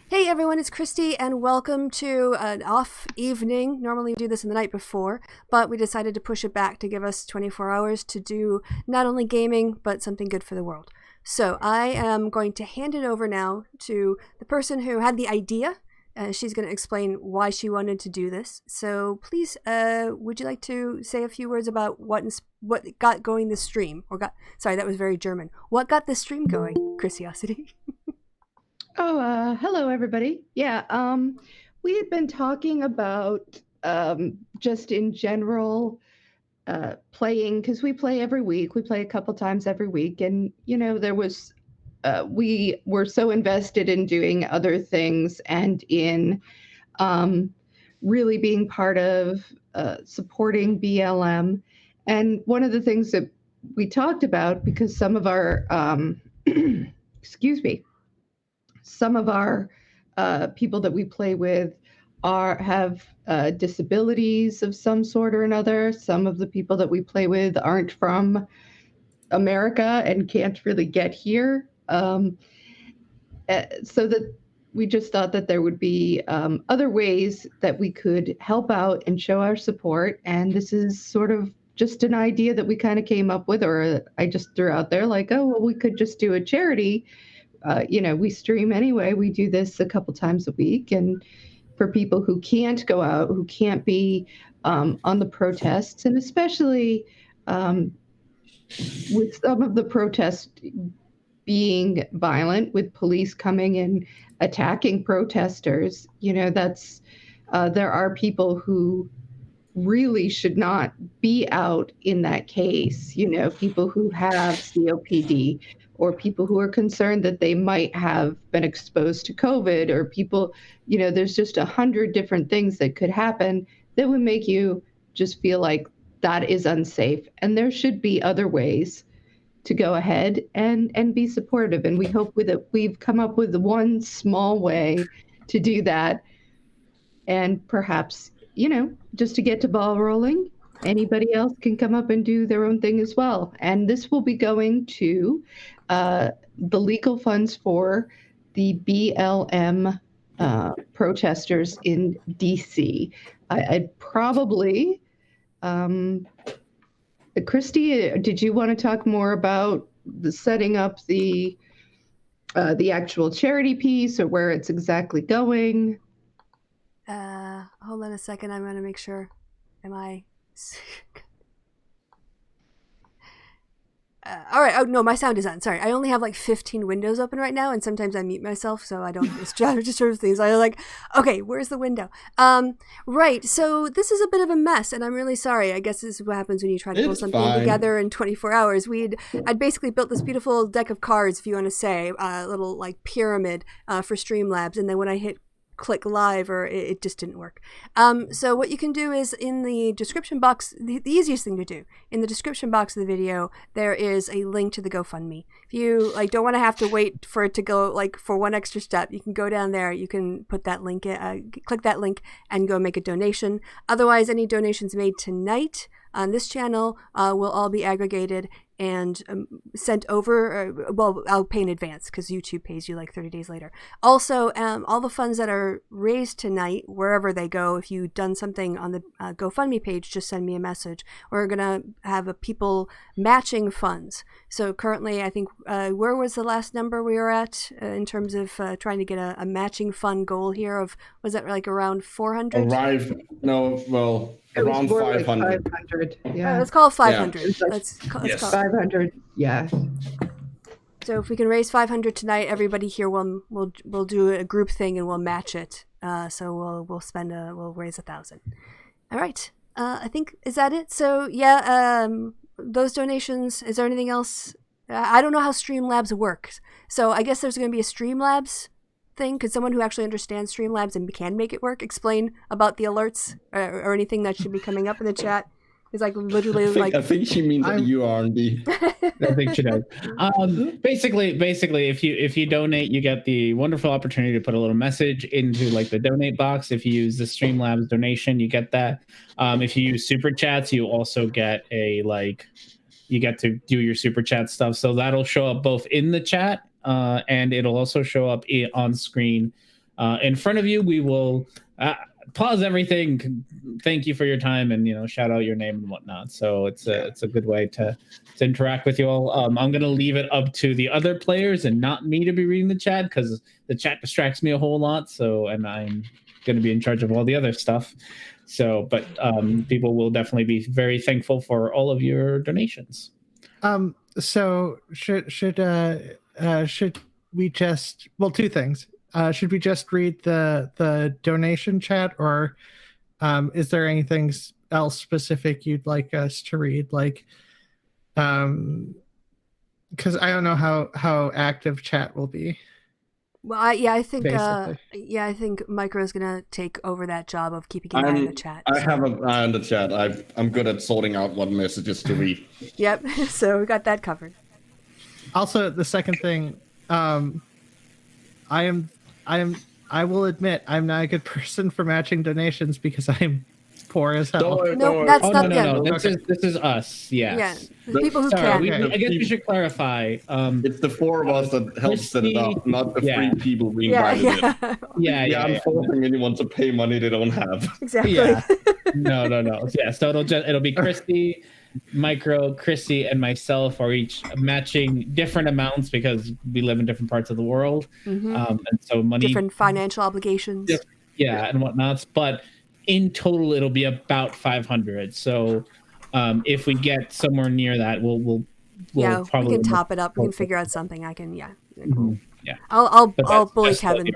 Hey everyone, it's Christy, and welcome to an off evening. Normally we do this in the night before, but we decided to push it back to give us 24 hours to do not only gaming, but something good for the world. So I am going to hand it over now to the person who had the idea. She's going to explain why she wanted to do this. So please, would you like to say a few words about what got going the stream? Sorry, that was very German. What got the stream going, Christiosity? Hello, everybody. Yeah, we had been talking about just in general playing, because we play every week. We play a couple times every week. And, there was, we were so invested in doing other things and in really being part of supporting BLM. And one of the things that we talked about, because some of our, excuse me, some of our people that we play with have disabilities of some sort or another. Some of the people that we play with aren't from America and can't really get here. So that we just thought that there would be other ways that we could help out and show our support. And this is sort of just an idea that we kind of came up with, or I just threw out there like, oh, well, we could just do a charity. We stream anyway. We do this a couple times a week. And for people who can't go out, who can't be on the protests, and especially with some of the protests being violent, with police coming and attacking protesters, that's there are people who really should not be out in that case, people who have COPD, or people who are concerned that they might have been exposed to COVID, or people, there's just 100 different things that could happen that would make you just feel like that is unsafe. And there should be other ways to go ahead and be supportive. And we hope that we've come up with one small way to do that. And perhaps, just to get the ball rolling, anybody else can come up and do their own thing as well. And this will be going to the legal funds for the BLM protesters in DC. I'd probably, Christy, did you want to talk more about the setting up the actual charity piece, or where it's exactly going? Hold on a second. I'm going to make sure. Am I... all right. Oh, no, my sound is on. Sorry. I only have like 15 windows open right now, and sometimes I mute myself, so I don't disturb things. I'm like, okay, where's the window? Right. So this is a bit of a mess, and I'm really sorry. I guess this is what happens when you try to pull something together in 24 hours. I'd basically built this beautiful deck of cards, if you want to say, a little like pyramid for Streamlabs, and then when I hit click live, or it just didn't work. So what you can do is in the description box, the easiest thing to do, in the description box of the video, there is a link to the GoFundMe. If you don't want to have to wait for it to go for one extra step, you can go down there, you can put that link in, click that link and go make a donation. Otherwise, any donations made tonight on this channel will all be aggregated and sent over. I'll pay in advance because YouTube pays you like 30 days later. Also, all the funds that are raised tonight, wherever they go, if you've done something on the GoFundMe page, just send me a message. We're going to have people matching funds. So currently, I think, where was the last number we were at in terms of trying to get a matching fund goal here of, was that like around 400? Around 500. Like 500. Yeah. Let's call it 500. Yeah. Let's call 500. Yeah. So if we can raise 500 tonight, everybody here we'll do a group thing and we'll match it. So we'll raise 1,000. All right. I think, is that it? So yeah, those donations. Is there anything else? I don't know how Streamlabs works. So I guess there's going to be a Streamlabs thing. Could someone who actually understands Streamlabs and can make it work explain about the alerts or anything that should be coming up in the chat? It's like literally I think she means you are indeed. I think she does. Basically, if you donate, you get the wonderful opportunity to put a little message into like the donate box. If you use the Streamlabs donation, you get that. If you use super chats, you also get you get to do your super chat stuff. So that'll show up both in the chat and it'll also show up on screen in front of you. We will pause everything. Thank you for your time, and shout out your name and whatnot. So it's a good way to interact with you all. I'm gonna leave it up to the other players and not me to be reading the chat, because the chat distracts me a whole lot. So, and I'm gonna be in charge of all the other stuff. So, but people will definitely be very thankful for all of your donations. So should we just, well, two things. Should we just read the donation chat, or is there anything else specific you'd like us to read? Like, because I don't know how active chat will be. Well, I think Basically. I think Micro's gonna take over that job of keeping an eye on the chat. I have an eye on the chat. I'm good at sorting out what messages to read. Yep. So we got that covered. Also, the second thing, I will admit I'm not a good person for matching donations because I'm poor as hell. Don't worry. That's Oh, not no. them. This is us. Yes. Yeah, the people who Sorry, can. I guess we should clarify. It's the four of us that help set it up, not the Yeah. 3 people we Yeah, invited in. yeah, I'm forcing anyone to pay money they don't have. exactly. Yeah. No. Yeah, so it'll be Christy, Micro, Chrissy, and myself are each matching different amounts because we live in different parts of the world, and so money, Different financial obligations. and whatnots. But in total, it'll be about 500. So if we get somewhere near that, we'll probably we can top it up. We can figure out something. I can, yeah. Cool. Yeah. I'll But bully that's Kevin.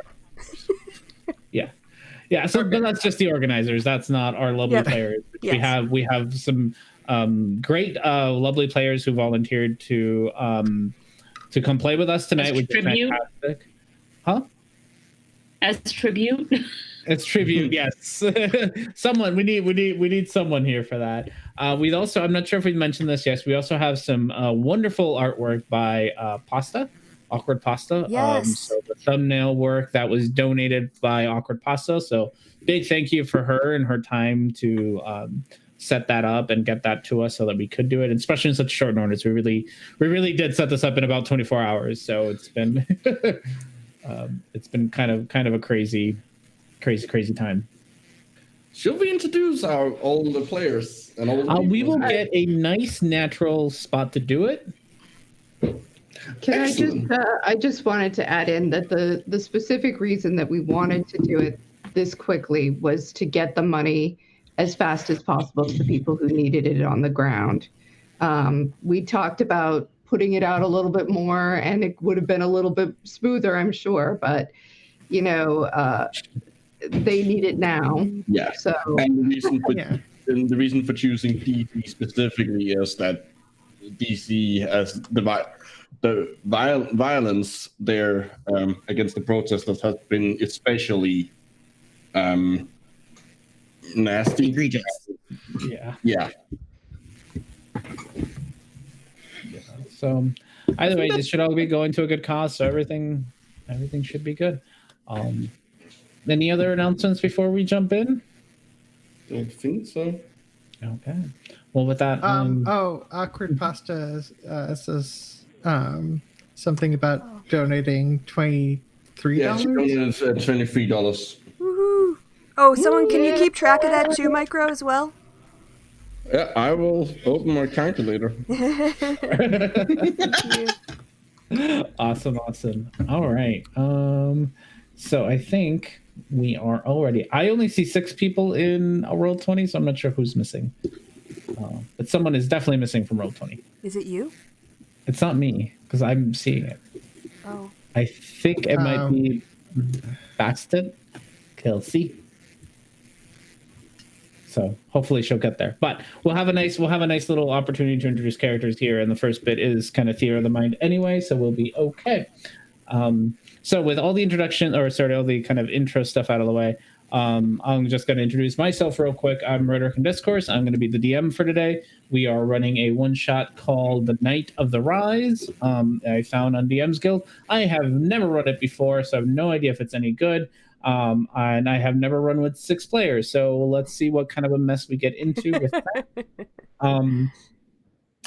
Yeah. So, but that's just the organizers. That's not our lovely players. Yes. We have some great, lovely players who volunteered to come play with us tonight, which is fantastic. Huh? As tribute. It's tribute, yes. Someone we need someone here for that. We also, I'm not sure if we mentioned this. Yes, we also have some wonderful artwork by Awkward Pasta. Yes. So the thumbnail work that was donated by Awkward Pasta. So big thank you for her and her time to set that up and get that to us so that we could do it, and especially in such short notice. We really did set this up in about 24 hours. So it's been it's been kind of a crazy time. Should we introduce all the players and all the we will get a nice natural spot to do it. Can I just wanted to add in that the specific reason that we wanted to do it this quickly was to get the money as fast as possible to the people who needed it on the ground. We talked about putting it out a little bit more, and it would have been a little bit smoother, I'm sure, but they need it now. Yeah. So and the reason for choosing DC specifically is that DC has the violence there against the protesters has been especially nasty. Egregious. Yeah. So either way, this should all be going to a good cause. So everything should be good. Any other announcements before we jump in? Don't think so. Okay. Well, with that, Awkward Pasta says something about donating $23. Yeah, she donated $23. Woohoo! Oh, someone, can you keep track of that too, Micro, as well? Yeah, I will open my calculator. Awesome. All right. So I think we are already. I only see 6 people in roll 20, so I'm not sure who's missing. But someone is definitely missing from roll 20. Is it you? It's not me because I'm seeing it. Oh. I think it might be Baston, Kelsey. So hopefully she'll get there. But we'll have a nice little opportunity to introduce characters here, and the first bit is kind of theater of the mind anyway, so we'll be okay. So with all the all the kind of intro stuff out of the way, I'm just going to introduce myself real quick. I'm Rhetoric and Discourse. I'm going to be the DM for today. We are running a one-shot called The Night of the Rise. I found on DM's Guild. I have never run it before, so I have no idea if it's any good. And I have never run with 6 players, so let's see what kind of a mess we get into with that.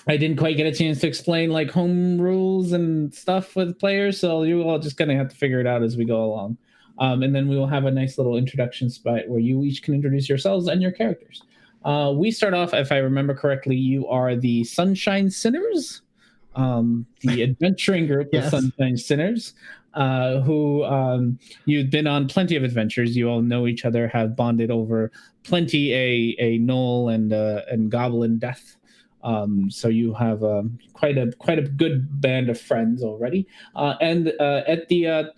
I didn't quite get a chance to explain like home rules and stuff with players, so you all just gonna have to figure it out as we go along. And then we will have a nice little introduction spot where you each can introduce yourselves and your characters. We start off, if I remember correctly, you are the Sunshine Sinners, the adventuring group Yes. of Sunshine Sinners, who you've been on plenty of adventures. You all know each other, have bonded over plenty a gnoll and goblin death. So you have quite a good band of friends already. And at the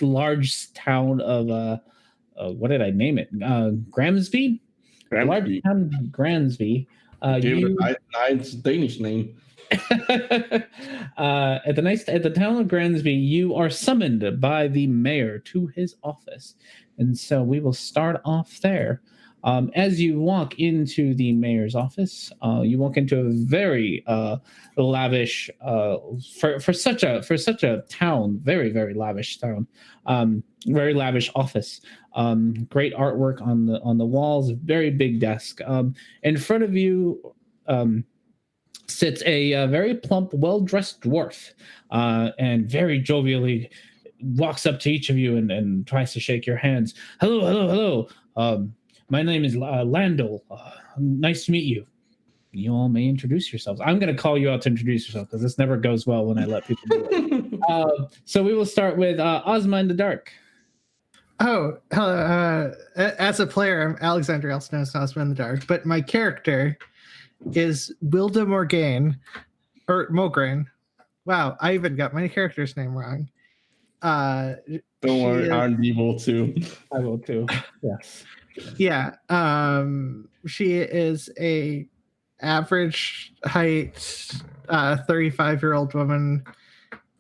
large town of what did I name it? Gramsby. Large town Gramsby. Give it a nice Danish name. At the town of Grandsby, you are summoned by the mayor to his office, and so we will start off there. As you walk into the mayor's office, you walk into a very lavish for such a town, very lavish town, very lavish office. Great artwork on the walls, very big desk. In front of you sits a very plump, well-dressed dwarf, and very jovially walks up to each of you and tries to shake your hands. Hello. My name is Landel. Nice to meet you. You all may introduce yourselves. I'm going to call you out to introduce yourself because this never goes well when I let people do it. So we will start with Ozma in the Dark. Oh, hello. As a player, I'm Alexander, also known as Ozma in the Dark, but my character is Wilda Morgaine, or Mograine. Wow, I even got my character's name wrong. Don't worry, I'm evil too. I will too. Yes. Yeah. She is a average height 35-year-old woman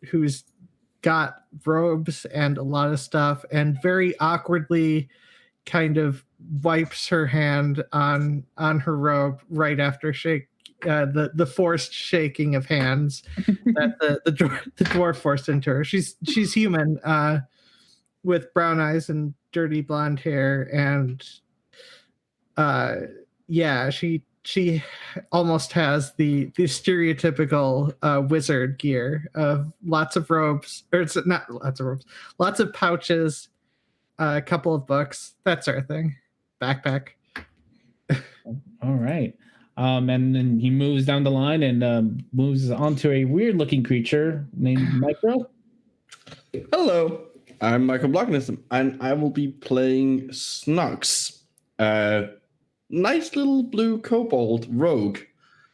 who's got robes and a lot of stuff, and very awkwardly kind of wipes her hand on her robe right after the forced shaking of hands that the dwarf forced into her. She's human, with brown eyes and dirty blonde hair, and she almost has the stereotypical wizard gear of lots of robes, or it's not lots of robes, lots of pouches, a couple of books, that sort of thing. Backpack. All right. And then he moves down the line and moves onto a weird-looking creature named Micro. Hello, I'm Michael Blockness, and I will be playing Snox, a nice little blue kobold rogue,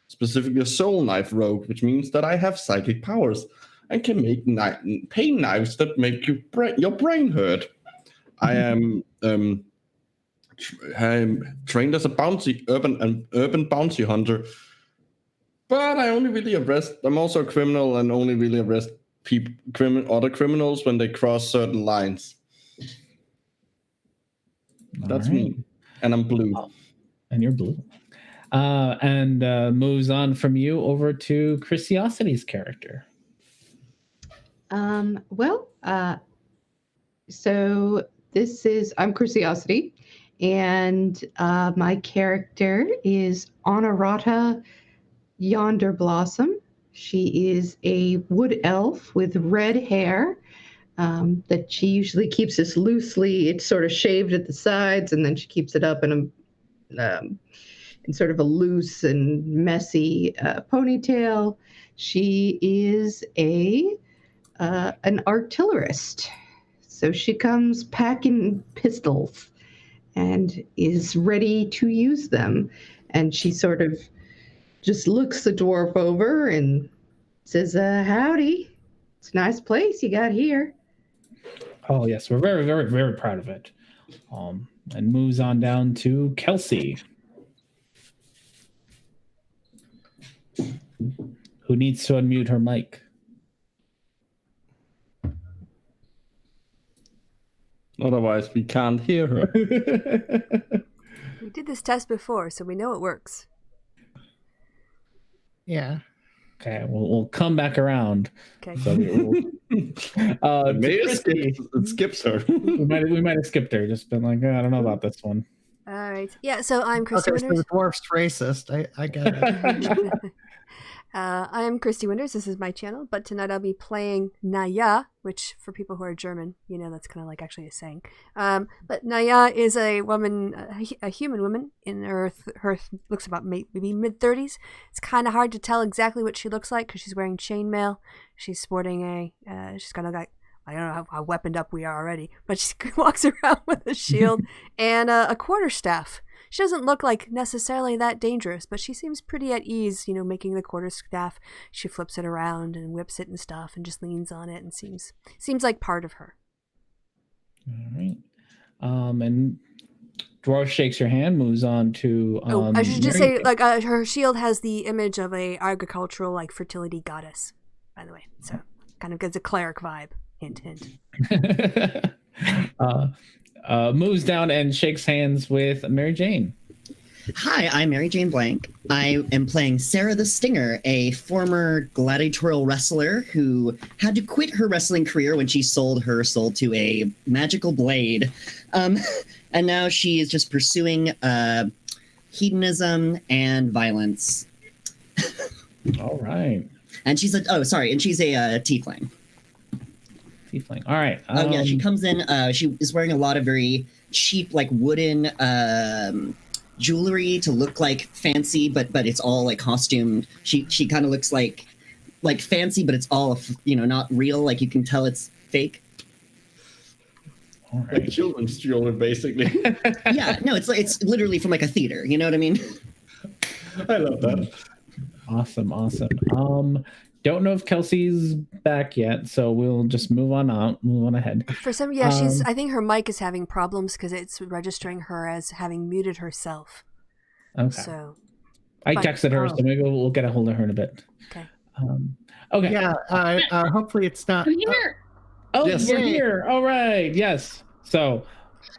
specifically a soul knife rogue, which means that I have psychic powers and can make pain knives that make your brain hurt. I am I'm trained as a urban bounty hunter, but I only really arrest. I'm also a criminal and only really arrest other criminals when they cross certain lines. That's me, and I'm blue. Oh, and you're blue. And moves on from you over to Chrisiosity's character. So I'm Chrisiosity, and my character is Honorata Yonder Blossom. She is a wood elf with red hair that she usually keeps this loosely. It's sort of shaved at the sides, and then she keeps it up in sort of a loose and messy ponytail. She is an artillerist. So she comes packing pistols and is ready to use them. And she sort of just looks the dwarf over and says, howdy. It's a nice place you got here. Oh, yes. We're very, very, very proud of it. And moves on down to Kelsey, who needs to unmute her mic. Otherwise, we can't hear her. We did this test before, so we know it works. Yeah. Okay, we'll come back around. Okay. So it skips her. we might have skipped her. Just been like, I don't know about this one. All right. Yeah. So I'm Christy Okay, so Winters. the dwarf's racist. I get it. I am Christy Winters. This is my channel, but tonight I'll be playing Naya, which for people who are German, that's kind of like actually a saying. But Naya is a woman, a human woman in her looks about maybe mid-30s. It's kind of hard to tell exactly what she looks like because she's wearing chainmail. She's sporting she's kind of like, I don't know how weaponed up we are already, but she walks around with a shield and a quarterstaff. She doesn't look like necessarily that dangerous, but she seems pretty at ease, making the quarterstaff. She flips it around and whips it and stuff and just leans on it and seems like part of her. All right. And Dwarf shakes your hand, moves on to... I should just say, like, her shield has the image of a agricultural, like, fertility goddess, by the way. So, kind of gives a cleric vibe. Hint, hint. Moves down and shakes hands with Mary Jane. Hi, I'm Mary Jane Blank. I am playing Sarah the Stinger, a former gladiatorial wrestler who had to quit her wrestling career when she sold her soul to a magical blade. And now she is just pursuing hedonism and violence. All right. And she's a tiefling. Tiefling. All right. Yeah, she comes in. She is wearing a lot of very cheap, like wooden jewelry to look like fancy, but it's all like costumed. She kind of looks like fancy, but it's all not real. Like you can tell it's fake. All right. Like children's jewelry, basically. Yeah, no, it's literally from like a theater. You know what I mean? I love that. Awesome. Don't know if Kelsey's back yet, so we'll just move on ahead. For some, I think her mic is having problems because it's registering her as having muted herself. Okay. So I texted her, so maybe we'll get a hold of her in a bit. Okay. Okay. Yeah. Hopefully it's not. I'm here. Oh, Yes. we're here. All right. Yes. So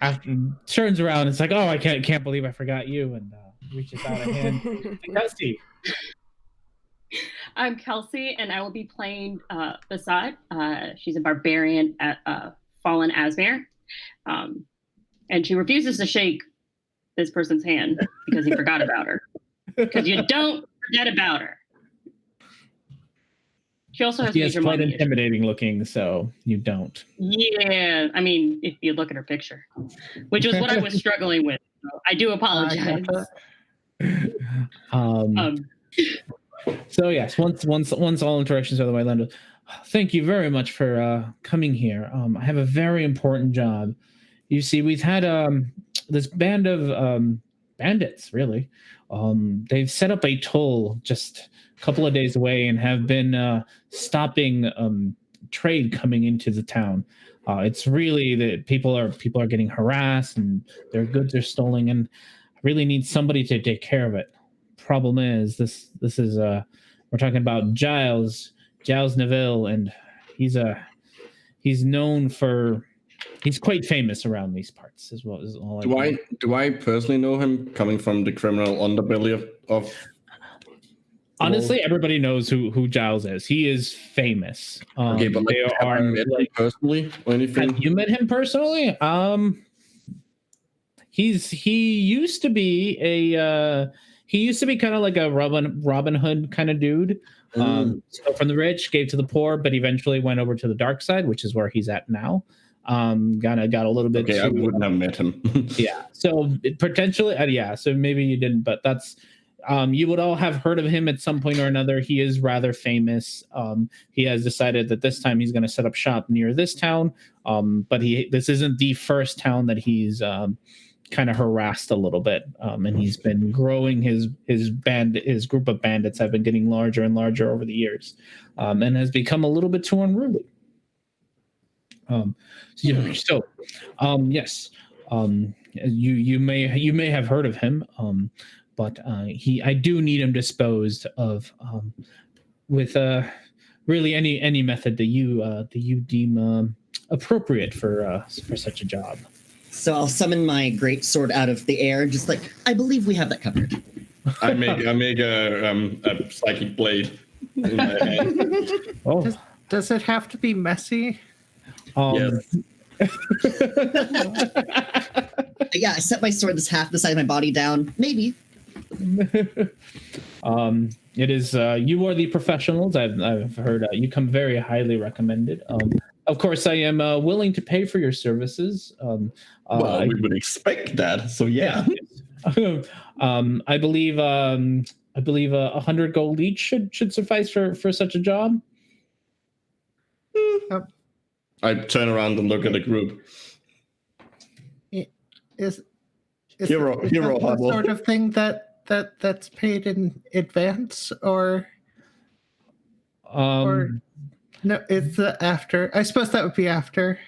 after turns around, it's like, oh, I can't believe I forgot you, and reaches out a hand to Kelsey. I'm Kelsey, and I will be playing Basad. She's a barbarian at Fallen Asmere. And she refuses to shake this person's hand because he forgot about her. Because you don't forget about her. She also has major quite money intimidating looking, so you don't. Yeah, I mean, if you look at her picture, which was what I was struggling with. So I do apologize. So yes, once all interactions are the way, Linda, thank you very much for coming here. I have a very important job. You see, we've had this band of bandits, really. They've set up a toll just a couple of days away and have been stopping trade coming into the town. It's really that people are getting harassed and their goods are stolen, and I really need somebody to take care of it. Problem is, this is we're talking about Giles Neville, and he's quite famous around these parts as well. As all Do I personally know him, coming from the criminal underbelly of Honestly, everybody knows who Giles is. He is famous. Okay, but have I met him personally or anything? Have you met him personally? He used to be kind of like a Robin Hood kind of dude. So from the rich, gave to the poor, but eventually went over to the dark side, which is where he's at now. Got a little bit. Okay, I wouldn't have met him. Yeah. So potentially, so maybe you didn't, but that's. You would all have heard of him at some point or another. He is rather famous. He has decided that this time he's going to set up shop near this town. But this isn't the first town that he's kind of harassed a little bit. And he's been growing his group of bandits have been getting larger and larger over the years, and has become a little bit too unruly. Yes. You may have heard of him. But I do need him disposed of with really any method that you deem appropriate for such a job. So I'll summon my great sword out of the air, just like, I believe we have that covered. I make a psychic blade in my hand. Oh, Does it have to be messy? Yes. Yeah, I set my sword this half the size of my body down. Maybe. It is you are the professionals. I've heard you come very highly recommended. Of course, I am willing to pay for your services. Well, we would expect that. So yeah. I believe 100 gold each should suffice for such a job. I turn around and look at the group. Is Hero that the huddle. sort of thing that's paid in advance, or no? It's after. I suppose that would be after.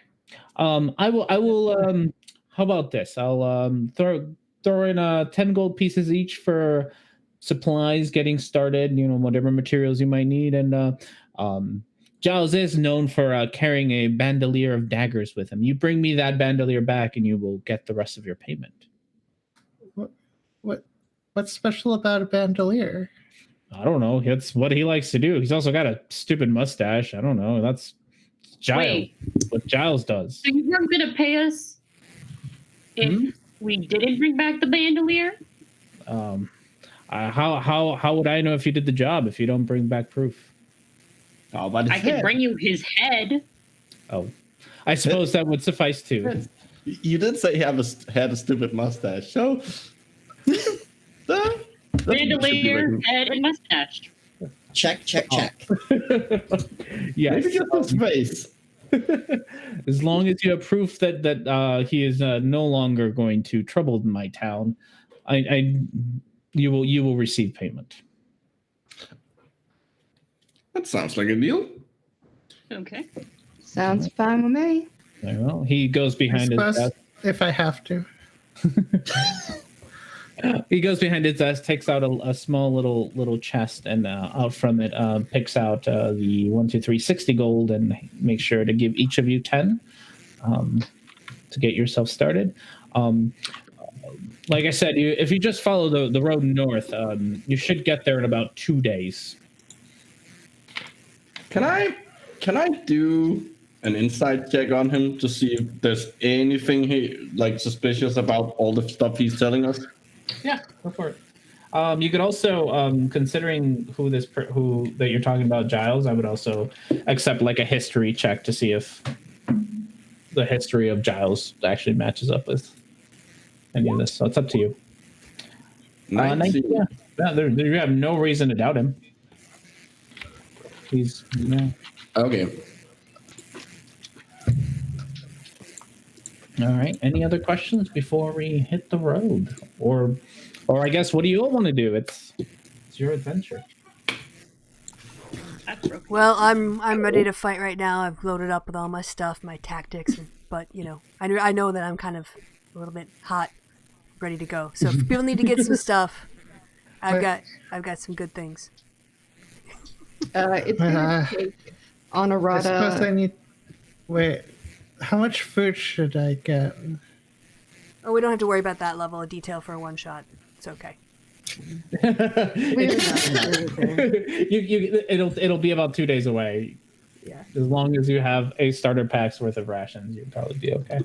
I will. How about this? I'll throw in 10 gold pieces each for supplies getting started. Whatever materials you might need, and Giles is known for carrying a bandolier of daggers with him. You bring me that bandolier back, and you will get the rest of your payment. What's special about a bandolier? I don't know. It's what he likes to do. He's also got a stupid mustache. I don't know. That's Giles. Wait. What Giles does. So you weren't going to pay us if we didn't bring back the bandolier? How would I know if you did the job if you don't bring back proof? Oh, but I could bring you his head. Oh, I suppose that would suffice too. You did say he had a stupid mustache, so Bandolier, head, and mustache. Check. Yes. Maybe just his face. As long as you have proof that he is no longer going to trouble my town, you will receive payment. That sounds like a deal. Okay. Sounds fine with me. Well, he goes behind his desk. If I have to. He goes behind his desk, takes out a small little chest, and out from it picks out the 1, 2, 3, 60 gold, and makes sure to give each of you 10 to get yourself started. Like I said, if you just follow the road north, you should get there in about 2 days. Can I do an insight check on him to see if there's anything suspicious about all the stuff he's telling us? Yeah, go for it. You could also, considering who that you're talking about, Giles, I would also accept a history check to see if the history of Giles actually matches up with any of this. So it's up to you. 19. Yeah, you have no reason to doubt him. He's Okay. All right. Any other questions before we hit the road, or I guess what do you all want to do? It's your adventure. Well, I'm ready to fight right now. I've loaded up with all my stuff, my tactics, but I know that I'm kind of a little bit hot, ready to go. So if people need to get some stuff, I've got some good things. It's gonna take Honorata. I suppose I need. Wait, how much food should I get? Oh, we don't have to worry about that level of detail for a one shot. It's okay. It'll be about 2 days away. Yeah. As long as you have a starter pack's worth of rations, you'll probably be okay.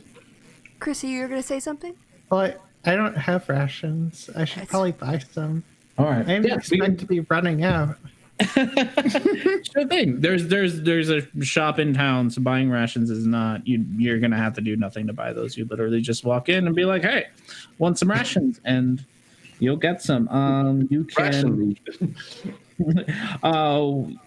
Chrissy, you're gonna say something? Well, I don't have rations. I should probably buy some. All right. I didn't expect to be running out. Sure thing. There's a shop in town, so buying rations is not you're gonna have to do nothing to buy those. You literally just walk in and be like, "Hey, want some rations?" and you'll get some. You can.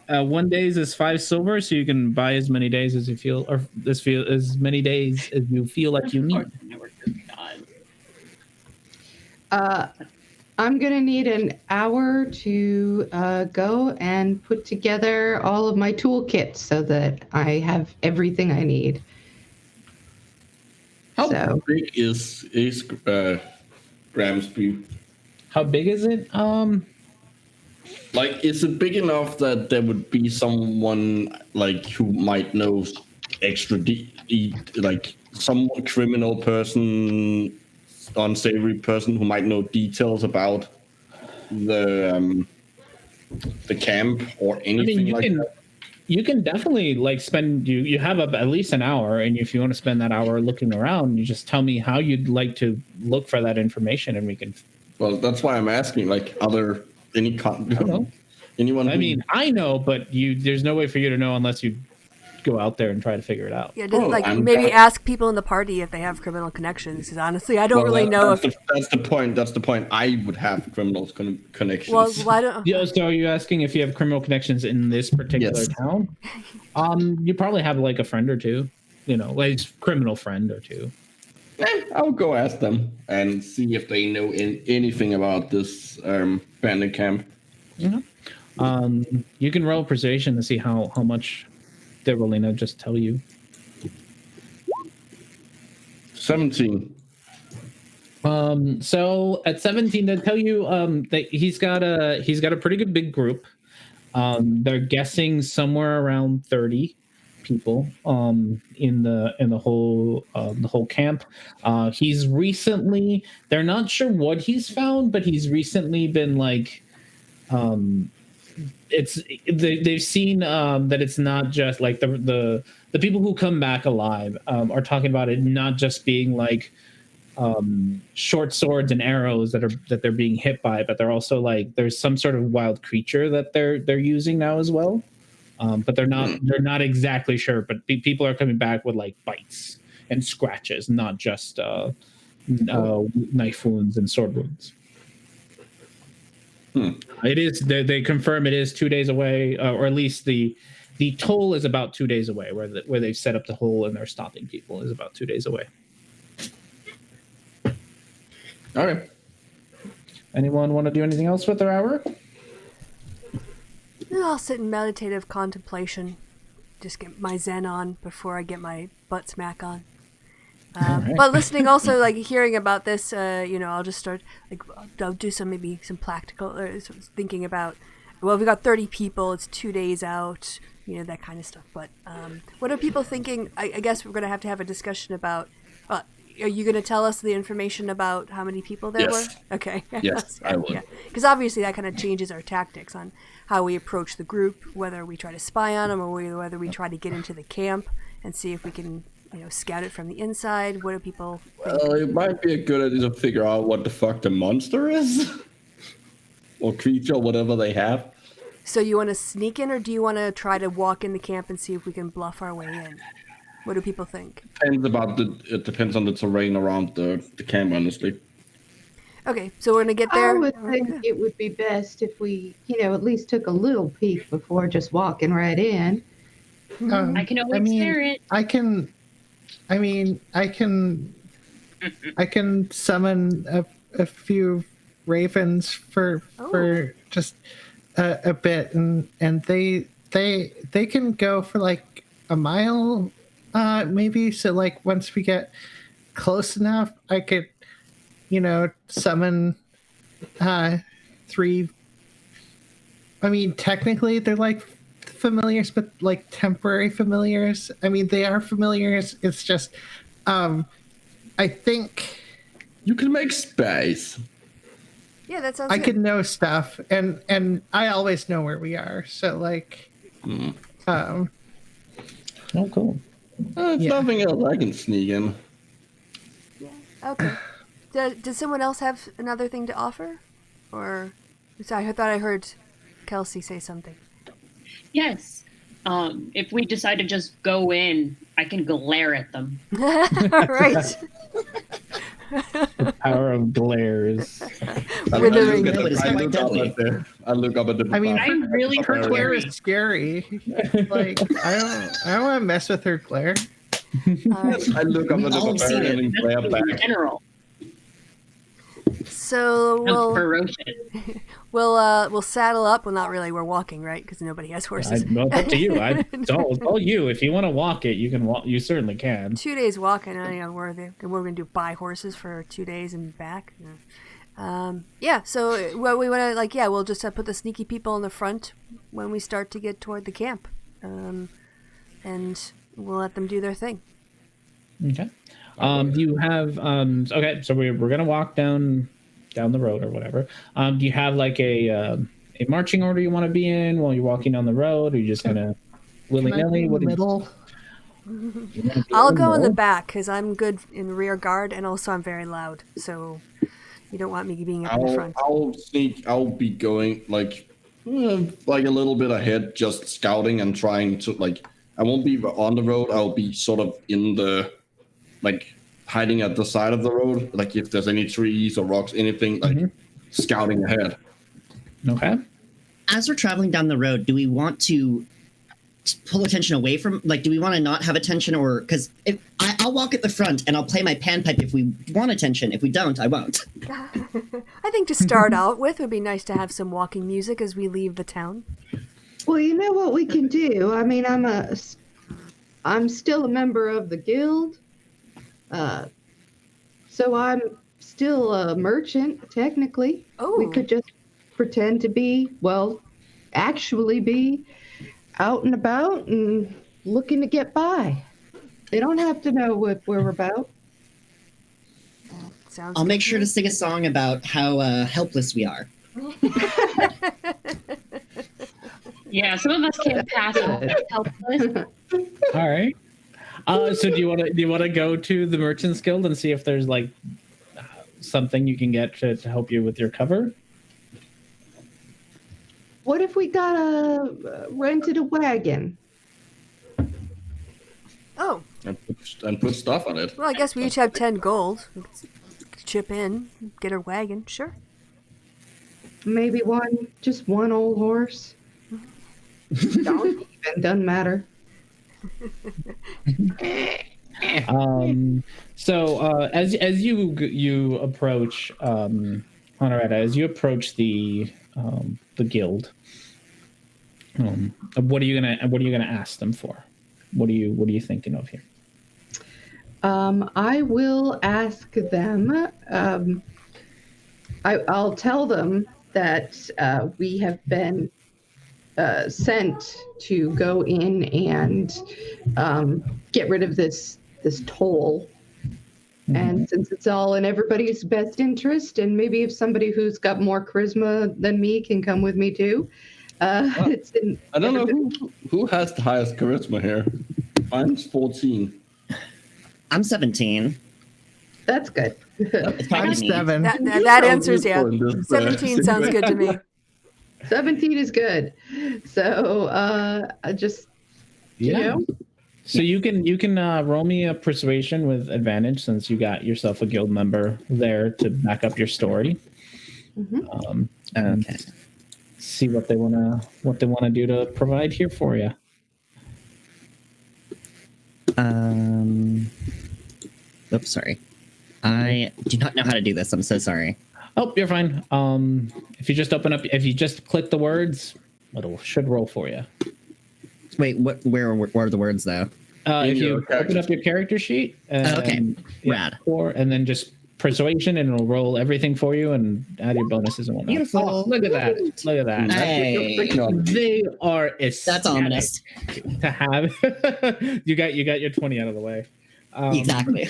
1 days is 5 silver, so you can buy as many days as you feel, or as many days as you feel like you need. I'm going to need an hour to go and put together all of my toolkits so that I have everything I need. How big is Gramsby? How big is it? Is it big enough that there would be someone who might know extra some criminal person, unsavory person who might know details about the camp or anything that? You can definitely spend you have at least an hour, and if you want to spend that hour looking around, you just tell me how you'd like to look for that information, and we can. Well, that's why I'm asking. Are there any? I don't know. Anyone? I mean, I know, but there's no way for you to know unless you go out there and try to figure it out. Yeah, I'm ask people in the party if they have criminal connections. Because honestly, I don't really know if. That's the point. That's the point. I would have criminal connections. Well, why don't? Yeah, so are you asking if you have criminal connections in this particular town? You probably have like a friend or two, like a criminal friend or two. I'll go ask them and see if they know anything about this bandit camp. You can roll persuasion to see how much they're willing to just tell you. 17. So at 17, they tell you that he's got a pretty good big group. They're guessing somewhere around 30 people in the whole camp. He's recently, they're not sure what he's found, but he's recently been like they've seen that it's not just like the people who come back alive are talking about it not just being like short swords and arrows that they're being hit by, but they're also like there's some sort of wild creature that they're using now as well. But they're not exactly sure. But people are coming back with like bites and scratches, not just knife wounds and sword wounds. It is. They confirm it is 2 days away, or at least the toll is about 2 days away. Where they've set up the hole and they're stopping people is about 2 days away. All right. Anyone want to do anything else with their hour? I'll sit in meditative contemplation. Just get my zen on before I get my butt smack on. Right. But listening also, like hearing about this, I'll just start, like, I'll do some practical, thinking about, well, we got 30 people, it's 2 days out, that kind of stuff. But what are people thinking? I guess we're going to have a discussion about, are you going to tell us the information about how many people there were? Okay. Yes, I will. Because obviously that kind of changes our tactics on how we approach the group, whether we try to spy on them or whether we try to get into the camp and see if we can, scout it from the inside. What do people think? It might be a good idea to figure out what the fuck the monster is. Or creature, or whatever they have. So you want to sneak in, or do you want to try to walk in the camp and see if we can bluff our way in? What do people think? It depends on the terrain around the camp, honestly. Okay, so we're gonna get there. I would think it would be best if we, at least took a little peek before just walking right in. I can always hear it. I can summon a few ravens for just a bit, and they can go for like a mile. Maybe so. Like once we get close enough, I could, summon 3. I mean, technically they're like familiars, but like temporary familiars. I mean, they are familiars. It's just, I think you can make space. Yeah, that sounds. I can know stuff, and I always know where we are. So like, Oh, cool. If nothing else, I can sneak in. Yeah. Okay. Does someone else have another thing to offer, or? I thought I heard Kelsey say something. Yes. If we decide to just go in, I can glare at them. Right. The power of glares. I look up at the. I mean, I'm really her glare scary. is scary. Like I don't want to mess with her glare. I look up at the all seen barbarian and glare That's back. in general. So I'm ferocious. we'll saddle up. Well, not really. We're walking, right? Because nobody has horses. Well, it's up to you. It's all you. If you want to walk it, you can walk. You certainly can. 2 days walking. We're gonna do buy horses for 2 days and back. Yeah. So what we want to we'll just put the sneaky people in the front when we start to get toward the camp, and we'll let them do their thing. Okay. You have okay. So we're gonna walk down the road or whatever. Do you have like a marching order you want to be in while you're walking down the road? Or you just kind of willy nilly? What middle? I'll go in the back because I'm good in rear guard, and also I'm very loud. So you don't want me being up in the front. I'll sneak. I'll be going like a little bit ahead, just scouting and trying to I won't be on the road. I'll be sort of in the, like, hiding at the side of the road. Like, if there's any trees or rocks, anything, like, scouting ahead. Okay. As we're traveling down the road, do we want to pull attention away from, like, do we want to not have attention, or, because I'll walk at the front and I'll play my panpipe if we want attention. If we don't, I won't. I think to start out with, it would be nice to have some walking music as we leave the town. Well, you know what we can do? I mean, I'm still a member of the guild. So I'm still a merchant, technically. Oh. We could just pretend to be, well, actually be out and about and looking to get by. They don't have to know what we're about. Sounds I'll make good sure to sing a song about how helpless we are. Yeah, some of us can't pass it. Helpless. All right. So do you want to go to the Merchants Guild and see if there's like something you can get to help you with your cover? What if we rented a wagon? Oh, And put stuff on it. well, I guess we each have 10 gold. We could chip in, get a wagon, sure. Maybe just one old horse. Donkey even, doesn't matter. So as you approach Honoretta, as you approach the guild, what are you gonna ask them for? What are you thinking of here? I will ask them. I'll tell them that we have been sent to go in and get rid of this toll. Mm-hmm. And since it's all in everybody's best interest, and maybe if somebody who's got more charisma than me can come with me too, it's in. I don't know who has the highest charisma here. Mine's 14. I'm 17. That's good. It's probably I'm me. 7. That answers, yeah. In this, 17 sounds good to me. 17 is good. So I just, you know. So you can roll me a persuasion with advantage since you got yourself a guild member there to back up your story, and see what they wanna do to provide here for you. Oops, sorry. I do not know how to do this. I'm so sorry. Oh, you're fine. If you just click the words, it should roll for you. Wait, where are the words though? If you open up your character sheet, Okay, rad. And then just persuasion, and it'll roll everything for you and add your bonuses and whatnot. Beautiful. Oh, look at that! Look at that! Hey. They are ecstatic. That's ominous. To have you got your 20 out of the way. Exactly.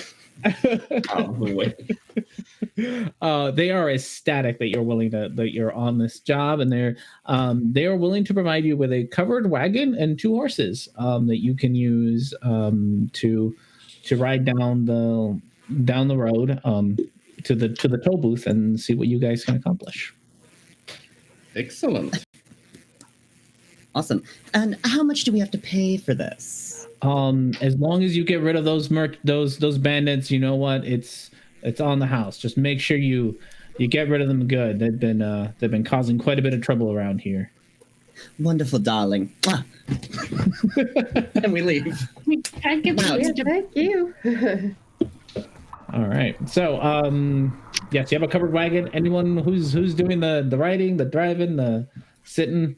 They are ecstatic that you're on this job, and they are willing to provide you with a covered wagon and 2 horses that you can use to ride down the road to the toll booth and see what you guys can accomplish. Excellent. Awesome. And how much do we have to pay for this? As long as you get rid of those bandits, you know what? It's on the house. Just make sure you get rid of them good. They've been causing quite a bit of trouble around here. Wonderful, darling. And we leave. Thank you. All right. So, yes, you have a covered wagon. Anyone who's doing the riding, the driving, the sitting?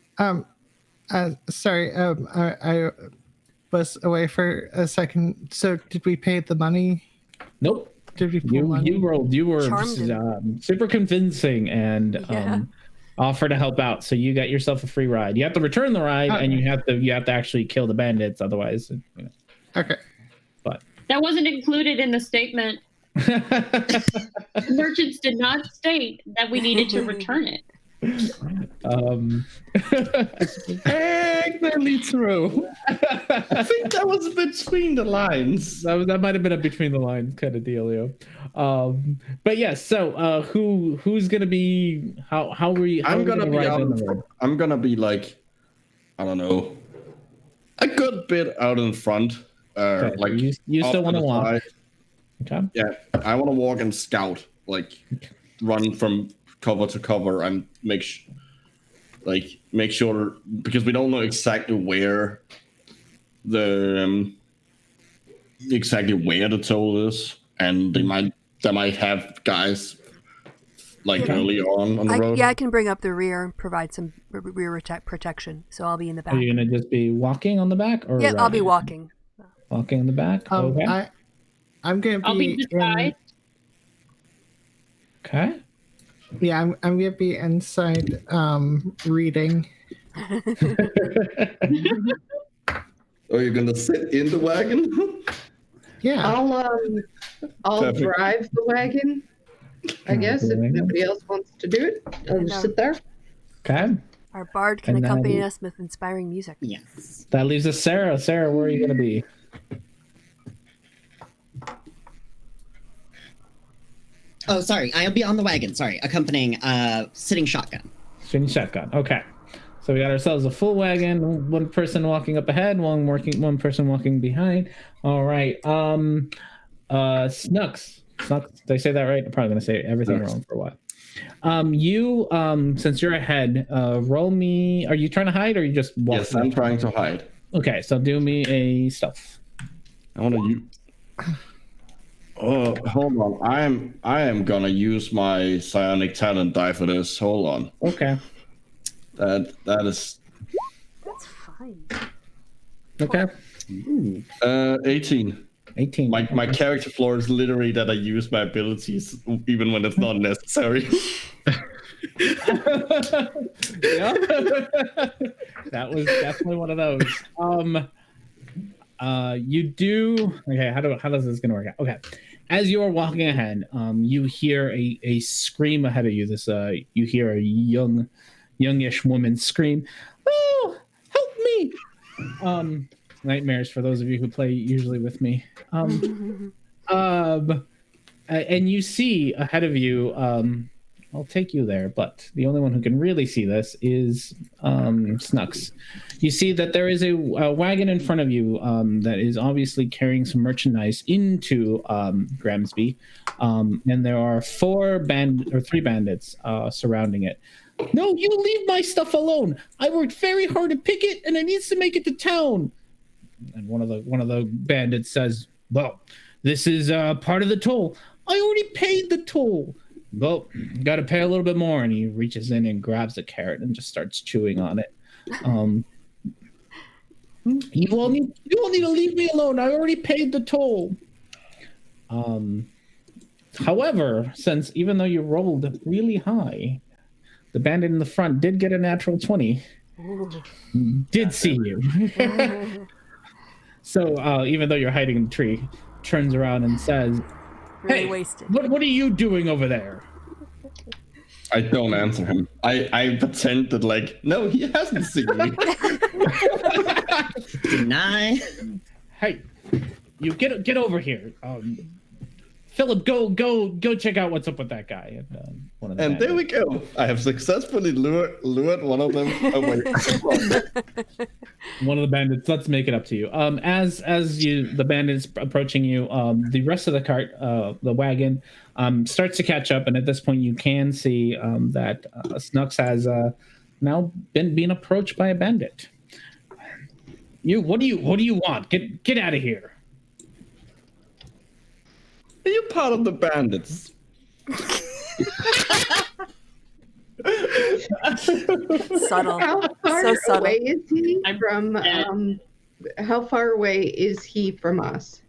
Sorry. I was away for a second. So, did we pay the money? Nope. Did we pull money? You were super convincing and offer to help out. So you got yourself a free ride. You have to return the ride, and you have to actually kill the bandits. Otherwise, Okay. But that wasn't included in the statement. Merchants did not state that we needed to return it. Exactly true. I think that was between the lines. That might have been a between the lines kind of dealio. But yes. So who's gonna be how are you? I'm gonna be like, I don't know, a good bit out in front. Okay, Like you off still to want to the walk? side. Okay. Yeah, I want to walk and scout, like run from cover to cover and make sure, because we don't know exactly where the toll is, and they might have guys like early on the road. I can bring up the rear and provide some rear protection. So I'll be in the back. Are you gonna just be walking on the back, or yeah, I'll be walking. Walking in the back. Okay. I'm gonna be. I'll be inside. Okay. Yeah, I'm gonna be inside, reading. Oh, you're gonna sit in the wagon? Yeah. I'll Perfect. drive the wagon. I guess if nobody else wants to do it, I'll just sit there. Okay. Our bard can And accompany then- us with inspiring music. Yes. That leaves us Sarah. Sarah, where are you gonna be? Oh, sorry. I'll be on the wagon. Sorry, accompanying sitting shotgun. Shooting shotgun. Okay. So we got ourselves a full wagon. One person walking up ahead. One person walking behind. All right. Snooks. Did I say that right? I'm probably gonna say everything wrong for a while. You since you're ahead, roll me. Are you trying to hide or are you just walking? Yes, I'm trying to hide. Okay, so do me a stealth. I want to use. Oh, hold on. I am gonna use my psionic talent die for this. Hold on. Okay. That is That's fine. Okay. 18. 18. My character flaw is literally that I use my abilities even when it's not necessary. Yeah. That was definitely one of those. You do. Okay. How does this gonna work out? Okay. As you are walking ahead, you hear a scream ahead of you. You hear a youngish woman scream, "Oh, help me!" Nightmares for those of you who play usually with me. And you see ahead of you. I'll take you there, but the only one who can really see this is Snooks. You see that there is a wagon in front of you that is obviously carrying some merchandise into Gramsby, and there are 3 bandits surrounding it. No, you leave my stuff alone. I worked very hard to pick it, and it needs to make it to town. And one of the bandits says, "Well, this is part of the toll. I already paid the toll." Well, you got to pay a little bit more, and he reaches in and grabs a carrot and just starts chewing on it. You all need to leave me alone. I already paid the toll. However, since even though you rolled really high, the bandit in the front did get a natural 20. Did see you. So even though you're hiding in the tree, turns around and says, Really "Hey, wasted. what are you doing over there?" I don't answer him. I pretend that like, no, he hasn't seen me. Deny. Hey, you get over here. Philip, go check out what's up with that guy. And, one of the And there we go. I have successfully lured one of them away. One of the bandits. Let's make it up to you. As the bandits approaching you, the rest of the cart, the wagon, starts to catch up, and at this point, you can see that Snooks has now been approached by a bandit. What do you want? Get out of here. Are you part of the bandits? Subtle. How far So subtle. away is he I'm from? dead. How far away is he from us?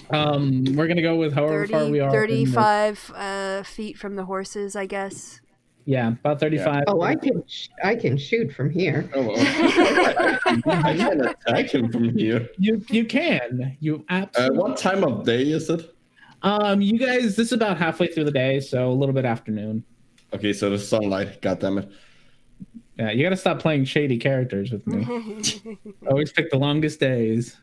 We're gonna go with however far we are. 35 feet from the horses, I guess. Yeah, about 35. Oh, I can shoot from here. Oh, well. I can attack him from here. You can. You absolutely. What time of day is it? You guys, this is about halfway through the day, so a little bit afternoon. Okay, so the sunlight. God damn it. Yeah, you got to stop playing shady characters with me. Always pick the longest days.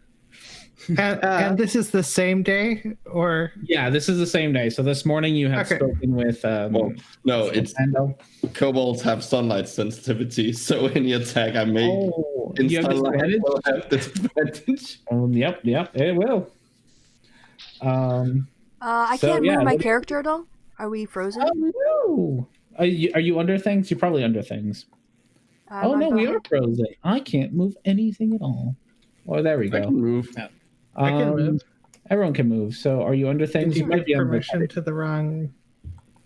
And this is the same day, or Yeah, this is the same day. So this morning you have Okay. spoken with. Well, no, it's Pando. kobolds have sunlight sensitivity, so any attack I make Oh, in you have sunlight disadvantage? will have disadvantage. Yep, it will. I So, can't yeah, move my what do you- character at all. Are we frozen? Oh no! Are you under things? You're probably under things. I'm Oh on no, we are behind. frozen. I can't move anything at all. Oh, there we I go. can move. I can move. Everyone can move. So, are you under Did things? you might give be under. permission to the wrong?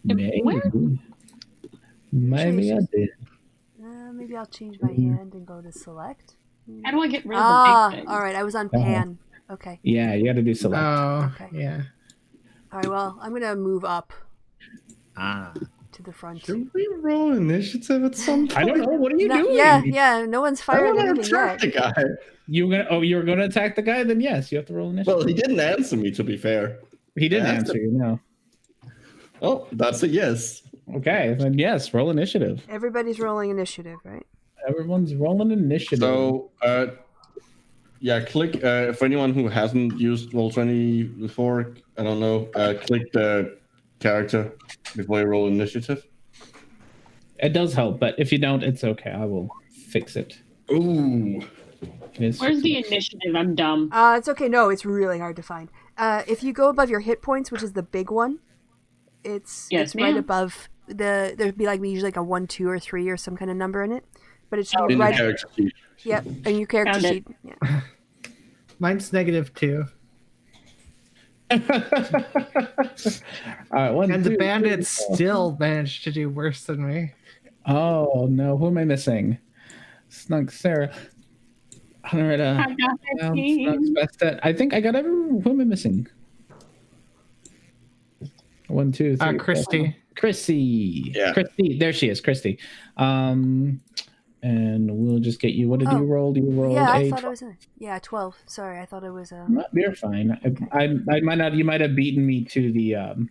Maybe. Where? Maybe I did. Maybe I'll change my hand and go to select. How do I get rid of the big thing? All right. I was on Uh-huh. pan. Okay. Yeah, you got to do select. Oh, Okay. yeah. All right. Well, I'm gonna move up Ah. to the front. Should we roll initiative at some point? I don't know. What are you No- doing? yeah. No one's I fired want to anything attack yet. the guy. You're gonna attack the guy? Then yes, you have to roll initiative. Well, he didn't answer me, to be fair. He didn't Yeah. answer you. No. Oh, that's a yes. Okay, then yes, roll initiative. Everybody's rolling initiative, right? Everyone's rolling initiative. So, yeah, click, for anyone who hasn't used Roll20 before, I don't know, click the character before you roll initiative. It does help, but if you don't, it's okay. I will fix it. Ooh. It is Where's the fixable. initiative? I'm dumb. It's okay. No, it's really hard to find. If you go above your hit points, which is the big one, it's Yes, right ma'am. above there'd be like usually like a 1, 2, or 3 or some kind of number in it, but it should be In the right. character sheet. Yep, and your character Found it. sheet. Yeah. Mine's -2. All right, one, And the two, bandits three, four. still managed to do worse than me. Oh no, who am I missing? Snug Sarah. Honorita. I got Snug's 15. best at. I think I got everyone. Who am I missing? 1, 2, 3. Christy. 4. Chrissy. Yeah. Christy. There she is, Christy. And we'll just get you. What did you roll? You rolled Yeah, I a thought it was 12. Sorry, I thought it was a. No, you're fine. I might not. You might have beaten me to the All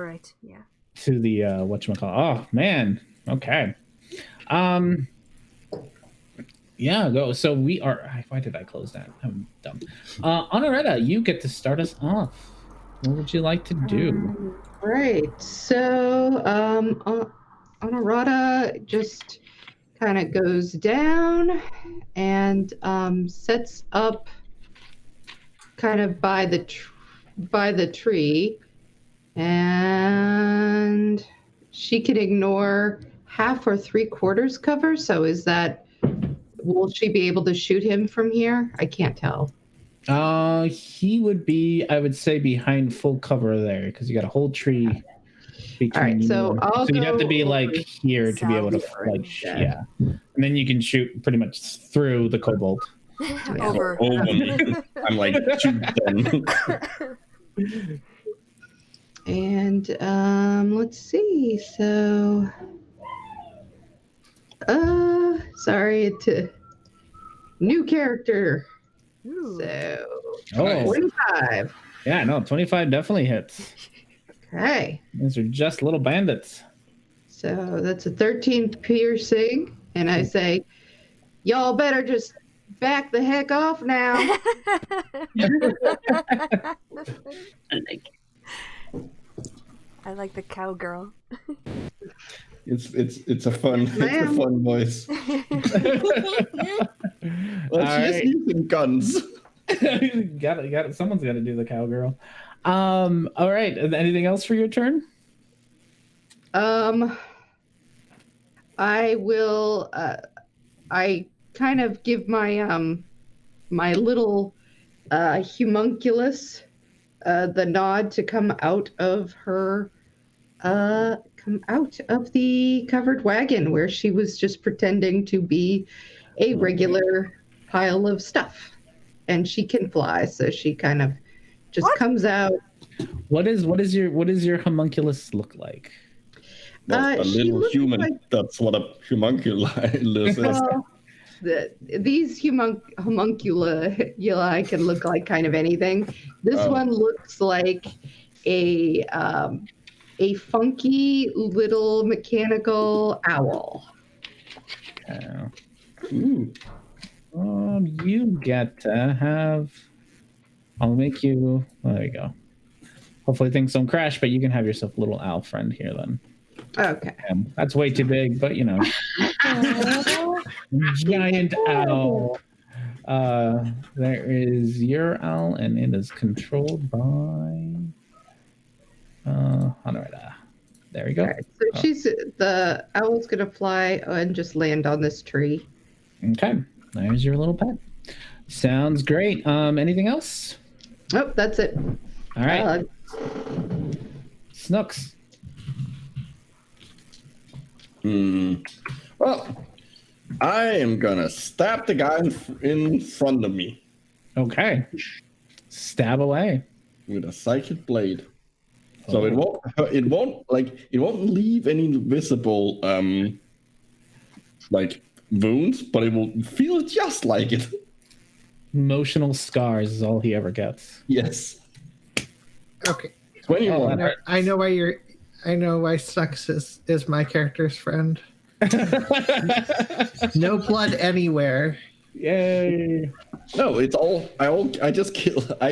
right. Yeah. whatchamacallit. Oh man. Okay. Yeah. Go. So we are. Why did I close that? I'm dumb. Honoretta, you get to start us off. What would you like to do? Right. So, Honorata just kind of goes down and sets up kind of by the tree, and she can ignore half or 3/4 cover. So will she be able to shoot him from here? I can't tell. He would be, I would say, behind full cover there because you got a whole tree between All right, you. so I'll you'd have to go be like over here to be able to south. like yeah, and then you can shoot pretty much through the kobold. Over. Over me. I'm like, shoot them. And let's see. So, sorry, new character. Ooh. So Oh 25. yeah, no, 25 definitely hits. Okay, These are just little bandits. so that's a 13 piercing, and I say, y'all better just back the heck off now. I like the cowgirl. It's a fun ma'am. voice. Well, All she's right. using guns. got it. Someone's got to do the cowgirl. All right. Anything else for your turn? I will. I kind of give my my little homunculus the nod to come out of her come out of the covered wagon where she was just pretending to be a regular pile of stuff, and she can fly, so she kind of just comes out. What is your homunculus look like? Well, a She little looks human. like- That's what a homunculus is. Well, these homunculi can look like kind of anything. This Oh. one looks like a funky little mechanical owl. Ooh. You get to have I'll make you. Well, there you go. Hopefully things don't crash, but you can have yourself a little owl friend here then. Okay. That's way too big, but you know. Giant owl. There is your owl, and it is controlled by Honorita. There we go. All right, so the owl's gonna fly and just land on this tree. Okay, there's your little pet. Sounds great. Anything else? Oh, that's it. All right. Snooks. Well, I am gonna stab the guy in front of me. Okay. Stab away with a psychic blade. So it won't leave any visible like wounds, but it will feel just like it. Emotional scars is all he ever gets. Yes. Okay. 21. I know why Snux is my character's friend. No blood anywhere. Yay. No, it's all I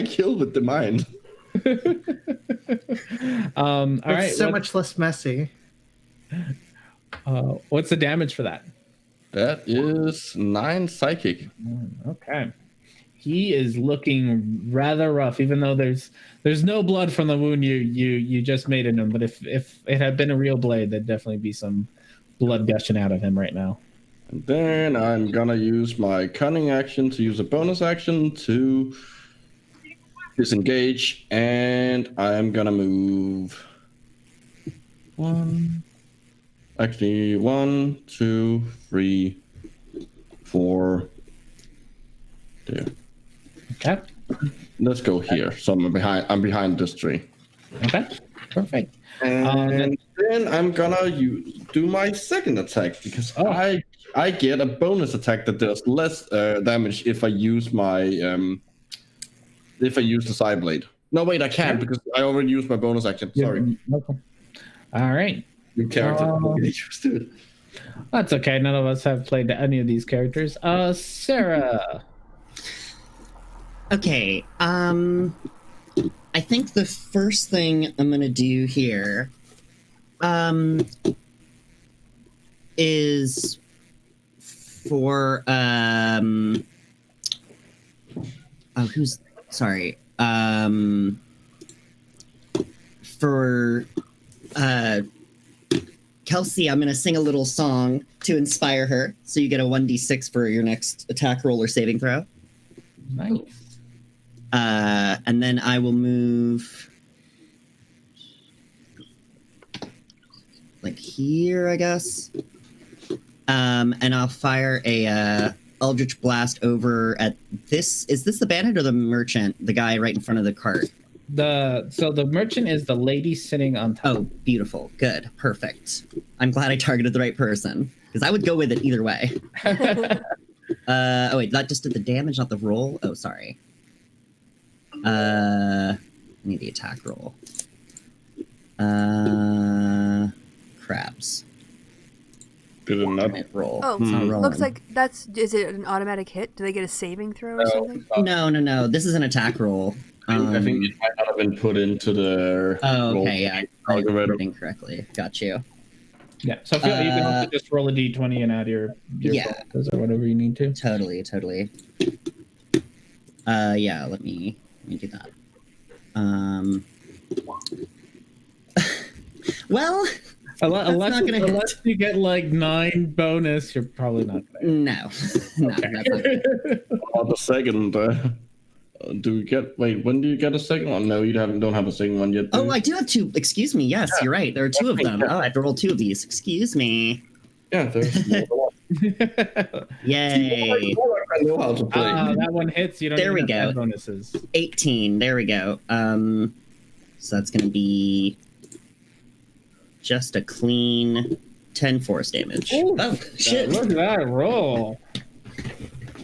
kill with the mind. All right. So much less messy. What's the damage for that? That is 9 psychic. Okay. He is looking rather rough, even though there's no blood from the wound you just made in him. But if it had been a real blade, there'd definitely be some blood gushing out of him right now. And then I'm gonna use my cunning action to use a bonus action to disengage, and I'm gonna move 1, 2, 3, 4. There. Okay. Let's go here. So I'm behind this tree. Okay. Perfect. And then I'm gonna do my second attack because I get a bonus attack that does less damage if I use the side blade. No, wait, I can't because I already used my bonus action. Sorry. Welcome. All right. Your character will get used to it. That's okay. None of us have played any of these characters. Sarah. Okay. I think the first thing I'm gonna do here is for for Kelsey, I'm gonna sing a little song to inspire her, so you get a 1d6 for your next attack roll or saving throw. Nice. And then I will move like here, I guess. And I'll fire a Eldritch Blast over at this. Is this the bandit or the merchant? The guy right in front of the cart. So the merchant is the lady sitting on top. Oh, beautiful. Good. Perfect. I'm glad I targeted the right person because I would go with it either way. Oh wait, that just did the damage, not the roll. Oh, sorry. I need the attack roll. Crabs. Did it not roll? Oh, looks like is it an automatic hit? Do they get a saving throw or something? No. This is an attack roll. I think it might not have been put into the. Oh, okay, yeah. I did it incorrectly. Got you. Yeah, so you can also just roll a d20 and add your bonuses or whatever you need to. Totally. Yeah, let me do that. Well, unless you get like 9 bonus, you're probably not there. No, that's not good. On the second, do we get? Wait, when do you get a second one? No, don't have a second one yet. Oh, I do have 2. Excuse me. Yes, you're right. There are 2 of them. Oh, I have to roll 2 of these. Excuse me. Yeah, there's more than one. Yay! I know how to play. That one hits. You don't. There we even have go. Bonuses. 18. There we go. So that's gonna be just a clean 10 force damage. Ooh, oh shit! Look at that roll.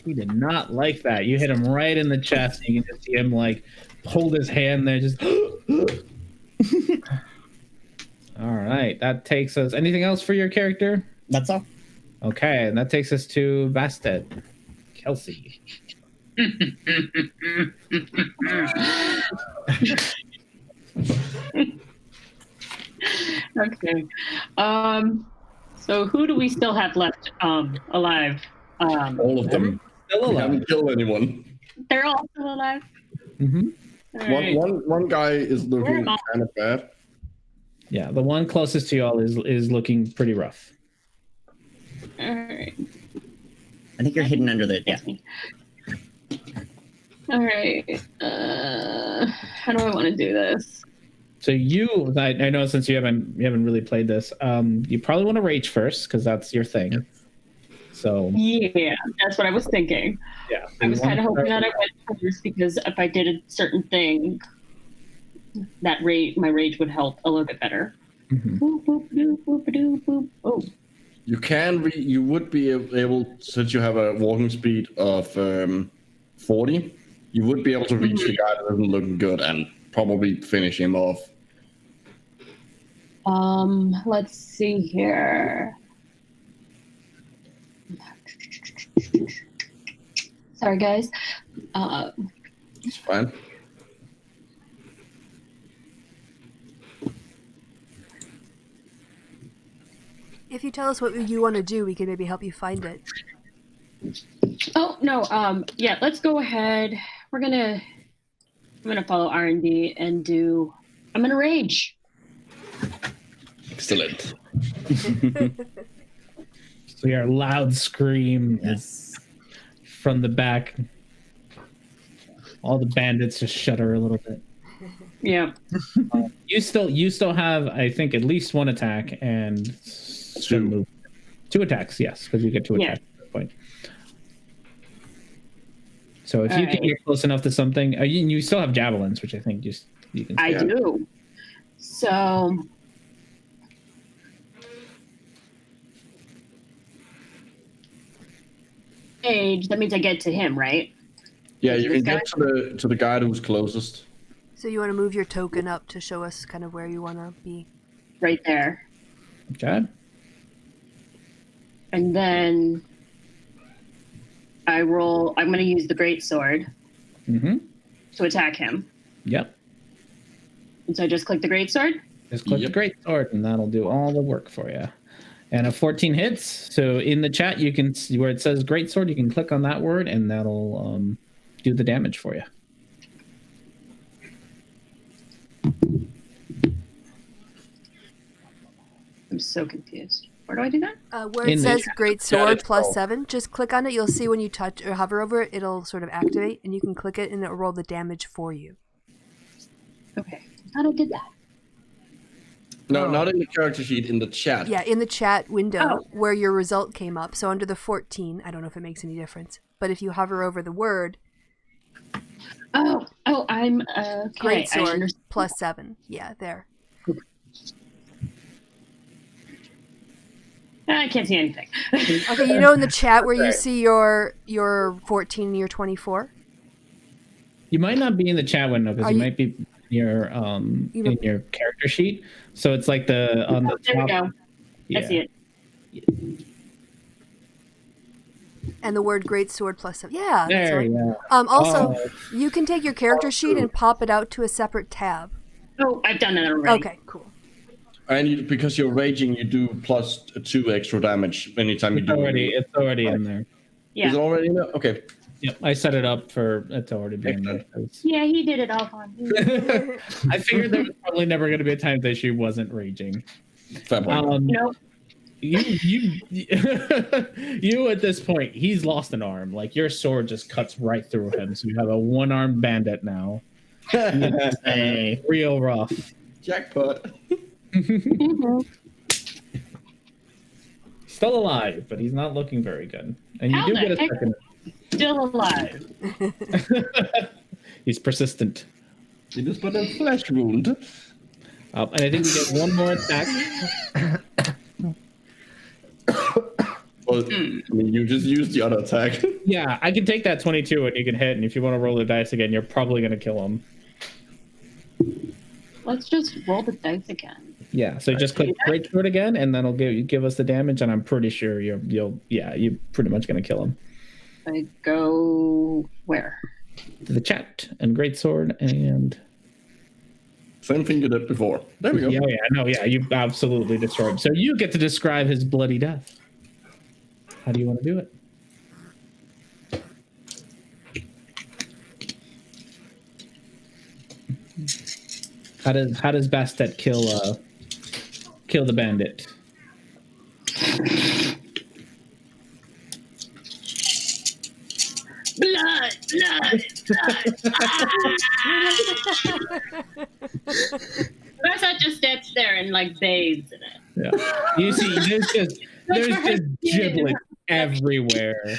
He did not like that. You hit him right in the chest. And you can just see him like hold his hand there. Just. All right, that takes us. Anything else for your character? That's all. Okay, and that takes us to Bastet. Kelsey. Okay. So who do we still have left alive? All of them. Still We alive. haven't killed anyone. They're all still alive. Mm-hmm. All right. One guy is looking Where am kind of bad. Yeah, the one closest to y'all is looking pretty rough. All right. I think you're hidden under the. Yeah. All right. How do I want to do this? So I know since you haven't really played this, you probably want to rage first because that's your thing. So Yeah, that's what I was thinking. yeah, I was kind of hoping that I went first because if I did a certain thing, that my rage would help a little bit better. Mhm. Boop, boop, doop, boop, doop, boop. Oh, You would be able, since you have a walking speed of 40, you would be able to reach the guy that isn't looking good and probably finish him off. let's see here. Sorry, guys. It's fine. If you tell us what you want to do, we can maybe help you find it. Oh no. Yeah. Let's go ahead. I'm gonna follow R&D and do. I'm gonna rage. Excellent. So your loud scream Yes. from the back. All the bandits just shudder a little bit. Yeah. You still have, I think, at least one attack and some move. 2 attacks, yes, because you get 2 attacks at that point. So if you can get close enough to something, you still have javelins, which I think you can. I do. So. Age. That means I get to him, right? Yeah, you can This get to the guy who's closest. So you want to move your token up to show us kind of where you want to be. Right there. Okay. And then I roll. I'm going to use the great sword Mm-hmm. to attack him. Yep. And so I just click the great sword. Just click the great sword, and that'll do all the work for you. And a 14 hits. So in the chat, you can see where it says great sword. You can click on that word, and that'll do the damage for you. I'm so confused. Where do I do that? Where it In the says chat. Great Yeah, Sword it's plus all- 7, just click on it. You'll see when you touch or hover over it, it'll sort of activate, and you can click it, and it'll roll the damage for you. Okay. How do I did that? No, not in the character sheet, in the chat. Yeah, in the chat window Oh. where your result came up. So under the 14, I don't know if it makes any difference, but if you hover over the word Oh, I'm okay. Great I Sword understand. plus 7, yeah, there. I can't see anything. Okay, you know in the chat where you see your 14 and your 24? You might not be in the chat window because Are you you- might be in your character sheet. So it's like the on the There we top. go. Yeah. I see it. And the word Great Sword plus 7. Yeah, that's There, right. yeah. Also, Oh. you can take your character sheet and pop it out to a separate tab. Oh, I've done that already. Okay, cool. And because you're raging, you do plus 2 extra damage anytime you It's do already in there. Yeah. Is it already in there? Okay. Yep, I set it up for it to already be in there. Yeah, he did it all on me. I figured there was probably never going to be a time that she wasn't raging. Fair point. Nope. You you at this point, he's lost an arm. Like your sword just cuts right through him. So you have a one-armed bandit now. Hey. Real rough. Jackpot. Still alive, but he's not looking very good. And you How do the get a heck- second. Still alive. He's persistent. It is but a flesh wound. And I think we get one more attack. Well, I mean, you just used the other attack. Yeah, I can take that 22 and you can hit. And if you want to roll the dice again, you're probably going to kill him. Let's just roll the dice again. Yeah, so just click Great Sword again, and that'll give us the damage. And I'm pretty sure you're pretty much going to kill him. I go where? To the chat and greatsword and Same thing you did before. There we go. Yeah, you absolutely destroyed him. So you get to describe his bloody death. How do you want to do it? How does Bastet kill the bandit? Blood. Bastet just steps there and like bathes in it. Yeah. You see, there's just giblets everywhere.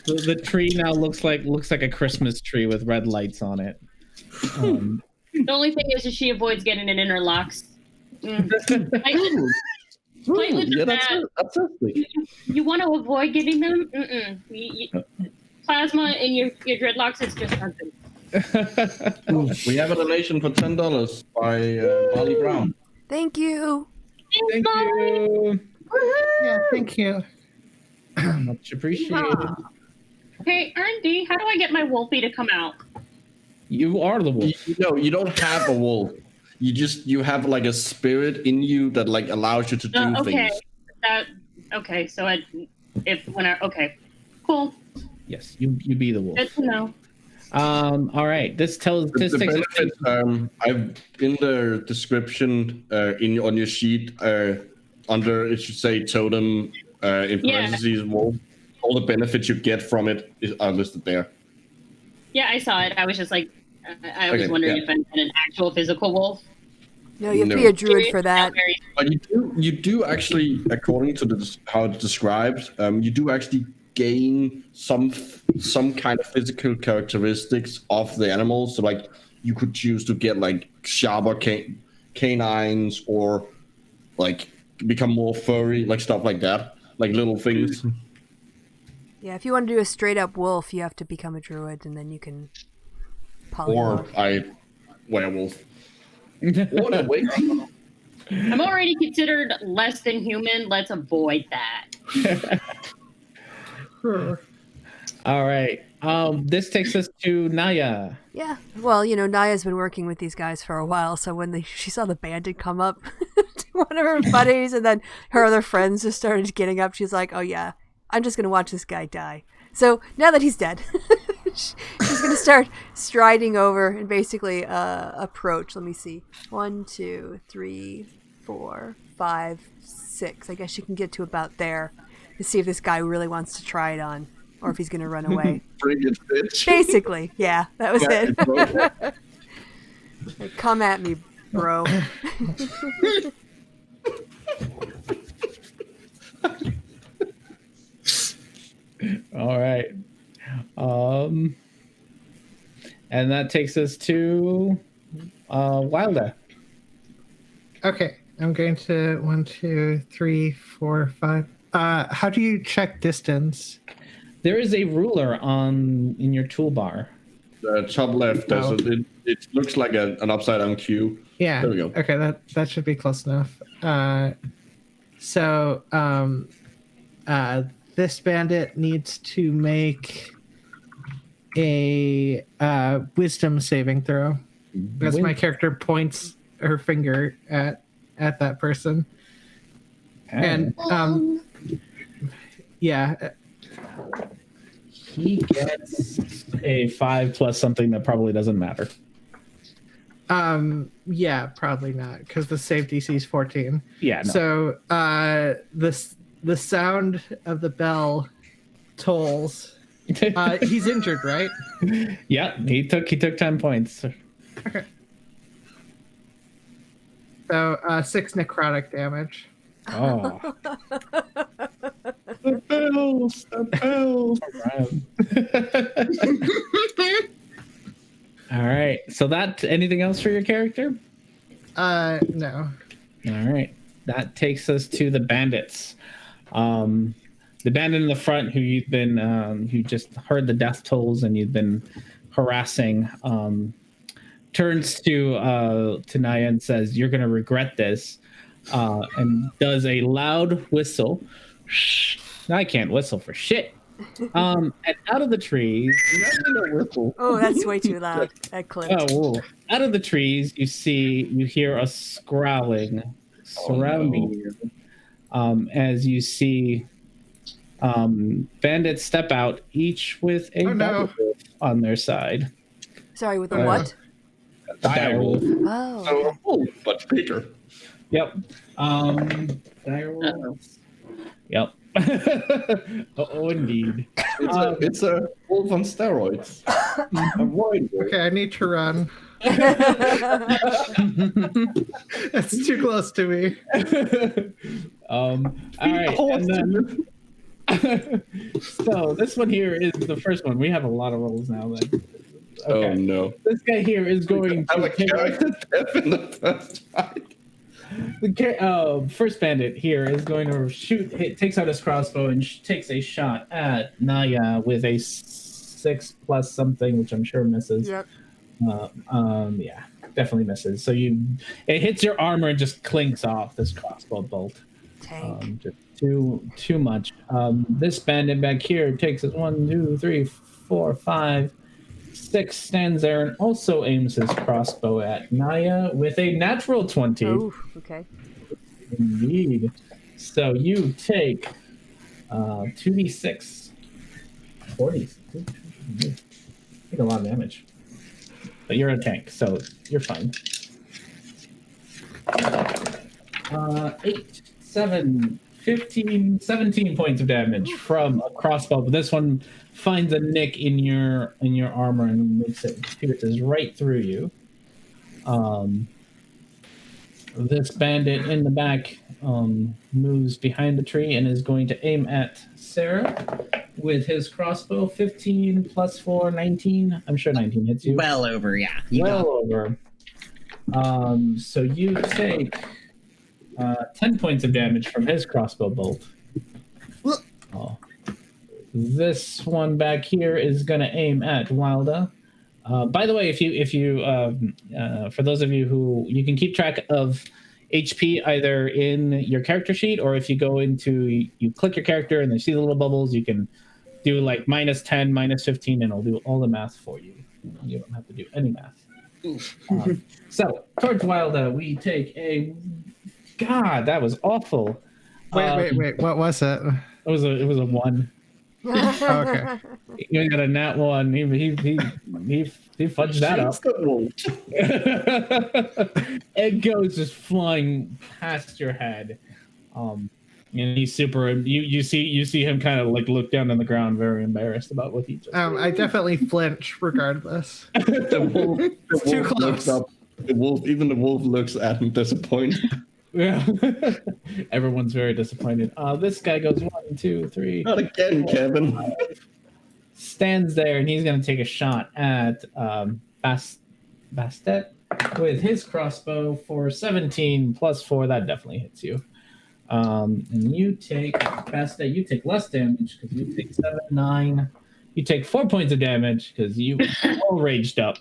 The tree now looks like a Christmas tree with red lights on it. The only thing is she avoids getting it in her locks. Platelets are bad. That's it. You want to avoid getting them? Plasma in your dreadlocks is just not good. We have a donation for $10 by Molly Brown. Thank you. Thank you. Yeah, thank you. Much appreciated. Hey, Ernie, how do I get my wolfie to come out? You are the wolf. You don't have a wolf. You have like a spirit in you that like allows you to do things. Okay. So okay, cool. Yes, you be the wolf. Good to know. All right. This takes benefit, I've in the description on your sheet under it should say totem in parentheses wolf. All the benefits you get from it are listed there. Yeah, I saw it. I was just like, I was wondering if I'm an actual physical wolf. No, you have to be a druid for that. But you do actually, according to how it's described, you do actually gain some kind of physical characteristics of the animals. So like you could choose to get like sharper canines or like become more furry, like stuff like that, like little things. Yeah, if you want to do a straight up wolf, you have to become a druid, and then you can polymorph. Or werewolf. I'm already considered less than human. Let's avoid that. All right. This takes us to Naya. Yeah. Well, Naya's been working with these guys for a while, so when she saw the bandit come up to one of her buddies, and then her other friends just started getting up, she's like, oh yeah, I'm just going to watch this guy die. So now that he's dead, she's going to start striding over and basically approach. Let me see. 1, 2, 3, 4, 5, 6. I guess she can get to about there to see if this guy really wants to try it on or if he's going to run away. Bring it, bitch. Basically, yeah, that was it. Like, come at me, bro. All right. And that takes us to Wilda. Okay, I'm going to 1, 2, 3, 4, 5. How do you check distance? There is a ruler in your toolbar. The top left, it looks like an upside down cube. Yeah. There we go. Okay, that should be close enough. This bandit needs to make a wisdom saving throw. As my character points her finger at that person. And he gets a 5 plus something that probably doesn't matter. Yeah, probably not, because the save DC is 14. Yeah. No. So the sound of the bell tolls. He's injured, right? Yeah, he took 10 points. Okay. So 6 necrotic damage. Oh. The bells. All right. So anything else for your character? No. All right. That takes us to the bandits. The bandit in the front, who you've been, who just heard the death tolls and you've been harassing, turns to Naya and says, "You're going to regret this," and does a loud whistle. I can't whistle for shit. And out of the trees. Oh, that's way too loud. That clip. Oh, out of the trees, you hear a growling surrounding you. As you see bandits step out, each with a direwolf on their side. Sorry, with a what? Direwolf. Oh, So, okay. oh, but bigger. Yep. Direwolves. Yep. Oh, indeed. It's a wolf on steroids. A roid wolf. Okay, I need to run. That's too close to me. All right, and then so this one here is the first one. We have a lot of rolls now. Then. Okay. Oh no! This guy here is going to take death in the first fight. The first bandit here is going to takes out his crossbow and takes a shot at Naya with a 6 plus something, which I'm sure misses. Yep. Yeah, definitely misses. So it hits your armor and just clinks off this crossbow bolt. Tank. Just too much. This bandit back here takes it 1, 2, 3, 4, 5, 6, stands there and also aims his crossbow at Naya with a natural 20. Oh, okay. Indeed. So you take 2d6. 40. Take a lot of damage. But you're a tank, so you're fine. 8, 7, 15, 17 points of damage from a crossbow. But this one finds a nick in your armor and makes it pierces right through you. This bandit in the back moves behind the tree and is going to aim at Sarah with his crossbow. 15 plus 4, 19. I'm sure 19 hits you. Well over, yeah. Over. So you take 10 points of damage from his crossbow bolt. Oh. This one back here is going to aim at Wilda. By the way, if you for those of you who you can keep track of HP either in your character sheet or if you go into you click your character and they see the little bubbles, you can do like -10, -15, and it'll do all the math for you. You don't have to do any math. So towards Wilda, we take a. God, that was awful. Wait. What was it? It was a 1. Oh, okay. You got a nat 1. He fudged that up. It goes just flying past your head. And he's super. You see him kind of like look down on the ground, very embarrassed about what he just. I definitely flinch regardless. The wolf too close. looks up. Even the wolf looks at him disappointed. Yeah. Everyone's very disappointed. This guy goes 1, 2, 3. Not again, 4, Kevin. 5, stands there and he's going to take a shot at Bastet with his crossbow for 17 plus 4. That definitely hits you. And you take Bastet. You take less damage because you take 7, 9. You take 4 points of damage because you all raged up.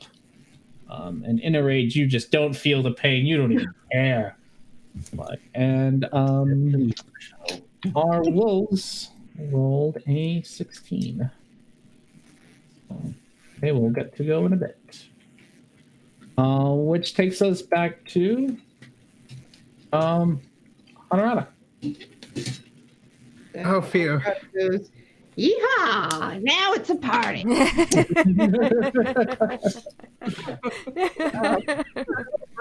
And in a rage, you just don't feel the pain. You don't even care. And our wolves rolled a 16. So they will get to go in a bit. Which takes us back to Honorata. Oh, phew. Yeehaw! Now it's a party.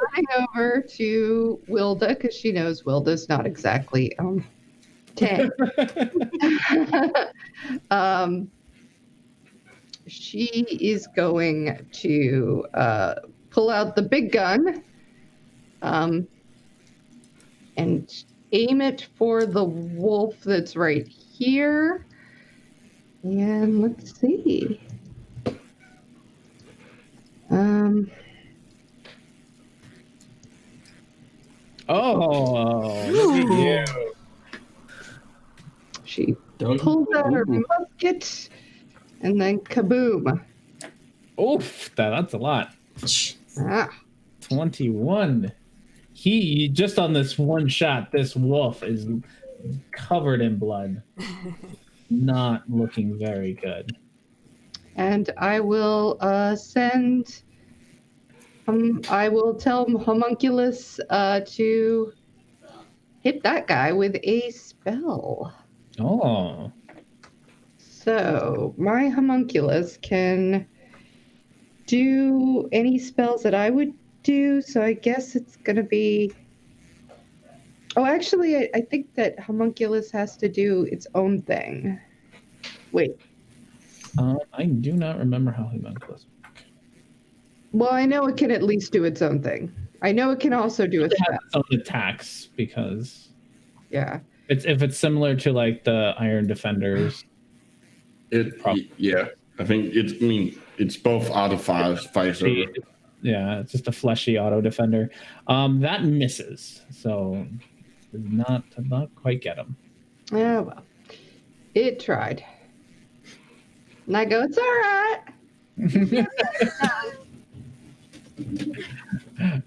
Running over to Wilda because she knows Wilda's not exactly 10. She is going to pull out the big gun and aim it for the wolf that's right here. And let's see. Oh, look at you. She pulls out her musket and then kaboom. Oof, that's a lot. Ah. 21. He just on this one shot, this wolf is covered in blood. not looking very good. And I will send. I will tell Homunculus to hit that guy with a spell. Oh. So my Homunculus can do any spells that I would do. So I guess it's going to be. Oh, actually, I think that Homunculus has to do its own thing. Wait. I do not remember how Homunculus. Well, I know it can at least do its own thing. I know it can also do a It spell. has its own attacks if Yeah. it's similar to like the Iron Defenders. Yeah, I think it's both artificer. Yeah, it's just a fleshy auto defender. That misses, so not quite get him. Yeah, well, it tried. And I go, it's all right.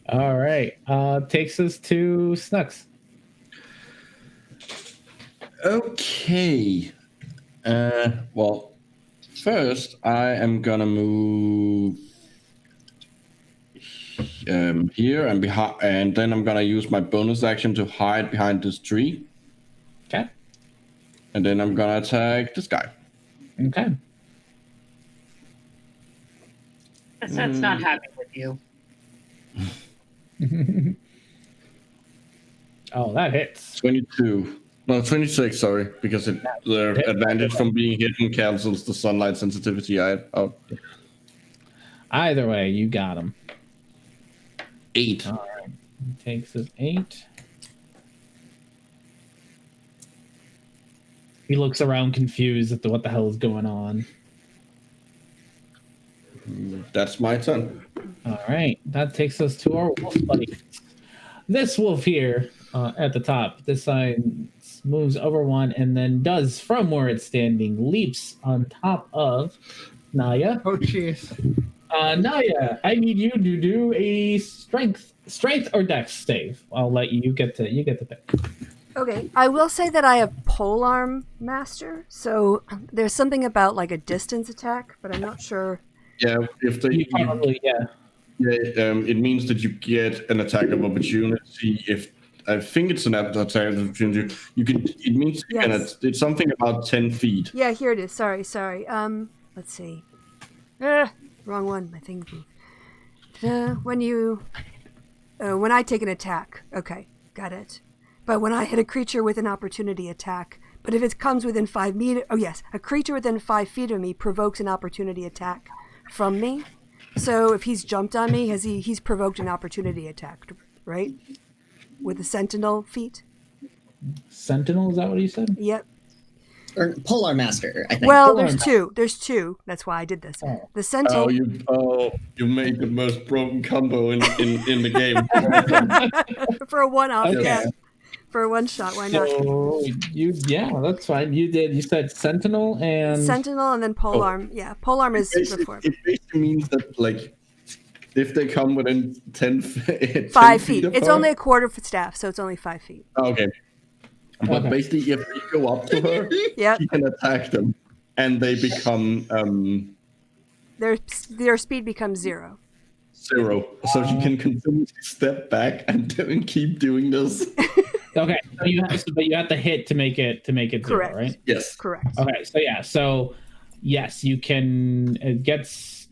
All right. Takes us to Snooks. Okay. Well, first I am gonna move here and behind, and then I'm gonna use my bonus action to hide behind this tree. Okay. And then I'm gonna attack this guy. Okay. That's not happy with you. Oh, that hits. 22. No, 26, sorry, because the advantage from being hidden cancels the sunlight sensitivity I had. Oh. Either way, you got him. 8. All right. He takes his 8. He looks around confused at what the hell is going on. That's my turn. All right. That takes us to our wolf buddies. This wolf here at the top, this side moves over one and then does, from where it's standing, leaps on top of Naya. Oh, jeez. Naya, I need you to do a strength or dex save. I'll let you get to pick. Okay, I will say that I have Polearm Master, so there's something about like a distance attack, but I'm not sure. Yeah, if they You probably, yeah. it means that you get an attack of opportunity. If I think it's an attack of opportunity, you can. It means you can. Yes. It's something about 10 feet. Yeah, here it is. Sorry. Let's see. Wrong one. My thing. When I take an attack. Okay, got it. But when I hit a creature with an opportunity attack, but if it comes within 5 meters, oh yes, a creature within 5 feet of me provokes an opportunity attack from me. So if he's jumped on me, he's provoked an opportunity attack, right? With the Sentinel feat. Sentinel, is that what you said? Yep. Or Polar Master, I think. Well, there's two. There's two. That's why I did this. Oh. The Sentinel. You made the most broken combo in the game. For a one-off, Okay. yeah. For a one-shot, why not? So that's fine. You said Sentinel and Sentinel and then Polearm. Yeah, Polearm is before. It basically means that, like, if they come within 10 feet. 5 feet. of It's her- only a quarter foot staff, so it's only 5 feet. Oh, okay. But Okay. basically, if they go up to her, Yep. she can attack them, and they become Their speed becomes 0. 0. So she can continue to step back and keep doing this. okay. But you have to hit to make it 0, Correct. right? Yes. Correct. Okay. So yes, you can. It gets.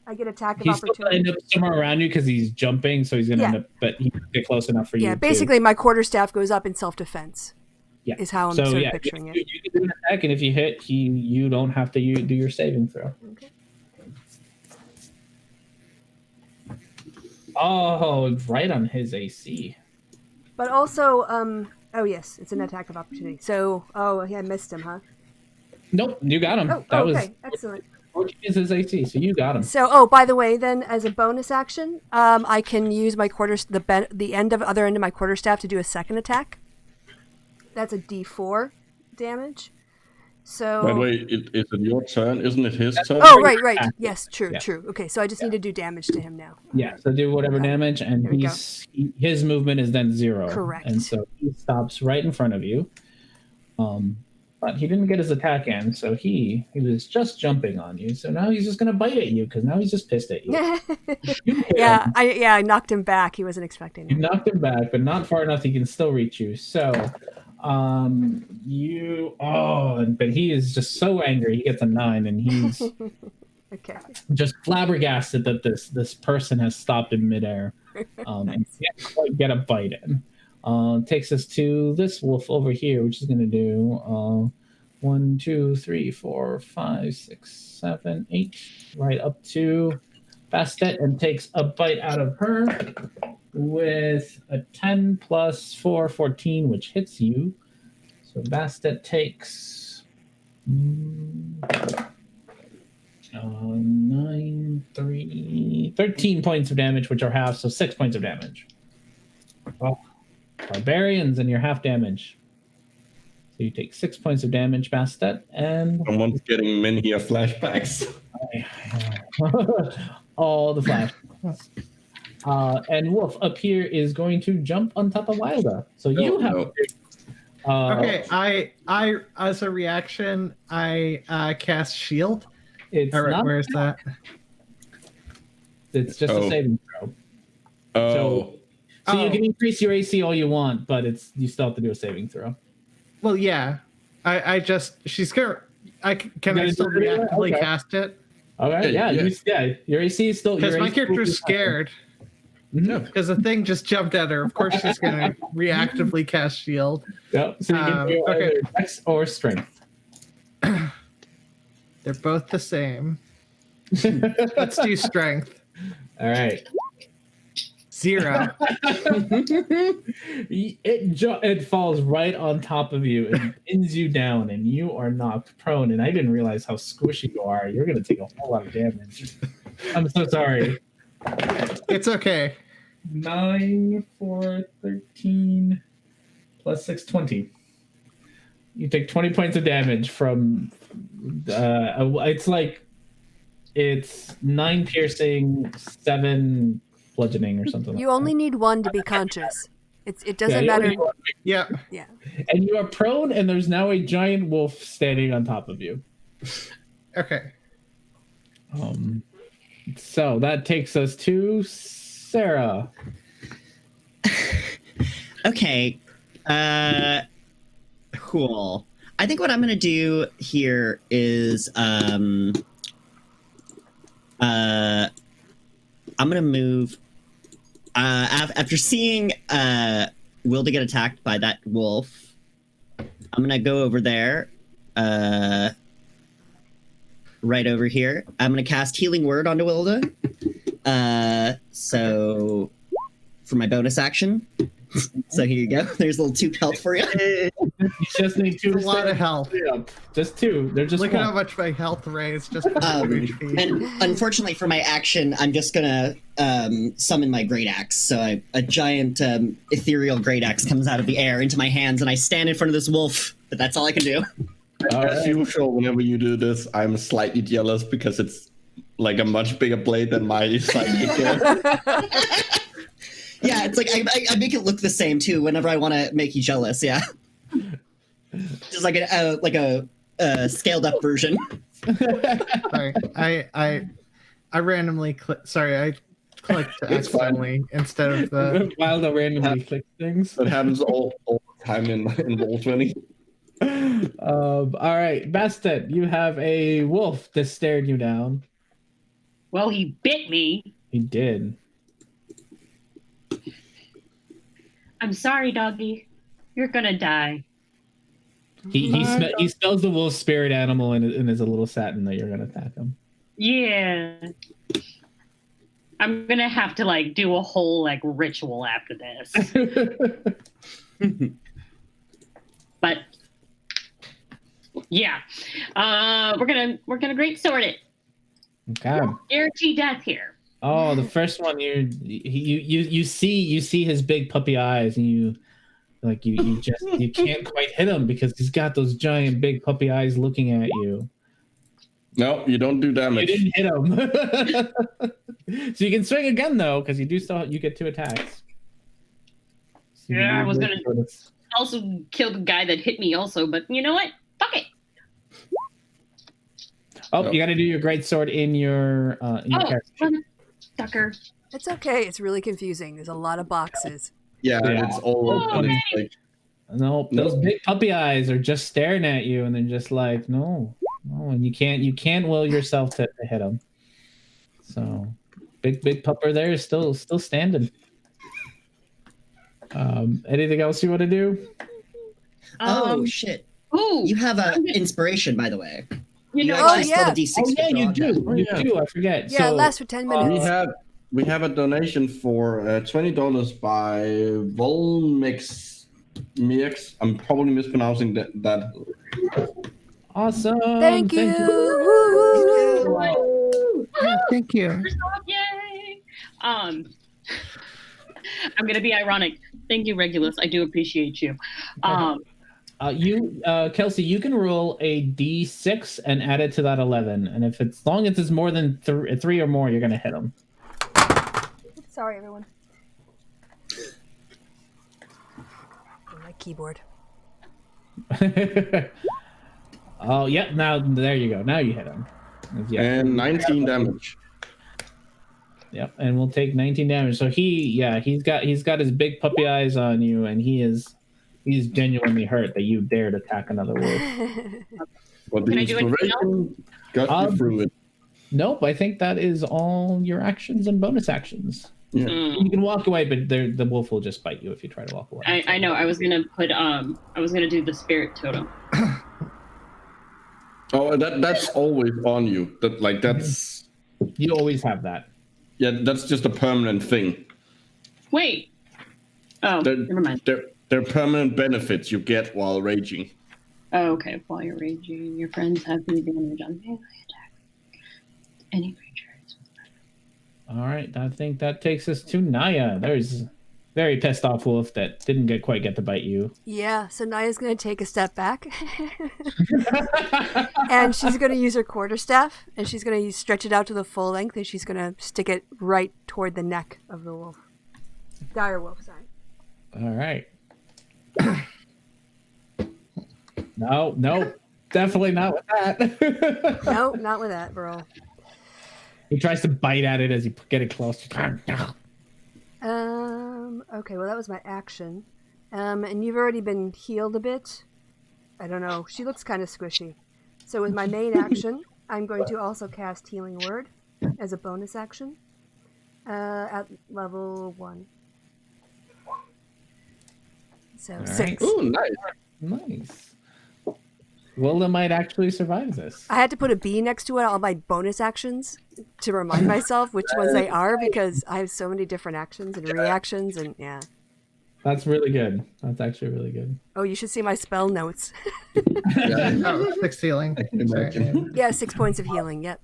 I get attack of He's still gonna end opportunity. up somewhere around you because he's jumping, so he's gonna Yeah. end up. But he can get close enough for you. Yeah, to- basically my quarterstaff goes up in self-defense. Yeah. Is how I'm so sort yeah, of picturing it. you can do an attack, and if you hit, you don't have to do your saving throw. Okay. Oh, it's right on his AC. But also, oh yes, it's an attack of opportunity. So, I missed him, huh? Nope, you got him. Oh, that was okay, excellent. 14 is his AC, so you got him. So, by the way, then as a bonus action, I can use my other end of my quarterstaff to do a second attack. That's a D4 damage. So. By the way, is it your turn? Isn't it his turn? Oh, right. Yes, true. Okay, so I just need to do damage to him now. Yeah, so do whatever Okay. damage, and There we go. his movement is then 0. Correct. And so he stops right in front of you. But he didn't get his attack in, so he was just jumping on you. So now he's just gonna bite at you because now he's just pissed at you. I knocked him back. He wasn't expecting You it. knocked him back, but not far enough he can still reach you. So but he is just so angry. He gets a 9 and he's Okay. just flabbergasted that this person has stopped in midair. And can't quite get a bite in. Takes us to this wolf over here, which is going to do 1, 2, 3, 4, 5, 6, 7, 8, right up to Bastet, and takes a bite out of her with a 10 plus 4, 14, which hits you. So Bastet takes 13 points of damage, which are half, so 6 points of damage. Oh. Barbarians, and you're half damage. So you take 6 points of damage, Bastet, and Someone's getting many flashbacks. all the flashbacks. And Wolf up here is going to jump on top of Wilda. So you have. Okay, I as a reaction, I cast shield. It's All right, not. where is that? It's just a saving throw. So you can increase your AC all you want, but you still have to do a saving throw. Well, yeah. She's gonna. Can I still reactively cast it? Okay, yeah. Your AC is still. Because my character's scared. Because the thing just jumped at her. Of course, she's gonna reactively cast shield. Yep. So you can do either Dex or Strength. They're both the same. Let's do Strength. All right. 0. It falls right on top of you and pins you down, and you are knocked prone. And I didn't realize how squishy you are. You're going to take a whole lot of damage. I'm so sorry. It's okay. 9, 4, 13, plus 6, 20. You take 20 points of damage from. It's 9 piercing, 7 bludgeoning or something. You only need 1 to be conscious. It doesn't matter. Yeah. Yeah. And you are prone, and there's now a giant wolf standing on top of you. Okay. So that takes us to Sarah. Okay. Cool. I think what I'm gonna do here is I'm gonna move. After seeing Wilda get attacked by that wolf, I'm gonna go over there, right over here. I'm gonna cast Healing Word onto Wilda. So for my bonus action. So here you go. There's a little 2 health for you. You just need 2. A lot of health. Just 2. They're just. Look one. at how much my health raised just for HP. And unfortunately for my action, I'm just gonna summon my great axe. So a giant ethereal great axe comes out of the air into my hands, and I stand in front of this wolf. But that's all I can do. As usual, whenever you do this, I'm slightly jealous because it's like a much bigger blade than my sidekick. Yeah, it's like I make it look the same too. Whenever I want to make you jealous, yeah. Just like a scaled up version. Sorry, I randomly Sorry, I clicked It's accidentally instead of the. Wilda randomly clicks things. That happens all the time in Roll20. All right, Bastet, you have a wolf that stared you down. Well, he bit me. He did. I'm sorry, doggy. You're gonna die. He smells the wolf spirit animal and is a little saddened that you're gonna attack him. Yeah. I'm gonna have to do a whole ritual after this. But yeah. We're gonna great sword it. Okay. Guarantee death here. Oh, the first one you see his big puppy eyes, and you can't quite hit him because he's got those giant big puppy eyes looking at you. No, you don't do damage. You didn't hit him. So you can swing again though, because you get 2 attacks. So yeah, I was gonna also kill the guy that hit me also, but you know what? Fuck it. Oh, you got to do your great sword in your character sheet. Sucker. It's okay. It's really confusing. There's a lot of boxes. Yeah, Yeah. it's all open. Okay. It's like, Nope, those big puppy eyes are just staring at you, and then just like, no, and you can't will yourself to hit them. So, big pupper there is still standing. Anything else you want to do? Oh shit! Ooh, You have a inspiration, by the way. you know, actually yeah. stole the D6. Oh yeah, from you Rhonda. do. You yeah. do. I forget. Yeah, it So, lasts for 10 minutes. we have a donation for $20 by Volmix. I'm probably mispronouncing that. awesome. Thank you. Woo, woo, woo. Yeah, thank you. Yay! I'm gonna be ironic. Thank you, Regulus. I do appreciate you. Kelsey, you can roll a D6 and add it to that 11, and if it's long as it's more than three or more, you're gonna hit them. Sorry, everyone. My keyboard. Oh, yeah. Now there you go. Now you hit him. Yeah. And 19 damage. Yep. And we'll take 19 damage. So he's got his big puppy eyes on you, and he's genuinely hurt that you dared attack another wolf. But the Can I do anything inspiration got you through it. Nope. I think that is all your actions and bonus actions. Yeah. You can walk away, but the wolf will just bite you if you try to walk away. I know. I was gonna do the spirit totem. Oh, that's always on you. That's You always have that. yeah. That's just a permanent thing. Wait. Oh, never mind. They're permanent benefits you get while raging. Oh, okay. While you're raging, your friends have the advantage on melee attack. Any creature. All right. I think that takes us to Naya. There's a very pissed off wolf that didn't quite get to bite you. Yeah, so Naya's going to take a step back. And she's going to use her quarterstaff, and she's going to stretch it out to the full length, and she's going to stick it right toward the neck of the wolf. Dire wolf, sorry. All right. No, definitely not with that. No, not with that, bro. He tries to bite at it as you get it close. Okay, well, that was my action. And you've already been healed a bit. I don't know. She looks kind of squishy. So with my main action, I'm going to also cast Healing Word as a bonus action at level 1. So All 6. right. Ooh, nice. Nice. Wilda might actually survive this. I had to put a B next to it, all my bonus actions, to remind myself which ones they are, because I have so many different actions and reactions, and yeah. That's really good. That's actually really good. Oh, you should see my spell notes. Yeah. Oh, 6 healing. I can imagine. Yeah, 6 points of healing, yep.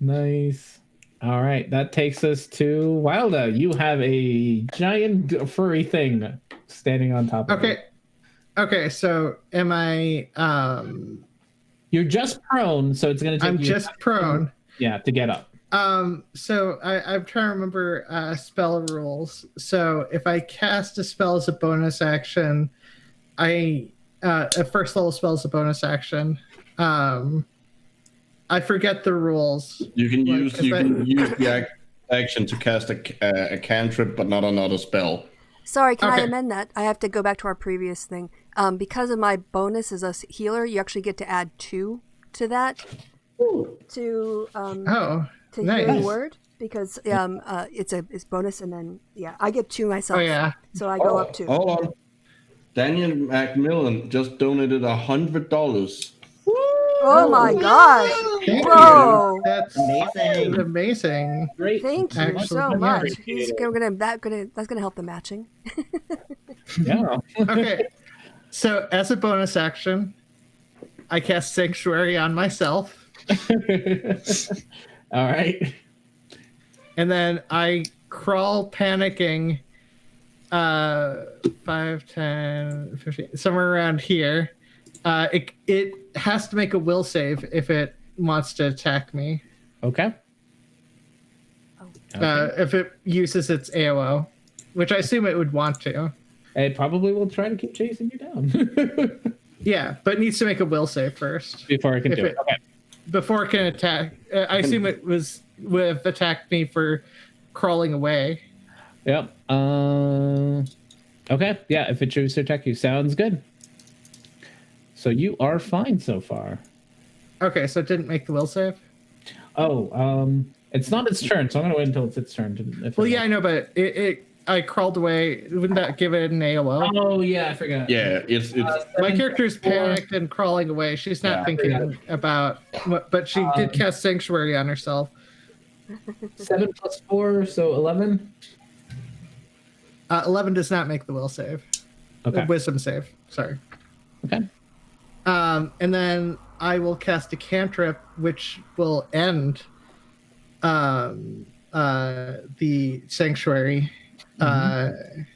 Nice. All right, that takes us to Wilda. You have a giant furry thing standing on top of you. Okay, so am I You're just prone, so it's going to take I'm just prone. Yeah, to get up. So I'm trying to remember spell rules. So if I cast a spell as a bonus action, a first level spell as a bonus action. I forget the rules. You can use the action to cast a cantrip, but not another spell. Sorry, can I Okay. amend that? I have to go back to our previous thing. Because of my bonus as a healer, you actually get to add 2 to that. To nice. Healing Word, because it's bonus, and then I get 2 myself. Oh yeah. So I go up 2. Hold on. Daniel Macmillan just donated $100. Oh my god! Thank Whoa! you. That's Amazing. amazing. Great. Thank you Actually, so yeah. much. That's gonna help the matching. Yeah. Okay. So as a bonus action, I cast Sanctuary on myself. All right. And then I crawl panicking 5, 10, 15, somewhere around here. It has to make a will save if it wants to attack me. Okay. If it uses its AOO, which I assume it would want to. It probably will try to keep chasing you down. Yeah, but it needs to make a will save first. Before I can If do it. Okay. Before it can attack. I assume it would have attacked me for crawling away. Yep. Okay. Yeah, if it chooses to attack you, sounds good. So you are fine so far. Okay, so it didn't make the will save? Oh, it's not its turn, so I'm gonna wait until it's its turn. Well, yeah, I know, but I crawled away. Wouldn't that give it an AOL? Oh yeah, I forgot. Yeah, it's My character's panicked and crawling away. She's not thinking about what, but she did cast Sanctuary on herself. 7 plus 4, so 11. 11 does not make the will save. Okay. Wisdom save. Sorry. Okay. And then I will cast a cantrip, which will end the sanctuary. I'm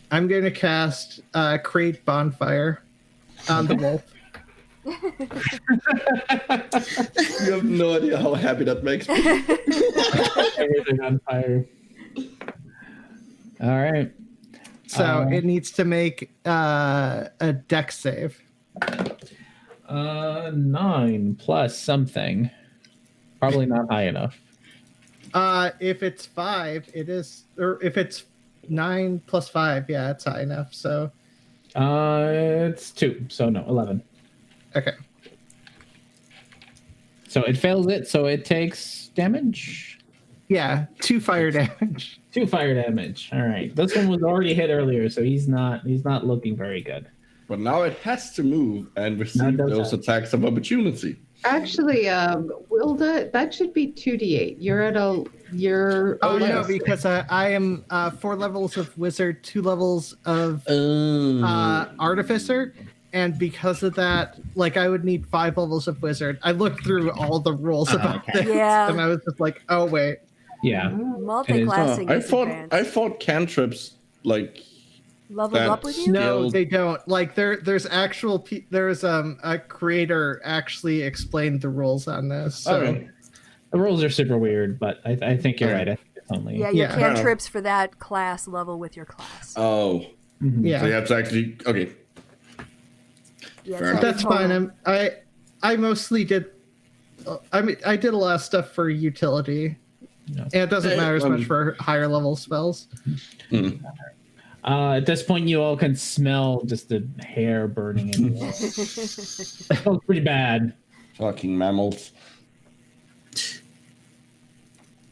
going to cast Create Bonfire on the wolf. You have no idea how happy that makes me. Everything on fire. All right. So it needs to make a dex save. 9 plus something. Probably not high enough. If it's 5, it is, or if it's 9 plus 5, yeah, it's high enough. So It's 2, so no, 11. okay. So it fails it, so it takes damage. Yeah, 2 fire damage. 2 fire damage. All right. This one was already hit earlier, so he's not looking very good. But now it has to move and receive those attacks of opportunity. Actually, Wilda, that should be 2d8. You're Oh no, because I am 4 levels of wizard, 2 levels of artificer, and because of that, like I would need 5 levels of wizard. I looked through all the rules about this, and I was just like, oh wait. Yeah. Multi-classing. I thought cantrips like leveled up with you. No, they don't. Like there's actual there's a creator actually explained the rules on this. So. Okay. The rules are super weird, but I think you're right. I think it's only your cantrips for that class level with your class. Oh, yeah. So you have to actually okay. Yeah, that's fine. I mostly did. I did a lot of stuff for utility. No. And it doesn't matter as much for higher level spells. At this point, you all can smell just the hair burning in the wall. It smells pretty bad. Fucking mammals.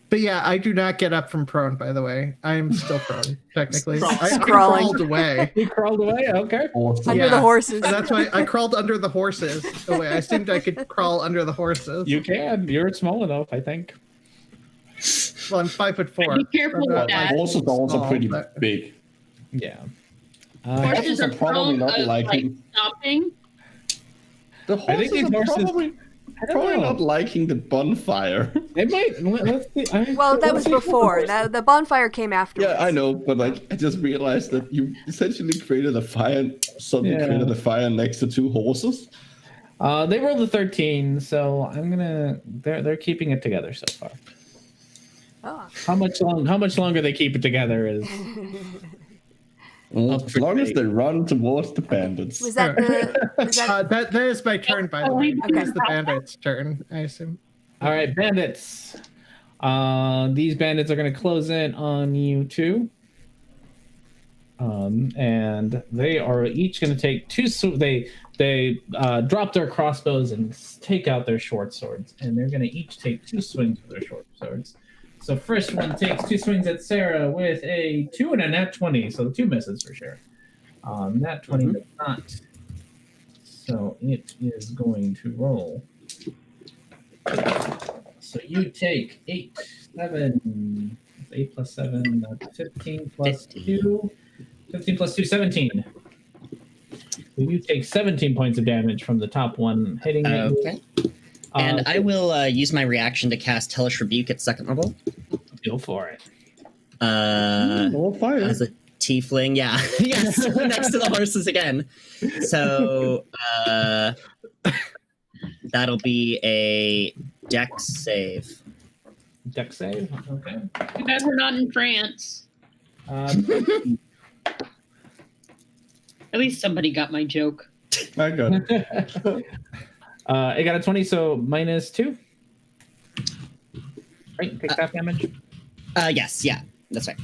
But yeah, I do not get up from prone, by the way. I am still prone, technically. I Crawling. crawled away. You crawled away? Okay. Under the horses. That's why I crawled under the horses away. I assumed I could crawl under the horses. You can. You're small enough, I think. Well, I'm 5'4". Be careful with that. Horses are also pretty big. Yeah. Horses are probably prone not of, liking. stopping. The I think horses these are horses probably not liking the bonfire. They might. Let's see. Well, that was before. The bonfire came afterwards. Yeah, I know, but like I just realized that you essentially created a fire, suddenly created a fire next to 2 horses. They rolled a 13, so I'm gonna. They're keeping it together so far. Oh. How much longer they keep it together is. Well, as long as they run towards the bandits. Was that the? That is my turn, by the way. It's the bandits' turn, I assume. All right, bandits. These bandits are going to close in on you too. And they are each going to take 2. They drop their crossbows and take out their short swords, and they're going to each take 2 swings with their short swords. So first one takes 2 swings at Sarah with a 2 and a nat 20, so the 2 misses for sure. Nat 20 does not. So it is going to roll. So you take 8, 7, 8 plus 7, that's 15 plus 2. 15 plus 2, 17. So you take 17 points of damage from the top one hitting you. Okay. And I will use my reaction to cast Hellish Rebuke at 2nd level. Go for it. Fire. As a tiefling, yeah. Yes, next to the horses again. So that'll be a dex save. Dex save? Okay. Too bad we're not in France. At At least somebody got my joke. I got it. It got a 20, so -2. Right, takes half damage. Yes, yeah, that's right.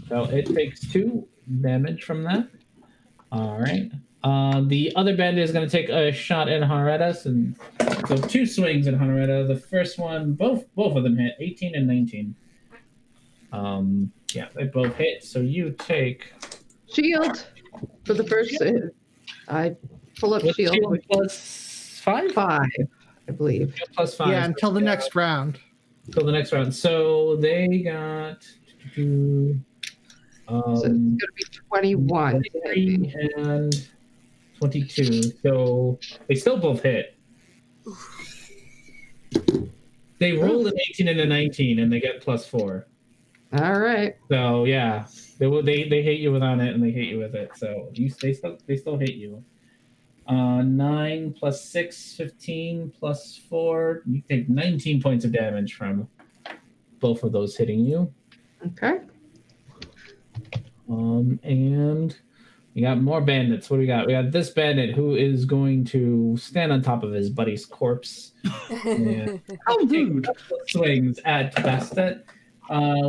So it takes 2 damage from that. All right. The other bandit is going to take a shot at Honoretta, and so 2 swings at Honoretta. The first one, both of them hit, 18 and 19. Yeah, they both hit. So you take Shield for the first. I pull up what's shield. shield plus 5? 5, I believe. Shield plus 5. Yeah, until the next round. Until the next round. So they got. So it's going to be 21. 23 and 22. So they still both hit. They rolled an 18 and a 19, and they get +4. All right. So yeah, they hate you without it, and they hate you with it. So they still hate you. 9 plus 6, 15 plus 4. You take 19 points of damage from both of those hitting you. Okay. And we got more bandits. What do we got? We got this bandit who is going to stand on top of his buddy's corpse. And take swings at Bastet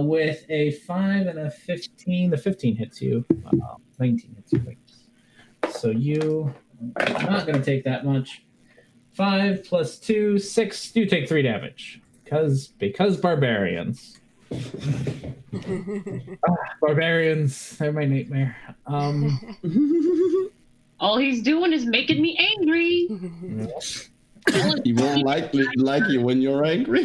with a 5 and a 15. The 15 hits you. 19 hits you. So you are not going to take that much. 5 plus 2, 6. You take 3 damage because barbarians. Barbarians, they're my nightmare. All he's doing is making me angry. He won't like you when you're angry.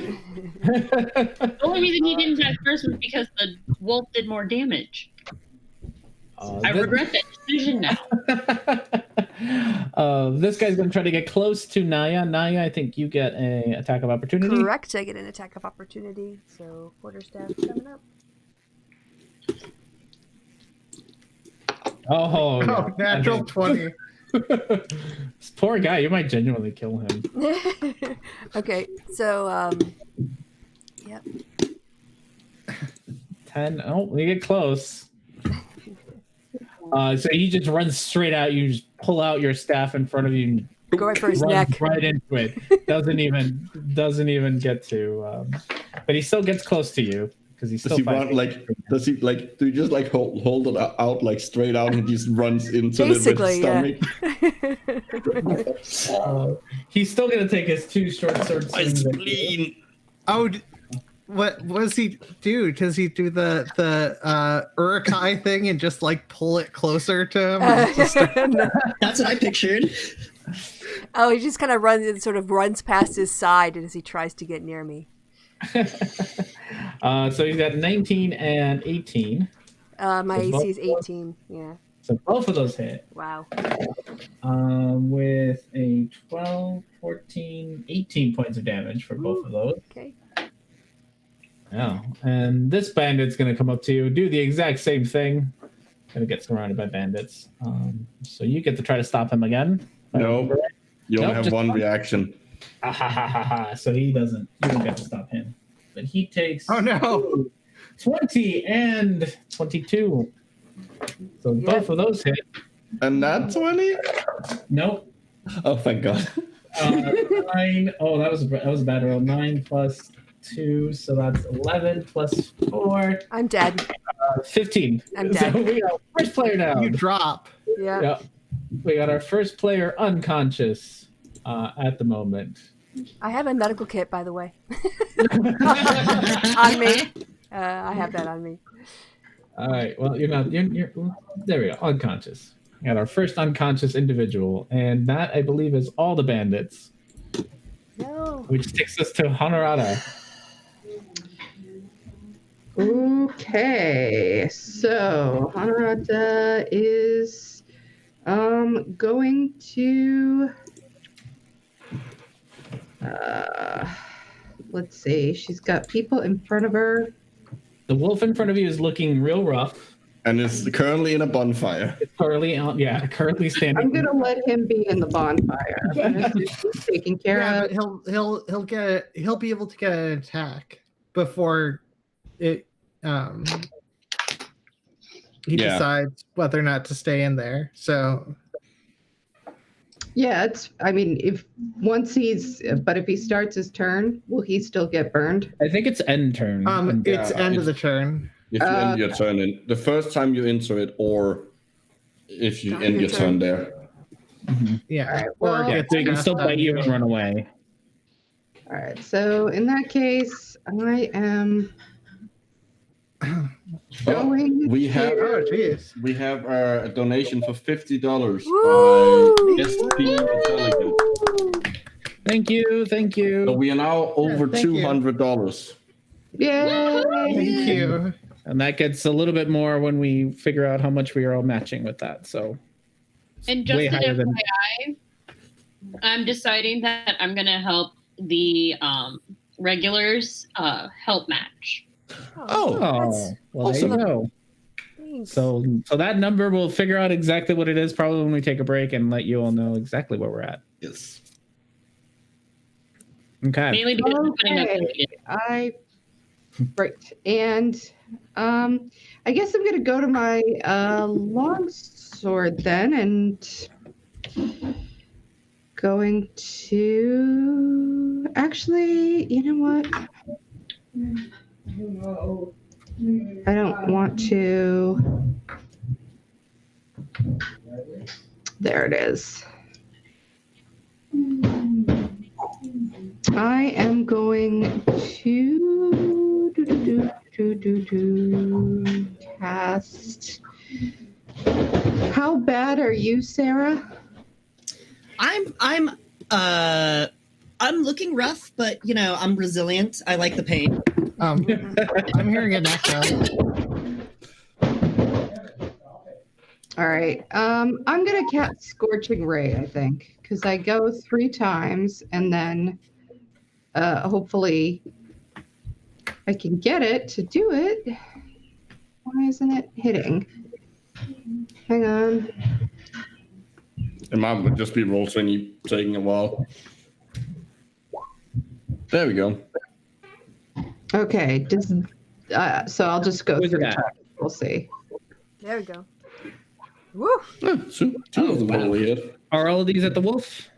The only reason he didn't die first was because the wolf did more damage. I regret that decision now. This guy's going to try to get close to Naya. Naya, I think you get an attack of opportunity. Correct, I get an attack of opportunity. So quarterstaff coming up. Oh, natural 20. This poor guy, you might genuinely kill him. Okay, so yep. 10. Oh, we get close. So he just runs straight out. You just pull out your staff in front of you and Go right for his runs neck. right into it. Doesn't even get to. But he still gets close to you because he's still. Does he run like? Does he like? Do you just like hold it out like straight out and he just runs into Basically, it with his stomach? He's still gonna take his 2 short sword swings. Oh, what does he do? Does he do the Urukai thing and just like pull it closer to him? No. That's what I pictured. Oh, he just kind of runs past his side as he tries to get near me. So he's got 19 and 18. My So AC is both- 18. Yeah. So both of those hit. Wow. With a 12, 14, 18 points of damage for both of those. Okay. Yeah. And this bandit's going to come up to you, do the exact same thing. Going to get surrounded by bandits. So you get to try to stop him again. No, you only Nope, have just one one. reaction. So you don't get to stop him. But he takes Oh no! 20 and 22. So both of those hit. And that 20? Nope. Oh, thank God. 9. Oh, that was a bad roll. 9 plus 2, so that's 11 plus 4. I'm dead. 15. I'm So dead. we got first player down. You drop. Yeah. Yeah. We got our first player unconscious at the moment. I have a medical kit, by the way. On me. I have that on me. All right. Well, you're not. You're there. We go. Unconscious. We got our first unconscious individual, and that I believe is all the bandits, No. which takes us to Honorata. Okay, so Honorata is going to let's see, she's got people in front of her. The wolf in front of you is looking real rough. And it's currently in a bonfire. It's currently standing. I'm gonna let him be in the bonfire. He's taken care Yeah, of. but he'll be able to get an attack before it he Yeah. decides whether or not to stay in there. So Yeah, it's. I mean, if he starts his turn, will he still get burned? I think it's end turn. It's Yeah, end of the turn. If you end your turn in the first time you enter it, or if you end your turn there. Yeah. All right, Or well, gets So you can cast still on bite you and run away. All right. So in that case, I am going. We have Oh, jeez. we have a donation for $50 Woo! by SD Intelligence. Thank you. So we are now over thank you. $200. Yay! Thank you. And that gets a little bit more when we figure out how much we are all matching with that. So And just way an higher than FYI, I'm deciding that I'm going to help the regulars help match. Oh, well, there awesome. you go. Thanks. So that number, we'll figure out exactly what it is probably when we take a break and let you all know exactly where we're at. Yes. Okay. Mainly because I'm putting up Right. And I guess I'm gonna go to my long sword then, and going to actually, you know what? I don't want to. There it is. I am going to cast. How bad are you, Sarah? I'm looking rough, but I'm resilient. I like the pain. I'm hearing an echo. All right. I'm gonna cast Scorching Ray, I think, because I go 3 times, and then hopefully I can get it to do it. Why isn't it hitting? Hang on. It might just be Roll20 taking a while. There we go. Okay. So I'll just go Where's it 3 at? times. We'll see. There we go. Woo! So 2 of them only hit. Are all of these at the wolf?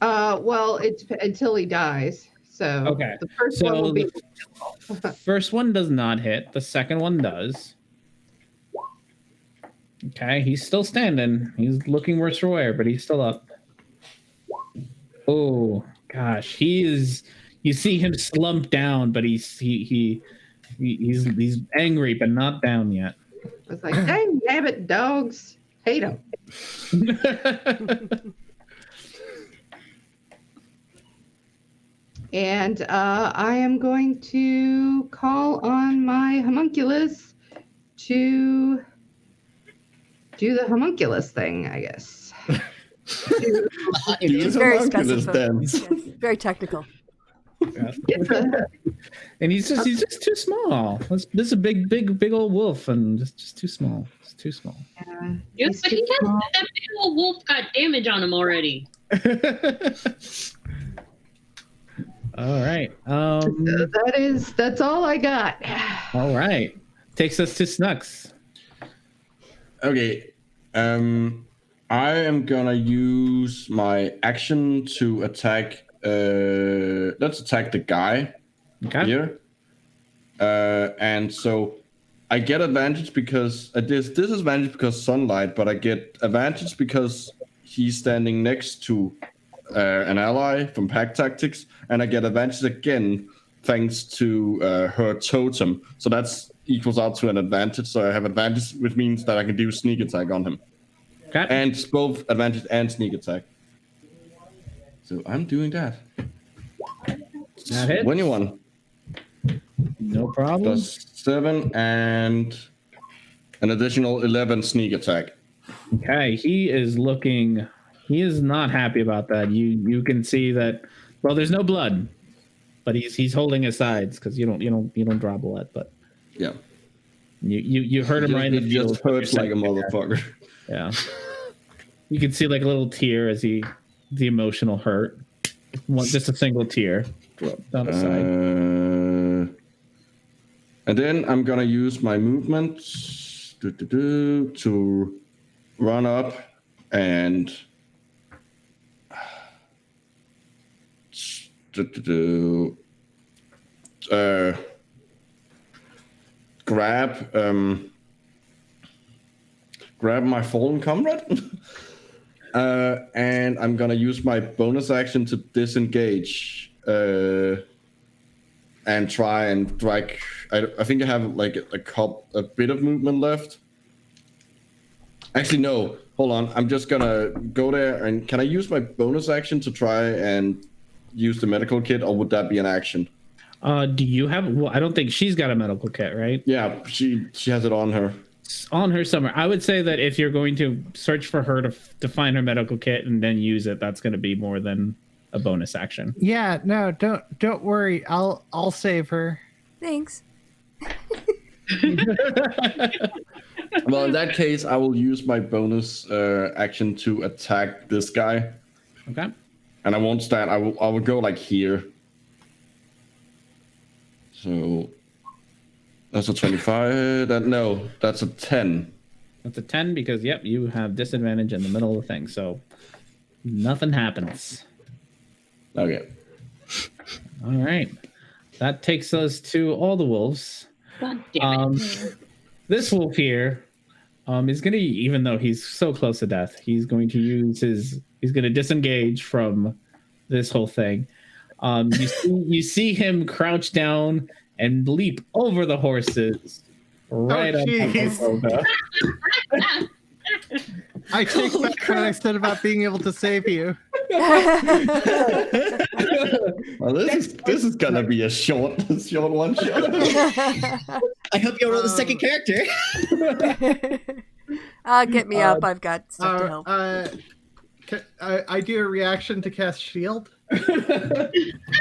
Well, it's until he dies. So Okay. the first So one will be. the first one does not hit. The second one does. Okay, he's still standing. He's looking worse for wear, but he's still up. Oh gosh, he is. You see him slump down, but he's angry, but not down yet. It's like, dang nabbit dogs. Hate them. And I am going to call on my homunculus to do the homunculus thing, I guess. Use Very homunculus specific. then. Yes, very technical. And he's just too small. This is a big old wolf, and just too small. It's too small. Yes, but that big old wolf got damage on him already. All right. That's all I got. All right. Takes us to Snux. Okay. I am gonna use my action to attack. Let's attack the guy here. And so I get advantage because disadvantage because sunlight, but I get advantage because he's standing next to an ally from Pack Tactics, and I get advantage again thanks to her totem. So that's equals out to an advantage. So I have advantage, which means that I can do sneak attack on him. Okay. And it's both advantage and sneak attack. So I'm doing that. That hits. 21. No problem. Plus 7 and an additional 11 sneak attack. Okay, he is not happy about that. You can see that. Well, there's no blood, but he's holding his sides because you don't draw blood, but Yeah. you hurt him right in the It field. just hurts like a motherfucker. Yeah. You can see like a little tear as the emotional hurt. Just a single tear down the side. And then I'm gonna use my movement to run up and grab my fallen comrade, and I'm gonna use my bonus action to disengage, and try and drag. I think I have like a bit of movement left. Actually, no. Hold on. I'm just gonna go there, and can I use my bonus action to try and use the medical kit, or would that be an action? Do you have? Well, I don't think she's got a medical kit, right? Yeah, she has it on her. It's on her somewhere. I would say that if you're going to search for her to find her medical kit and then use it, that's going to be more than a bonus action. Yeah, no, don't worry. I'll save her. Thanks. Well, in that case, I will use my bonus action to attack this guy. Okay. And I won't stand. I will go like here. So that's a 25. That's a 10. That's a 10 because you have disadvantage in the middle of the thing, so nothing happens. Okay. All right. That takes us to all the wolves. God damn it. This wolf here is going to, even though he's so close to death, he's going to he's going to disengage from this whole thing. You see him crouch down and leap over the horses right on top of Olga. I take back what I said about being able to save you. Well, this is gonna be a short one shot. I hope you'll roll the second character. Get me up. I've got stuff to help. I do a reaction to cast shield.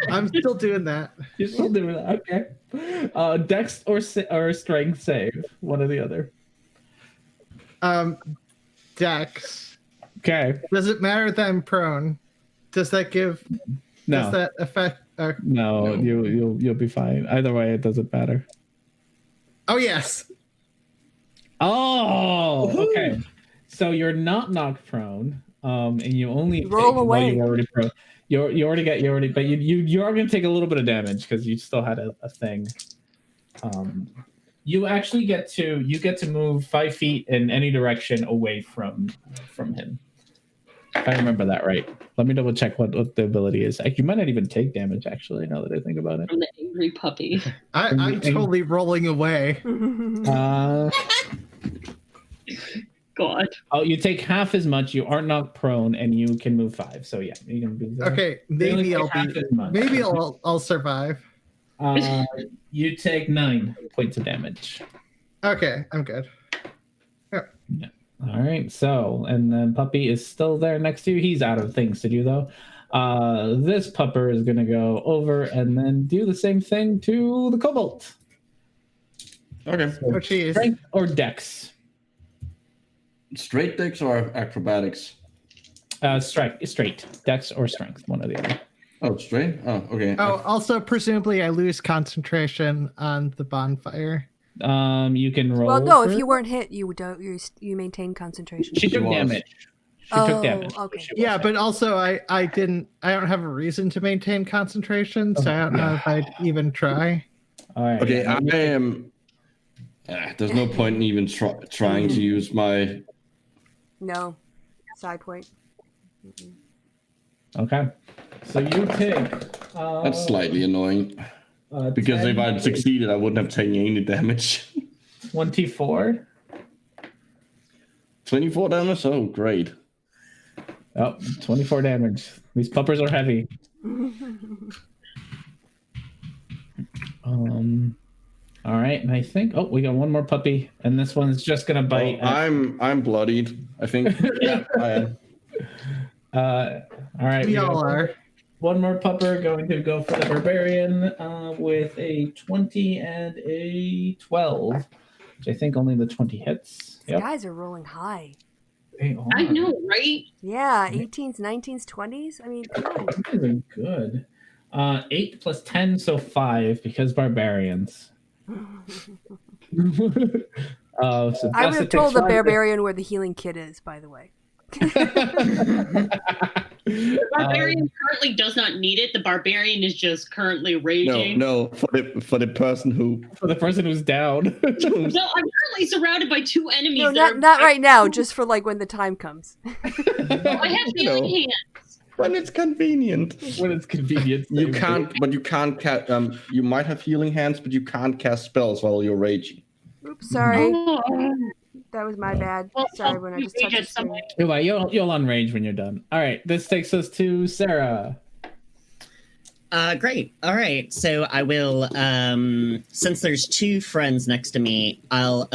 I'm still doing that. You're still doing that, okay. Dex or strength save, one or the other. Dex. Okay. Does it matter that I'm prone? Does that No. Does that affect? No, you'll be fine. Either way, it doesn't matter. Oh yes. Oh, okay. So you're not knocked prone, and you only roll away. You're already prone. But you are going to take a little bit of damage because you still had a thing. You actually get to move 5 feet in any direction away from him. If I remember that right. Let me double check what the ability is. You might not even take damage, actually, now that I think about it. From the angry puppy. I'm totally rolling away. God. Oh, you take half as much. You are knocked prone, and you can move 5. So yeah, you can be there. Okay, maybe I'll survive. You take 9 points of damage. Okay, I'm good. Yeah. All right. So, and then Puppy is still there next to you. He's out of things to do though. This pupper is gonna go over and then do the same thing to the kobold. Okay. Oh, geez. Strength or dex? Straight dex or acrobatics? Straight. Dex or strength, one or the other. Oh, straight? Oh, okay. Oh, also presumably I lose concentration on the bonfire. You can roll. Well, no, if you weren't hit, you maintain concentration. She took damage. She took damage. Okay. Yeah, but also I don't have a reason to maintain concentration, so I don't know if I'd even try. All right. Okay, I am. There's no point in even trying to use my. No, side point. Okay, so you take. That's slightly annoying. Because 10, if I'd succeeded, I wouldn't have taken any damage. 24. 24 damage? Oh, great. Oh, 24 damage. These puppers are heavy. All right, and I think we got one more puppy, and this one's just gonna bite. I'm bloodied, I think. Yeah, I am. All right, We all are. One more pupper going to go for the barbarian with a 20 and a 12, which I think only the 20 hits. These guys are rolling high. They are. I know, right? Yeah, 18s, 19s, 20s. I mean, come on. These are good. 8 plus 10, so 5 because barbarians. So I would have told the barbarian where the healing kit is, by the way. The barbarian currently does not need it. The barbarian is just currently raging. No, for the person who For the person who's down. No, I'm currently surrounded by 2 enemies. No, that not right now. Just for like when the time comes. I have healing hands. when it's convenient. When it's convenient. You can't cast. You might have healing hands, but you can't cast spells while you're raging. Oops, sorry. Oh. That was my bad. Well, Sorry when I just touched the screen. You'll unrange when you're done. All right, this takes us to Sarah. Great. All right. So I will, since there's 2 friends next to me, I'll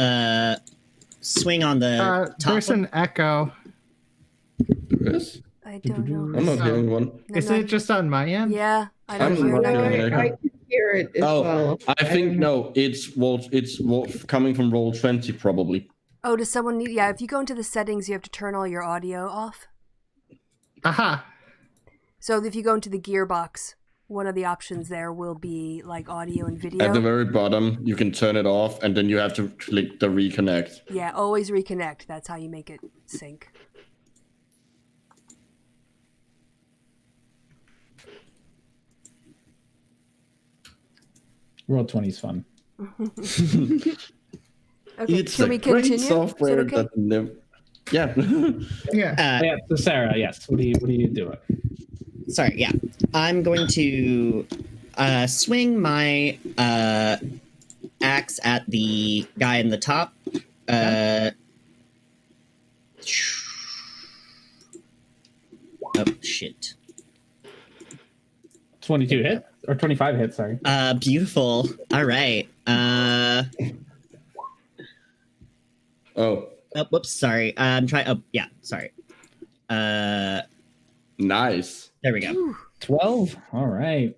swing on the top There's one. an echo. There is? I don't know. I'm not hearing one. Isn't it just on my end? Yeah, I don't I'm hear not it. hearing I it. can hear it as well. I think no. It's coming from roll 20 probably. Oh, does someone need? Yeah, if you go into the settings, you have to turn all your audio off. Aha. So if you go into the gearbox, one of the options there will be like audio and video. At the very bottom, you can turn it off, and then you have to click the reconnect. Yeah, always reconnect. That's how you make it sync. Roll 20 is fun. Okay, It's can a we great continue? software Is it okay? that never. Yeah. Yeah. Yeah, so Sarah, yes. What are you doing? Sorry, yeah. I'm going to swing my axe at the guy in the top. Oh, shit. 22 hit or 25 hits? Sorry. Beautiful. All right. Oh, Oh, whoops, sorry. I'm trying. Oh, yeah, sorry. nice. There we go. 12. All right.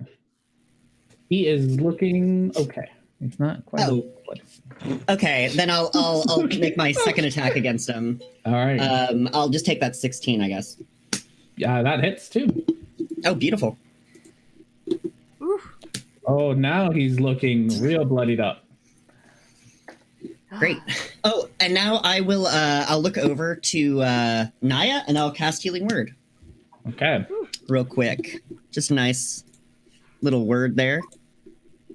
He is looking okay. It's not quite. Oh. Okay, then I'll make my second attack against him. All right. I'll just take that 16, I guess. Yeah, that hits too. Oh, beautiful. Oof. Oh, now he's looking real bloodied up. Great. Oh, and now I will. I'll look over to Naya and I'll cast Healing Word Okay. real quick. Just a nice little word there.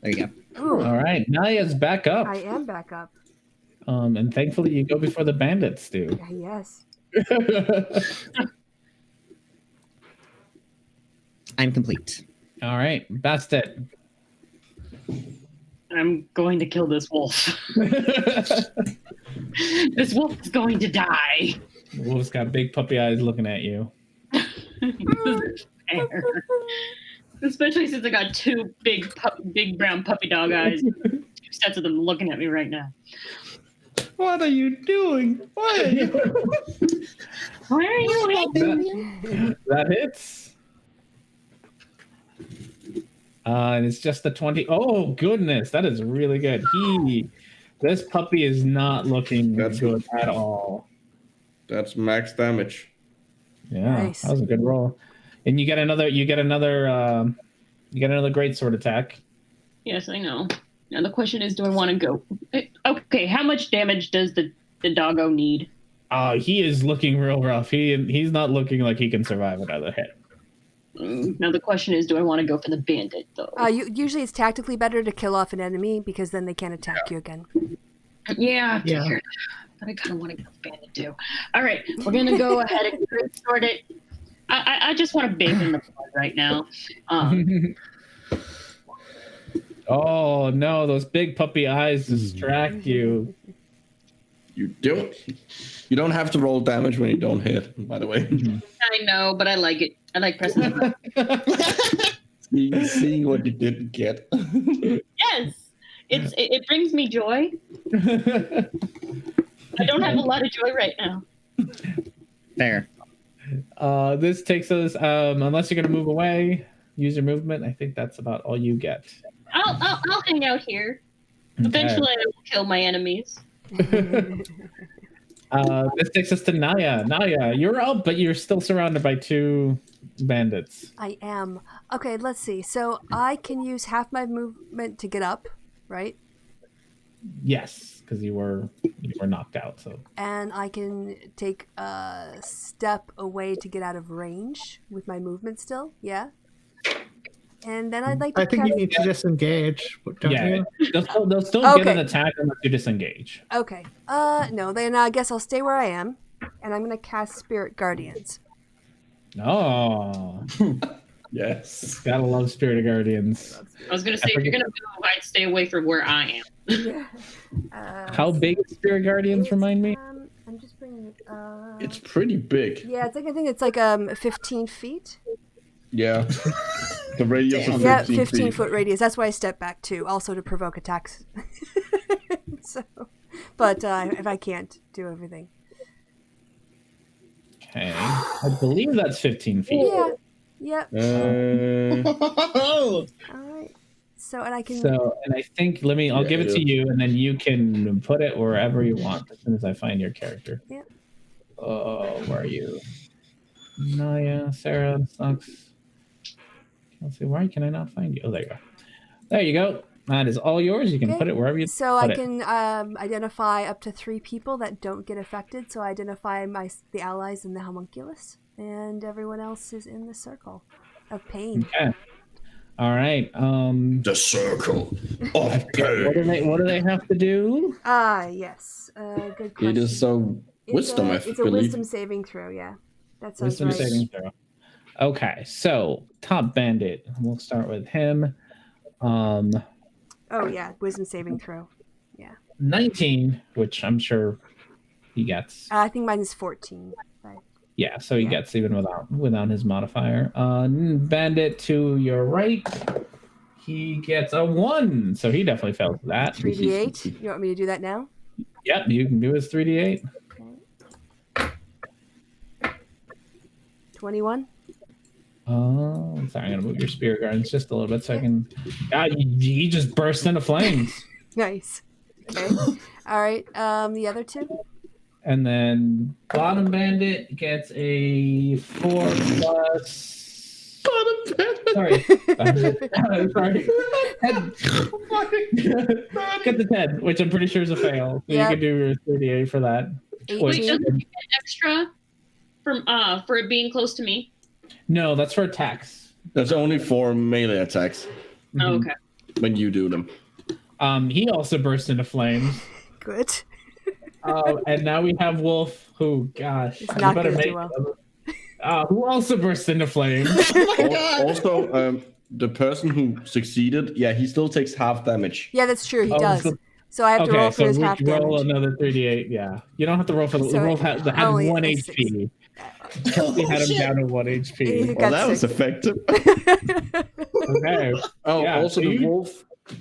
There you go. Ooh, All right. Naya's back up. I am back up. And thankfully you go before the bandits do. Yes. I'm complete. All right. Bastet. I'm going to kill this wolf. This wolf is going to die. Wolf's got big puppy eyes looking at you. This isn't fair. Especially since I got 2 big brown puppy dog eyes. 2 sets of them looking at me right now. What are you doing? Why are you? Why are you hating? That hits. And it's just the 20. Oh, goodness. That is really good. This puppy is not looking good at all. That's max damage. Yeah, Nice. that was a good roll. And you get another great sword attack. Yes, I know. Now the question is, do I want to go? Okay, how much damage does the doggo need? He is looking real rough. He's not looking like he can survive another hit. Now the question is, do I want to go for the bandit though? Usually it's tactically better to kill off an enemy because then they can't attack you again. Yeah. But I kind of want to go with the bandit too. All right, we're gonna go ahead and sort it. I just want to bathe in the blood right now. Oh no, those big puppy eyes distract you. You don't have to roll damage when you don't hit, by the way. I know, but I like it. I like pressing it. Seeing what you didn't get. Yes, it brings me joy. I don't have a lot of joy right now. Fair. This takes us, unless you're gonna move away, use your movement. I think that's about all you get. I'll hang out here. Eventually, I will kill my enemies. This takes us to Naya. Naya, you're up, but you're still surrounded by 2 bandits. I am. Okay, let's see. So I can use half my movement to get up, right? Yes, because you were knocked out. So And I can take a step away to get out of range with my movement still. Yeah. And then I'd like to I think you cast... need to disengage, don't yeah, you? they'll still get Okay. an attack unless you disengage. Okay. No, then I guess I'll stay where I am. And I'm going to cast Spirit Guardians. Oh, Yes. gotta love Spirit of Guardians. I was gonna say, if you're gonna move, I'd stay away from where I am. Yeah. How big is Spirit Guardians? Remind me. I'm just bringing it. It's pretty big. Yeah, it's like I think it's like 15 feet. Yeah. The radius of 15 Yeah, 15 feet. foot radius. That's why I step back too, also to provoke attacks. So, but if I can't do everything. Okay, I believe that's 15 feet. Yeah. Yep. Oh, All right. So, and I can. So, and I think I'll give it to you, and then you can put it wherever you want as soon as I find your character. Yeah. Oh, where are you? Naya, Sarah, sucks. Let's see, why can I not find you? Oh, there you go. There you go. That is all yours. You can Okay. put it wherever you. So put I it. can identify up to 3 people that don't get affected. So I identify the allies in the homunculus, and everyone else is in the circle of pain. Okay. All right. The circle of pain. What do they have to do? Yes. Good question. It is wisdom, I It's a believe. wisdom saving throw. Yeah, that sounds Wisdom right. saving throw. Okay, so top bandit. We'll start with him. Oh yeah, wisdom saving throw. 19, which I'm sure he gets. I think mine is 14. Yeah, so he Yeah. gets even without his modifier. Bandit to your right, he gets a 1, so he definitely fails that. 3d8. You want me to do that now? Yep, you can do his 3d8. Okay. 21. Oh, sorry, I'm gonna move your spirit guardians just a little bit so I can. He just burst into flames. Nice. Okay. All right. The other 2. And then bottom bandit gets a 4 plus. Bottom bandit. Sorry. Sorry. 10. Get the 10, which I'm pretty sure is a fail. So Yep. you can do your 38 for that. 18. Wait, doesn't he get extra from for it being close to me? No, that's for attacks. That's only for melee attacks Oh, okay. when you do them. He also burst into flames. Good. And now we have Wolf, who, gosh, It's you not better gonna make do well. who also burst into flames. Also, the person who succeeded, he still takes half damage. Yeah, that's true. He Oh, does. So I have to roll for his half roll damage. another 3d8. Yeah, you don't have to roll for the So Wolf had only 1 a HP. oh, He had him shit. down to 1 He HP. got Well, that was 6. effective. Okay. Oh, Yeah, also so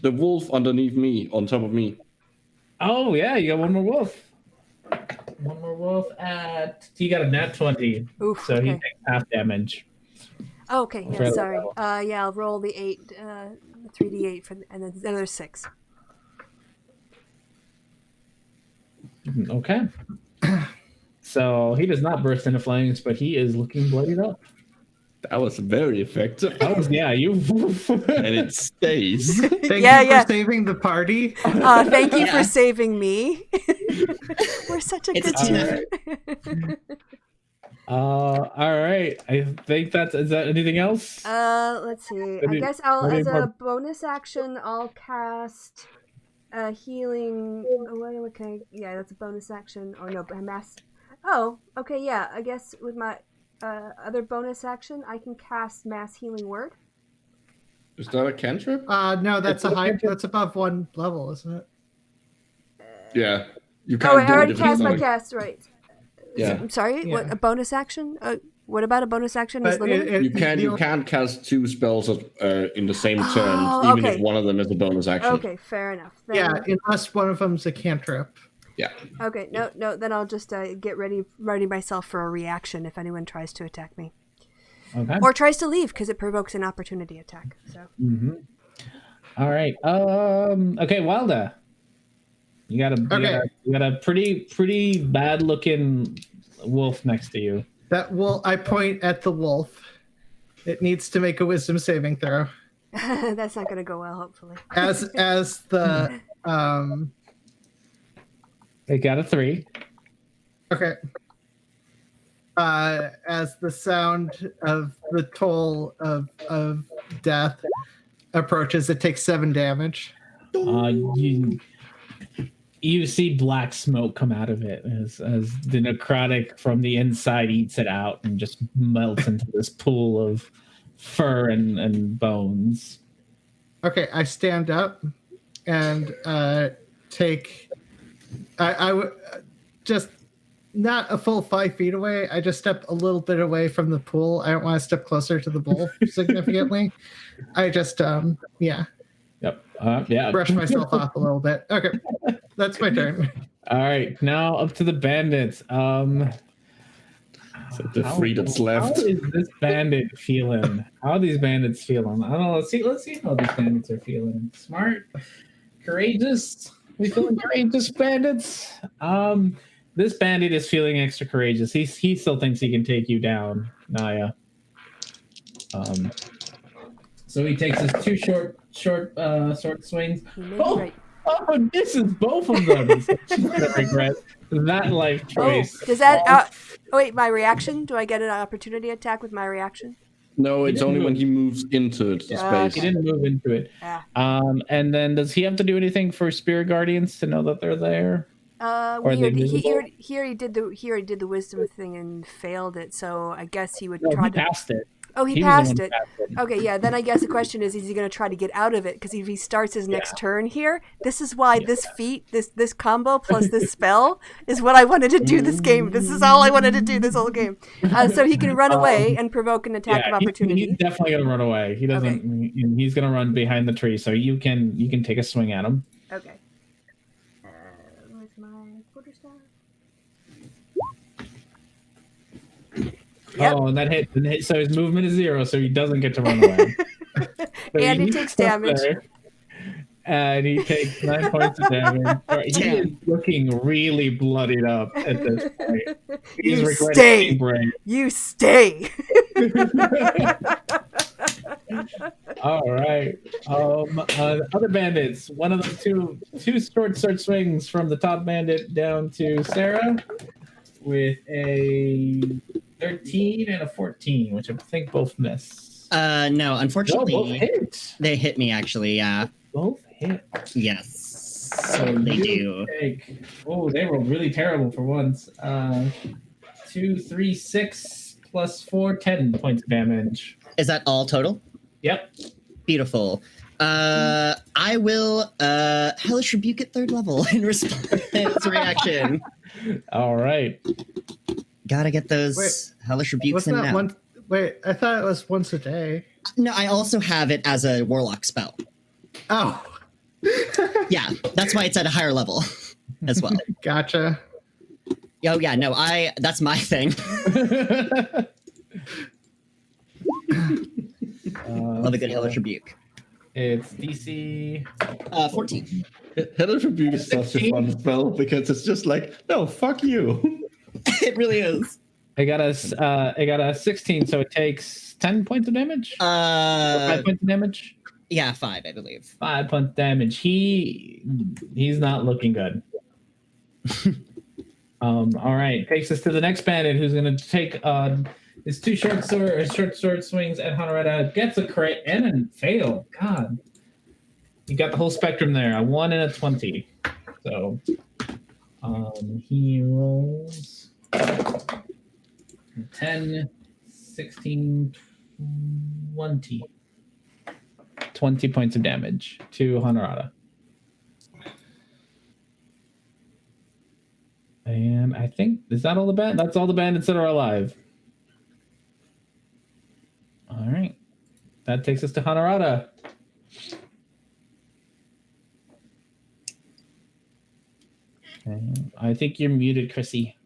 the wolf underneath me, on top of me. Oh yeah, you got one more wolf. One more wolf he got a nat 20, Oof. so he Okay. takes half damage. Okay. Yeah. Fairly Sorry. well. I'll roll the 8, 3d8 and then another 6. Okay. So he does not burst into flames, but he is looking bloodied up. That was very effective. That was you. And it stays. Thank Yeah, you yeah. for saving the party. Thank you for Yeah. saving me. We're such a It's good a team team. All right. I think is that anything else? Let's see. What do I you- guess what do you as a want? bonus action, I'll cast healing. What can I? Yeah, that's a bonus action. Or no, mass. Oh, okay. Yeah, I guess with my other bonus action, I can cast mass healing word. Is that a cantrip? No, that's that's above 1 level, isn't it? Yeah. You Oh, can't wait, I do already it if it's cast my not- cast. Right. Yeah. I'm sorry. Yeah. What a bonus action? What about a bonus action is But limited? You can't cast 2 spells in the same turn, Oh, even okay. if one of them is a bonus action. Okay, fair enough. Then, Yeah, unless one of them's a cantrip. Yeah. Okay, no. Then I'll just get ready myself for a reaction if anyone tries to attack me Okay. or tries to leave because it provokes an opportunity attack. So Mm-hmm. All right. Okay, Wilda. You got a pretty bad looking wolf next to you. I point at the wolf. It needs to make a wisdom saving throw. that's not going to go well, hopefully. As the They got a 3. Okay. As the sound of the toll of death approaches, it takes 7 damage. You see black smoke come out of it as the necrotic from the inside eats it out and just melts into this pool of fur and bones. Okay, I stand up and take. I would just not a full 5 feet away. I just step a little bit away from the pool. I don't want to step closer to the bowl significantly. I just yeah. Yep. Yeah. Brush myself off a little bit. Okay, that's my turn. All right, now up to the bandits. So the 3 that's left. How is this bandit feeling? How are these bandits feeling? I don't know. Let's see how these bandits are feeling. Smart, courageous. We feeling courageous, bandits? This bandit is feeling extra courageous. He still thinks he can take you down, Naya. So he takes his 2 short swings. Oh, this is both of them. I regret that life choice. Oh, does that? Wait, my reaction? Do I get an opportunity attack with my reaction? No, it's only when he moves into the space. He didn't move into it. Yeah. And then does he have to do anything for spirit guardians to know that they're there? Weird. He already did the wisdom thing and failed it. So I guess he would try to. Passed it. Oh, he passed it. Okay, yeah. Then I guess the question is he going to try to get out of it? Because if he starts his next turn here, this is why this feat, this combo plus this spell is what I wanted to do this game. This is all I wanted to do this whole game. So he can run away and provoke an attack of opportunity. He's definitely going to run away. He doesn't. Okay. He's going to run behind the tree. So you can take a swing at him. Okay. Where's my quarterstaff? Yep. Oh, and that hit. So his movement is 0, so he doesn't get to run away. And he takes damage. And he takes 9 points of damage. He is looking really bloodied up at this point. He's You stay. All right. Other bandits. One of the two short swings from the top bandit down to Sarah with a 13 and a 14, which I think both miss. No, unfortunately, both hit. They hit me actually. Yeah, both hit. Yes, so they do. They rolled really terrible for once. 2, 3, 6 plus 4, 10 points of damage. Is that all total? Yep. Beautiful. I will hellish rebuke at 3rd level in response reaction. All right. Gotta get those hellish rebukes in now. I thought it was once a day. No, I also have it as a warlock spell. Oh. Yeah, that's why it's at a higher level as well. Gotcha. Oh yeah, no, that's my thing. Love a good hellish rebuke. It's DC 14. Hellish rebuke is such a fun spell because it's just like, no, fuck you. It really is. I got a 16, so it takes 10 points of damage. 5 points of damage. Yeah, 5, I believe. 5 points damage. He's not looking good. All right, takes us to the next bandit, who's going to take his 2 short sword swings at Honorata. Gets a crit and a fail. God, you got the whole spectrum there. A 1 and a 20. So he rolls 10, 16, 20. 20 points of damage to Honorata. And I think, is that all the bandits? That's all the bandits that are alive. All right. That takes us to Honorata. I think you're muted, Chrissy.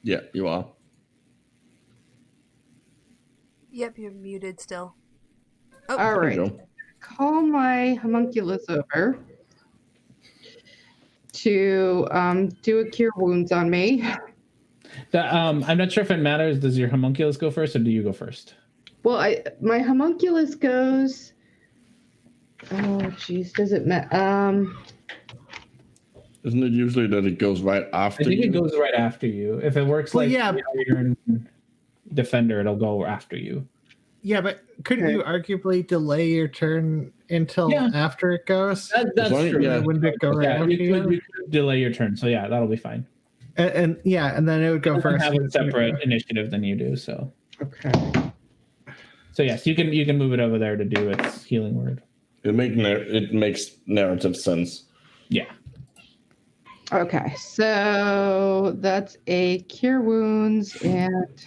Yeah, you are. Yep, you're muted still. Oh, all right. Call my homunculus over to do a cure wounds on me. I'm not sure if it matters. Does your homunculus go first, or do you go first? Well, my homunculus goes. Oh, geez, does it matter? Isn't it usually that it goes right after I think you? it goes right after you. If it works Well, like yeah. you're in defender, it'll go after you. Yeah, but couldn't you arguably delay your turn until after it goes? That's true. Yeah. Wouldn't it go right after you could delay your turn. So yeah, that'll be fine. And then it would go first. Have a separate initiative than you do. So Okay. so yes, you can move it over there to do its healing word. It makes narrative sense. Yeah. Okay, so that's a cure wounds and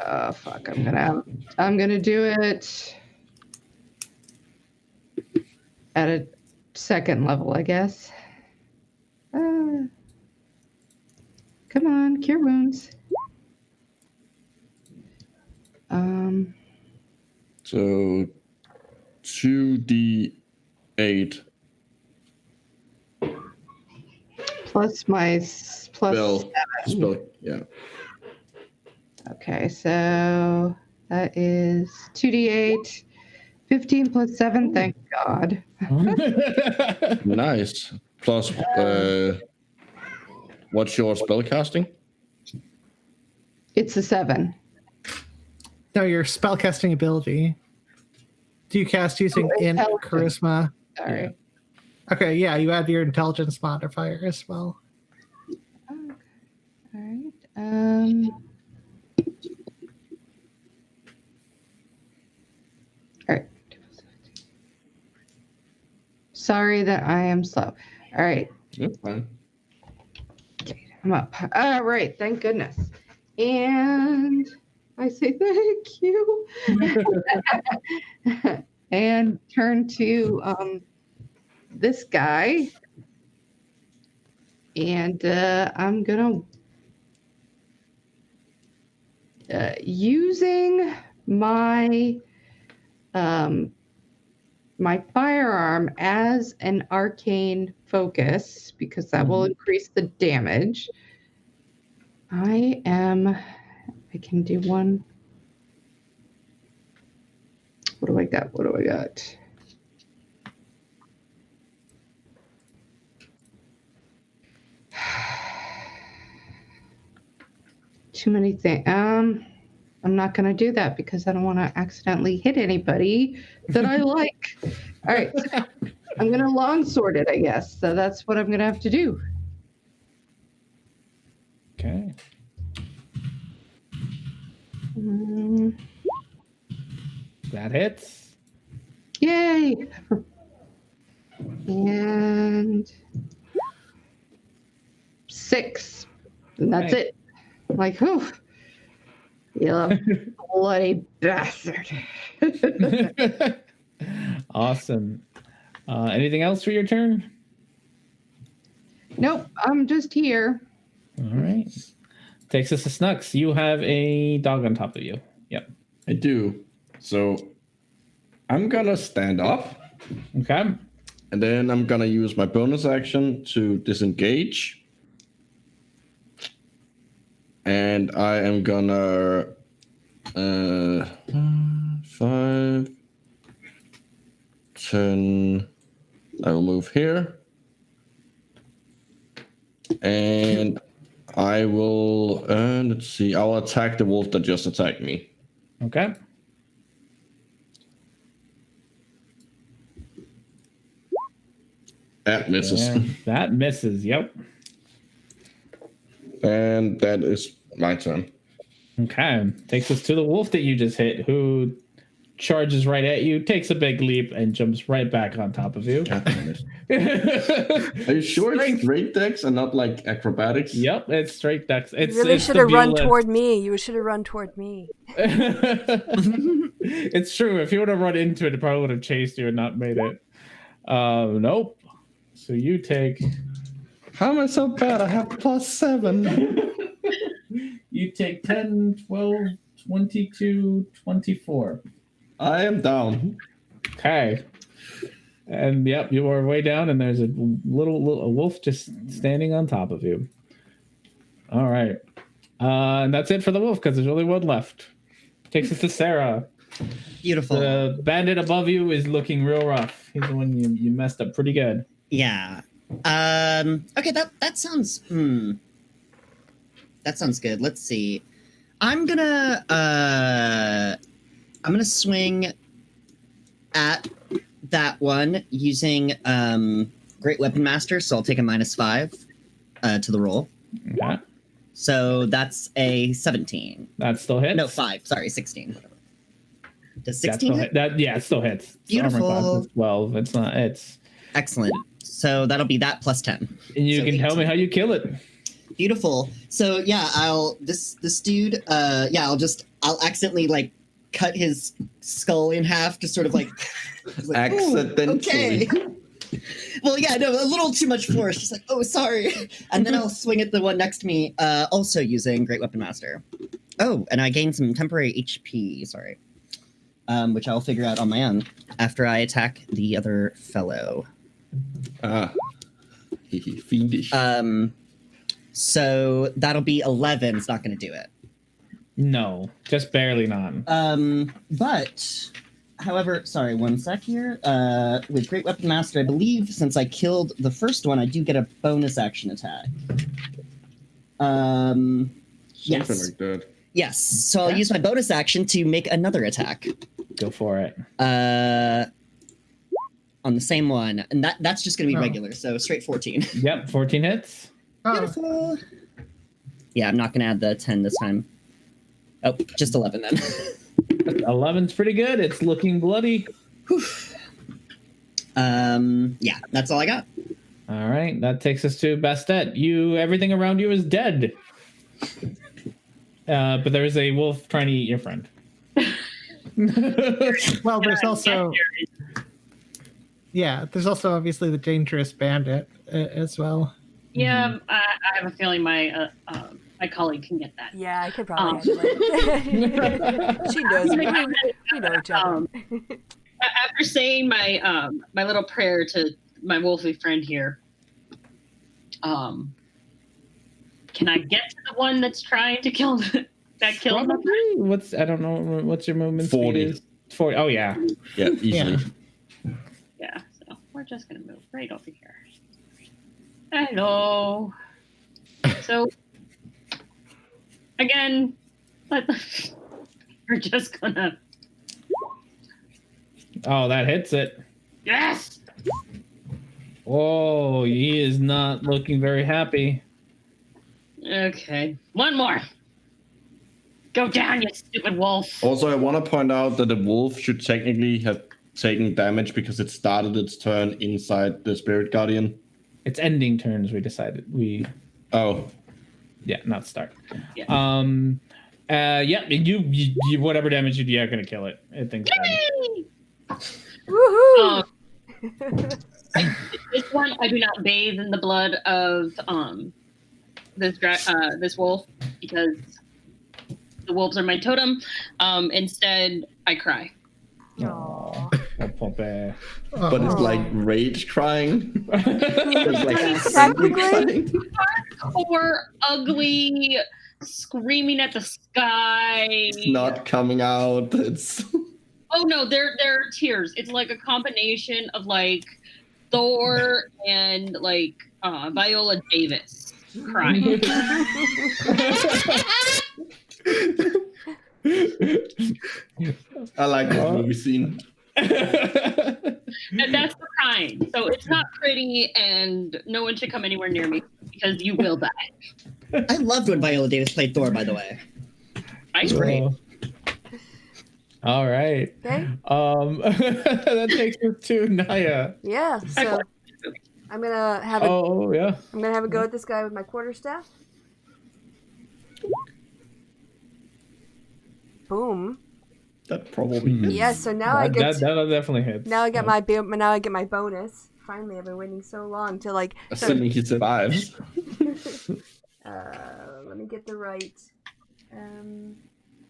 oh fuck, I'm gonna do it at a second level, I guess. Come on, cure wounds. So 2d8 plus my plus spell. Yeah. Okay, so that is 2d8, 15 plus 7, thank God. Nice. Plus, what's your spell casting? It's a 7. No, your spellcasting ability. Do you cast using int, charisma? Sorry. Yeah. Okay, yeah, you add your intelligence modifier as well. Okay. All right. All right. Sorry that I am slow. All right. That's fine. Okay, I'm up. All right. Thank goodness. And I say thank you. And turn to this guy. And I'm going to, using my my firearm as an arcane focus, because that will increase the damage. I can do one. What do I got? Too many things. I'm not going to do that because I don't want to accidentally hit anybody that I like. All right. I'm going to longsword it, I guess. So that's what I'm going to have to do. Okay. That hits. Yay. And 6. And that's it. I'm like, whew. You bloody bastard. Awesome. Anything else for your turn? Nope, I'm just here. All right. Takes us to Snux. You have a dog on top of you. Yep. I do. So I'm gonna stand up. Okay. And then I'm gonna use my bonus action to disengage. And I am gonna 5, 10. I will move here. And I will let's see, I'll attack the wolf that just attacked me. Okay. That misses. And that misses. Yep. And that is my turn. Okay. Takes us to the wolf that you just hit, who charges right at you, takes a big leap, and jumps right back on top of you. Are you sure it's straight dex and not like acrobatics? Yep, it's straight dex. You really should have run toward me. You should have run toward me. It's true. If you would have run into it, it probably would have chased you and not made it. Nope. So you take... How am I so bad? I have +7. You take 10, 12, 22, 24. I am down. Okay. And yep, you are way down, and there's a little wolf just standing on top of you. All right. And that's it for the wolf, because there's only one left. Takes us to Sarah. Beautiful. The bandit above you is looking real rough. He's the one you messed up pretty good. Yeah. Okay, that sounds that sounds good. Let's see. I'm gonna swing at that one using Great Weapon Master, so I'll take a -5 to the roll. Okay. So that's a 17. That still hits. No, 5. Sorry, 16. Does That 16 still hit? yeah, it still hits. Beautiful. Armor class is 12. It's not. It's. Excellent. So that'll be that plus 10. And you So can tell me 18. how you kill it. Beautiful. So yeah, this dude, I'll accidentally like cut his skull in half to sort of like, Accidentally. okay. Well, yeah, no, a little too much force. Just like, oh, sorry. And then I'll swing at the one next to me, also using Great Weapon Master. Oh, and I gained some temporary HP, sorry. Which I'll figure out on my own after I attack the other fellow. Fiendish. So that'll be 11. It's not going to do it. No, just barely not. But, however, sorry, one sec here. With Great Weapon Master, I believe since I killed the first one, I do get a bonus action attack. Yes. Something like that. Yes. So I'll use my bonus action to make another attack. Go for it. On the same one, and that's just going to be regular. So straight 14. Yep, 14 hits. Beautiful. Yeah, I'm not going to add the 10 this time. Oh, just 11 then. 11's pretty good. It's looking bloody. Yeah, that's all I got. All right, that takes us to Bastet. Everything around you is dead. But there's a wolf trying to eat your friend. Well, there's also there's also obviously the dangerous bandit as well. Yeah, I have a feeling my colleague can get that. Yeah, I could probably handle it. She knows me. We know each other. After saying my my little prayer to my wolfy friend here, can I get to the one that's trying to kill that killed him? I don't know what's your movement 40. speed is. 40. Oh yeah. Yeah, easily. Yeah, so we're just gonna move right over here. Hello. So again, we're just gonna. Oh, that hits it. Yes. Oh, he is not looking very happy. Okay, one more. Go down, you stupid wolf. Also, I want to point out that the wolf should technically have taken damage because it started its turn inside the Spirit Guardian. It's ending turns. We decided Oh, yeah, not start. Yeah. Yeah. You whatever damage you do, you're gonna kill it. It thinks dead. Woohoo! This one, I do not bathe in the blood of this wolf because the wolves are my totem. Instead, I cry. Aww. Oh, poor bear. but it's like rage crying. It's like Technically? Hardcore, ugly, screaming at the sky. it's not coming out. It's Oh no, they're tears. It's like a combination of like Thor and like Viola Davis crying. I like this movie scene. And that's the kind. So it's not pretty, and no one should come anywhere near me because you will die. I loved when Viola Davis played Thor, by the way. Right? Great. All right. Okay. That takes us to Naya. Yeah. So I'm gonna have Oh yeah. I'm gonna have a go at this guy with my quarterstaff. Boom. That probably hits. Yeah. So now I get That definitely hits. now I get my bonus. Finally, I've been waiting so long to like. Assuming he survives. Let me get the right. Here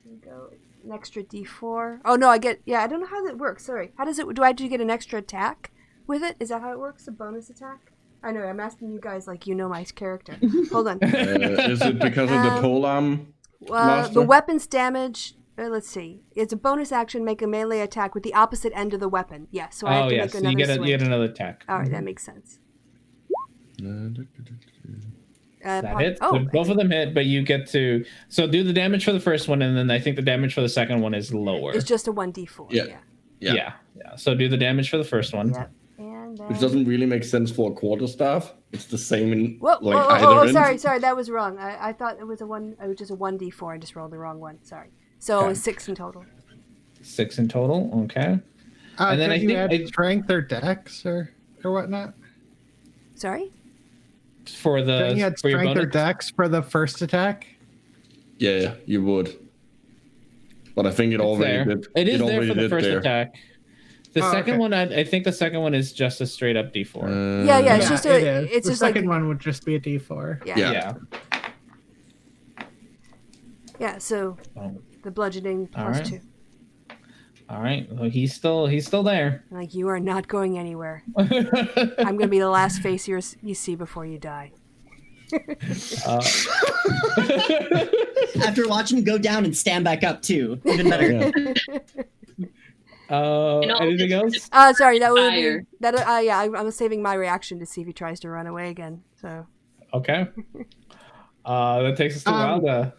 we go. An extra D4. Oh no, I don't know how that works. Sorry. How does it? Do I get an extra attack with it? Is that how it works? A bonus attack? I know. I'm asking you guys like you know my character. Hold on. Is it because of the polearm? The weapon's damage. Let's see. It's a bonus action. Make a melee attack with the opposite end of the weapon. Yes. So I have to make so another you swing. get another attack. All right, that makes sense. That hits. Both of them hit, but you get to do the damage for the first one, and then I think the damage for the second one is lower. It's just a 1d4. Yeah. So do the damage for the first one. Yep. And then... Which doesn't really make sense for a quarterstaff. It's the same in either end. Sorry, that was wrong. I thought it was just a 1d4. I just rolled the wrong one. Sorry. So 6 in total. 6 in total. Okay. And then I think add strength or dex or whatnot. Sorry. For you had strength or dex for the first attack. Yeah, you would. But I think it already did. It is there for the first attack. The second one, I think the second one is just a straight up D4. Yeah. It's just it's the just second one would just be a D4. Yeah. Yeah. So the bludgeoning plus 2. All right. Well, he's still there. Like, you are not going anywhere. I'm gonna be the last face you see before you die. After watching him go down and stand back up too, even better. Anything else? Sorry, that would be that. I'm saving my reaction to see if he tries to run away again. So. Okay. That takes us to Wilda.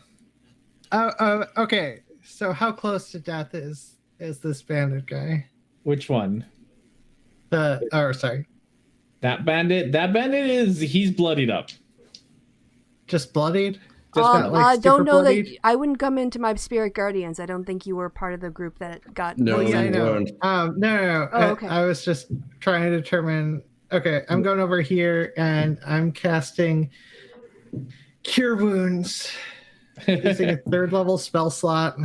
Okay. So how close to death is this bandit guy? Which one? Sorry. That bandit. He's bloodied up. Just bloodied? I don't know bloodied? That I wouldn't come into my spirit guardians. I don't think you were part of the group that got. No, I know. No. Oh, okay. I was just trying to determine. Okay, I'm going over here and I'm casting Cure Wounds using a 3rd level spell slot.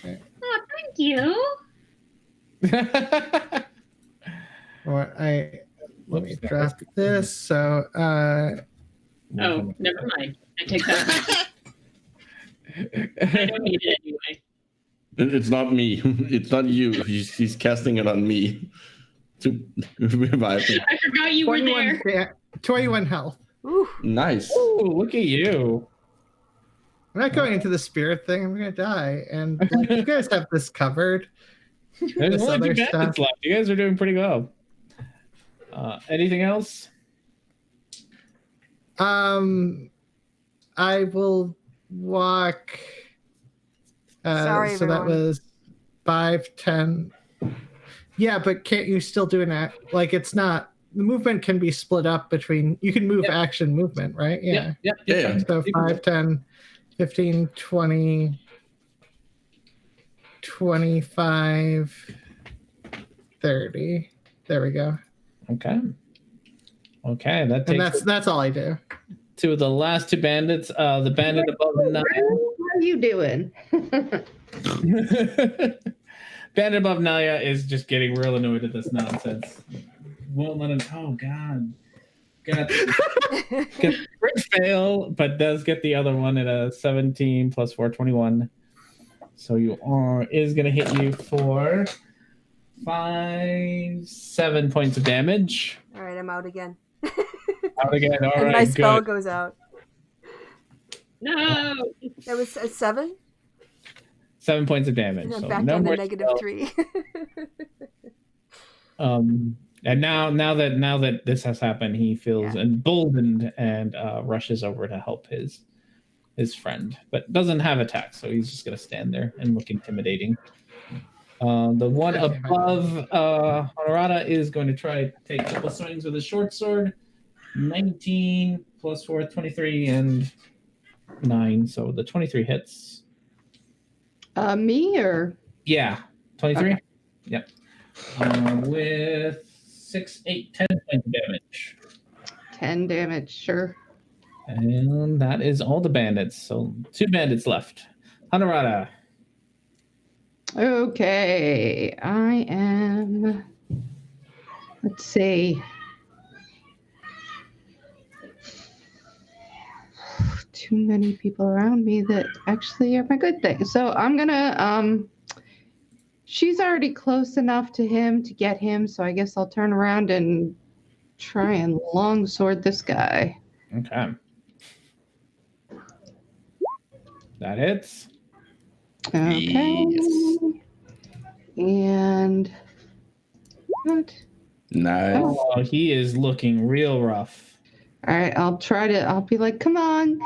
Okay. Oh, thank you. Let me draft this. So. Oh, never mind. I take that back. I don't need it anyway. It's not me. It's not you. He's casting it on me to revive me. I forgot you were there. 21 health. Ooh. Nice. Ooh, look at you. I'm not going into the spirit thing. I'm gonna die, and you guys have this covered. There's only 2 bandits left. You guys are doing pretty well. Anything else? I will walk. Sorry, so everyone. that was 5, 10. Yeah, but can't you still do like it's not the movement can be split up between you can move action movement, right? Yeah. Yeah. So 5, 10, 15, 20, 25, 30. There we go. Okay. That takes that's all I do. To the last 2 bandits. The bandit above 9. How are you doing? Bandit above Nalia is just getting real annoyed at this nonsense. Won't let him. Oh God. Get crit fail, but does get the other one at a 17 plus 4, 21. So is gonna hit you for 7 points of damage. All right, I'm out again. Out again. All and right, my spell good. goes out. No. That was a 7. 7 points of damage. And I'm so back no down to more negative spell. 3. And now that this has happened, he feels emboldened and rushes over to help his friend, but doesn't have attack, so he's just gonna stand there and look intimidating. The one above Honorata is going to try to take a couple swings with his short sword. 19 plus 4, 23, and 9. So the 23 hits. Me or? Yeah, 23. Okay. Yep. With 6, 8, 10 points of damage. 10 damage, sure. And that is all the bandits. So 2 bandits left. Honorata. Okay, I am. Let's see. Too many people around me that actually are my good thing. So I'm gonna. She's already close enough to him to get him. So I guess I'll turn around and try and longsword this guy. Okay. That hits. Okay. Yes. And what? Nice. Oh, he is looking real rough. All right, I'll be like, come on,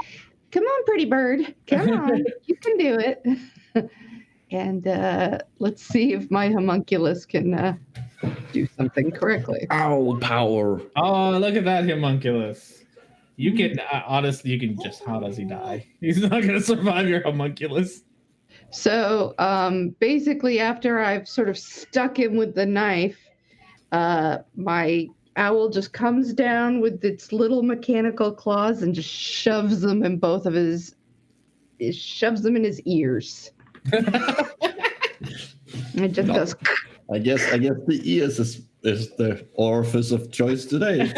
pretty bird. Come on, you can do it. And let's see if my homunculus can do something correctly. Owl power. Oh, look at that homunculus. You can, honestly, you can just, how does he die? He's not going to survive your homunculus. So basically, after I've sort of stuck him with the knife, my owl just comes down with its little mechanical claws and just shoves them in shoves them in his ears. And it just goes. I guess the ears is the orifice of choice today.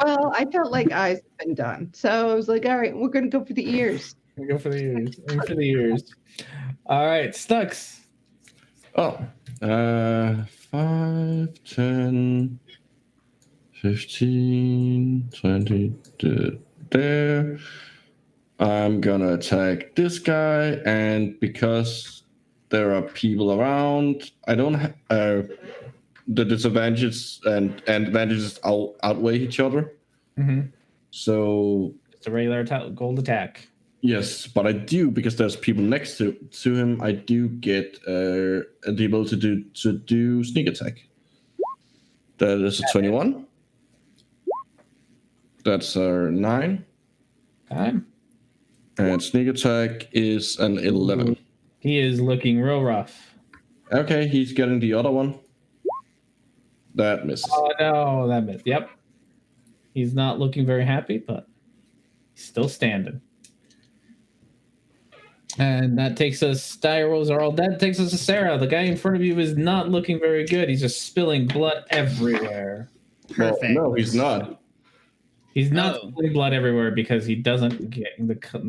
Well, I felt like eyes had been done, so I was like, all right, we're gonna go for the ears. We go for the ears. Aim for the ears. All right, Stux. Oh, 5, 10, 15, 20. There. I'm gonna attack this guy, and because there are people around, I don't the disadvantages and advantages outweigh each other. Mm-hmm. So It's a regular gold attack. yes, but I do, because there's people next to him, I do get the ability to do sneak attack. That is a 21. That's a 9. Okay. And sneak attack is an 11. He is looking real rough. Okay, he's getting the other one. That misses. Oh no, that missed. Yep. He's not looking very happy, but he's still standing. And that takes us, die rolls are all dead. Takes us to Sarah. The guy in front of you is not looking very good. He's just spilling blood everywhere. Perfect. Well, no, he's not. He's not Oh. spilling blood everywhere because he doesn't get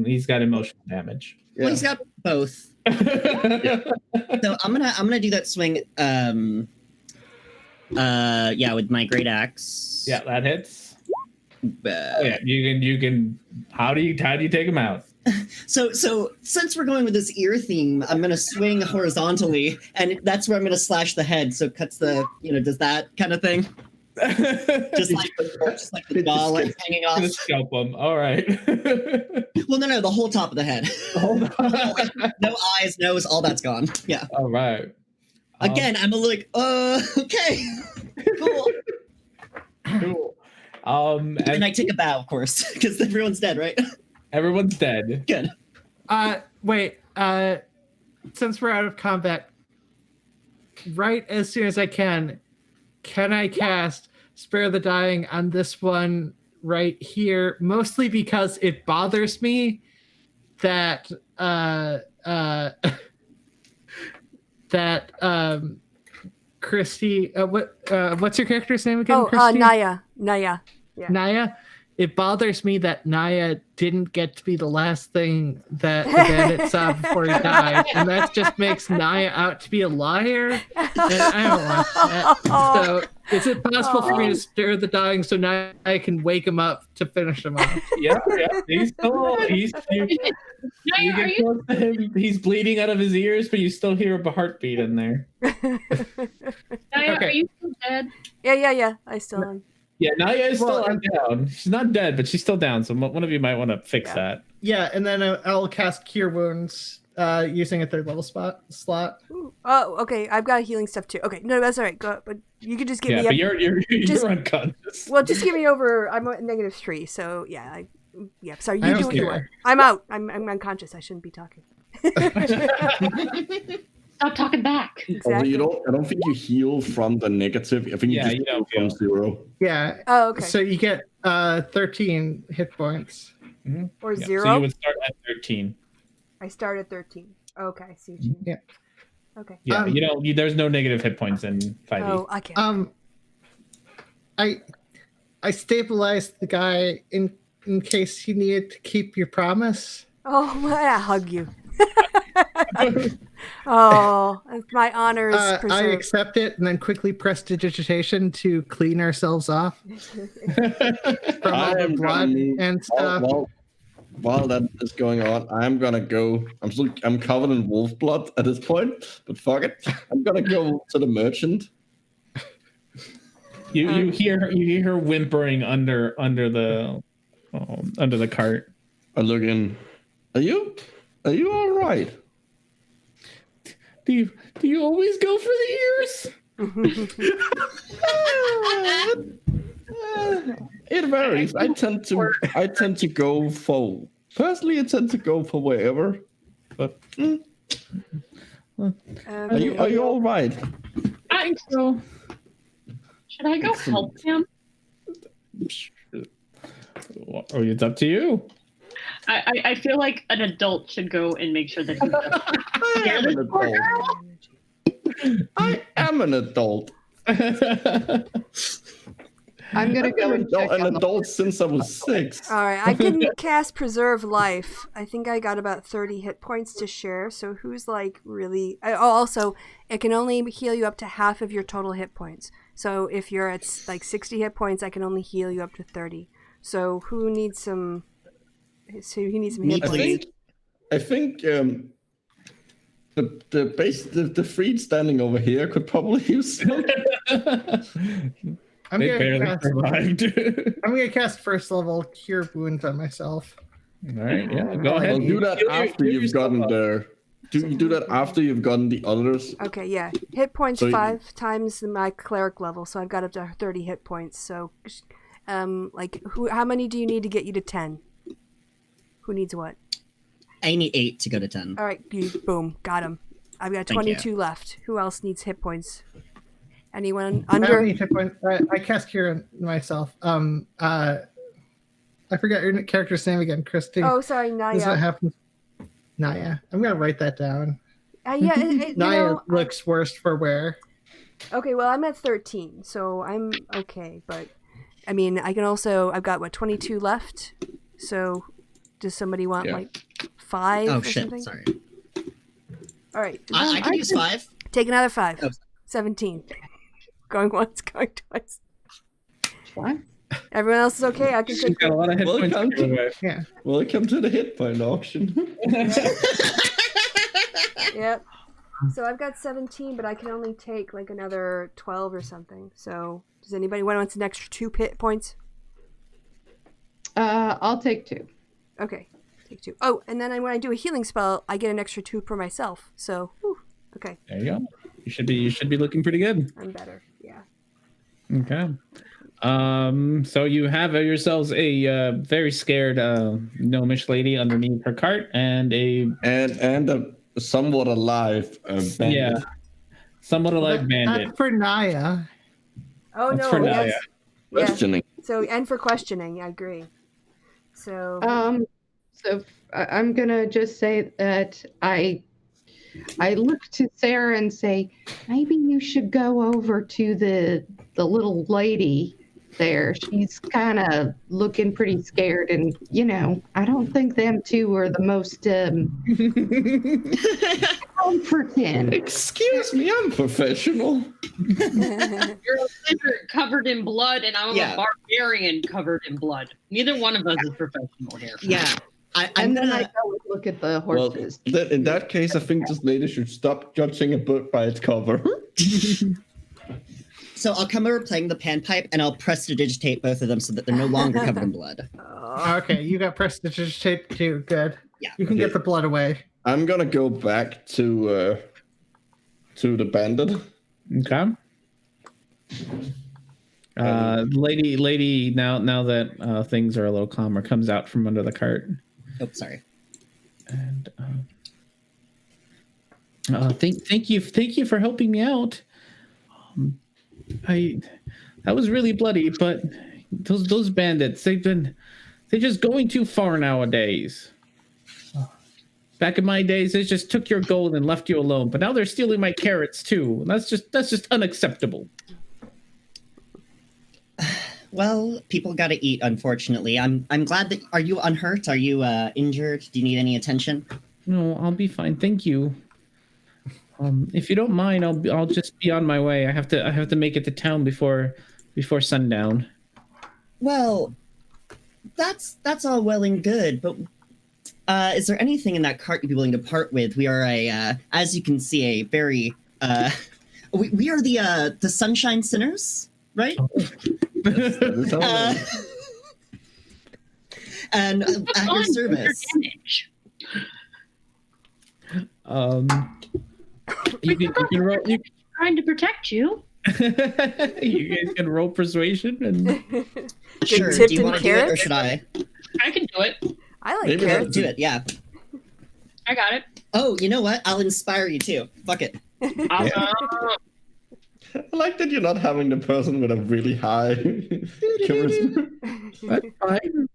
he's got emotional damage. Well, he's got both. So I'm gonna do that swing. With my great axe. Yeah, that hits. Uh, Yeah, you can. How do you take him out? So since we're going with this ear theme, I'm gonna swing horizontally, and that's where I'm gonna slash the head. So it cuts the, does that kind of thing. Just like the jaw like hanging off. Gonna scalp him. All right. Well, no, the whole top of the head. No eyes, nose, all that's gone. Yeah. All right. Again, I'm a little like, okay, cool. Cool. And I take a bow, of course, because everyone's dead, right? Everyone's dead. Good. Wait. Since we're out of combat, right as soon as I can I cast Spare the Dying on this one right here? Mostly because it bothers me that Christy, what's your character's name again? Oh, Christy? Naya. Yeah. Naya. It bothers me that Naya didn't get to be the last thing that the bandit saw before he died, and that just makes Naya out to be a liar. And I don't want that. So, is it possible for me to stir the dying so Naya can wake him up to finish him off? Yeah. He's still. You get close to him. He's bleeding out of his ears, but you still hear a heartbeat in there. Naya, Okay. are you still dead? Yeah. I still am. Yeah, Naya is still down. She's not dead, but she's still down. So one of you might want to fix that. Yeah, and then I'll cast Cure Wounds using a third level slot. Ooh. Oh, okay. I've got healing stuff too. Okay, no, that's all right. Go, but you could just give me. But you're unconscious. Well, just give me over. I'm at -3, so yeah. Sorry, I you don't do what you care. want. I'm out. I'm unconscious. I shouldn't be talking. Stop talking back. Exactly. Also, I don't think you heal from the negative. I think you just you heal don't from heal. 0. Yeah. Oh, okay. So you get 13 hit points. Or Yeah, 0. So you would start at 13. I start at 13. Okay, I see what you mean. Yeah. Okay. Yeah, there's no negative hit points in 5e. Oh, I can't. I stabilized the guy in case you needed to keep your promise. Oh, I hug you. Oh, my honor is I preserved. accept it and then quickly press digitation to clean ourselves off from all the blood and stuff. While that is going on, I'm gonna go. I'm covered in wolf blood at this point, but fuck it. I'm gonna go to the merchant. You hear her whimpering under the cart. I look in. Are you all right? Do you always go for the ears? It varies. I tend to go for personally. I tend to go for wherever. But are you all right? I think so. Should I go help him? Oh, it's up to you. I feel like an adult should go and make sure that he's I am an adult. I am an adult. I'm gonna go and check an on adult since I was 6. All right, I can cast Preserve Life. I think I got about 30 hit points to share. So who's like really? Also, it can only heal you up to half of your total hit points. So if you're at like 60 hit points, I can only heal you up to 30. So who needs some? So he needs some hit points. I think the freed standing over here could probably use some. I'm gonna cast first level Cure Wounds on myself. All right, yeah, go ahead. Well, do that after you've gotten there. Do that after you've gotten the others. Okay, yeah. Hit points So 5 times my cleric level, so I've got up to 30 hit points. So, how many do you need to get you to 10? Who needs what? I need 8 to go to 10. All right, boom, got him. I've got 22 left. Who else needs hit points? Anyone under? I need hit points. I cast Cure myself. I forgot your character's name again, Christy. Oh, sorry, Naya. This is what happens. Naya. I'm gonna write that down. Naya looks worst for wear. Okay, well, I'm at 13, so I'm okay. But I mean, I can also. I've got 22 left. So, does somebody want like 5? Oh or shit! something? Sorry. All right. I can use 5. Take another 5. Oh. 17. Going once, going twice. What? Everyone else is okay. I can take. Got a lot of hit points. Welcome to the hit point auction. Yep. So I've got 17, but I can only take like another 12 or something. So does anybody want an extra 2 hit points? I'll take 2. Okay, take 2. Oh, and then when I do a healing spell, I get an extra 2 per myself. So, okay. There you go. You should be looking pretty good. I'm better. Yeah. Okay. So you have yourselves a very scared gnomish lady underneath her cart and a somewhat alive bandit. Yeah, somewhat alive bandit. That's for Naya. Oh That's no. for Naya. Yes. Questioning. Yeah. So and for questioning, I agree. So. So I'm gonna just say that I look to Sarah and say, maybe you should go over to the little lady there. She's kind of looking pretty scared, and I don't think them two are the most comforting. Excuse me, I'm professional. You're a wizard covered in blood, and I'm a barbarian covered in blood. Neither one of us is professional here. Yeah. I'm gonna go look at the horses. Well, in that case, I think this lady should stop judging a book by its cover. So I'll come over playing the panpipe, and I'll prestidigitate both of them so that they're no longer covered in blood. Okay, you got prestidigitate too. Good. Yeah. You can get the blood away. I'm gonna go back to the bandit. Okay. Lady, now that things are a little calmer, comes out from under the cart. Oh, sorry. And thank you for helping me out. That was really bloody, but those bandits, they're just going too far nowadays. Back in my days, they just took your gold and left you alone, but now they're stealing my carrots too. That's just unacceptable. Well, people got to eat, unfortunately. I'm glad that. Are you unhurt? Are you injured? Do you need any attention? No, I'll be fine. Thank you. If you don't mind, I'll just be on my way. I have to make it to town before sundown. Well, that's all well and good, but is there anything in that cart you'd be willing to part with? We are as you can see, a very we are the Sunshine Sinners. right? That is how it is. And at your service. You can roll. Trying to protect you. You guys can roll persuasion and Sure. tipped Do you in want to do it or carrots? should I? I can do it. I like Maybe carrots. Do it, yeah. I got it. Oh, you know what? I'll inspire you too. Fuck it. Awesome. I like that you're not having the person with a really high charisma. that's fine.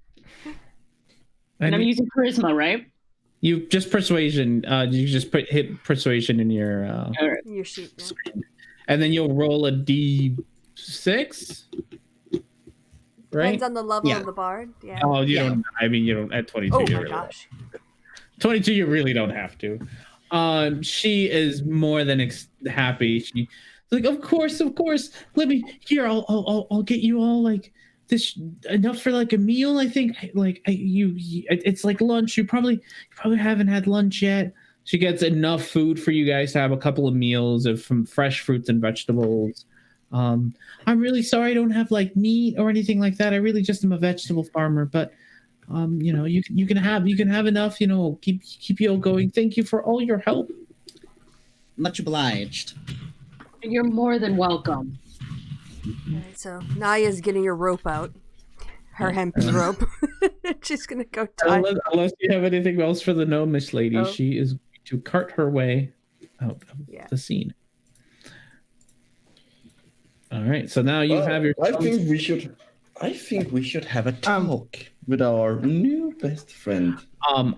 And I'm using charisma, right? You just persuasion. You just hit persuasion in your All right. Your sheet. Yeah. screen, and then you'll roll a d6. Right? Depends on the level Yeah. of the bard. Yeah. Oh, you Yeah. don't. I mean, you don't. At 22, Oh you my really gosh. 22, you really don't have to. She is more than happy. She's like, of course. Let me here. I'll get you all like this enough for like a meal. I think it's like lunch. You probably haven't had lunch yet. She gets enough food for you guys to have a couple of meals from fresh fruits and vegetables. I'm really sorry I don't have like meat or anything like that. I really just am a vegetable farmer, but you can have enough, keep you all going. Thank you for all your help. Much obliged. You're more than welcome. Alright, so Naya's getting her rope out. Her hempen rope. She's gonna go tie. Unless you have anything else for the gnomish lady, Oh. she is going to cart her way out of the scene. All right, so now you have your. I think we should have a talk with our new best friend.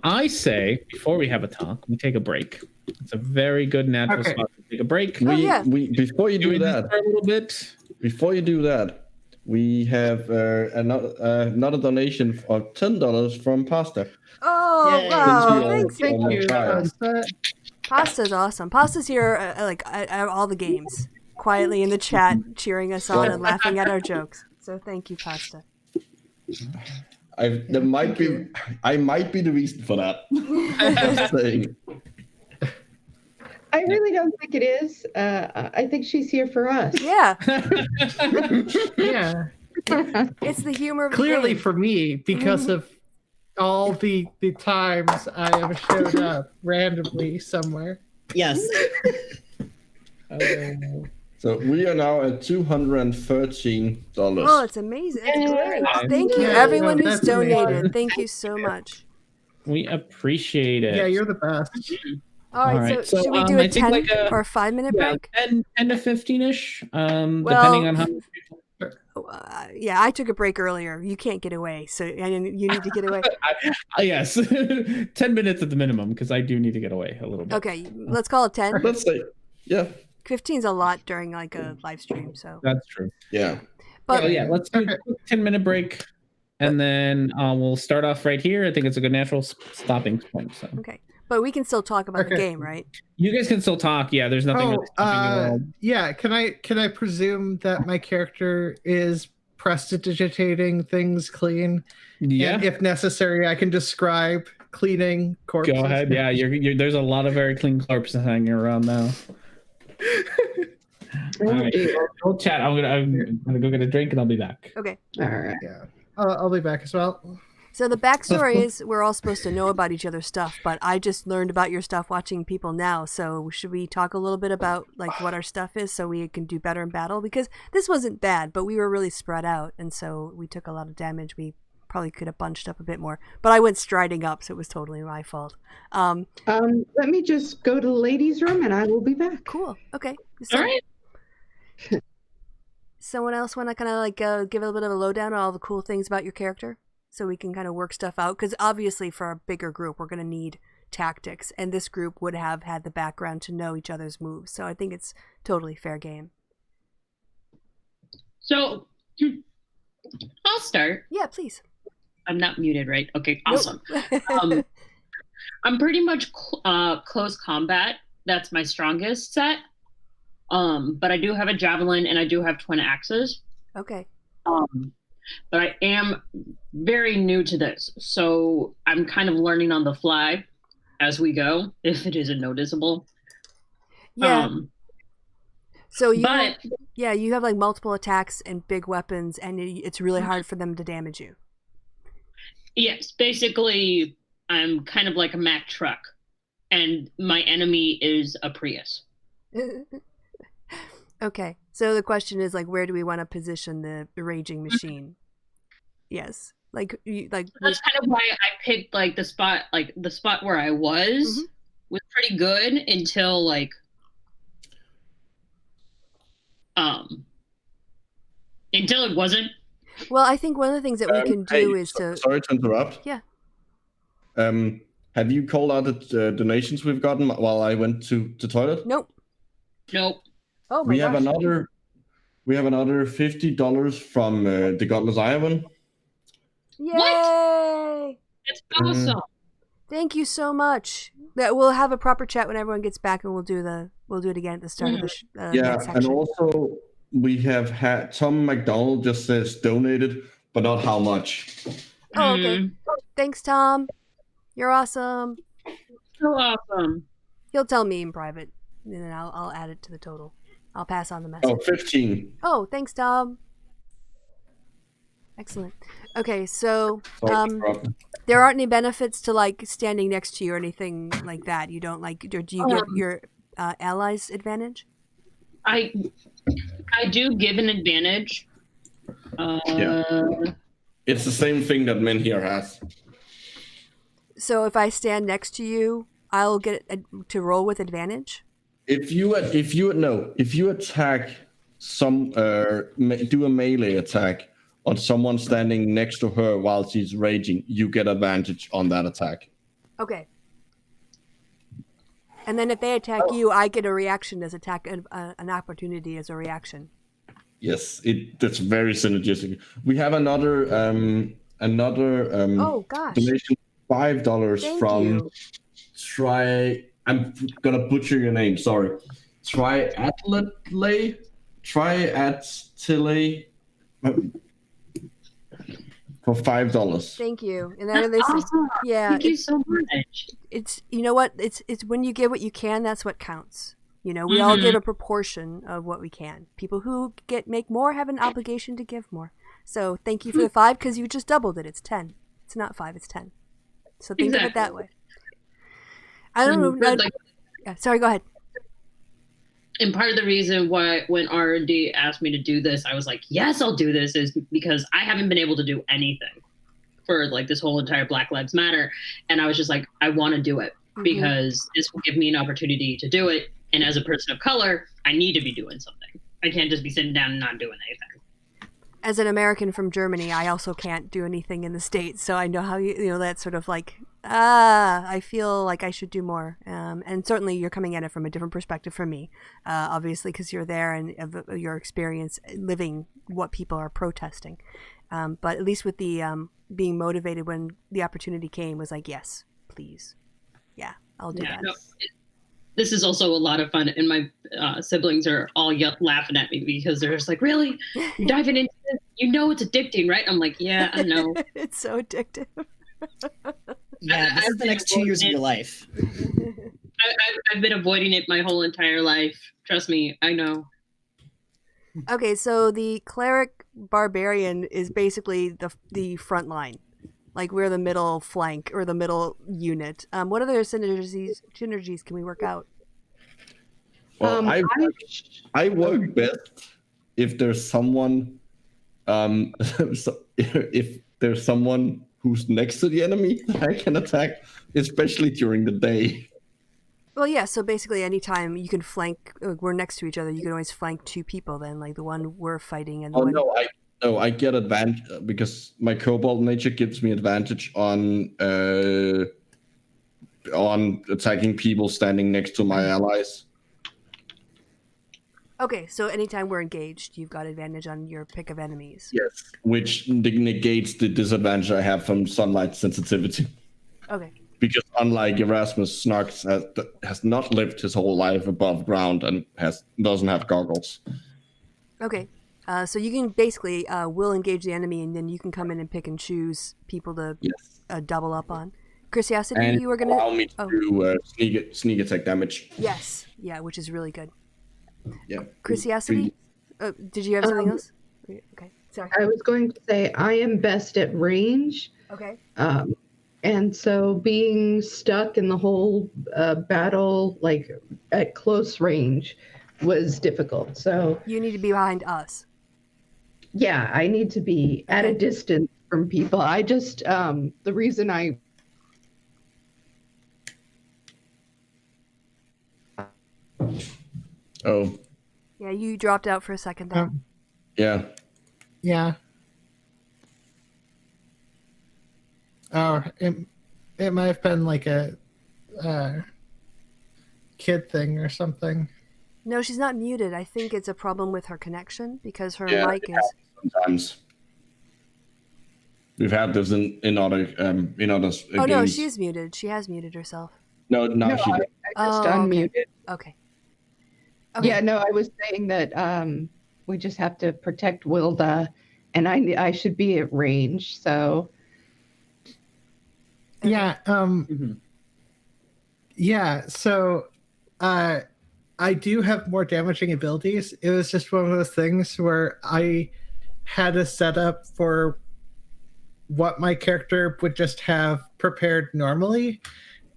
I say before we have a talk, we take a break. It's a very good natural Okay. spot to take a break. Before you do Doing this that, for a little bit. Before you do that, we have another donation of $10 from Pasta. Oh Yay. wow! Since we Thanks. all- Thank you. Almost Pasta's awesome. Pasta's here at all the games, quietly in the chat, cheering us on and laughing at our jokes. So thank you, Pasta. I might be the reason for that. Just saying. I really don't think it is. I think she's here for us. Yeah, Yeah. it's the humor of the Clearly game. for me, because of all the times I have showed up randomly somewhere. Yes. So we are now at $213. Oh, it's amazing. That's great. Thank you, Yeah, everyone no, who's that's donated. amazing. Thank you so much. We appreciate it. Yeah, you're the best. All right, All right, so so, should we do I a think 10 like a- or a 5-minute Yeah, break? 10 to 15-ish, depending Well, on how. Yeah, I took a break earlier. You can't get away, so you need to get away. Yes, 10 minutes at the minimum, because I do need to get away a little bit. Okay, let's call it 10. Let's say, yeah. 15's a lot during like a live stream, so. That's true. Yeah. But Let's do a quick 10-minute break, and then we'll start off right here. I think it's a good natural stopping point. So okay, but we can still talk about the Okay. game, right? you guys can still talk. Yeah, there's nothing really stopping you all. Yeah. Can I presume that my character is prestidigitating things clean? Yeah, And if necessary, I can describe cleaning corpses. go ahead. Yeah, you're there's a lot of very clean corpses hanging around now. All right, we'll chat. I'm gonna go get a drink and I'll be back. Okay. All right. Yeah. I'll be back as well. So the backstory is we're all supposed to know about each other's stuff, but I just learned about your stuff watching people now. So should we talk a little bit about like what our stuff is so we can do better in battle? Because this wasn't bad, but we were really spread out, and so we took a lot of damage. We probably could have bunched up a bit more, but I went striding up, so it was totally my fault. Let me just go to the ladies' room and I will be back. Cool. Okay. So, All right. someone else want to kind of like give a little bit of a lowdown on all the cool things about your character, so we can kind of work stuff out? Because obviously, for a bigger group, we're going to need tactics, and this group would have had the background to know each other's moves. So I think it's totally fair game. So I'll start. Yeah, please. I'm not muted, right? Okay, Nope. awesome. I'm pretty much close combat. That's my strongest set. But I do have a javelin and I do have twin axes. Okay. But I am very new to this, so I'm kind of learning on the fly as we go, if it isn't noticeable. Yeah. So you, But you have like multiple attacks and big weapons, and it's really hard for them to damage you. yes, basically, I'm kind of like a Mack truck, and my enemy is a Prius. Okay, so the question is like, where do we want to position the raging machine? Yes, like That's kind of why I picked like the spot where I was pretty good until like until it wasn't. Well, I think one of the things that we can do is to. Sorry to interrupt. Yeah. Have you called out the donations we've gotten while I went to the toilet? Nope. Oh my we gosh. have another $50 from the Godless Iowan. Yay! What? That's awesome. Thank you so much. That we'll have a proper chat when everyone gets back, and we'll do it again at the start of the yeah, and also we have had Tom McDonald just says donated, but not how much. Oh, okay. Thanks, Tom. You're awesome. So awesome. He'll tell me in private, and then I'll add it to the total. I'll pass on the message. Oh, 15. Oh, thanks, Tom. Excellent. Okay, so there aren't any benefits to like standing next to you or anything like that. You don't like. Do you give your allies advantage? I do give an advantage. It's the same thing that Menhir has. So if I stand next to you, I'll get to roll with advantage. If you attack some do a melee attack on someone standing next to her while she's raging, you get advantage on that attack. Okay. And then if they attack you, I get a reaction as attack, an opportunity as a reaction. Yes, that's very synergistic. We have another oh gosh, donation, $5 from you. I'm gonna butcher your name. Sorry, Triathlete. For $5. Thank you. And that's awesome. Yeah, thank you so much. It's you know what it's when you give what you can, that's what counts. You know, we all give a proportion of what we can. People who make more have an obligation to give more. So thank you for the 5 because you just doubled it. It's 10. It's not 5. It's 10. So think of it that way. I don't know. Yeah, sorry. Go ahead. And part of the reason why when R&D asked me to do this, I was like, yes, I'll do this, is because I haven't been able to do anything for like this whole entire Black Lives Matter. And I was just like, I want to do it because this will give me an opportunity to do it. And as a person of color, I need to be doing something. I can't just be sitting down and not doing anything. As an American from Germany, I also can't do anything in the States. So I know how that's sort of like, I feel like I should do more. And certainly you're coming at it from a different perspective from me, obviously, because you're there and of your experience living what people are protesting. But at least with the being motivated when the opportunity came was like, yes, please. Yeah, I'll do that. No, this is also a lot of fun. And my siblings are all laughing at me because they're just like, really? You're diving into this? You know it's addicting, right? I'm like, yeah, I know. It's so addictive. Yeah, this is the next 2 years of your life. I've been avoiding it my whole entire life. Trust me, I know. Okay, so the cleric barbarian is basically the front line. Like we're the middle flank or the middle unit. What other synergies can we work out? Well, I work best if there's someone if there's someone who's next to the enemy that I can attack, especially during the day. Well, yeah, so basically anytime you can flank, we're next to each other, you can always flank 2 people then, like the one we're fighting and the one... No, I get advantage because my kobold nature gives me advantage on attacking people standing next to my allies. Okay, so anytime we're engaged, you've got advantage on your pick of enemies. Yes, which negates the disadvantage I have from sunlight sensitivity. Okay. Because unlike Erasmus, Snarks has not lived his whole life above ground and doesn't have goggles. Okay. So you can basically will engage the enemy, and then you can come in and pick and choose people to double up on. Curiosity, and you were going to... allow me to do sneak attack damage. Yes. Yeah, which is really good. Yeah. Chrisiacity? Did you have something else? Okay, sorry. I was going to say I am best at range. Okay. And so being stuck in the whole battle, like at close range, was difficult. So You need to be behind us. yeah, I need to be at a Okay. distance from people. I just the reason I Oh, Yeah, you dropped out for a second there. yeah. Yeah. Oh, it might have been like a kid thing or something. No, she's not muted. I think it's a problem with her connection because her Yeah, mic it is. happens sometimes. We've had this in other games. Oh no, she is muted. She has muted herself. No, now no, she I did. just Oh, unmuted. Okay. Yeah, no, I was saying that we just have to protect Wilda, and I should be at range. So Yeah. Yeah. So, I do have more damaging abilities. It was just one of those things where I had a setup for what my character would just have prepared normally,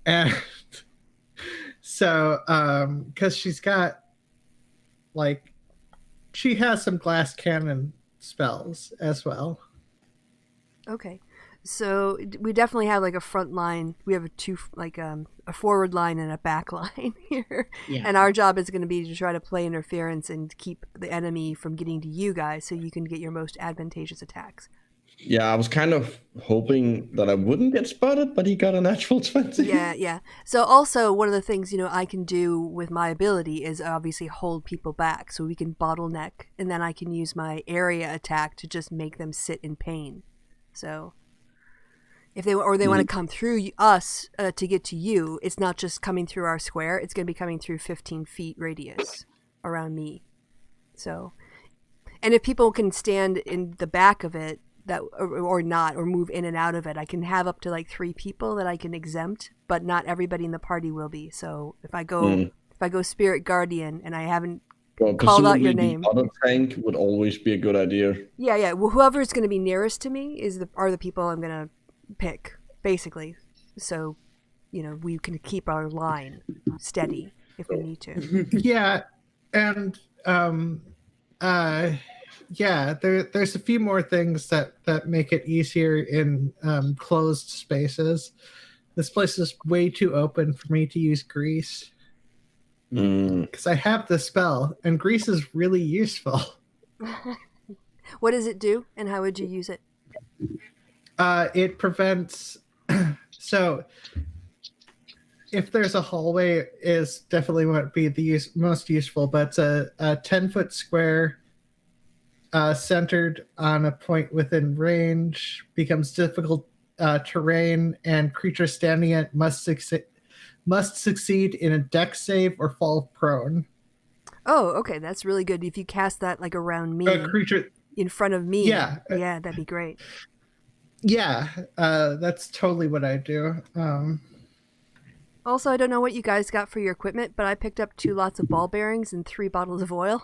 and so because she's got like she has some glass cannon spells as well. Okay. So we definitely have like a front line. We have a forward line and a back line here. Yeah. And our job is going to be to try to play interference and keep the enemy from getting to you guys so you can get your most advantageous attacks. Yeah, I was kind of hoping that I wouldn't get spotted, but he got a natural 20. Yeah. So also one of the things, I can do with my ability is obviously hold people back so we can bottleneck, and then I can use my area attack to just make them sit in pain. So if they want to come through us to get to you, it's not just coming through our square, it's going to be coming through 15 feet radius around me. So, and if people can stand in the back of it, or not, or move in and out of it, I can have up to like 3 people that I can exempt, but not everybody in the party will be. So if I go Spirit Guardian and I haven't called out your name, the other tank would always be a good idea. Yeah. Well, whoever's going to be nearest to me are the people I'm going to pick, basically. So, we can keep our line steady if we need to. Yeah, and there's a few more things that make it easier in closed spaces. This place is way too open for me to use grease because I have the spell, and grease is really useful. What does it do, and how would you use it? It prevents. So, if there's a hallway, is definitely won't be the most useful, but it's a 10-foot square. Centered on a point within range, becomes difficult terrain, and creatures standing in it must succeed in a dex save or fall prone. Oh, okay, that's really good. If you cast that like around me, A creature in front of me, yeah, that'd be great. Yeah, that's totally what I do. Also, I don't know what you guys got for your equipment, but I picked up 2 lots of ball bearings and 3 bottles of oil.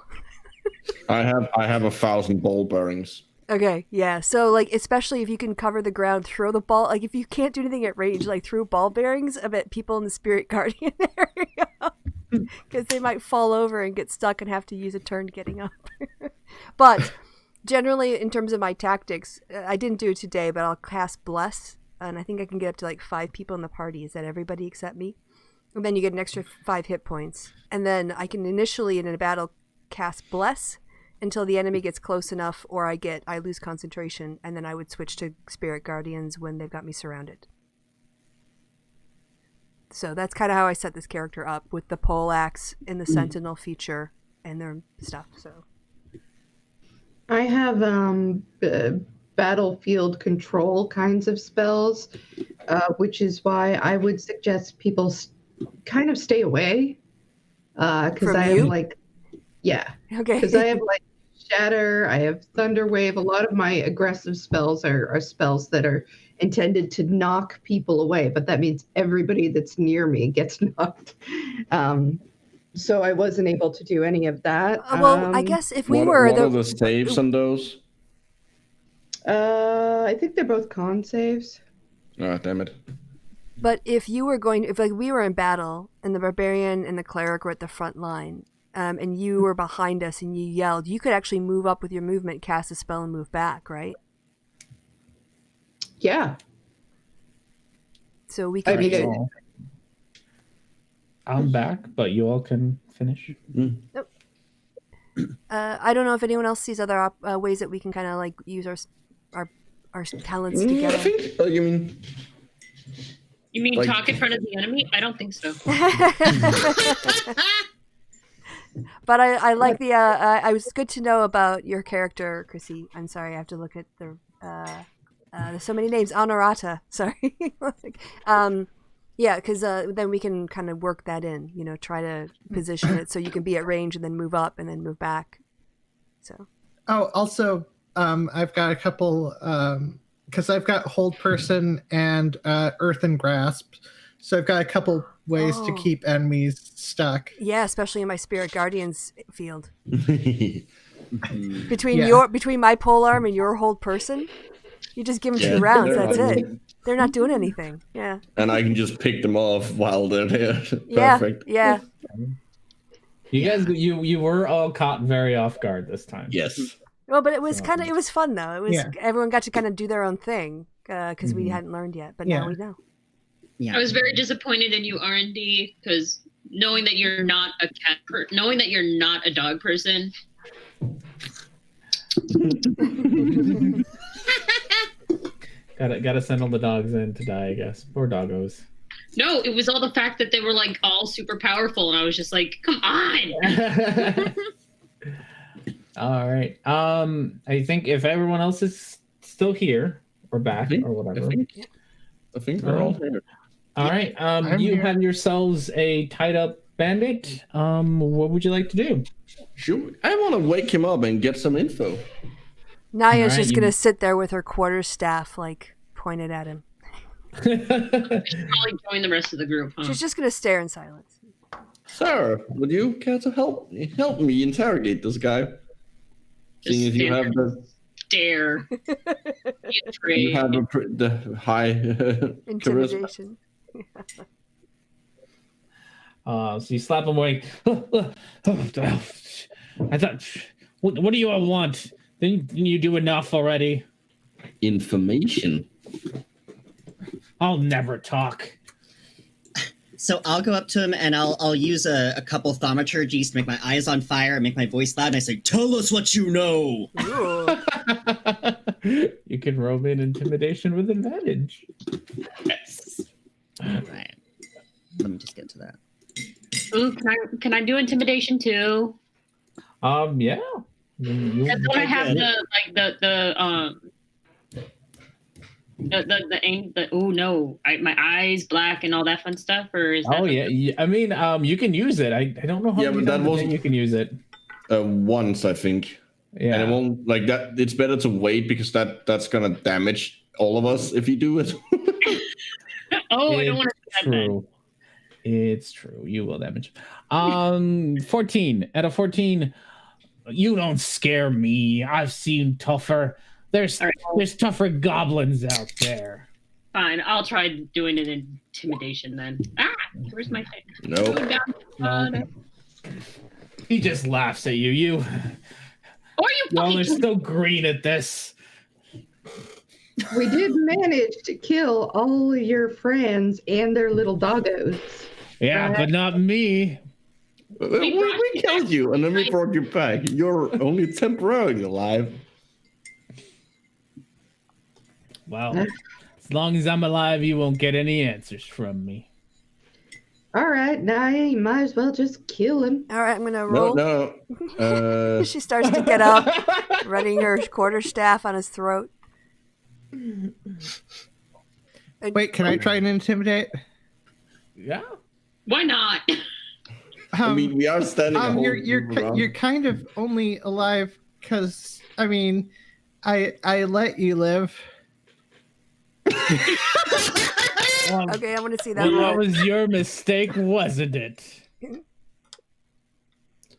I have 1,000 ball bearings. Okay, yeah. So, like, especially if you can cover the ground, throw the ball. Like, if you can't do anything at range, like, throw ball bearings at people in the Spirit Guardian area. Because they might fall over and get stuck and have to use a turn getting up. But, generally, in terms of my tactics, I didn't do it today, but I'll cast Bless. And I think I can get up to, like, 5 people in the party. Is that everybody except me? And then you get an extra 5 hit points. And then I can initially, in a battle, cast Bless until the enemy gets close enough, or I lose concentration, and then I would switch to Spirit Guardians when they've got me surrounded. So that's kind of how I set this character up, with the pole axe and the sentinel feature and their stuff. So I have battlefield control kinds of spells, which is why I would suggest people kind of stay away, because I have okay. Because I have like Shatter, I have Thunder Wave. A lot of my aggressive spells are spells that are intended to knock people away, but that means everybody that's near me gets knocked. So I wasn't able to do any of that. Well, I guess if we were what are the saves on those? I think they're both con saves. Oh, damn it. But if you were if like we were in battle and the barbarian and the cleric were at the front line, and you were behind us and you yelled, you could actually move up with your movement, cast a spell, and move back, right? Yeah. So we can. I mean, I'm back, but you all can finish. Nope. I don't know if anyone else sees other ways that we can kind of like use our talents together. I think, You mean like, talk in front of the enemy? I don't think so. But I like the. I was good to know about your character, Chrissy. I'm sorry, I have to look at the. There's so many names. Honorata. Sorry. Yeah, because then we can kind of work that in. You know, try to position it so you can be at range and then move up and then move back. So. Oh, also, I've got a couple. Because I've got Hold Person and Earthen Grasp, so I've got a couple ways to keep enemies stuck. Yeah, especially in my Spirit Guardians field. yeah. Between my pole arm and your Hold Person, you just give them 2 rounds. That's it. They're not doing anything. Yeah. And I can just pick them off while they're there. Perfect. Yeah. You guys, you were all caught very off guard this time. Yes. Well, but it was it was fun though. It was everyone got to kind of do their own thing because we hadn't learned yet, but now we know. Yeah. I was very disappointed in you, R&D, because knowing that you're not a knowing that you're not a dog person. Gotta send all the dogs in to die, I guess. Poor doggos. No, it was all the fact that they were like all super powerful, and I was just like, come on. All right. I think if everyone else is still here or back or whatever. I think we're all here. All right. You here. have yourselves a tied up bandit. What would you like to do? Sure. I want to wake him up and get some info. Naya's just gonna sit there with her quarterstaff, like pointed at him. Probably join the rest of the group. Huh? She's just gonna stare in silence. Sir, would you care to help me interrogate this guy? Seeing as you have the dare. you have the high charisma. Intimidation. So you slap him awake. I thought, what do you all want? Didn't you do enough already? Information. I'll never talk. So I'll go up to him and I'll use a couple thaumaturgies to make my eyes on fire and make my voice loud. And I say, "Tell us what you know." You can roll in intimidation with advantage. Yes. All right. Let me just get to that. Ooh, can I do intimidation too? Yeah. Don't I have my eyes black and all that fun stuff, or is that yeah. I mean, you can use it. I don't know how many times you can use it. Once, I think. Yeah. And it won't like that. It's better to wait because that's gonna damage all of us if you do it. I don't want to do that then. It's true. You will damage. 14. Out of 14, you don't scare me. I've seen tougher. There's tougher goblins out there. Fine, I'll try doing an intimidation then. Where's my thing? No. He just laughs at you. You all are still green at this. We did manage to kill all your friends and their little doggos. Yeah, but not me. We killed you and then we brought you back. You're only temporarily alive. Well, as long as I'm alive, you won't get any answers from me. All right, now you might as well just kill him. All right, I'm gonna roll. No. She starts to get up, running her quarterstaff on his throat. Wait, can I try and intimidate? Yeah. Why not? I mean, we are standing. You're kind of only alive because I mean, I let you live. Okay, I want to see that. Well, that was your mistake, wasn't it?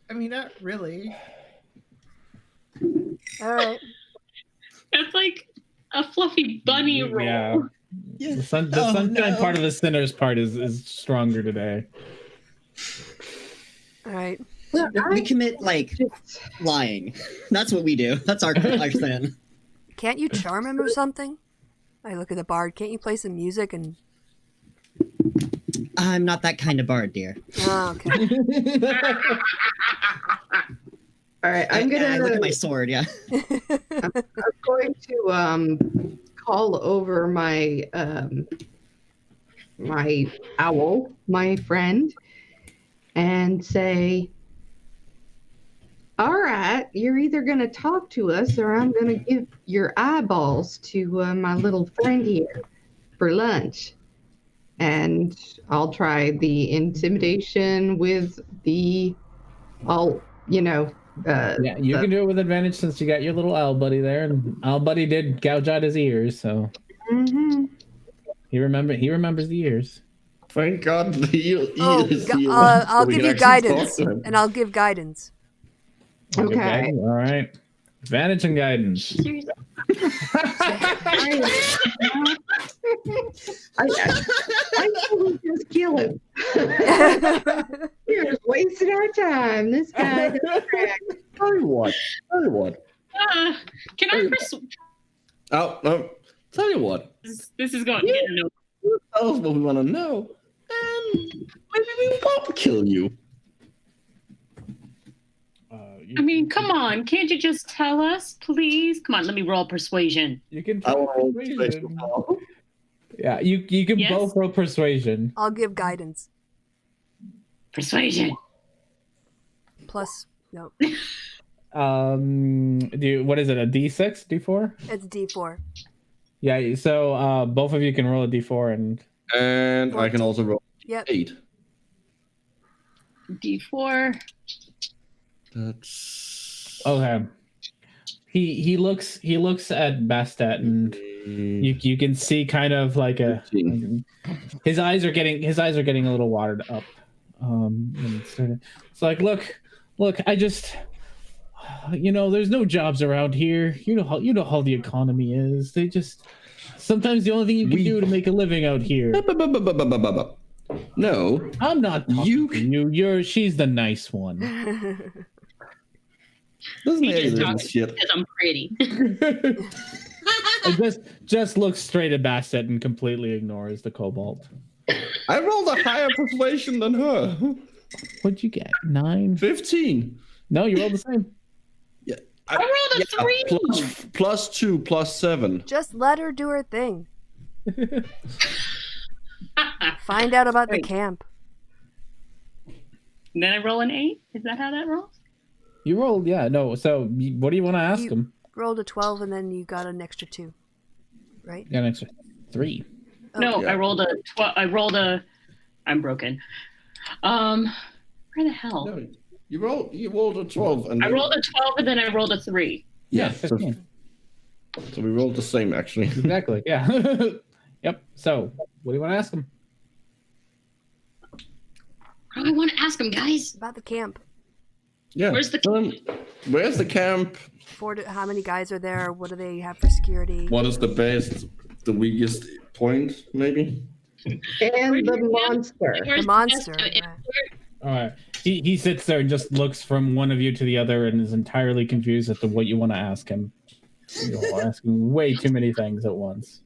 I mean, not really. All right. That's like a fluffy bunny roll. Yeah. The sunshine part of the sinner's part is stronger today. All right. Well, We commit like lying. That's what we do. That's our sin. Can't you charm him or something? I look at the bard. Can't you play some music and? I'm not that kind of bard, dear. Oh, okay. all right, I'm gonna look at my sword. Yeah. I'm going to call over my my owl, my friend, and say, all right, you're either going to talk to us or I'm going to give your eyeballs to my little friend here for lunch. And I'll try the intimidation with the, Yeah, you can do it with advantage since you got your little owl buddy there, and owl buddy did gouge out his ears, so he remembers the ears. Thank God the ears. I'll give you guidance, and I'll give guidance. Okay. All right. Advantage and guidance. I will just kill him. You're just wasting our time. This guy doesn't track. Tell you what. Can I Tell you what. This is going to get a no. You tell us what we want to know, and maybe we won't kill you. I mean, come on. Can't you just tell us, please? Come on, let me roll persuasion. You can try persuasion. Yeah, you can both roll persuasion. I'll give guidance. Persuasion. Plus, no. What is it? A D6, D4? It's D4. Yeah. So both of you can roll a D4 and I can also roll 8. D4. That's okay. He looks at Bastet and you can see kind of like his eyes are getting a little watered up. And it's like look, I just there's no jobs around here. You know how the economy is. They just sometimes the only thing you can do to make a living out here. No, I'm not talking to you. She's the nice one. Doesn't He just matter talks shit. because I'm pretty. It just looks straight at Bastet and completely ignores the kobold. I rolled a higher persuasion than her. What'd you get? 9? 15. No, you rolled the same. Yeah, I rolled a 3. Plus 2, plus 7. Just let her do her thing. Find out about the camp. And then I roll an 8? Is that how that rolls? You rolled, yeah. No, so what do you want to ask him? Rolled a 12 and then you got an extra 2, right? You got an extra 3. Oh. No, I rolled a 12. I'm broken. Where the hell? No, you rolled a 12. And I rolled a 12 and then I rolled a 3. Yeah, 15. So we rolled the same, actually. Exactly, yeah. Yep. So, what do you want to ask him? What do I want to ask him, guys? About the camp. Yeah. Where's the where's the camp? How many guys are there? What do they have for security? What is the best, the weakest point, maybe? And the monster. The monster. All right. He sits there and just looks from one of you to the other and is entirely confused as to what you want to ask him. You're asking way too many things at once.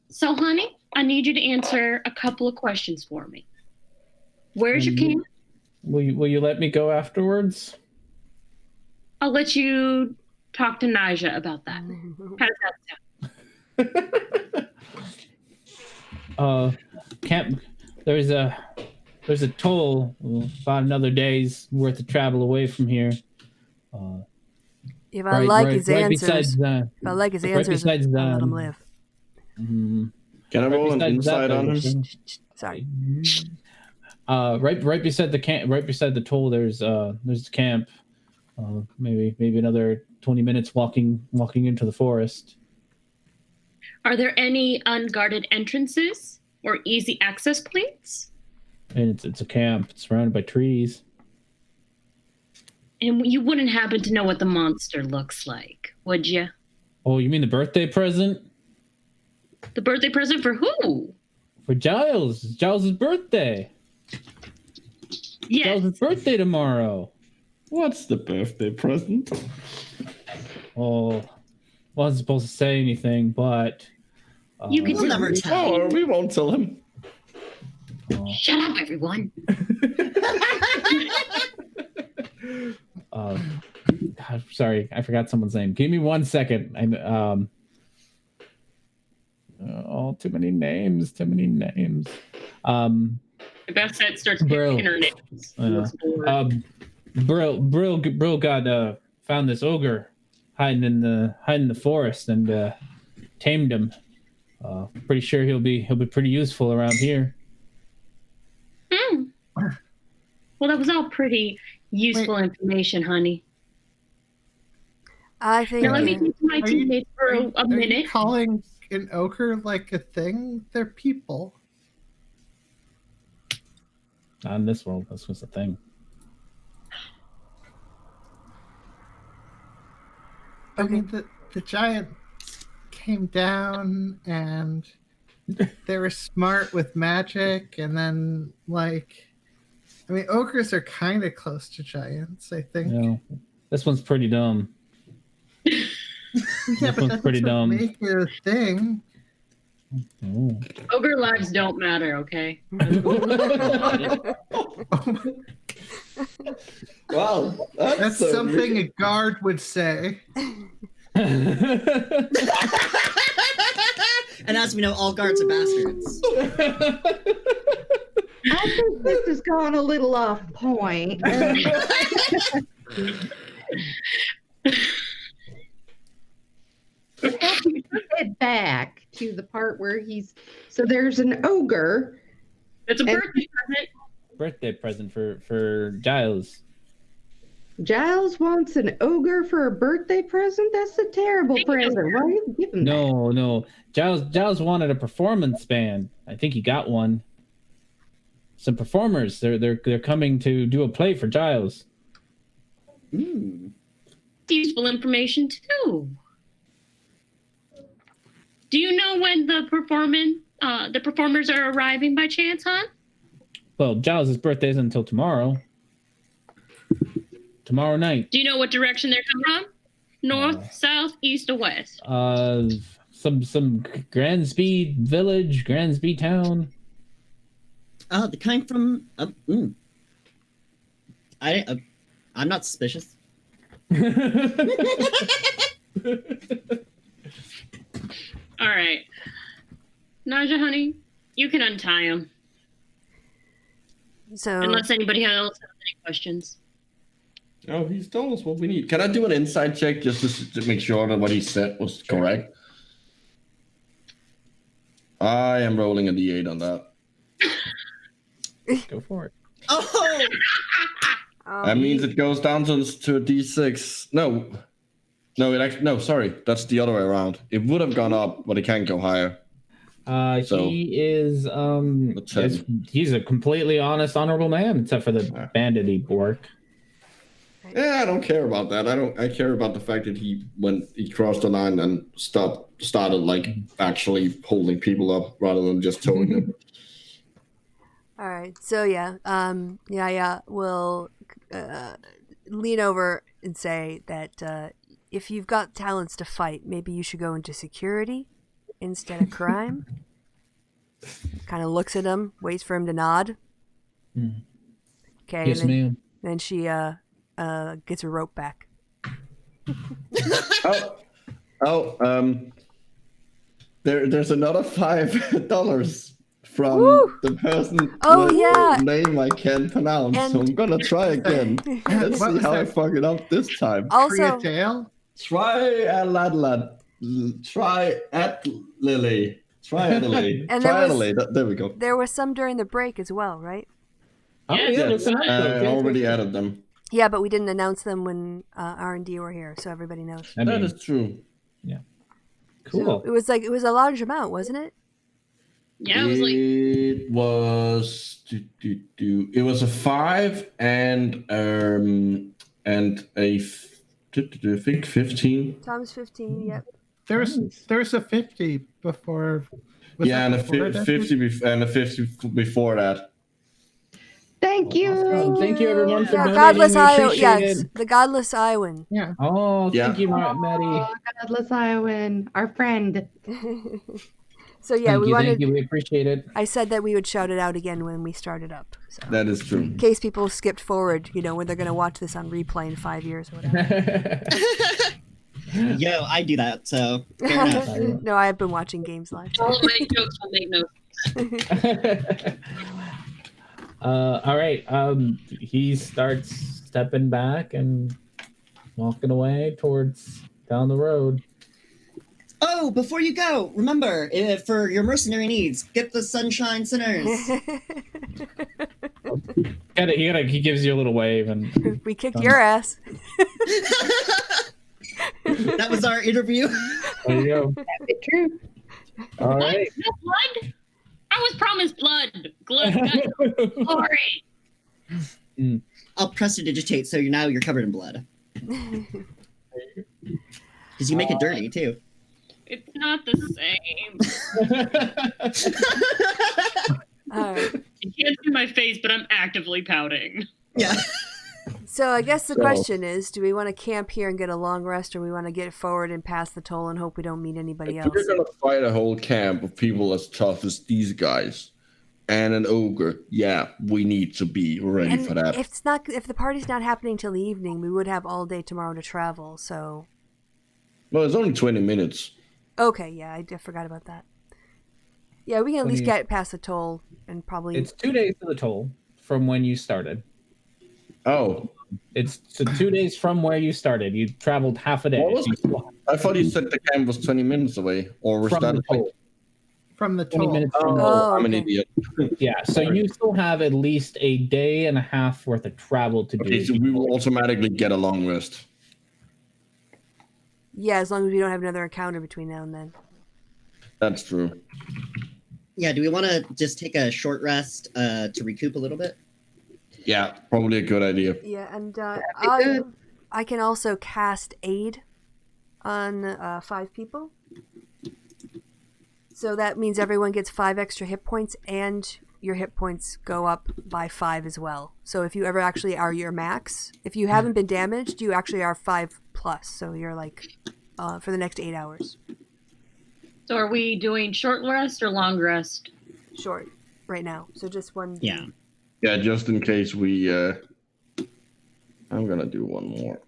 So, honey, I need you to answer a couple of questions for me. Where's your camp? Will you let me go afterwards? I'll let you talk to Naja about that. How does that sound? Camp. There's a toll about another day's worth of travel away from here. If I like his answers, besides, I'll let him live. Can I roll an insight on him? Sorry. Right beside the camp, right beside the toll, there's the camp. Maybe another 20 minutes walking into the forest. Are there any unguarded entrances or easy access points? And it's a camp. It's surrounded by trees. And you wouldn't happen to know what the monster looks like, would you? Oh, you mean the birthday present? The birthday present for who? For Giles. It's Giles' birthday. Yes. Giles' birthday tomorrow. What's the birthday present? Oh, wasn't supposed to say anything, but You can We'll never tell. Oh, we won't tell him. Shut up, everyone. God, sorry, I forgot someone's name. Give me 1 second. Too many names. Bessette starts Bro. picking her names. Brill got found this ogre hiding in the forest and tamed him. Pretty sure he'll be pretty useful around here. Well, that was all pretty useful information, honey. I think. Now let me talk to my teammates for a Are minute. you calling an ochre like a thing? They're people. Not in this world. This was the thing. I mean, the giant came down and they were smart with magic, and then ogres are kind of close to giants, I think. No, this one's pretty dumb. Yeah, but that's pretty dumb. Make it a thing. Oh. Ogre lives don't matter, okay? Wow, That's something a guard would say. And as we know, all guards are bastards. I think this has gone a little off point. If we get back to the part where so there's an ogre. It's a birthday present. Birthday present for Giles. Giles wants an ogre for a birthday present? That's a terrible present. Why are you giving that? No. Giles wanted a performance band. I think he got one. Some performers. They're coming to do a play for Giles. Useful information too. Do you know when the performers are arriving by chance, huh? Well, Giles' birthday isn't until tomorrow. Tomorrow night. Do you know what direction they're coming from? North, south, east, or west? Some Gransby village, Gransby town. The kind from. I'm not suspicious. All right. Naja, honey, you can untie him. So Unless anybody else has any questions. Oh, he's told us what we need. Can I do an insight check just to make sure that what he said was correct? I am rolling a D8 on that. Go for it. Oh! That means it goes down to a D6. No, sorry. That's the other way around. It would have gone up, but it can't go higher. He is he's a completely honest, honorable man, except for the bandit work. Yeah, I don't care about that. I care about the fact that when he crossed the line and started like actually holding people up rather than just towing them. all right. So yeah, we'll lean over and say that if you've got talents to fight, maybe you should go into security instead of crime. Kind of looks at him, waits for him to nod. Okay. Yes, ma'am. Then she gets her rope back. There's another $5 from the person whose name I can't pronounce, so I'm gonna try again. Let's see how I fuck it up this time. Also, Triadlad. Triadlily. And There we go. there was some during the break as well, right? Oh, yeah, listen up. I already added them. Yeah, but we didn't announce them when R&D were here, so everybody knows. That is true. Yeah. Cool. So it was a large amount, wasn't it? Yeah, it was like It was a 5 and and I think 15. Tom's 15. Yep. There's a 50 before. Yeah, and a 50 and a 50 before that. Thank you. Thank you, everyone, for donating. Godless We Iowa. appreciate Yes, it. the Godless Iowan. Yeah. Oh, thank you, Maddie. Oh, Godless Iowan, our friend. So yeah, Thank you. We appreciate it. I said that we would shout it out again when we started up. So. That is true. In case people skipped forward, when they're going to watch this on replay in 5 years or whatever. Yo, I do that, so fair enough. No, I have been watching games live. All of my jokes will make no All right. He starts stepping back and walking away towards down the road. Oh, before you go, remember, for your mercenary needs, get the Sunshine Sinners. He gives you a little wave and We kicked your ass. That was our interview. there you go. That's true. All right. No blood? I was promised blood. Glory. I'll prestidigitate so you're covered in blood. Because you make it dirty, too. It's not the same. All right. You can't see my face, but I'm actively pouting. Yeah. So I guess the question is, do we want to camp here and get a long rest, or we want to get forward and pass the toll and hope we don't meet anybody If else? we're gonna fight a whole camp of people as tough as these guys and an ogre, yeah, we need to be ready And for that. if the party's not happening till the evening, we would have all day tomorrow to travel. So Well, it's only 20 minutes. okay, yeah, I forgot about that. Yeah, we can at least get past the toll and probably. It's 2 days to the toll from when you started. Oh, It's 2 days from where you started. You traveled half a day. What was I thought you said the camp was 20 minutes away, or was From that the toll. From the 20 toll. minutes from the Oh, I'm an okay. idiot. Yeah, so you still have at least a day and a half worth of travel to Okay, do. so we will automatically get a long rest. Yeah, as long as we don't have another encounter between now and then. That's true. Yeah, do we want to just take a short rest to recoup a little bit? Yeah, probably a good idea. Yeah, and good. I can also cast aid on 5 people. So that means everyone gets 5 extra hit points, and your hit points go up by 5 as well. So if you ever actually are your max, if you haven't been damaged, you actually are 5 plus. So you're like for the next 8 hours. So are we doing short rest or long rest? Short right now. So just one. Yeah. Yeah, just in case we. I'm gonna do one more.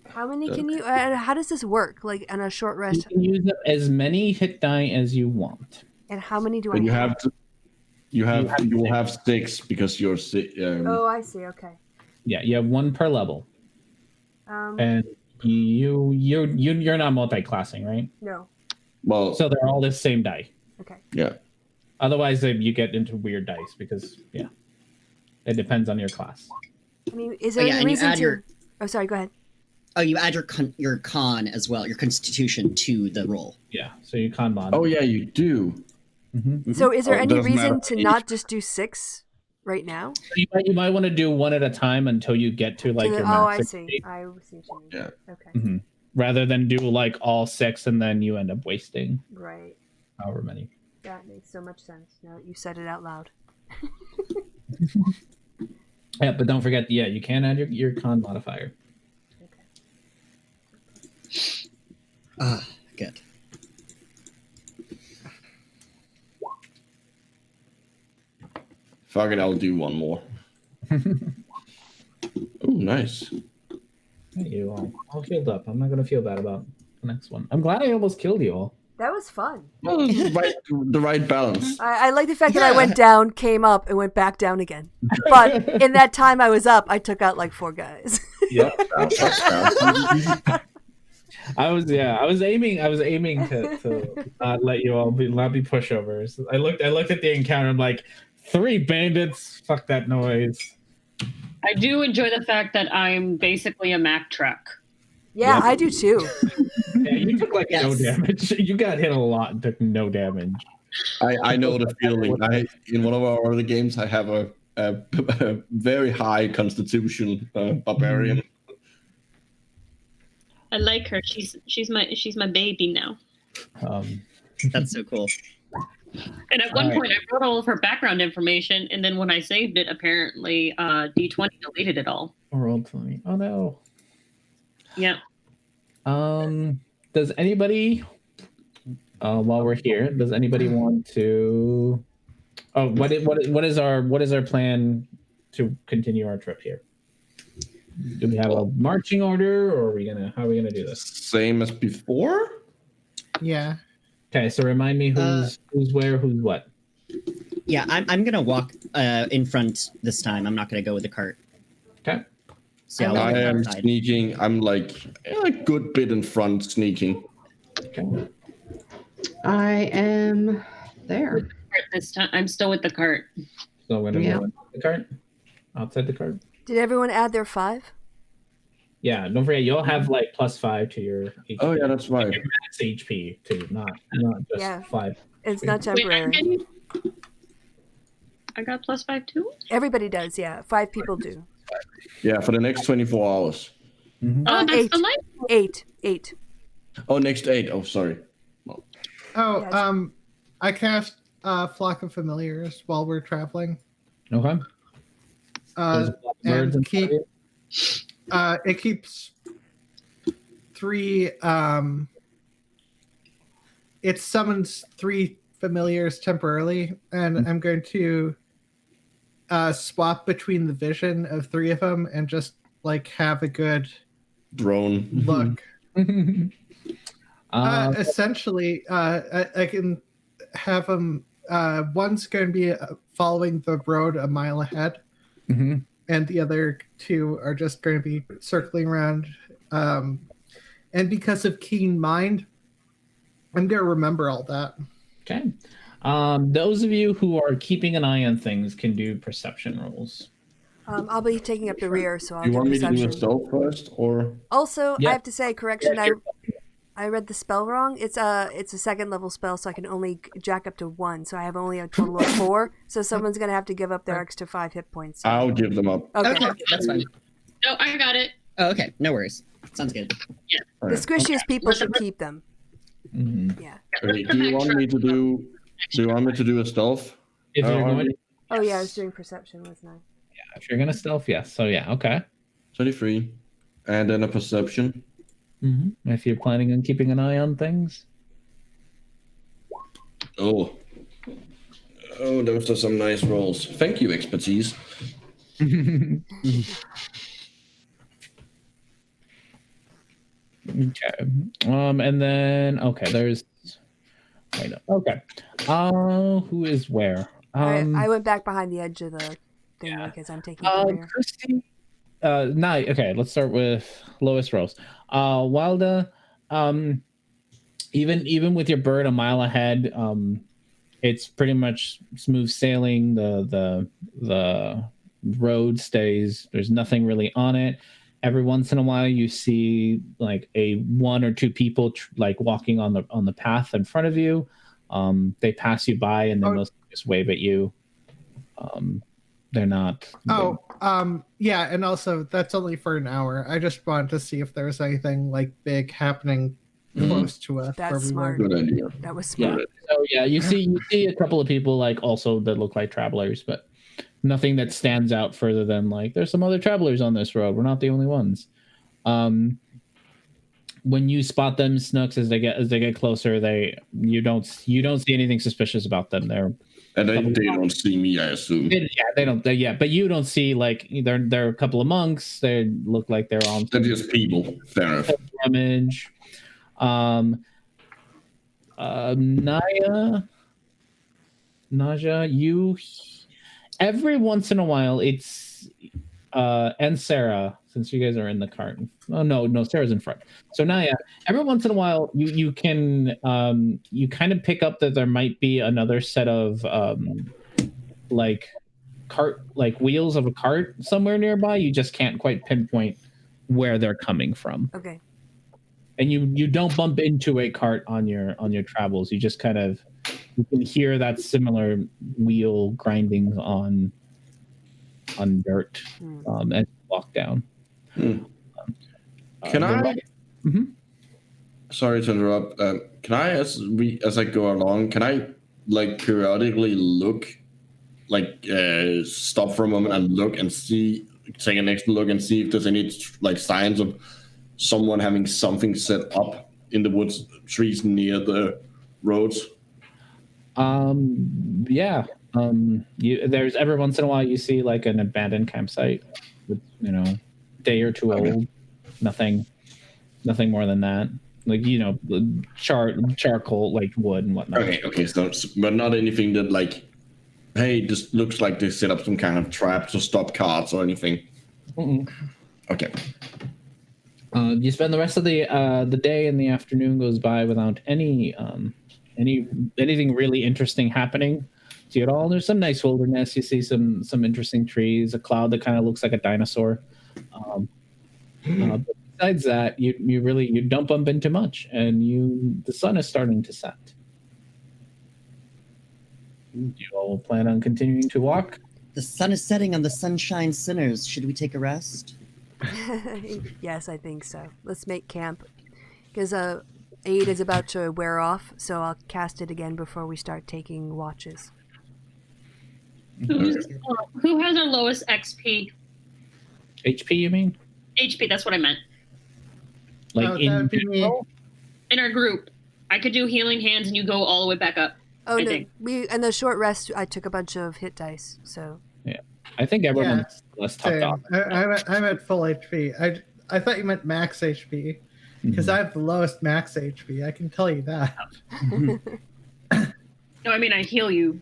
How many can you? How does this work? Like on a short You rest, can use up as many hit die as you want. and how many do I? But you have to. You will have 6 because you're 6. Oh, I see. Okay. Yeah, you have 1 per level, and you're not multi-classing, right? No. Well, So they're all the same die. Okay. yeah. Otherwise, you get into weird dice because it depends on your class. I mean, is there yeah, any and you reason add to? your- Oh, sorry. Go ahead. Oh, you add your con as well, your constitution to the roll. Yeah, so you con mod. Oh yeah, you do. Mm-hmm. So, is there Oh, it any doesn't reason matter. to not just do 6 right now? You might want to do 1 at a time until you get to like your Oh, I max see. hit. I see what you mean. Yeah. Okay. Mhm. Rather than do like all 6 and then you end up wasting Right. however many. That makes so much sense now that you said it out loud. Yeah, but don't forget, you can add your con modifier. Ah, good. Fuck it, I'll do one more. Oh, nice. Hey, you all healed up. I'm not gonna feel bad about the next one. I'm glad I almost killed you all. That was fun. Well, this is the right balance. I like the fact that I went down, came up, and went back down again. But in that time I was up, I took out like 4 guys. Yep. I was aiming to not let you all not be pushovers. I looked at the encounter. I'm like, 3 bandits. Fuck that noise. I do enjoy the fact that I'm basically a Mack truck. Yeah, Yep. I do too. Yeah, you took like no Yes. damage. You got hit a lot and took no damage. I know the feeling. In one of our early games, I have a a very high constitution barbarian. I like her. She's my baby now. That's so cool. And at one point, I wrote all of her background information, and then when I saved it, apparently D20 deleted it all. Roll 20. Oh no. Yeah. Does anybody, while we're here, does anybody want to? Oh, what is our plan to continue our trip here? Do we have a marching order, or how are we gonna do this? Same as before. Yeah. Okay, so remind me who's where, who's what. Yeah, I'm gonna walk in front this time. I'm not gonna go with the cart. Okay. So I am sneaking. I'm like a good bit in front, sneaking. Okay. I am there. This time, I'm still with the cart. So when Yeah. go the cart, outside the cart. Did everyone add their 5? Yeah, don't forget you'll have like +5 to your HP. Oh yeah, that's right. Your max HP too, not just Yeah. 5. It's not Wait, temporary. I got +5 too? Everybody does, yeah. 5 people do. Yeah, for the next 24 hours. Mm-hmm. Oh, that's 8. delightful. 8. Oh, next 8. Oh, sorry. Oh, Yeah, I cast Flock of Familiars while we're traveling. Okay. There's birds And inside it keeps 3. It summons 3 familiars temporarily, and I'm going to swap between the vision of 3 of them and just like have a good Drone. look. it. Essentially, I can have them. One's going to be following the road a mile ahead, Mhm. and the other 2 are just going to be circling around. And because of keen mind, I'm going to remember all that. Okay. Those of you who are keeping an eye on things can do perception rolls. I'll be taking up the rear, so I'll You do want me to do perception. a stealth first, or Also, Yeah. I have to say, correction, I read the spell wrong. It's a 2nd level spell, so I can only jack up to 1. So I have only a total of 4. So someone's gonna have to give up their extra 5 hit points. I'll give them up. Okay. Okay, that's fine. No, I got it. Oh, okay, no worries. Sounds good. The squishiest people should keep them. Mm-hmm. Yeah. Okay, do you want me to do? Do you want me to do a stealth? If you're going, Oh yeah, I was doing perception, wasn't I? if you're gonna stealth, yes. So yeah, okay. 23, and then a perception. Mm-hmm. If you're planning on keeping an eye on things. Oh, those are some nice rolls. Thank you, expertise. Okay. And then there's wait, okay. Who is where? I went back behind the edge of the thing because I'm taking the rear. Christy. Okay, let's start with lowest rolls. Wilda, even with your bird a mile ahead, it's pretty much smooth sailing. The road stays. There's nothing really on it. Every once in a while, you see like a 1 or 2 people like walking on the path in front of you. They pass you by and then mostly just wave at you. They're not. Yeah, and also that's only for an hour. I just wanted to see if there was anything like big happening close to us. That's where we smart. were. Good idea. That was Yeah. smart. So yeah, you see a couple of people like also that look like travelers, but nothing that stands out further than like there's some other travelers on this road. We're not the only ones. When you spot them, Snooks, as they get closer, you don't see anything suspicious about them. And they don't see me, I assume. They don't. But you don't see like they're a couple of monks. They look like they're on. They're just people. Fair enough. Damage. Naja, you every once in a while it's and Sarah, since you guys are in the cart. Oh no, Sarah's in front. So Naya, every once in a while you can you kind of pick up that there might be another set of like wheels of a cart somewhere nearby. You just can't quite pinpoint where they're coming from. Okay. And you don't bump into a cart on your travels. You just kind of you can hear that similar wheel grinding on on dirt as you walk down. Can I? Mhm. Sorry to interrupt. Can I, as I go along, can I like periodically look, like stop for a moment and look and see, take a next look and see if there's any like signs of someone having something set up in the woods, trees near the roads? Yeah. There's every once in a while you see like an abandoned campsite with, day or two old. Nothing more than that. Like, charcoal, like wood and whatnot. Okay. So, but not anything that like, hey, this looks like they set up some kind of trap to stop cars or anything. Mm-mm. Okay. You spend the rest of the day, and the afternoon goes by without anything really interesting happening to you at all. There's some nice wilderness. You see some interesting trees, a cloud that kind of looks like a dinosaur. But besides that, you don't bump into much, and the sun is starting to set. Do you all plan on continuing to walk? The sun is setting on the sunshine sinners. Should we take a rest? Yes, I think so. Let's make camp. Because aid is about to wear off, so I'll cast it again before we start taking watches. Who has our lowest XP? HP, you mean? HP, that's what I meant. That would be me. In our group. I could do healing hands and you go all the way back up. Oh, I no. think. And the short rest, I took a bunch of hit dice, so... Yeah. I think everyone's less topped off. I'm at full HP. I thought you meant max HP, because I have the lowest max HP. I can tell you that. No, I mean, I heal you.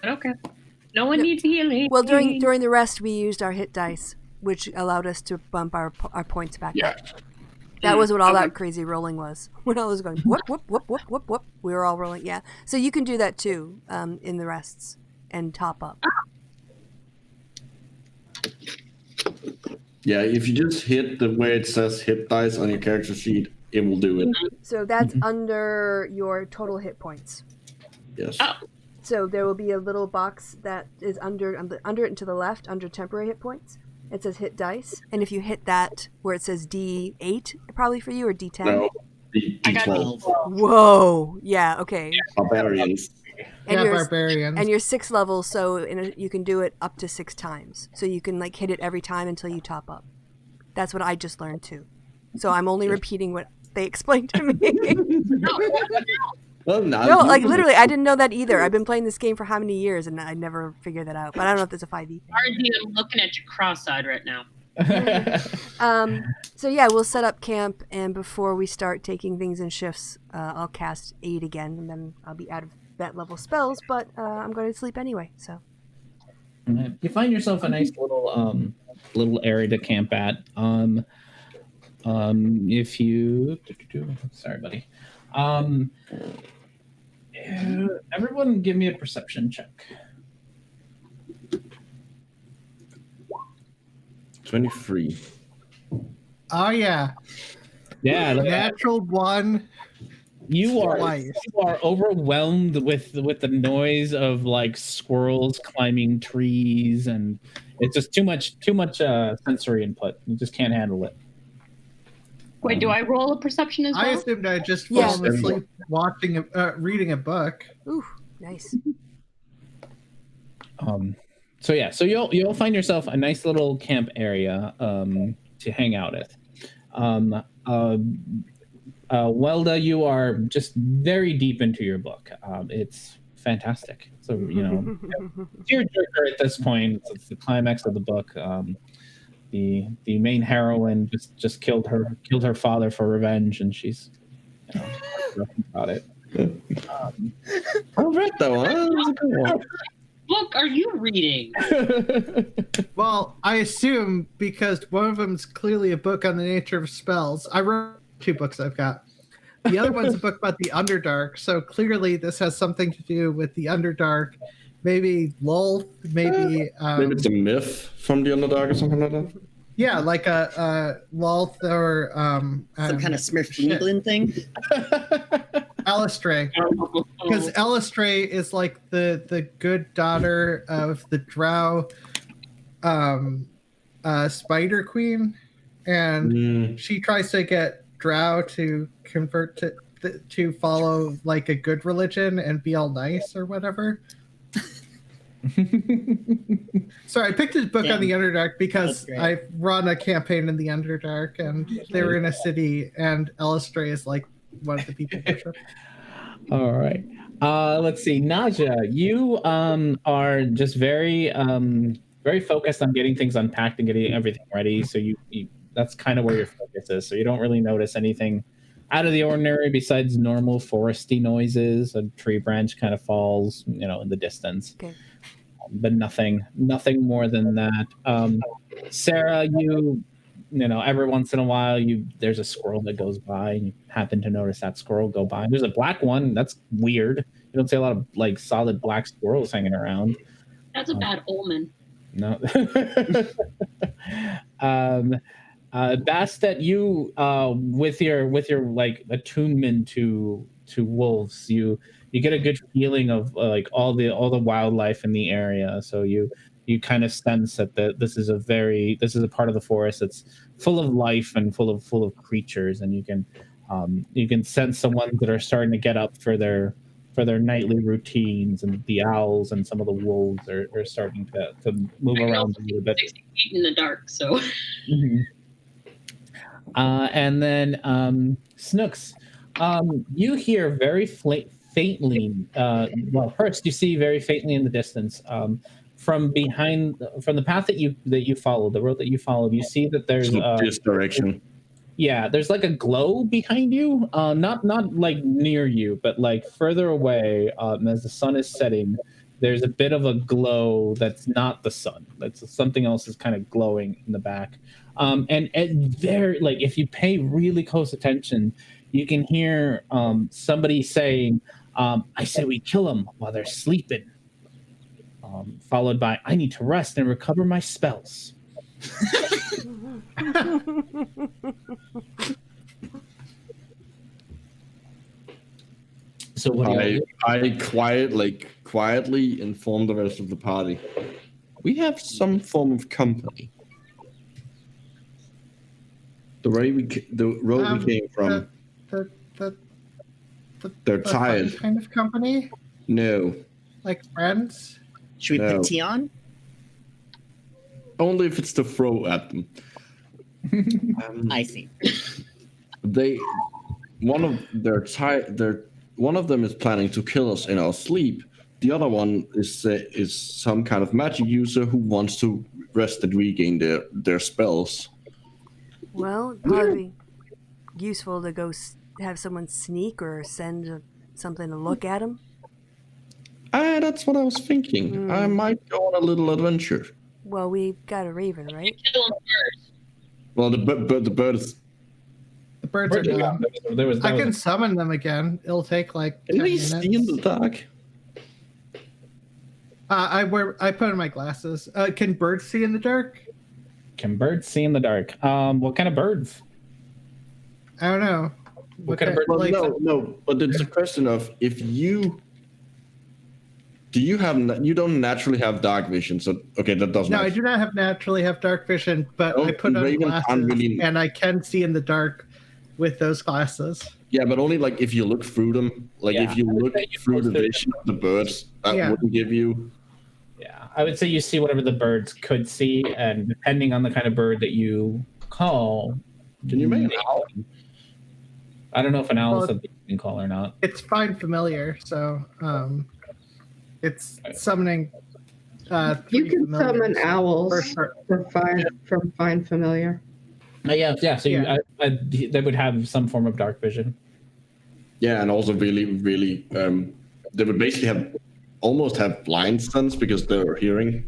But okay. No one needs healing. Well, during the rest, we used our hit dice, which allowed us to bump our points back up. That was what all that crazy rolling was. When I was going whoop, whoop, whoop, whoop, whoop, whoop, we were all rolling. Yeah. So you can do that too in the rests and top up. Yeah, if you just hit the where it says hit dice on your character sheet, it will do it. So that's under your total hit points. Yes. Oh. So there will be a little box that is under it and to the left, under temporary hit points. It says hit dice, and if you hit that where it says D8, probably for you, or D10. No, D12. Whoa! Yeah. Okay. Barbarians. And Barbarians. And you're 6 levels, so you can do it up to 6 times. So you can like hit it every time until you top up. That's what I just learned too. So I'm only repeating what they explained to me. Well, no, like literally, I didn't know that either. I've been playing this game for how many years, and I never figured that out. But I don't know if there's a 5e thing. RD, I'm looking at you cross-eyed right now. So yeah, we'll set up camp, and before we start taking things in shifts, I'll cast aid again, and then I'll be out of that level spells. But I'm going to sleep anyway. So you find yourself a nice little area to camp at. If you, sorry, buddy. Everyone, give me a perception check. 23. Oh yeah. Yeah, Natural 1. You are overwhelmed with the noise of like squirrels climbing trees, and it's just too much sensory input. You just can't handle it. Wait, do I roll a perception as well? I assumed I'd just fallen asleep reading a book. ooh, nice. So you'll find yourself a nice little camp area to hang out at. Welda, you are just very deep into your book. It's fantastic. So tearjerker at this point. It's the climax of the book. The main heroine just killed her father for revenge, and she's about it. I'll read that one. Book are you reading? Well, I assume because one of them is clearly a book on the nature of spells. I wrote 2 books I've got. The other one's a book about the Underdark, so clearly this has something to do with the Underdark. Maybe Lolth, maybe... maybe it's a myth from the Underdark or something like that? Yeah, like a Lolth or... Some kind of Smurf England thing? Elistray. Because Elistray is like the good daughter of the Drow Spider Queen, and she tries to get Drow to convert to follow like a good religion and be all nice or whatever. Sorry, I picked this book on the Underdark because I run a campaign in the Underdark, and they were in a city, and Elistray is like one of the people worship. All right. Let's see, Naja, you are just very very focused on getting things unpacked and getting everything ready. So you that's kind of where your focus is. So you don't really notice anything out of the ordinary besides normal foresty noises. A tree branch kind of falls, in the distance. Okay. But nothing more than that. Sarah, every once in a while there's a squirrel that goes by and you happen to notice that squirrel go by. There's a black one. That's weird. You don't see a lot of like solid black squirrels hanging around. That's a bad omen. No. Bastet, you with your like attunement to wolves, you get a good feeling of like all the wildlife in the area. So you kind of sense that this is a part of the forest that's full of life and full of creatures, and you can sense the ones that are starting to get up for their nightly routines, and the owls and some of the wolves are starting to move around a little bit. 60 feet in the dark, so. Mm-hmm. And then Snooks, you hear very faintly. Well, first you see very faintly in the distance, from the path that you followed, the road that you followed. You see that there's this direction. Yeah, there's like a glow behind you, not like near you, but like further away. As the sun is setting, there's a bit of a glow that's not the sun. That's something else is kind of glowing in the back. And very, like, if you pay really close attention, you can hear somebody saying, "I say we kill them while they're sleeping," followed by, "I need to rest and recover my spells." So what do I quietly inform the rest of the party. We have some form of company. The road we came from. They're tired. Kind of company? No. Like friends? Should we put tea on? Only if it's to throw at them. I see. One of them is planning to kill us in our sleep. The other one is some kind of magic user who wants to rest and regain their spells. Well, it'd probably be useful to go have someone sneak or send something to look at them. That's what I was thinking. I might go on a little adventure. Well, we got a raven, right? Kill them first. Well, the bird is... The birds are gone. I can summon them again. It'll take like 10 minutes. Can they see in the dark? I put on my glasses. Can birds see in the dark? Can birds see in the dark? What kind of birds? I don't know. What kind of birds? Well, no. But it's a question of if you you don't naturally have dark vision, so okay, that doesn't. No, I do not naturally have dark vision, but I put on glasses and I can see in the dark with those glasses. Yeah, but only like if you look through them. Like if you look through the vision of the birds, that wouldn't give you. Yeah, I would say you see whatever the birds could see, and depending on the kind of bird that you call, can you make an owl? I don't know if an owl is something you can call or not. It's find familiar, so it's summoning. You can summon owls from find familiar. Yeah. So they would have some form of dark vision. Yeah, and also really, they would basically almost have blind sense because they're hearing.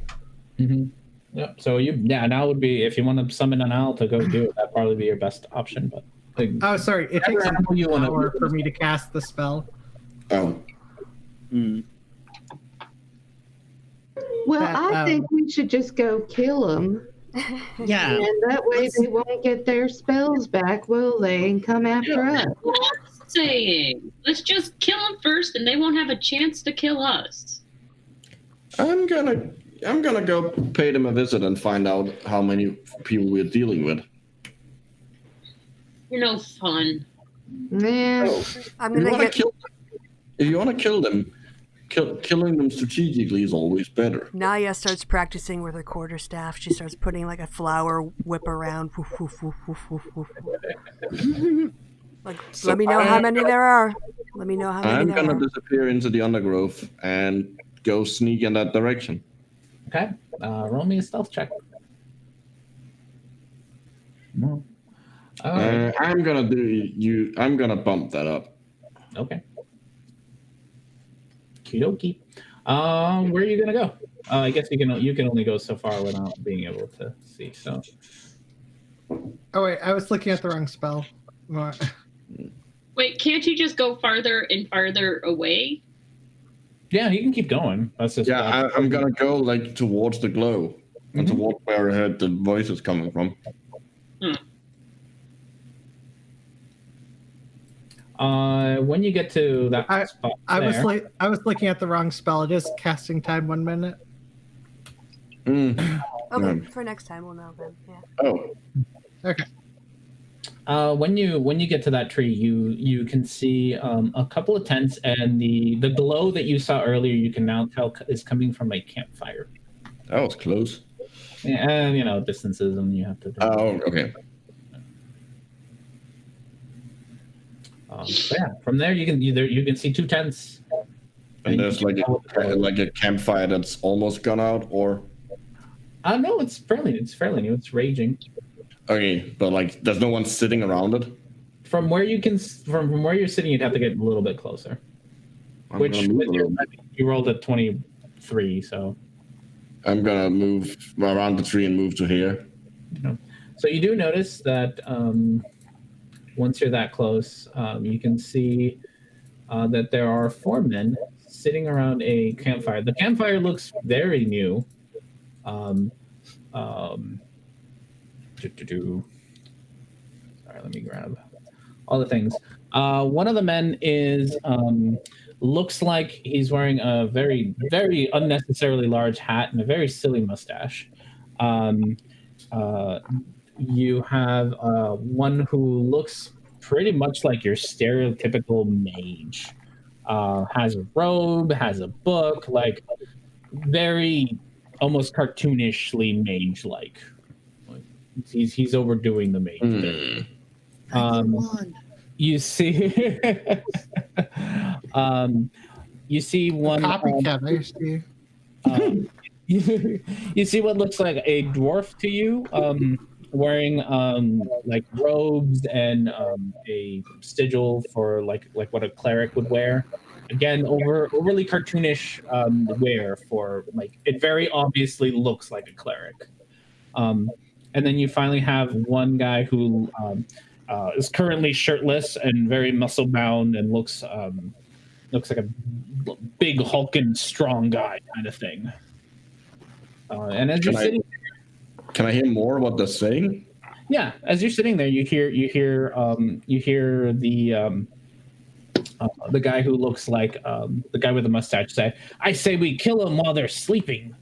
Mm-hmm. Yeah. So an owl would be, if you want to summon an owl to go do it, that'd probably be your best option. But sorry, it takes an hour for me to cast the spell. Oh. Mm. Well, I think we should just go kill them. Yeah. And that way they won't get their spells back, will they? And come after us. What I'm saying. Let's just kill them first and they won't have a chance to kill us. I'm gonna I'm gonna go pay them a visit and find out how many people we're dealing with. You're no fun. Yeah. I'm If you gonna want to get. kill them, if you want to kill them, killing them strategically is always better. Naya starts practicing with her quarterstaff. She starts putting like a flower whip around. Woof, woof, woof, woof, woof, woof. Like, So let me know how many there are. Let me know how many I'm there gonna are. disappear into the undergrowth and go sneak in that direction. Okay. Roll me a stealth check. No. All right. I'm gonna bump that up. Okay. Okie dokie. Where are you gonna go? I guess you can only go so far without being able to see. So. Oh wait, I was looking at the wrong spell. What? Wait, can't you just go farther and farther away? Yeah, you can keep going. That's just. Yeah, I'm gonna go like towards the glow and towards where I heard the voices coming from. When you get to that spot, I was looking at the wrong spell. It is casting time 1 minute. Okay, for next time we'll know then. Yeah. Oh. Okay. When you get to that tree, you can see a couple of tents, and the glow that you saw earlier, you can now tell is coming from a campfire. That was close. Yeah, and distances, and you have to. Oh, okay. Yeah, from there you can see 2 tents. And there's like a campfire that's almost gone out, or. No, it's fairly new. It's raging. Okay, but like, there's no one sitting around it. From where you're sitting, you'd have to get a little bit closer. You rolled a 23, so. I'm gonna move around the tree and move to here. So you do notice that once you're that close, you can see that there are 4 men sitting around a campfire. The campfire looks very new. Sorry, let me grab all the things. One of the men looks like he's wearing a very, very unnecessarily large hat and a very silly mustache. You have one who looks pretty much like your stereotypical mage. Has a robe, has a book, like very almost cartoonishly mage-like. He's overdoing the mage. You see, you see one copycat. you see what looks like a dwarf to you, wearing like robes and a sigil for like what a cleric would wear. Again, overly cartoonish wear for like it very obviously looks like a cleric. And then you finally have one guy who is currently shirtless and very muscle bound and looks like a big hulking strong guy kind of thing. And as you're sitting there, can I hear more what they're saying? Yeah, as you're sitting there, you hear the guy who looks like the guy with the mustache say, "I say we kill them while they're sleeping."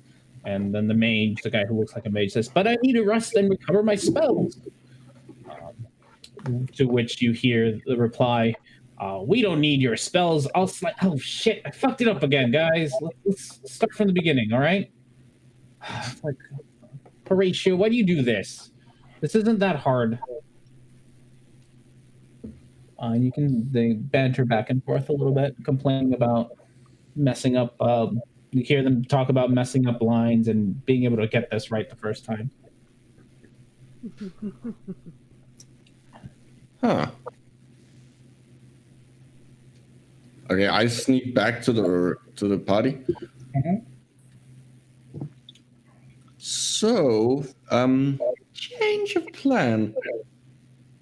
And then the mage, the guy who looks like a mage, says, "But I need to rest and recover my spells." To which you hear the reply, "We don't need your spells. Oh shit, I fucked it up again, guys. Let's start from the beginning, all right?" Like, Horatio, why do you do this? This isn't that hard. They banter back and forth a little bit, complaining about messing up. You hear them talk about messing up lines and being able to get this right the first time. Huh. Okay, I sneak back to the party. So, change of plan.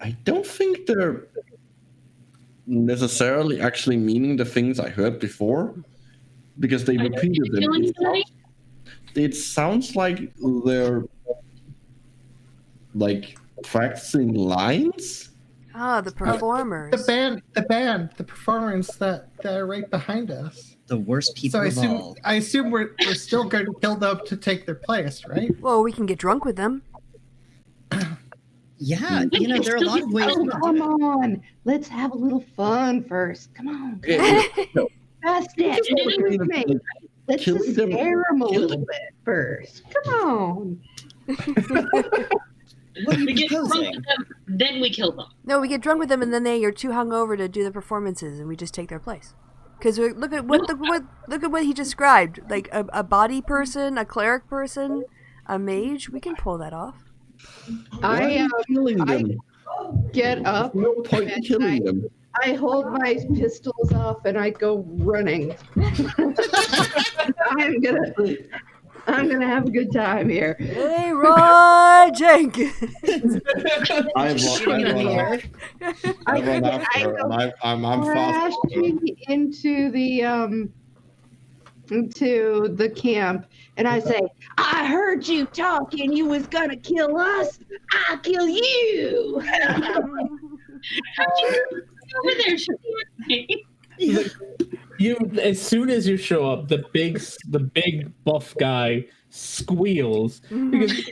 I don't think they're necessarily actually meaning the things I heard before, because they repeated them. It sounds like they're like practicing lines, Ah, the performers. The performers that are right behind us. The worst people of all. I assume we're still going to kill them to take their place, right? Well, we can get drunk with them. Yeah, there are a lot of ways. Oh, come on. Let's have a little fun first. Come on. Fast it. Let's just scare them a little bit first. Come on. What are you We get drunk proposing? with them, then we kill them. No, we get drunk with them, and then they are too hungover to do the performances, and we just take their place. Because look at what he described, like a body person, a cleric person, a mage. We can pull that off. Why are you killing them? Get up. No point in killing them. I hold my pistols off and I go running. I'm gonna have a good time here. Hey, Roy Jenkins. I run after her, and I'm fast. Crashing into the camp, and I say, "I heard you talking. You was gonna kill us. I'll kill you." Over there, You, as soon as you show up, the big buff guy squeals because,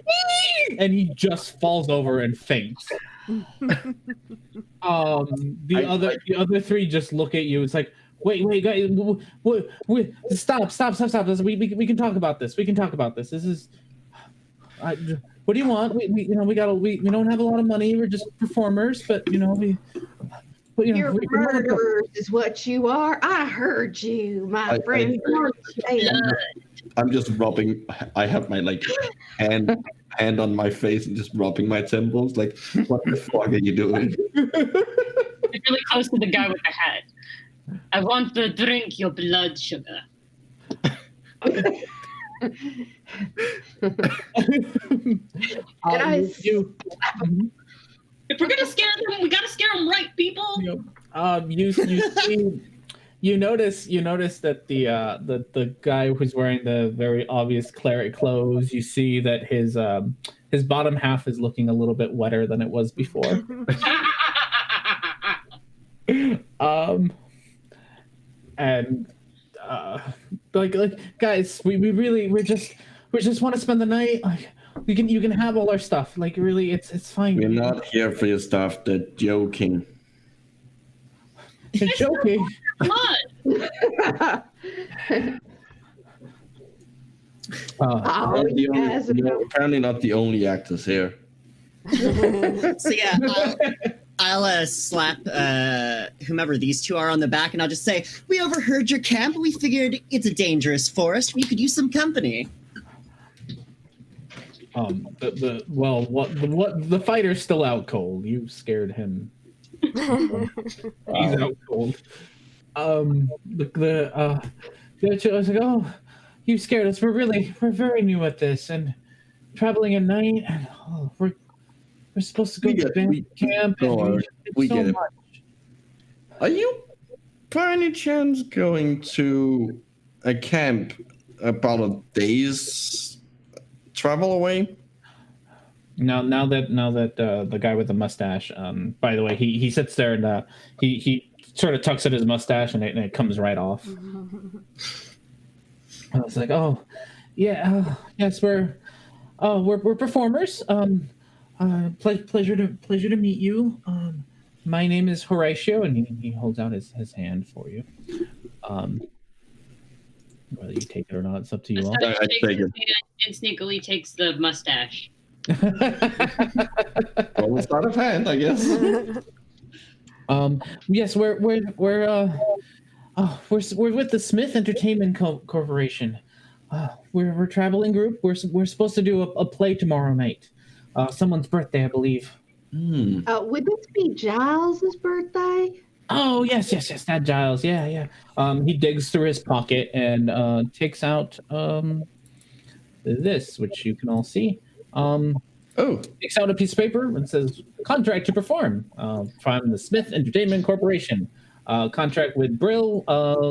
and he just falls over and faints. The other three just look at you. It's like, wait, guys, wait, stop. We can talk about this. This is, what do you want? We don't have a lot of money. We're just performers, but You're murderers is what you are. I heard you, my friend. I'm just rubbing. I have my hand on my face and just rubbing my temples. Like, what the fuck are you doing? You're really close to the guy with the hat. I want to drink your blood sugar. If we're gonna scare them, we gotta scare them right, people. You notice that the guy who's wearing the very obvious cleric clothes. You see that his bottom half is looking a little bit wetter than it was before. Guys, we just want to spend the night. Like, you can have all our stuff. Like, really, it's fine. We're not here for your stuff. They're joking. They're joking. Apparently not the only actors here. So yeah, I'll slap whomever these two are on the back, and I'll just say, "We overheard your camp. We figured it's a dangerous forest. We could use some company." The fighter's still out cold. You scared him. He's out cold. The other was like, "Oh, you scared us. We're very new at this, and traveling at night, and we're supposed to go to band camp. We get it. Are you, by any chance, going to a camp about a day's travel away?" Now that the guy with the mustache, by the way, he sits there and he sort of tucks at his mustache and it comes right off. I was like, "Oh, yeah, yes, we're performers. Pleasure to meet you. My name is Horatio," and he holds out his hand for you. Whether you take it or not, it's up to you all. I take it. And sneakily takes the mustache. Well, it's not a fan, I guess. Yes, we're with the Smith Entertainment Corporation. We're a traveling group. We're supposed to do a play tomorrow night. Someone's birthday, I believe. Would this be Giles's birthday? Oh, yes, that Giles. Yeah. He digs through his pocket and takes out this, which you can all see. Takes out a piece of paper and says, "Contract to perform from the Smith Entertainment Corporation. Contract with Brill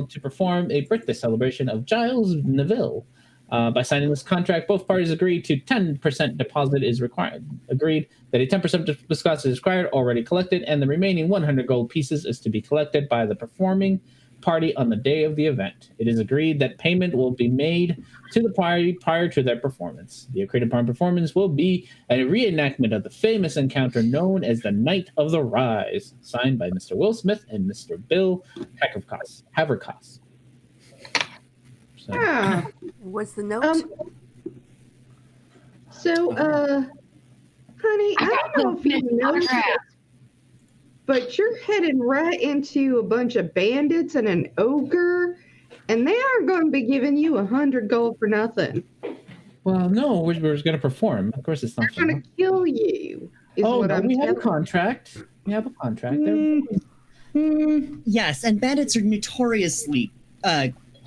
to perform a birthday celebration of Giles Neville By signing this contract, both parties agreed to 10% deposit is required. Agreed that a 10% deposit is required, already collected, and the remaining 100 gold pieces is to be collected by the performing party on the day of the event. It is agreed that payment will be made to the party prior to their performance. The agreed upon performance will be a reenactment of the famous encounter known as the Night of the Rise, signed by Mr. Will Smith and Mr. Bill Haverkos. So, What's the note? Honey, I don't know if you know this, but you're heading right into a bunch of bandits and an ogre, and they aren't going to be giving you 100 gold for nothing. well, no, we're going to perform. Of course, it's not. They're going to kill you. We have a contract. We have a contract. Yes, and bandits are notoriously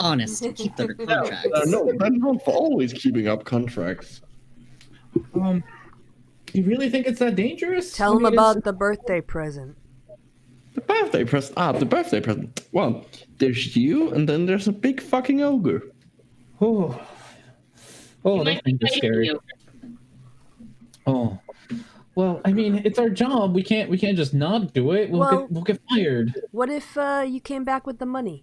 honest to keep their contracts. No, they're not for always keeping up contracts. You really think it's that dangerous? Tell them about the birthday present. The birthday present. The birthday present. Well, there's you, and then there's a big fucking ogre. Oh, that thing is scary. Oh, well, I mean, it's our job. We can't just not do it. We'll get fired. What if you came back with the money?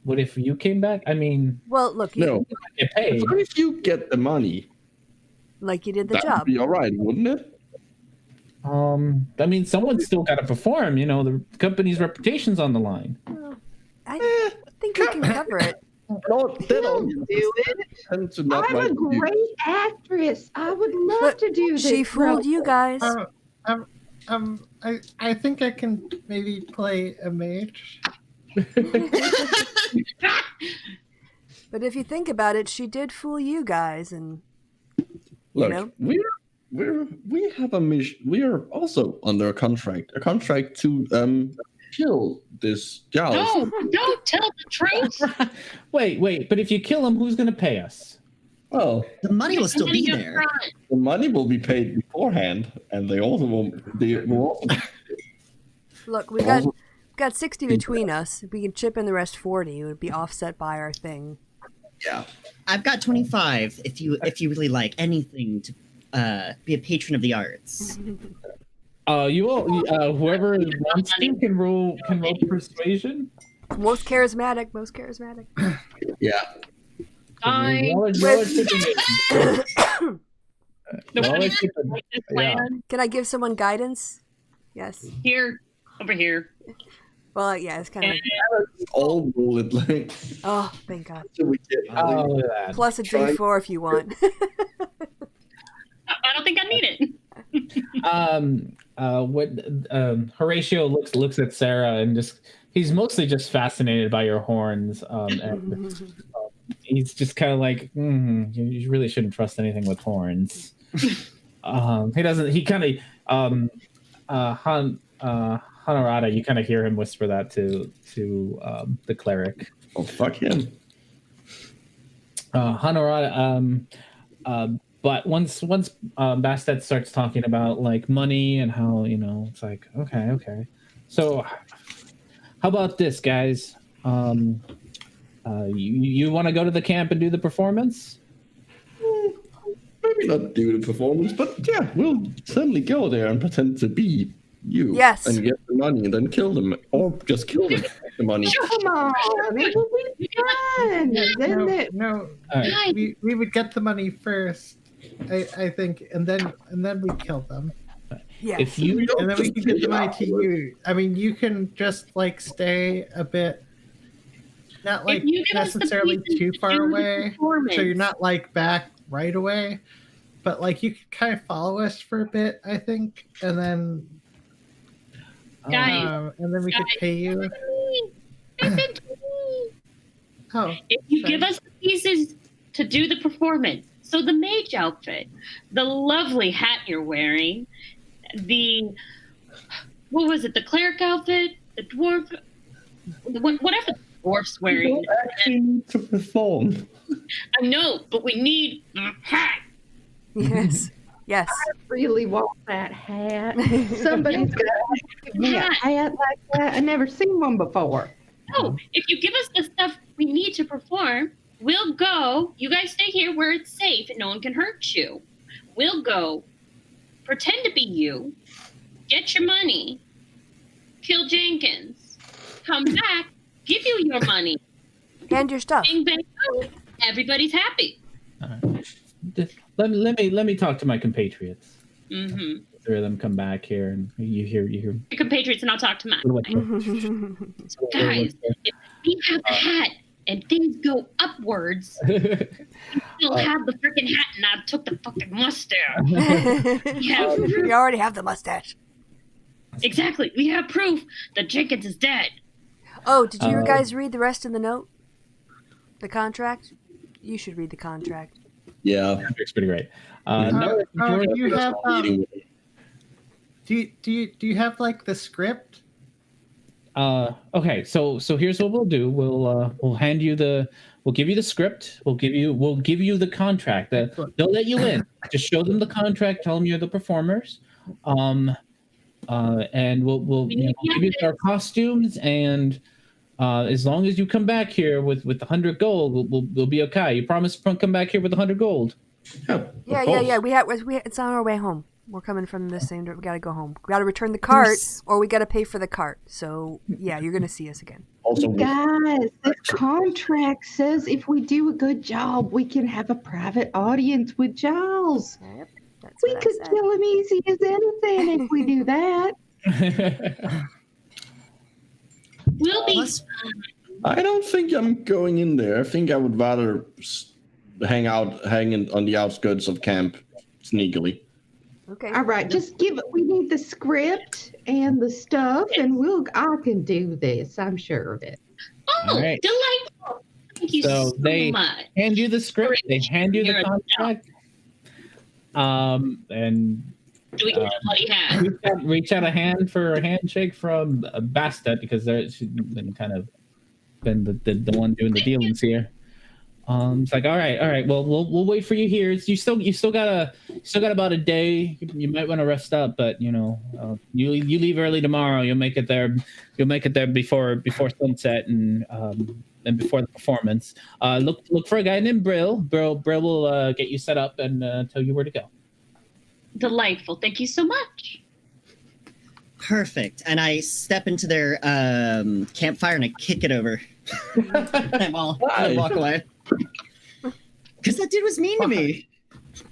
What if you came back? I mean, well, look, No. get paid. What if you get the money? like you did the That job. would be all right, wouldn't it? I mean, someone's still got to perform. You know, the company's reputation's on the line. Well, I think we can cover it. He'll do it. I'm a great actress. I would love to do this. She fooled you guys. I think I can maybe play a mage. But if you think about it, she did fool you guys, and Look, know? we have a mission. We are also under a contract to kill this gal. No, don't tell the truth. Wait, but if you kill him, who's going to pay us? Well, The money will still be there. the money will be paid beforehand, and they also will. look, we got 60 between us. If we can chip in the rest 40, it would be offset by our thing. Yeah. I've got 25 if you really like anything to be a patron of the arts. You all, whoever wants to can roll persuasion. Most charismatic. Yeah. Fine. Y'all are chipping in. Y'all are chipping- Like this plan. Can I give someone guidance? Yes. Here, over here. Well, yeah, it's kind of like, All bullet like. oh, thank God. So we get Oh, look at that. Plus a D4 if you want. I don't think I need it. Horatio looks at Sarah and he's mostly just fascinated by your horns, and he's just kind of like, you really shouldn't trust anything with horns. He kind of Honorata, you kind of hear him whisper that to the cleric. Oh, fuck him. Honorata, but once Bastet starts talking about like money and how, it's like, okay. So how about this, guys? You want to go to the camp and do the performance? Maybe not do the performance, but yeah, we'll certainly go there and pretend to be you. Yes. And get the money and then kill them. Or just kill them for the money. Come on, it will be fun. No. Right. We would get the money first, I think, and then we kill them. Yeah. If you And then we can get the money to you. I mean, you can just like stay a bit, not like If you give us the necessarily pieces too to far do the away, performance. so you're not like back right away, but like you could kind of follow us for a bit, I think, and then Guys, we could pay you. Oh, If you sorry. give us the pieces to do the performance, so the mage outfit, the lovely hat you're wearing, the the cleric outfit, the dwarf, whatever the dwarf's We wearing. don't actually need to perform. I know, but we need the hat. Yes. Yes. I really want that hat. Somebody's got to give me a hat like that. I've never seen one before. No, if you give us the stuff we need to perform, We'll go. You guys stay here where it's safe and no one can hurt you. We'll go. Pretend to be you. Get your money. Kill Jenkins. Come back. Give you your money. And your stuff. Bang, bang, boom. Everybody's happy. Let me talk to my compatriots. Mm-hmm. Three of them come back here, and you hear. Your compatriots, and I'll talk to mine. Guys, if we have a hat and things go upwards, we still have the freaking hat, and I took the fucking mustache. You already have the mustache. Exactly. We have proof that Jenkins is dead. Oh, did you guys read the rest of the note? The contract? You should read the contract. Yeah, it's pretty great. Do you have like the script? Okay, so here's what we'll do. We'll give you the script. We'll give you the contract. They'll let you in. Just show them the contract. Tell them you're the performers. And we'll give you our costumes, and as long as you come back here with 100 gold, we'll be okay. You promise to come back here with 100 gold. Yeah. We it's on our way home. We're coming from the same. We gotta go home. We gotta return the cart, or we gotta pay for the cart. So yeah, you're gonna see us again. Also, Guys, the contract says if we do a good job, we can have a private audience with Giles. Yep, that's We what I could said. kill him easy as anything if we do that. We'll be. I don't think I'm going in there. I think I would rather hang on the outskirts of camp sneakily. Okay. All right, we need the script and the stuff, and I can do this. I'm sure of it. Oh, All right. delightful. Thank you so much. Hand you the script. They hand you the contract. And Do we get a bloody hat? reach out a hand for a handshake from Basta, because she's been the one doing the dealings here. It's like, all right. Well, we'll wait for you here. You still got about a day. You might want to rest up, but you leave early tomorrow. You'll make it there. You'll make it there before sunset and before the performance. Look for a guy named Brill. Brill will get you set up and tell you where to go. Delightful. Thank you so much. Perfect. And I step into their campfire and I kick it over. And I walk away. Because that dude was mean to me.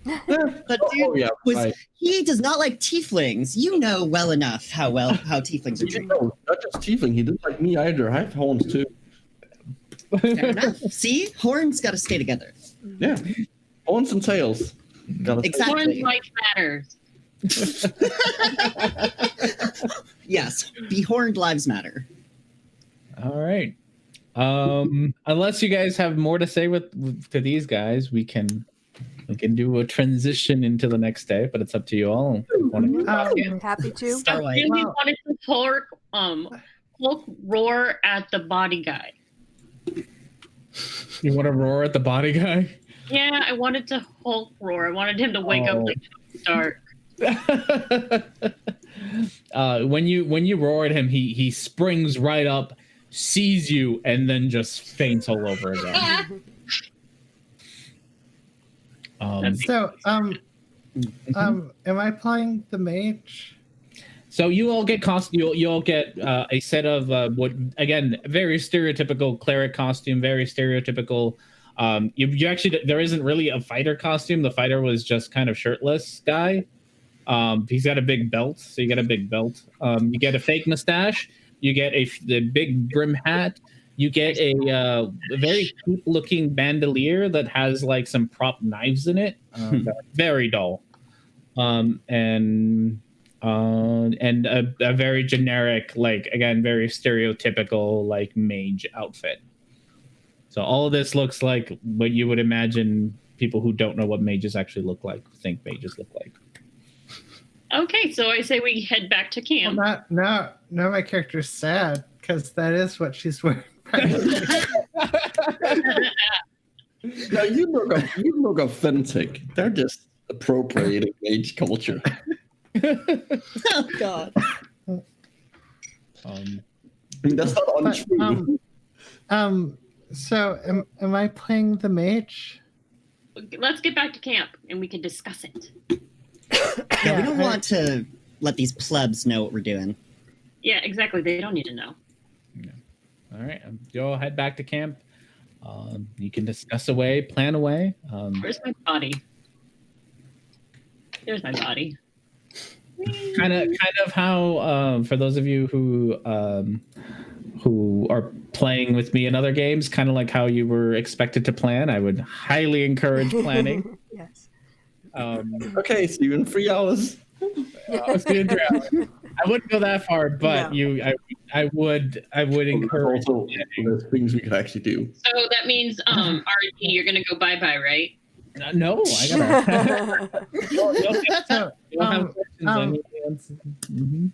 That dude he does not like tieflings. You know well enough how tieflings are treated. No, not just tiefling. He didn't like me either. I have horns too. Fair enough. See? Horns got to stay together. Yeah. Horns and tails. Exactly. Horns life matters. Yes. Behorned lives matter. All right. Unless you guys have more to say to these guys, we can do a transition into the next day, but it's up to you all. Happy to. I really wanted to Hulk roar at the body guy. You want to roar at the body guy? Yeah, I wanted to Hulk roar. I wanted him to wake up like Tony Stark. When you roar at him, he springs right up, sees you, and then just faints all over again. Am I playing the mage? So you all get you all get a set of what, again, very stereotypical cleric costume, very stereotypical. You actually, there isn't really a fighter costume. The fighter was just kind of shirtless guy. He's got a big belt, so you get a big belt. You get a fake mustache. You get the big brim hat. You get a very cute looking bandolier that has like some prop knives in it. Very dull. And a very generic, like, again, very stereotypical, like, mage outfit. So all of this looks like what you would imagine people who don't know what mages actually look like think mages look like. Okay, so I say we head back to camp. Well, now my character's sad because that is what she's wearing. No, you look authentic. They're just appropriating mage culture. Oh God. I mean, that's not untrue. So am I playing the mage? Let's get back to camp and we can discuss it. Yeah, we don't want to let these plebs know what we're doing. Yeah, exactly. They don't need to know. All right, you all head back to camp. You can discuss away, plan away. Where's my body? There's my body. Kind of how for those of you who are playing with me in other games, kind of like how you were expected to plan. I would highly encourage planning. Yes. Okay, see you in 3 hours. See you in 3 hours. I wouldn't go that far, but No. I would encourage. Also, there's things we could actually do. So that means, R&D, you're gonna go bye-bye, right? No, I gotta. You'll have questions.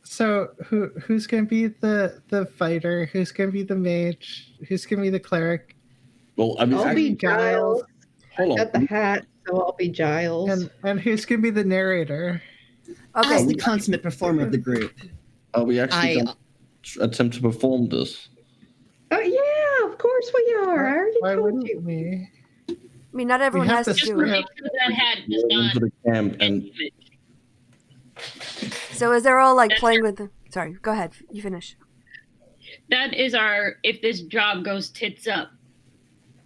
So who's gonna be the fighter? Who's gonna be the mage? Who's gonna be the cleric? Well, I mean, I'll be Giles. hold on. Got the hat, so I'll be Giles. And who's gonna be the narrator? Okay. As the consummate performer of the group. Are we actually going to attempt to perform this? Oh yeah, of course we are. I already Why told wouldn't you. we? I mean, not everyone have has to to Just do it. make sure that hat does Go not into the camp and So as they're all like That's playing with the... Sorry, go ahead. You finish. That is our, if this job goes tits up.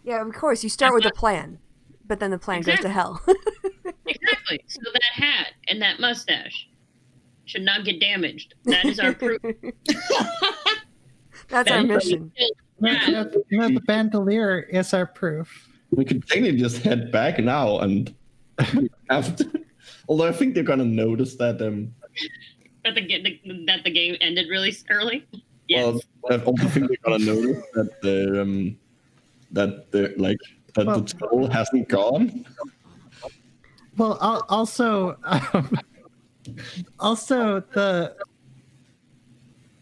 Yeah, of course. You start with a plan, but then the plan goes to hell. Exactly. So that hat and that mustache should not get damaged. That is our proof. That's our mission. Yeah. The bandolier is our proof. we could technically just head back now and we have to. Although I think they're gonna notice that That the game ended really early. Yes. well, I also think they're gonna notice that the troll hasn't gone. Well, also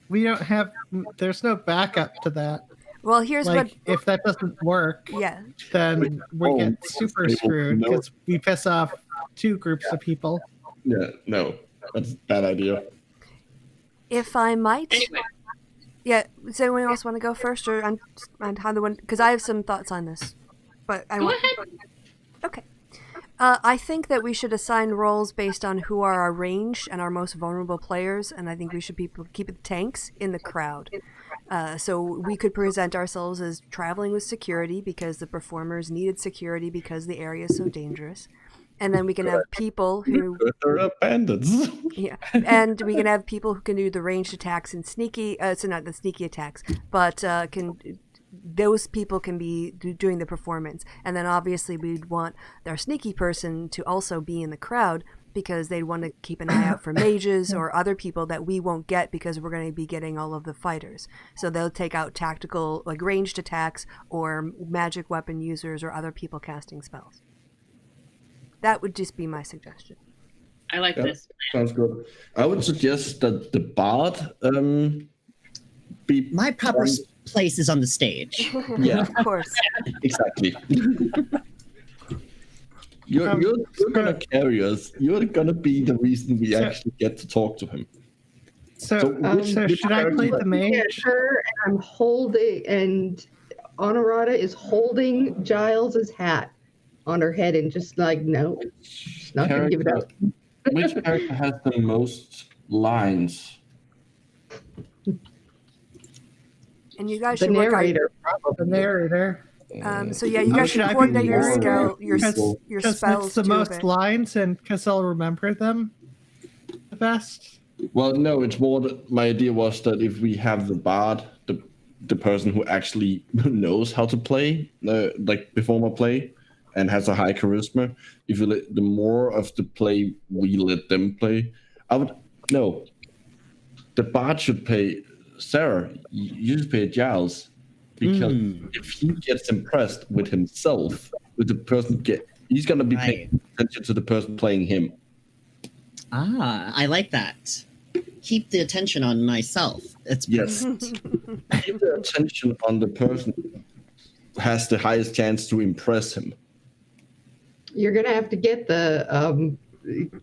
we don't have. There's no backup to that. Well, here's Like, if that doesn't work, yeah. then we get super They will screwed know. because we piss off 2 groups of people. Yeah, no, that's a bad idea. If I might. Anyway, Yeah, does anyone else want to go first, or on how the one? Because I have some thoughts on this, but I go want. ahead. Okay. I think that we should assign roles based on who are our ranged and our most vulnerable players, and I think we should keep the tanks in the crowd. So we could present ourselves as traveling with security because the performers needed security because the area is so dangerous. And then we can have people who, They're bandits. yeah, and we can have people who can do the ranged attacks and sneaky, so not the sneaky attacks, but those people can be doing the performance. And then obviously we'd want our sneaky person to also be in the crowd because they'd want to keep an eye out for mages or other people that we won't get because we're going to be getting all of the fighters. So they'll take out tactical, like ranged attacks or magic weapon users or other people casting spells. That would just be my suggestion. I like this. Sounds good. I would suggest that the bard be My proper place is on the stage. Yeah, Of course. exactly. You're gonna carry us. You're gonna be the reason we actually get to talk to him. So should I play the Yeah, mage? sure. And I'm holding, and Honorata is holding Giles's hat on her head and just like, no, she's not gonna give it up. Which character has the most lines? And you guys The should work narrator, The probably. narrator. So yeah, you guys Should should I be coordinate the your narrator? spell, your Because spells it's the too, most but- lines, and because I'll remember them the best. Well, no, it's more that my idea was that if we have the bard, the person who actually knows how to play, like performer play, and has a high charisma, if you let the more of the play we let them play, the bard should pay Sarah. You should pay Giles, because if he gets impressed with himself, with the person he's gonna be paying attention to the person playing him. Ah, I like that. Keep the attention on myself. It's Yes. Keep the attention on the person who has the highest chance to impress him. You're gonna have to get the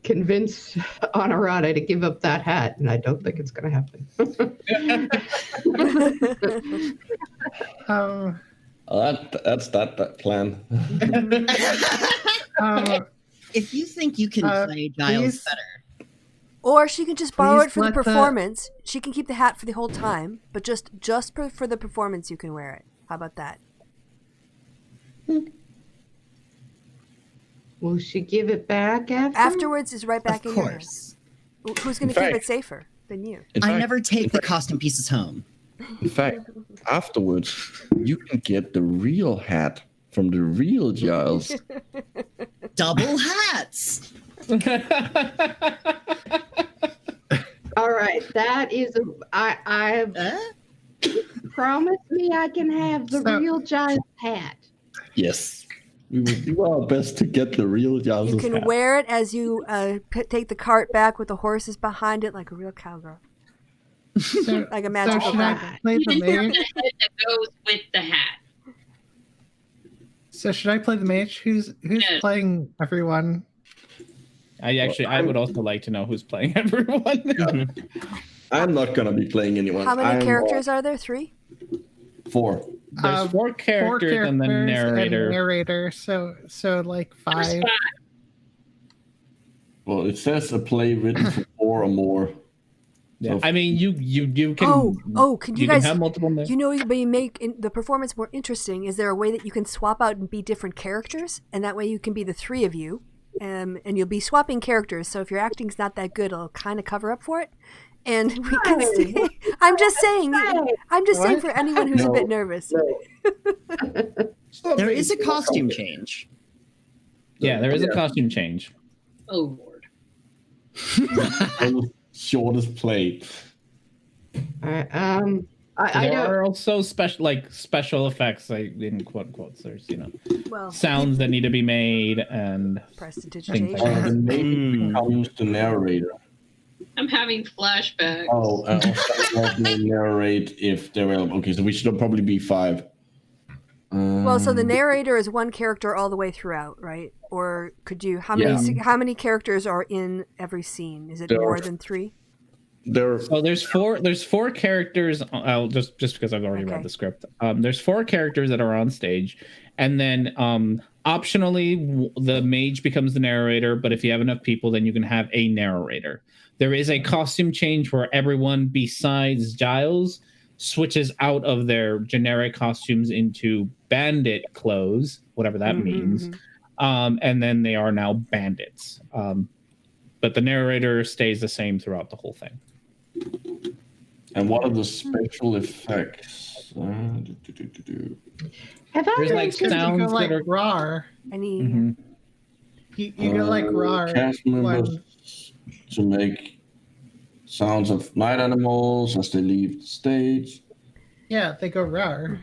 convince Honorata to give up that hat, and I don't think it's gonna happen. That's that plan. If you think you can play Giles better, Or she can just borrow Please it for the let the- performance. She can keep the hat for the whole time, but just for the performance, you can wear it. How about that? Will she give it back after? Afterwards is right back of in your hands. course. Who's going to keep it safer than you? I never take the costume pieces home. In fact, afterwards, you can get the real hat from the real Giles. Double hats. All right, that is I promise me I can have the real Giles hat. Yes. We will do our best to get the real Giles You can hat. wear it as you take the cart back with the horses behind it like a real cowgirl. So, Like a magical should I cowgirl. play You the just have mage? the head that goes with the hat. So should I play the mage? Who's Yes. playing everyone? I would also like to know who's playing everyone. I'm not going to be playing anyone. How many I'm characters are there? 3? 4. There's 4 characters and the narrator. narrator. So like 5. Well, it says a play written for 4 or more. Yeah. So I mean, you can. Can you you guys? can have multiple. You know, but you make the performance more interesting. Is there a way that you can swap out and be different characters, and that way you can be the 3 of you, and you'll be swapping characters. So if your acting's not that good, it'll kind of cover up for it. And we can stay. I'm just saying. I'm just saying for anyone who's a bit nervous. There is a costume change. Yeah, there is a costume change. Oh Lord. Shortest play. I There don't. are also special effects, like in quotes. There's Well, sounds that need to be made and The prestidigitation. name becomes the narrator. I'm having flashbacks. Oh, also narrate if they're available. Okay, so we should probably be 5. Well, so the narrator is one character all the way throughout, right? Or could you? How many characters are in every scene? Is it more than 3? So there's 4 characters. I'll just because I've already read the script. There's 4 characters that are on stage, and then optionally the mage becomes the narrator. But if you have enough people, then you can have a narrator. There is a costume change where everyone besides Giles switches out of their generic costumes into bandit clothes, whatever that means. And then they are now bandits. But the narrator stays the same throughout the whole thing. And what are the special effects? Have I There's like mentioned? sounds You go like that are rar. Any? You go like rar. Cast members to make sounds of night animals as they leave the stage. Yeah, they go rar.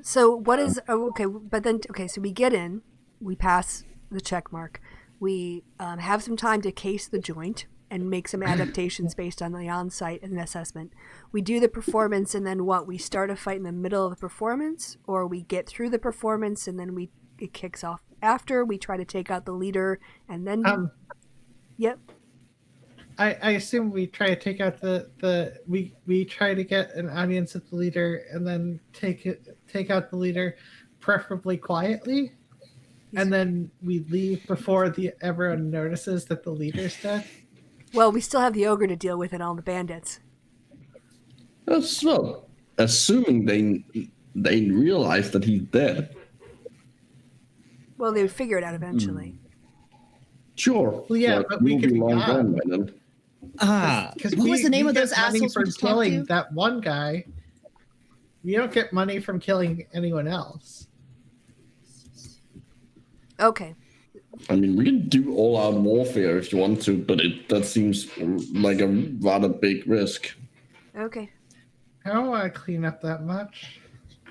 So what is so we get in, we pass the check mark, we have some time to case the joint and make some adaptations based on the on-site and assessment. We do the performance, and then what? We start a fight in the middle of the performance, or we get through the performance and then it kicks off after. We try to take out the leader, and then yep. I assume we try to take out we try to get an audience at the leader and then take out the leader, preferably quietly, and then we leave before everyone notices that the leader's dead. Well, we still have the ogre to deal with and all the bandits. Well, assuming they realize that he's dead. Well, they would figure it out eventually. Sure. Well, yeah, but we we'll could be be long gone. gone by then. What was the name of those get money assholes we for just talked killing to? that one guy? We don't get money from killing anyone else. Okay. I mean, we can do all-out warfare if you want to, but that seems like a rather big risk. Okay. I don't want to clean up that much.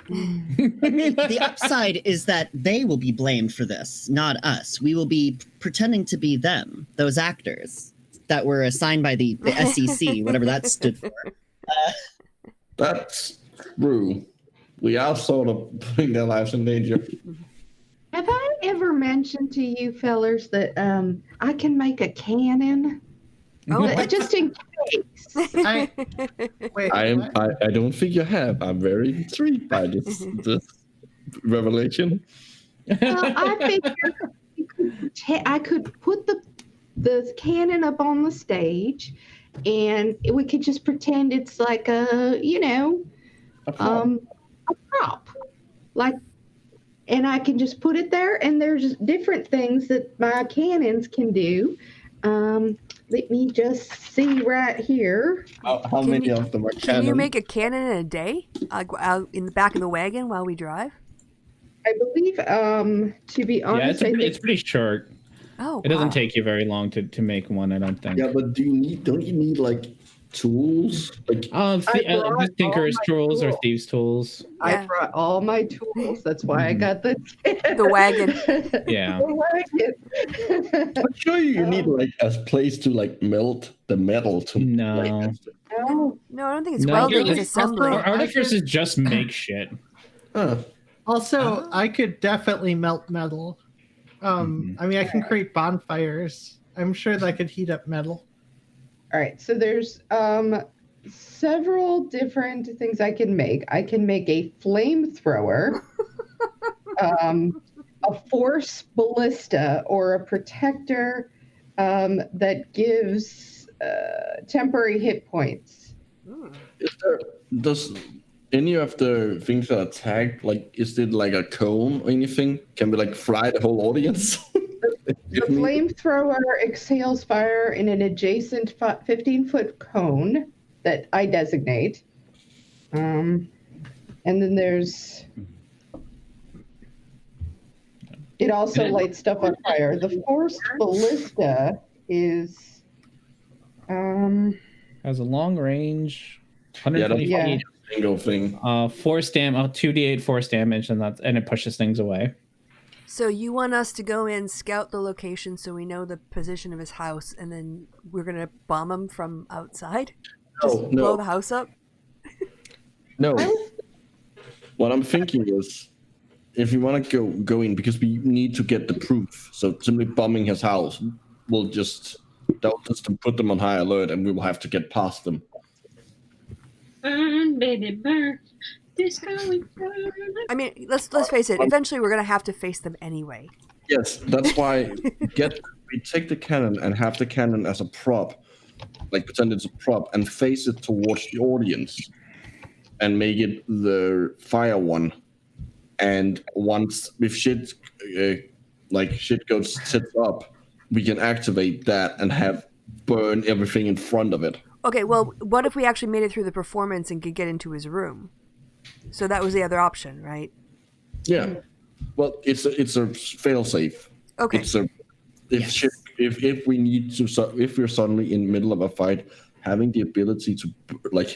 The upside is that they will be blamed for this, not us. We will be pretending to be them, those actors that were assigned by the SEC, whatever that stood for. That's true. We are sort of putting their lives in danger. Have I ever mentioned to you fellers that I can make a cannon? Oh, just in case. Wait, I don't think you have. I'm very intrigued by this revelation. Well, I figured I could put the cannon up on the stage, and we could just pretend it's like a prop, like, and I can just put it there. And there's different things that my cannons can do. Let me just see right here. How many of them are Can cannon? you make a cannon in a day, out in the back of the wagon while we drive? I believe, to be honest, it's pretty short. Oh, It doesn't wow. take you very long to make one, I don't think. Yeah, but don't you need like tools? Like Just tinker's tools or thieves' tools. Yeah. I brought all my tools. That's why I got the wagon. Yeah. The wagon. I'm sure you need like a place to like melt the metal to No. Oh, No, I don't think it's No, welding. it's It's assembly. Artificers just make shit. Huh. also, I could definitely melt metal. I mean, I can create bonfires. I'm sure that I could heat up metal. all right. So there's several different things I can make. I can make a flamethrower, a force ballista, or a protector that gives temporary hit points. Does any of the things that are tagged, like, is it like a cone or anything? Can we like fry the whole audience? The flamethrower exhales fire in an adjacent 15-foot cone that I designate. And then there's... It also lights stuff on fire. The force ballista is... Has a long range, 120 Yeah, feet. Single thing. Force damage, 2d8 force damage, and it pushes things away. So you want us to go in, scout the location so we know the position of his house, and then we're going to bomb him from outside? Just blow the house up? No. What I'm thinking is, if you want to go in, because we need to get the proof, so simply bombing his house, they'll just put them on high alert, and we will have to get past them. Burn, baby, burn. This going burn. I mean, let's face it. Eventually, we're going to have to face them anyway. Yes, that's why we take the cannon and have the cannon as a prop, like pretend it's a prop, and face it towards the audience, and make it the fire one. And once if shit sets up, we can activate that and have burn everything in front of it. Okay, well, what if we actually made it through the performance and could get into his room? So that was the other option, right? Yeah. Well, it's a fail safe. Okay. If we need to, if we're suddenly in the middle of a fight, having the ability to burn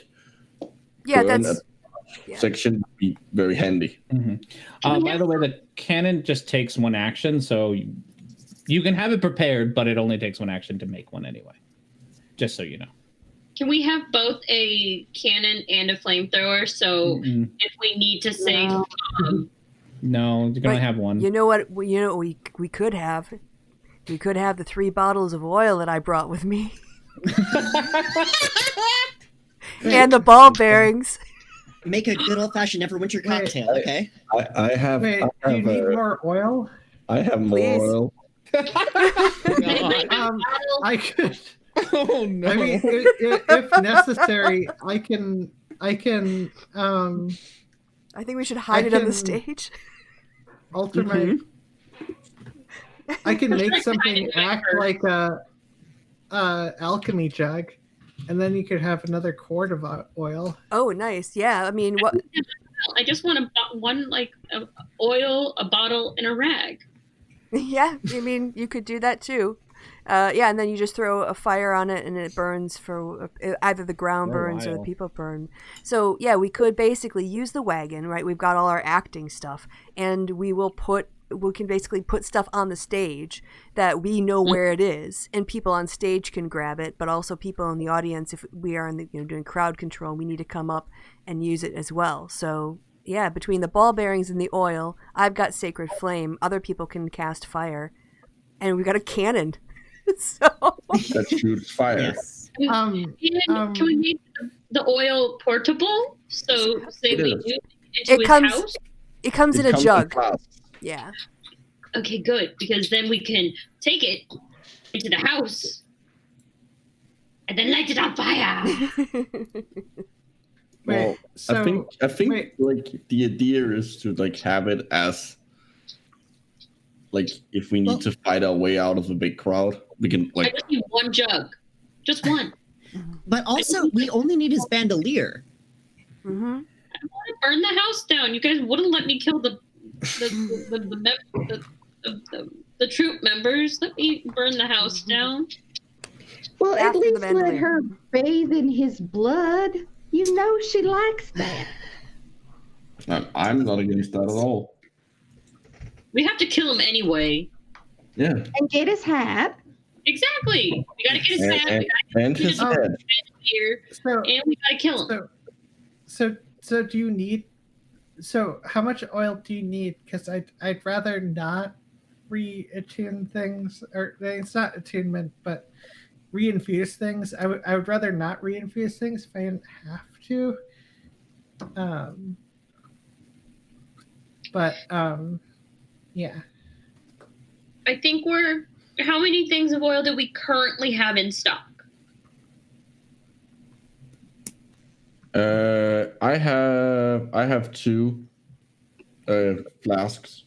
a section would be very handy. Mm-hmm. By the way, the cannon just takes one action, so you can have it prepared, but it only takes one action to make one anyway. Just so you know. Can we have both a cannon and a flamethrower? So if we need to save no, you can only have one. You know what? We could have. We could have the 3 bottles of oil that I brought with me, and the ball bearings. Make a good old-fashioned Neverwinter cocktail, okay? I have. Wait, do you need more oil? I have more oil. I could. Oh no! I mean, if necessary, I can. I think we should hide it on the stage. Alter my. I can make something act like a alchemy jug, and then you could have another quart of oil. Oh, nice! Yeah, I mean, what? I just want one oil, a bottle, and a rag. Yeah, I mean, you could do that too. Yeah, and then you just throw a fire on it and it burns for either the ground burns or the people burn. So, yeah, we could basically use the wagon, right? We've got all our acting stuff, and we can basically put stuff on the stage that we know where it is, and people on stage can grab it, but also people in the audience, if we are doing crowd control, we need to come up and use it as well. So, yeah, between the ball bearings and the oil, I've got Sacred Flame. Other people can cast fire, and we've got a cannon. So that shoots fire. Yes. Can we make the oil portable? So say we do into his house. It comes in a comes jug. fast. Yeah. Okay, good, because then we can take it into the house and then light it on fire. Well, I think wait. like the idea is to like have it as like if we need to fight our way out of a big crowd, we can I like. just need one jug, just one. But also, we only need his bandolier. Mm-hmm. I want to burn the house down. You guys wouldn't let me kill the troop members. Let me burn the house down. Well, at After the least let bandolier. her bathe in his blood. You know she likes that. I'm not against that at all. We have to kill him anyway. Yeah. And get his hat. Exactly. We gotta get his hat. And his Oh. head. Here, So and we gotta kill him. so do you need? So how much oil do you need? Because I'd rather not re-attune things, or it's not attunement, but reinfuse things. I would rather not reinfuse things if I didn't have to. Yeah. I think we're. How many things of oil do we currently have in stock? I have 2 flasks.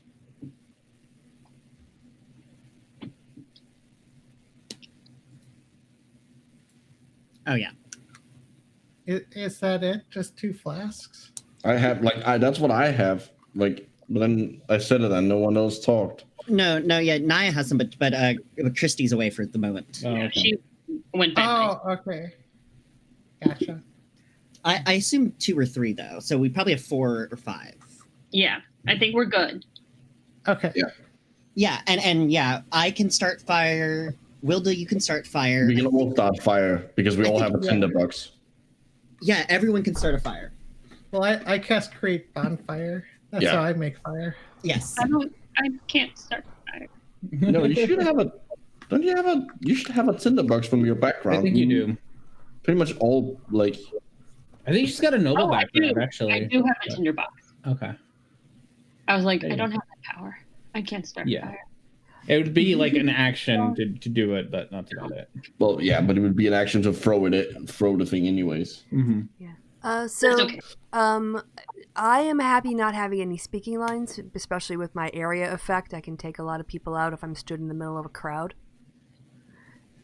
Oh yeah. Is that it? Just 2 flasks? I have that's what I have. Like, but then I said it and no one else talked. No, yeah. Naya has some, but Christy's away for the moment. Oh, okay. She went back. Oh, okay. Gotcha. I assume 2 or 3 though, so we probably have 4 or 5. Yeah, I think we're good. Okay. Yeah. Yeah, and yeah, I can start fire. Wilda, you can start fire. We can all start fire because we all have a tinderbox. Yeah, everyone can start a fire. Well, I cast create bonfire. That's how I make fire. Yes. I can't start fire. No, you should have a. Don't you have a? You should have a tinderbox from your background. I think you do. Pretty much all like. I think she's got a noble background, actually. I do have a tinderbox. Okay. I was like, There I you don't go. have that power. I can't start Yeah. fire. It would be like an action to do it, but that's about it. Well, yeah, but it would be an action to throw the thing anyways. Mm-hmm. So, That's okay. I am happy not having any speaking lines, especially with my area effect. I can take a lot of people out if I'm stood in the middle of a crowd.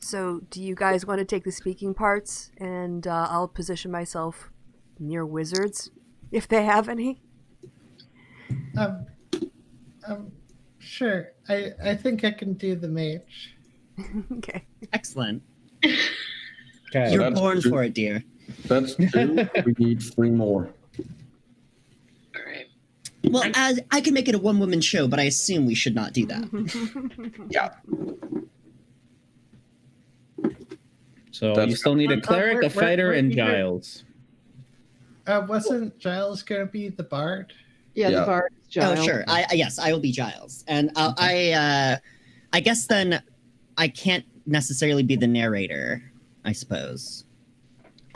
So, do you guys want to take the speaking parts, and I'll position myself near wizards, if they have any? Sure. I think I can do the mage. Okay. Excellent. Okay. You're that's born true. for it, dear. That's 2. We need 3 more. All right. Well, as I can make it a one-woman show, but I assume we should not do that. Yeah. So That's- you still need a cleric, a fighter, and Giles. Wasn't Giles going to be the bard? Yeah, Yeah. the bard is Giles. Oh, sure. Yes, I will be Giles, and I guess then I can't necessarily be the narrator. I suppose.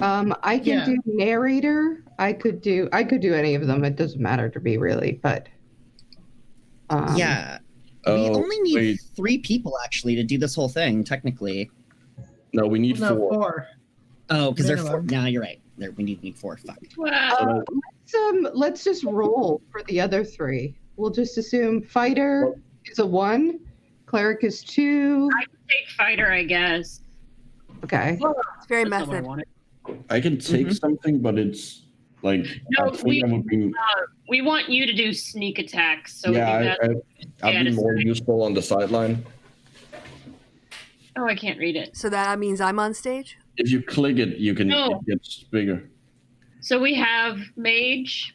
I can do narrator. I could do any of them. It doesn't matter to me really, but Yeah. We Oh, only need wait. 3 people actually to do this whole thing, technically. No, we need 4. 4. Oh, because they're 4. Minimum. No, you're right. We need 4. Fuck. Wow. let's just roll for the other 3. We'll just assume fighter is a 1, cleric is 2. Take fighter, I guess. Okay. It's very That's not what I method. wanted. I can take something, but it's like No, I think I would be. We want you to do sneak attacks. So Yeah, I'd be more side. useful on the sideline. Oh, I can't read it. So that means I'm on stage? If you click it, you can. No. It gets bigger. So we have mage.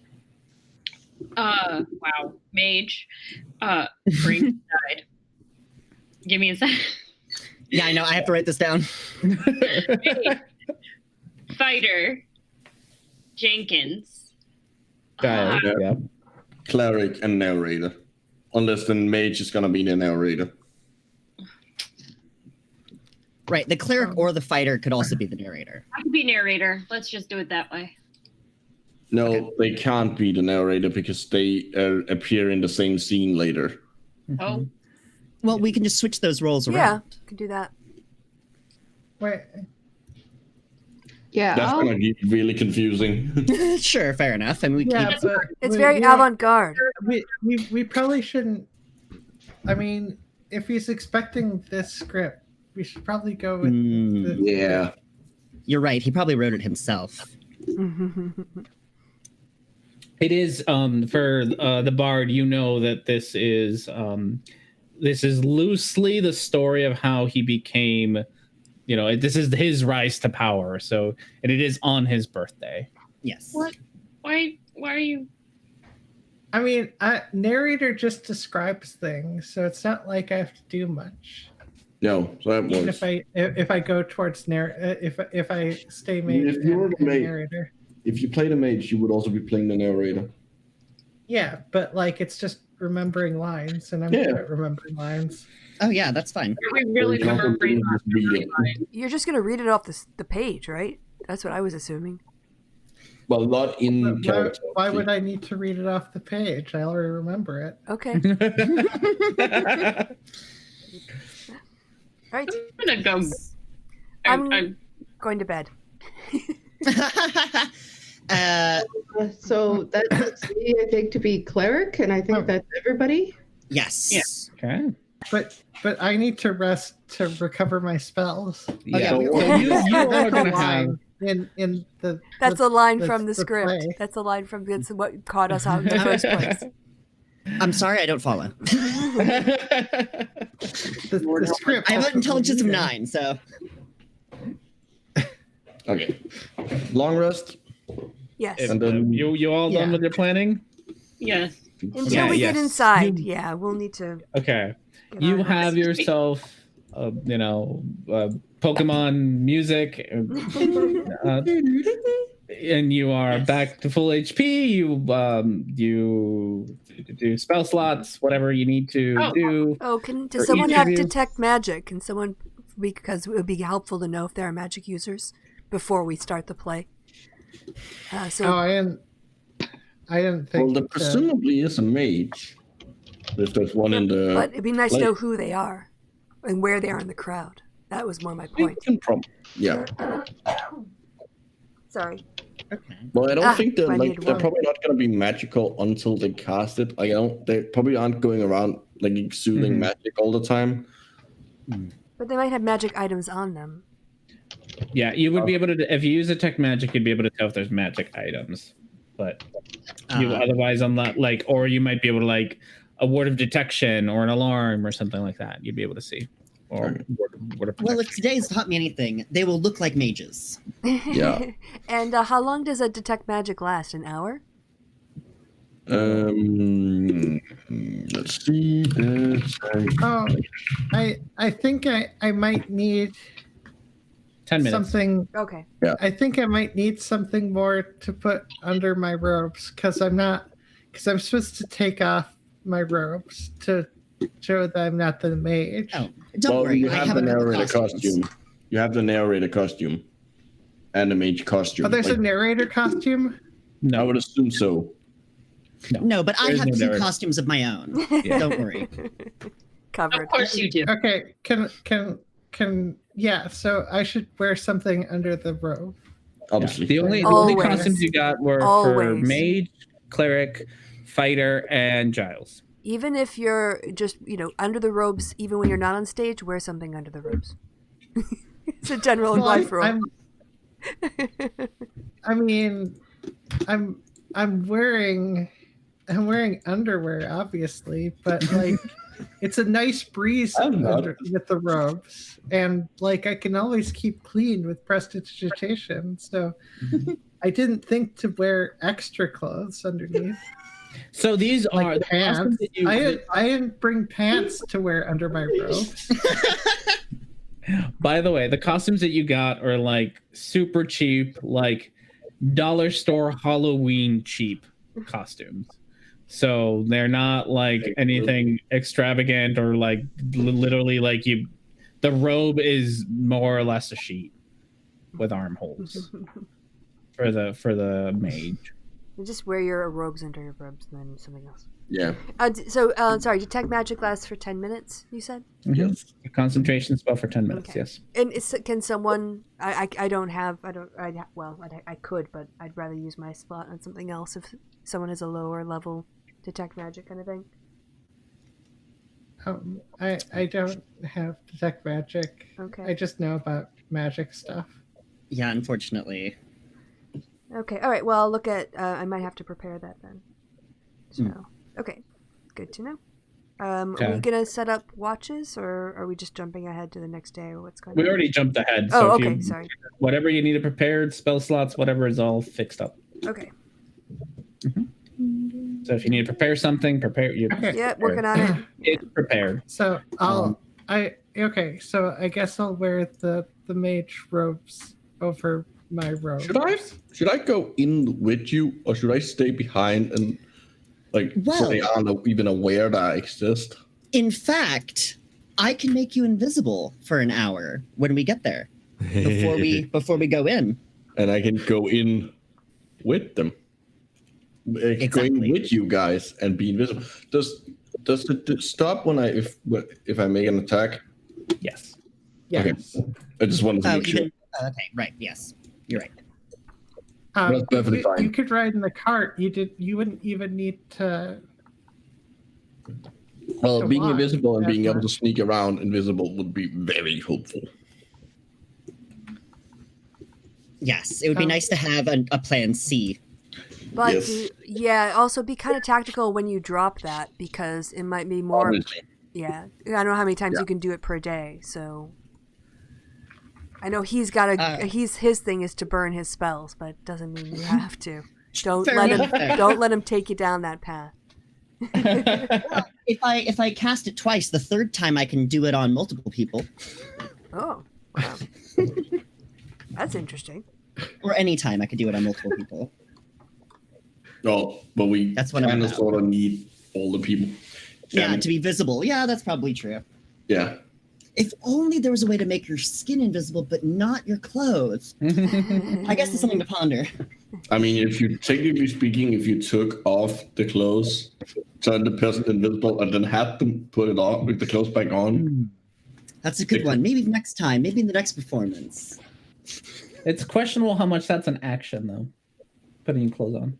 Wow, mage. Green side. Give me a second. Yeah, I know. I have to write this down. Fighter. Jenkins. Giles, yeah. Cleric and narrator, unless the mage is gonna be the narrator. Right. The cleric or the fighter could also be the narrator. I could be narrator. Let's just do it that way. No, they can't be the narrator because they appear in the same scene later. Oh, Well, we can just switch those roles Yeah, around. can do that. Wait, Yeah, That's gonna get really confusing. Sure, fair enough. I mean, we yeah, keep... but It's very avant-garde. we probably shouldn't. I mean, if he's expecting this script, we should probably go with. Yeah. You're right. He probably wrote it himself. It is for the bard. You know that this is loosely the story of how he became. You know, this is his rise to power. So, and it is on his birthday. Yes. what? Why are you? I mean, narrator just describes things, so it's not like I have to do much. No, so that Even works. if I go towards if I stay mage If you're and the mage- narrator. If you play the mage, you would also be playing the narrator. Yeah, but like it's just remembering lines, and I'm Yeah. good at remembering lines. Oh, yeah, that's fine. We really You can also remember just read it. You're just gonna read it off the page, right? That's what I was assuming. Well, not in But character. why would I need to read it off the page? I already remember it. Okay. All right. I'm gonna go. I'm going to bed. so that puts me, I think, to be cleric, and I think that's everybody. Yes. Yeah. Okay. But I need to rest to recover my spells. yeah, So we- you are That's a gonna have. line in the. That's a line that's from the the script. play. That's a line from that's what caught us out in the first place. I'm sorry, I don't follow. The script. I have that's an intelligence of what 9, so... Okay. Long rest. Yes. If, And then- you all done Yeah. with your planning? Yes. Until Yeah, we yes. get inside, yeah, we'll need to. Okay. get You our- have yourself, Pokemon music, and you are back to full HP. You do spell slots, whatever you need to Oh. do. Oh, does For someone each have of you. detect magic? Can someone, because it would be helpful to know if there are magic users before we start the play. So Oh, I didn't think. Well, there presumably is a mage. If there's one in the. but it'd be nice to like- know who they are and where they are in the crowd. That was more my We point. can yeah. Sorry. Okay. Well, I don't think I need they're one. probably not going to be magical until they cast it. Like, they probably aren't going around like exuding Mhm. magic all the time. But they might have magic items on them. Yeah, you would be able to, if you use detect magic, you'd be able to tell if there's magic items. But you otherwise, or you might be able to, like, a word of detection or an alarm or something like that. You'd be able to see. Or word of Well, protection. if today's taught me anything, they will look like mages. Yeah. And how long does a detect magic last? An hour? Let's see. Oh, I think I might need 10 minutes. something. Okay. I think I might need something more to put under my robes because I'm supposed to take off my robes to show that I'm not the mage. Oh, don't Well, worry. you I have have the another narrator costume. You have the narrator costume. And the mage costume. Oh, there's Like, a narrator costume. I No, would assume so. No, but I There's have no 2 narrator. costumes of my own. Don't worry. Covered. Of course you do. Okay, can yeah. So I should wear something under the robe. Obviously. the only Always. costumes you got were for Always. mage, cleric, fighter, and Giles. Even if you're just, under the robes, even when you're not on stage, wear something under the robes. It's a general life rule. I'm wearing underwear, obviously, but like it's a nice breeze I'm not. with the robes, and like I can always keep clean with prestidigitation. So I didn't think to wear extra clothes underneath. So these are Like the costumes pants. that you. I didn't bring pants to wear under my robes. By the way, the costumes that you got are like super cheap, like dollar store Halloween cheap costumes. So they're not like anything extravagant or like literally like The robe is more or less a sheet with armholes for the mage. You just wear your robes under your robes and then something else. Yeah. Sorry, detect magic lasts for 10 minutes, you said? Yes. A concentration spell for 10 minutes, Okay. yes. And can someone, I could, but I'd rather use my slot on something else if someone has a lower level detect magic kind of thing. I don't have detect magic. Okay. I just know about magic stuff. Yeah, unfortunately. Okay, all right, well, I'll look at, I might have to prepare that then. So, okay, good to know. Are we going to set up watches, or are we just jumping ahead to the next day, or what's going on? We already jumped ahead. Oh, So okay, sorry. Whatever you need prepared, spell slots, whatever is all fixed up. Okay. So if you need to prepare something, prepare. Yeah, working on it. It's prepared. So so I guess I'll wear the mage robes over my robe. Should I go in with you, or should I stay behind and so they aren't even aware that I exist? In fact, I can make you invisible for an hour when we get there before we go in. And I can go in with them. Exactly. Go in with you guys and be invisible. Does it stop when if I make an attack? Yes. Yeah. Okay. I just wanted to make sure. Okay, right. Yes, you're right. That's perfectly fine. You could ride in the cart. You wouldn't even need to. Well, being walk. invisible and being able That's to sneak around invisible would be very helpful. Yes, it would be nice to have a plan C. But Yes. also be kind of tactical when you drop that, because it might be more. Obviously. Yeah, I don't know how many times you can do it per day, so. I know he's got his thing is to burn his spells, but it doesn't mean you have to. Don't let him take you down that path. If I cast it twice, the third time I can do it on multiple people. Oh, wow. That's interesting. Or any time I could do it on multiple people. Oh, but That's what I'm kind of about. sort of need all the people. Yeah, to be visible. Yeah, that's probably true. Yeah. If only there was a way to make your skin invisible, but not your clothes. I guess it's something to ponder. I mean, if you took off the clothes, turned the person invisible, and then had them put it on with the clothes back on. That's a good one. Maybe next time. Maybe in the next performance. It's questionable how much that's an action, though. Putting clothes on.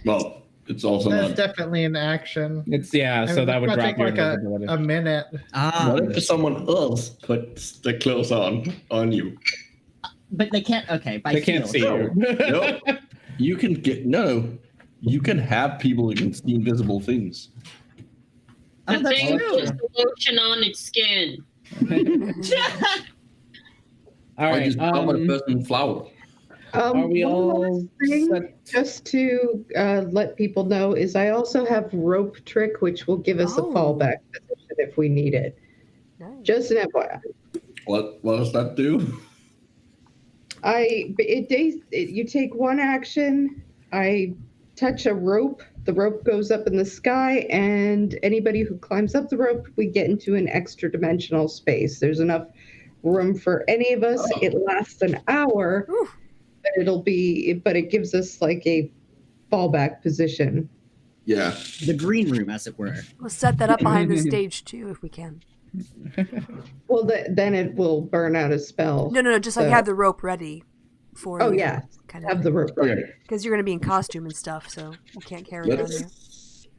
Well, it's also That's not. Definitely an action. It's so that would might drop take your like invisibility. a minute. What if someone else puts the clothes on you? But they can't. Okay, by They can't see feel. you. No, you can you can have people who can see invisible things. Oh, The that's thing true. puts the lotion on its skin. All Or right. just cover the person in flour. Are we one all last thing, set? just to let people know, is I also have rope trick, which will give us a Oh. fallback position if we need it. Nice. Just an FYI. What does that do? You take one action. I touch a rope. The rope goes up in the sky, and anybody who climbs up the rope, we get into an extra dimensional space. There's enough room for any of us. It lasts an hour. Ooh. But it gives us like a fallback position. Yeah. The green room, as it were. We'll set that up behind the stage too, if we can. Well, then it will burn out a spell. No, just like So- have the rope ready for you. Oh yeah, kind have the rope. Okay. because you're going to be in costume and stuff, so you can't carry it on you.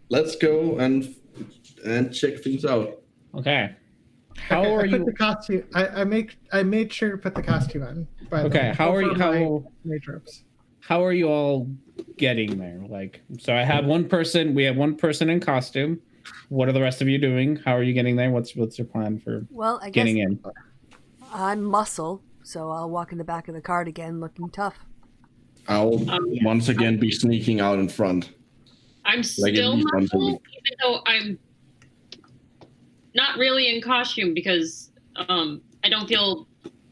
Let's go and check things out. Okay. How Okay, are I put you? the costume. I made sure to put the costume on. By the Okay. way, How are over you? my mage robes. How are you all getting there? So I have one person. We have one person in costume. What are the rest of you doing? How are you getting there? What's your plan for Well, I guess getting in? I'm muscle, so I'll walk in the back of the cart again, looking tough. I'll once again be sneaking out in front. I'm Like at still least once a muscle, week. even though I'm not really in costume because I don't feel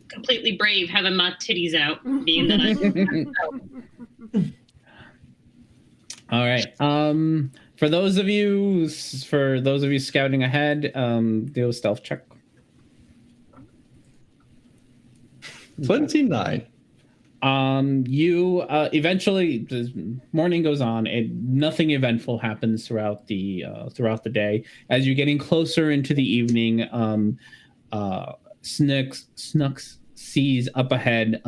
completely brave having my titties out, being that I'm All right. For those of you scouting ahead, do a stealth check. 29. You eventually, the morning goes on, and nothing eventful happens throughout the day. As you're getting closer into the evening, Snooks sees up ahead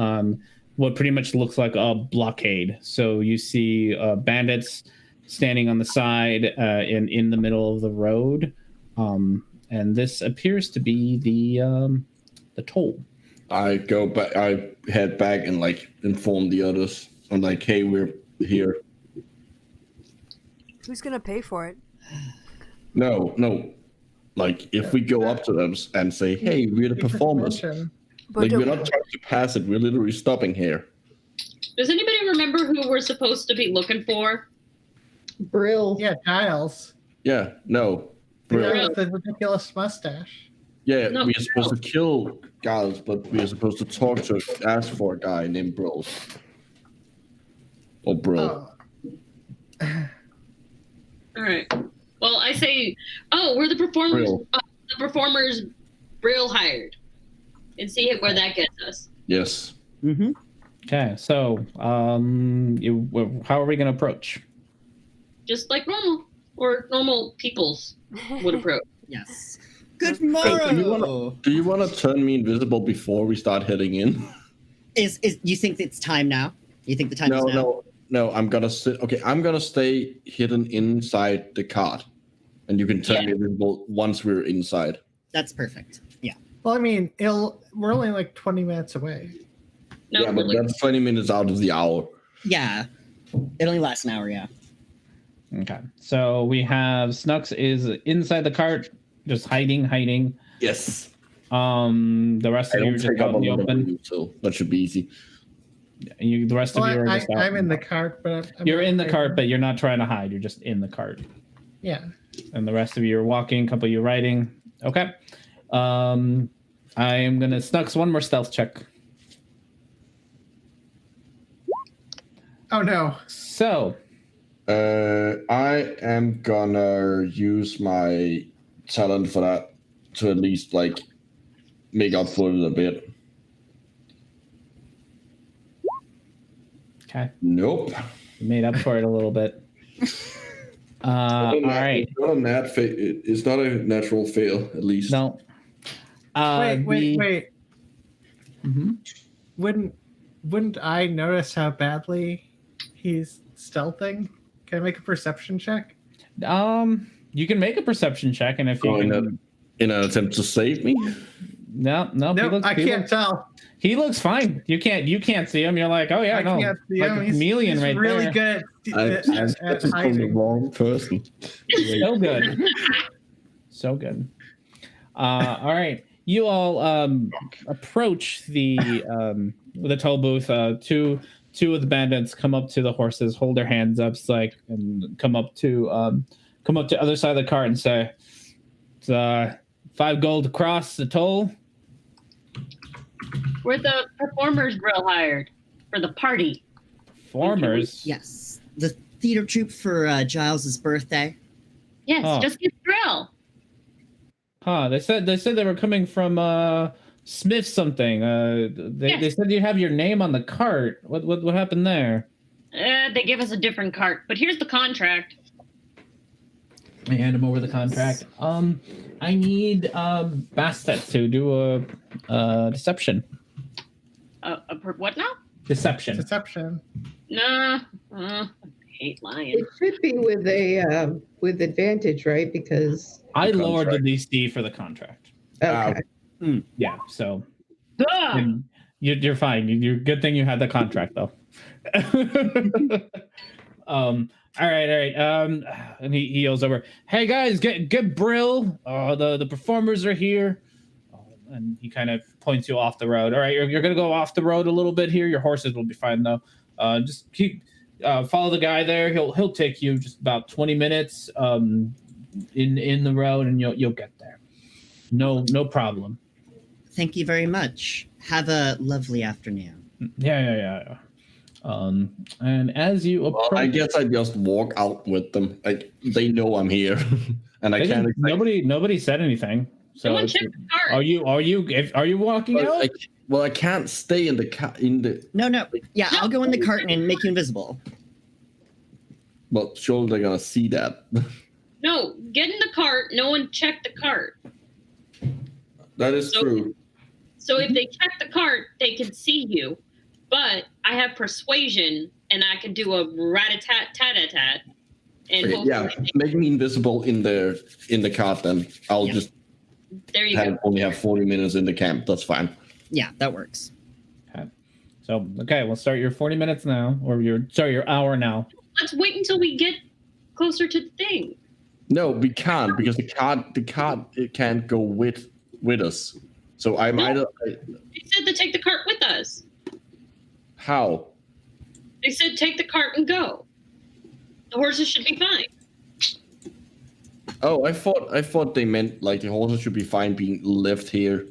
what pretty much looks like a blockade. So you see bandits standing on the side in the middle of the road, and this appears to be the toll. I go back. I head back and like inform the others. I'm like, hey, we're here. Who's gonna pay for it? No. Like, if we go up to them and say, hey, we're the performers. Like, we're not trying to pass it. We're literally stopping here. Does anybody remember who we're supposed to be looking for? Brill. Yeah, Giles. Yeah, no. Giles, the ridiculous mustache. Yeah, No, we're supposed to kill guys, but we're supposed to ask for a guy named Brill. Or Brill. Oh. All right. Well, I say, we're the performers. Brill. The performers Brill hired, and see where that gets us. Yes. Mm-hmm. Okay, so how are we going to approach? Just like normal, or normal peoples would approach. Yes. Good morrow. Do you want to turn me invisible before we start heading in? Is you think it's time now? You think the time is now? No. I'm gonna sit. Okay, I'm gonna stay hidden inside the cart, and you can turn me invisible once we're inside. That's perfect. Yeah. Well, I mean, we're only like 20 minutes away. No, Yeah, but really. that's 20 minutes out of the hour. Yeah. It only lasts an hour, yeah. Okay, so we have Snooks is inside the cart, just hiding. Yes. The rest of you are just out in the open. So that should be easy. The rest of you are just out. I'm in the cart, but You're in the cart, but you're not trying to hide. You're just in the cart. Yeah. And the rest of you are walking. A couple of you riding. Okay. I am gonna Snooks one more stealth check. Oh no. So. I am gonna use my talent for that to at least like make up for it a bit. Okay. Nope. You made up for it a little bit. All right. It's not a natural fail, at least. No. Wait. Mm-hmm. Wouldn't I notice how badly he's stealthing? Can I make a perception check? You can make a perception check, and if you in an attempt to save me. No, I can't tell. He looks fine. You can't see him. You're like, oh yeah, I no, can't see like him. a chameleon he's right really there. good at from the hiding. wrong person. So good, so good. All right, you all approach the toll booth. Two of the bandits come up to the horses, hold their hands up, and come up to other side of the cart and say, "It's 5 gold to cross the toll." We're the performers Brill hired for the party. Performers. Yes. The theater troupe for Giles's birthday. Yes, Oh. just get Brill. Huh? They said they were coming from Smith something. They said you have your name on the cart. What happened there? They give us a different cart, but here's the contract. I hand him over the contract. I need Bastet to do a deception. What now? Deception. Nah, I hate lying. It should be with advantage, right? Because I lowered the DC for the contract. okay. Yeah, so Duh! you're fine. You're good thing you had the contract though. All right. And he yells over, "Hey guys, get Brill. The performers are here." And he kind of points you off the road. All right, you're gonna go off the road a little bit here. Your horses will be fine though. Just keep follow the guy there. He'll take you just about 20 minutes in the road, and you'll get there. No problem. Thank you very much. Have a lovely afternoon. Yeah. And as you approach, Well, I guess I just walk out with them. Like they know I'm here, and I can't. Nobody said anything. So Someone check the cart. are you walking Well, out? I can't stay in the No. Yeah, I'll go in the cart and make you invisible. Well, surely they're gonna see that. No, get in the cart. No one checked the cart. That is true. So if they check the cart, they can see you. But I have persuasion, and I can do a rat-a-tat-tat-a-tat. And Okay, yeah, make me invisible in the cart. Then I'll just there you go. only have 40 minutes in the camp. That's fine. Yeah, that works. Okay. So we'll start your 40 minutes now, or your hour now. Let's wait until we get closer to the thing. No, we can't because the cart it can't go with us. So I might. They said to take the cart with us. How? They said take the cart and go. The horses should be fine. Oh, I thought they meant like the horses should be fine being left here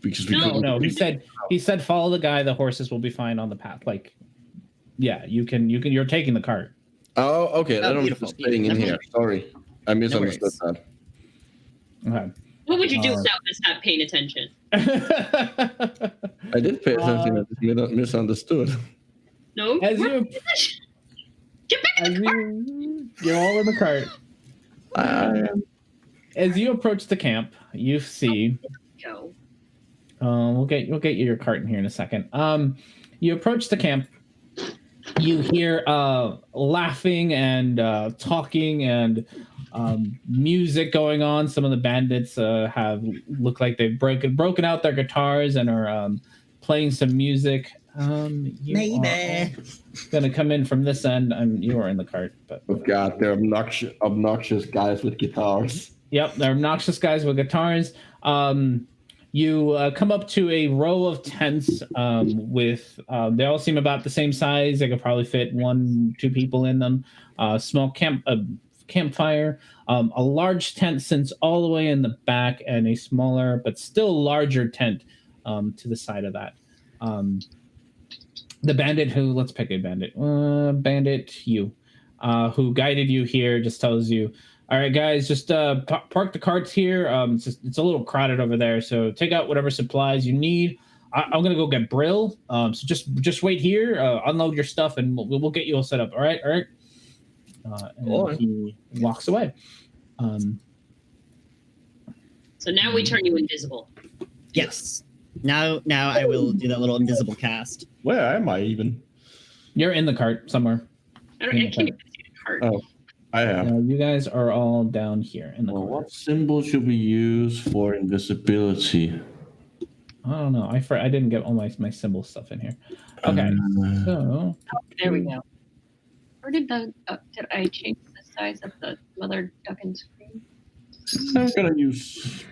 because we couldn't. No. He said follow the guy. The horses will be fine on the path. Like, yeah, you can. You're taking the cart. Oh, okay. Oh, I don't beautiful. staying in here. Sorry, I misunderstood that. Okay. What would you do without us not paying attention? I did pay attention. I just misunderstood. No. As you Get back in the cart. you're all in the cart. As you approach the camp, you see. Go. We'll get you your cart in here in a second. You approach the camp. You hear laughing and talking and music going on. Some of the bandits look like they've broken out their guitars and are playing some music. Maybe. Gonna come in from this end. You are in the cart, but Oh God, they're obnoxious guys with guitars. Yep, they're obnoxious guys with guitars. You come up to a row of tents with they all seem about the same size. They could probably fit 1-2 people in them. Small campfire, a large tent sits all the way in the back, and a smaller but still larger tent to the side of that. The bandit let's pick a bandit. Bandit you, who guided you here, just tells you, all right, guys, just park the carts here. It's a little crowded over there, so take out whatever supplies you need. I'm gonna go get Brill. So just wait here, unload your stuff, and we'll get you all set up. All right. And he walks away. So now we turn you invisible. Yes. Now I will do that little invisible cast. Where am I even? You're in the cart somewhere. I can't even see the cart. Oh, I am. You guys are all down here in the corner. What symbol should we use for invisibility? I don't know. I didn't get all my symbol stuff in here. Okay, so There we go. Or did I change the size of the mother ducking screen? I'm gonna use.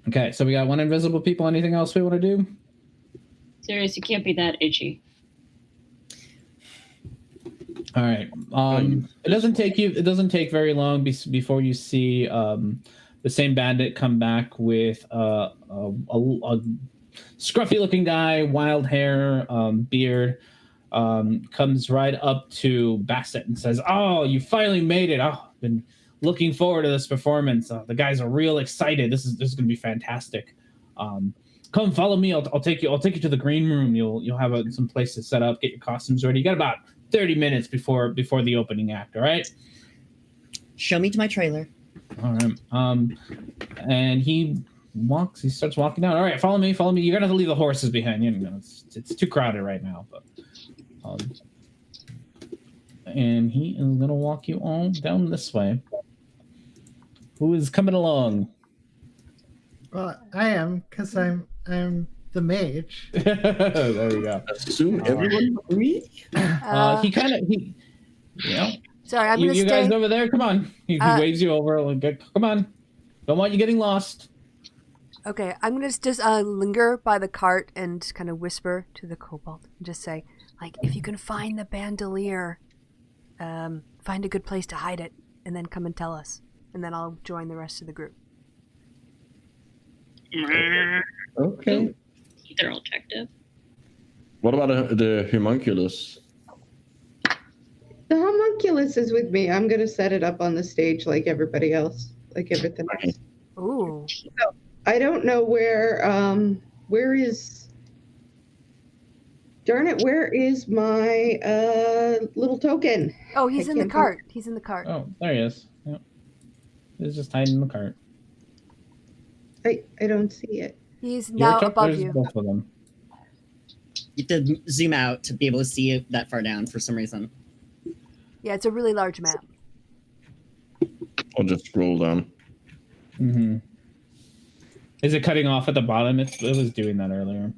Okay, so we got 1 invisible people. Anything else we want to do? Serious, you can't be that itchy. All right. It doesn't take very long before you see the same bandit come back with a scruffy looking guy, wild hair, beard, comes right up to Bassett and says, "Oh, you finally made it. Oh, I've been looking forward to this performance. The guys are real excited. This is going to be fantastic. Come follow me. I'll take you to the green room. You'll have some place to set up, get your costumes ready. You got about 30 minutes before the opening act. All right." Show me to my trailer. All right. And he starts walking down. All right, follow me. You're gonna have to leave the horses behind. You know, it's too crowded right now, but and he is gonna walk you all down this way. Who is coming along? Well, I am, because I'm the mage. There we go. Assume everyone but me. Sorry, I'm gonna you stay. guys over there. Come on. He waves you over. Come on. Don't want you getting lost. Okay, I'm gonna just linger by the cart and kind of whisper to the kobold and just say, like, if you can find the bandolier, find a good place to hide it, and then come and tell us, and then I'll join the rest of the group. Okay. Their objective. What about the homunculus? The homunculus is with me. I'm gonna set it up on the stage like everybody else, like everything else. Ooh. So I don't know where is. Darn it! Where is my little token? Oh, he's I in the can't cart. He's in the cart. Oh, there he is. Yep. He's just hiding in the cart. I don't see it. He's now above There's you. both of them. You have to zoom out to be able to see it that far down for some reason. Yeah, it's a really large map. I'll just scroll down. Mm-hmm. Is it cutting off at the bottom? It was doing that earlier.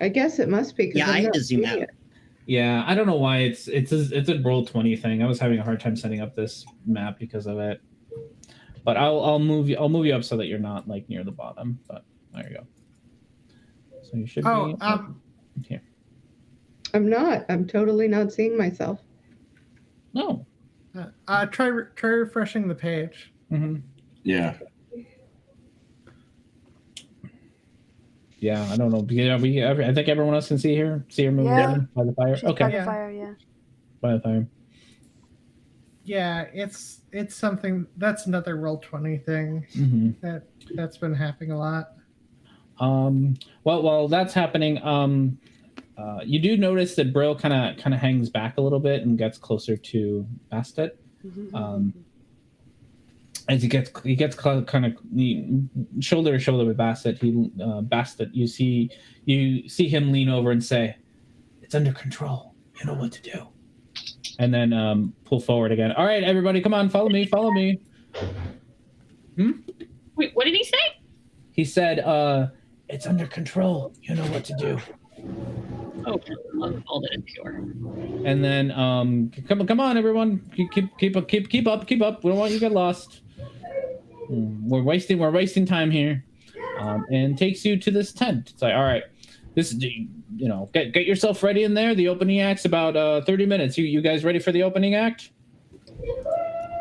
I guess it must be. 'Cause Yeah, I'm I had not to zoom seeing out. it. Yeah, I don't know why it's a Roll20 thing. I was having a hard time setting up this map because of it. But I'll move you up so that you're not like near the bottom. But there you go. So you should be here. I'm not. I'm totally not seeing myself. No. Try refreshing the page. Mm-hmm. Yeah. Yeah, I don't know. I think everyone else can see her. See her moving Yeah. down by the fire. She's Okay. by the Yeah. fire, yeah. By the fire. Yeah, it's something that's another Roll20 thing Mm-hmm. that's been happening a lot. Well, while that's happening, you do notice that Brill kind of hangs back a little bit and gets closer to Bastet. As he gets kind of shoulder to shoulder with Bastet, Bastet, you see him lean over and say, "It's under control. You know what to do." And then pull forward again. All right, everybody, come on, follow me. Wait, what did he say? He said, "It's under control. You know what to do." Oh, I'll hold it impure. And then come on, everyone, keep up. We don't want you to get lost. We're wasting time here. And takes you to this tent. It's like, all right, this is, get yourself ready in there. The opening act's about 30 minutes. You guys ready for the opening act?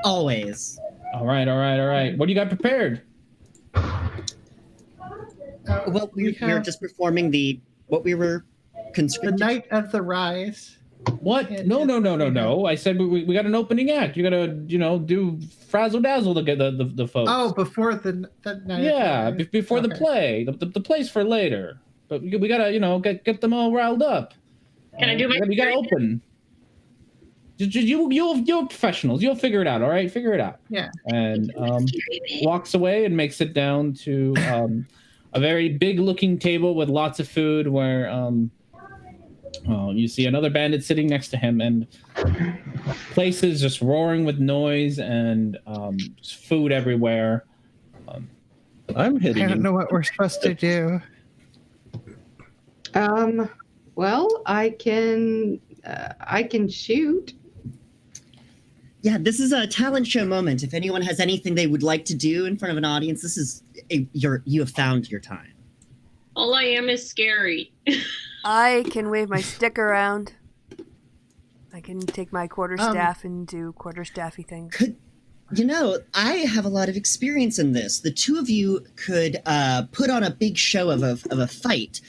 Always. All right. What do you got prepared? Well, we're just performing what we were the conscripted. Night of the Rise. What? No. I said we got an opening act. You gotta, do frazzle dazzle to get the folks. Oh, before the night. Yeah, of the Rise. before the Okay. play. The play's for later. But we gotta, get them all riled up. Can I do my? We gotta open. You're professionals. You'll figure it out. All right, figure it out. Yeah. And walks away and makes it down to a very big-looking table with lots of food. Where you see another bandit sitting next to him, and place is just roaring with noise and just food everywhere. I'm hitting I don't him. know what we're supposed to do. Well, I can shoot. Yeah, this is a talent show moment. If anyone has anything they would like to do in front of an audience, this is you have found your time. All I am is scary. I can wave my stick around. I can take my quarterstaff and do quarterstaffy things. I have a lot of experience in this. The two of you could put on a big show of a fight.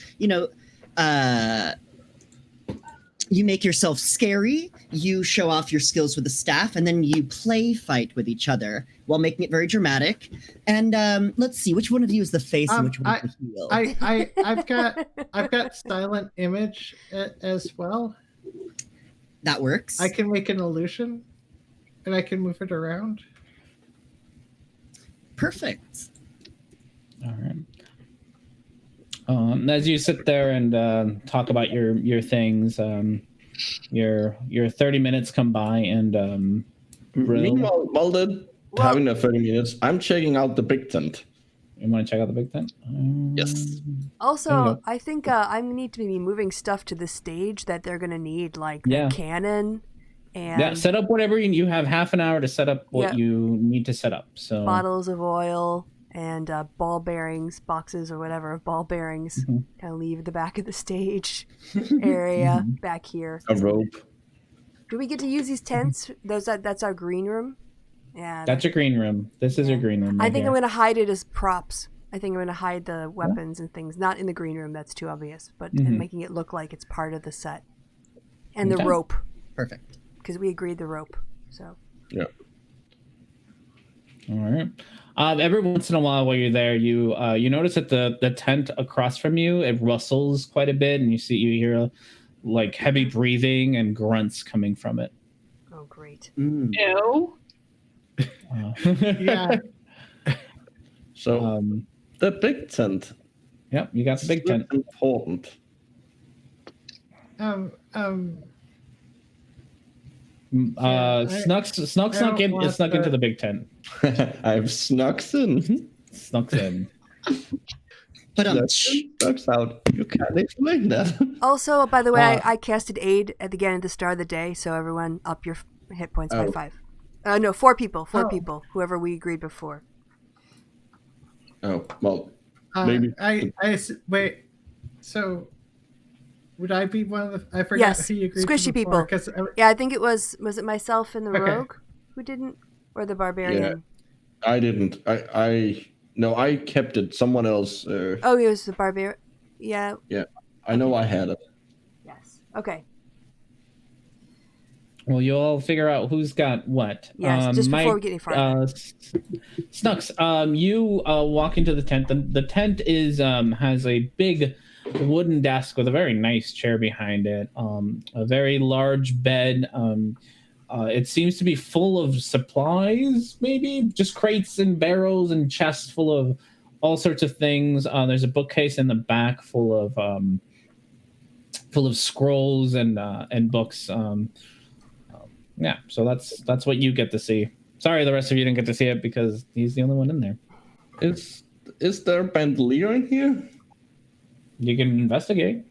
You make yourself scary, you show off your skills with the staff, and then you play fight with each other while making it very dramatic. And let's see, which one of you is the face and which one is the heel? I've got silent image as well. That works. I can make an illusion, and I can move it around. Perfect. All right. As you sit there and talk about your things, your 30 minutes come by, and Meanwhile, while they're having their 30 minutes, I'm checking out the big tent. You want to check out the big tent? Yes. There you Also, go. I think I need to be moving stuff to the stage that they're going to need, like the cannon and Yeah, set up whatever you have. Half an hour to set up what you need to set up. So bottles of oil and ball bearings, boxes or whatever of ball bearings. Kind of leave at the back of the stage area back here. A rope. Do we get to use these tents? That's our green room. Yeah. that's your green room. This is your green room. I right think here. I'm going to hide it as props. I think I'm going to hide the weapons and things, not in the green room. That's too obvious, but and making it look like it's part of the set. And the Okay. rope, Perfect. because we agreed the rope. So. Yeah. All right. Every once in a while, while you're there, you notice that the tent across from you, it rustles quite a bit, and you hear like heavy breathing and grunts coming from it. Oh, great. Ew. Yeah. So the big tent. Yep, you got the big tent. Important. Snuck's snuck into the big tent. I've snuck in. Snuck's in. But Snuck's out. You can't explain that. Also, by the way, I casted aid at the start of the day, so everyone up your hit points by 5. No, 4 people. 4 people. Whoever we agreed before. Oh well, maybe. Wait. So, would I be one of the? I forgot Yes, who you agreed squishy to people. Before, Yeah, I think it was it myself and the rogue who didn't, or the barbarian? Yeah, I didn't. I kept it. Someone else. It was the barbarian. Yeah. Yeah, I know I had it. Yes. Okay. Well, you all figure out who's got what. Yes, just before we get any farther. Snucks, you walk into the tent. The tent has a big wooden desk with a very nice chair behind it. A very large bed. It seems to be full of supplies, maybe just crates and barrels and chests full of all sorts of things. There's a bookcase in the back full of scrolls and books. Yeah, so that's what you get to see. Sorry, the rest of you didn't get to see it because he's the only one in there. Is there a bandolier in here? You can investigate.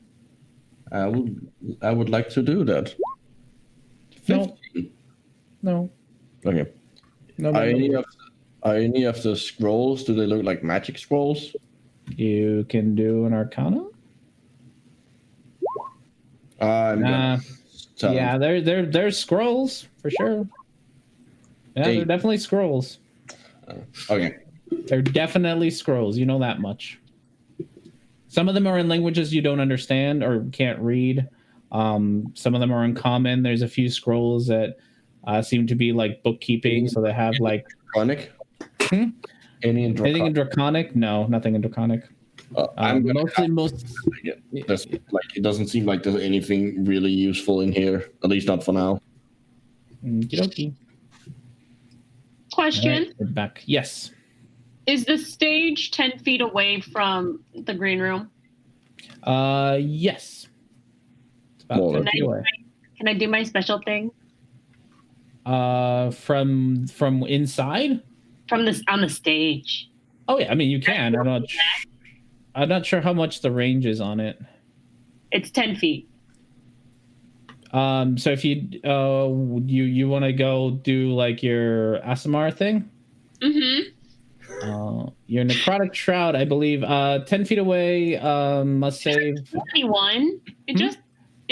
I would like to do that. No. Okay. No. Are any of the scrolls? Do they look like magic scrolls? You can do an Arcana. Yeah, they're scrolls for sure. Yeah, they're definitely scrolls. Okay. They're definitely scrolls. You know that much. Some of them are in languages you don't understand or can't read. Some of them are uncommon. There's a few scrolls that seem to be like bookkeeping, so they have like Draconic. Anything in Draconic? No, nothing in Draconic. It doesn't seem like there's anything really useful in here, at least not for now. Okey-dokey. Question. Right, we're back. Yes. Is the stage 10 feet away from the green room? Yes. It's about 10 feet away. Can I do my special thing? From inside? On the stage. Oh yeah, I mean you can. I'm not sure how much the range is on it. It's 10 feet. So if you want to go do like your Asimar thing? Mm-hmm. Your necrotic shroud, I believe, 10 feet away. Must save. Anyone? It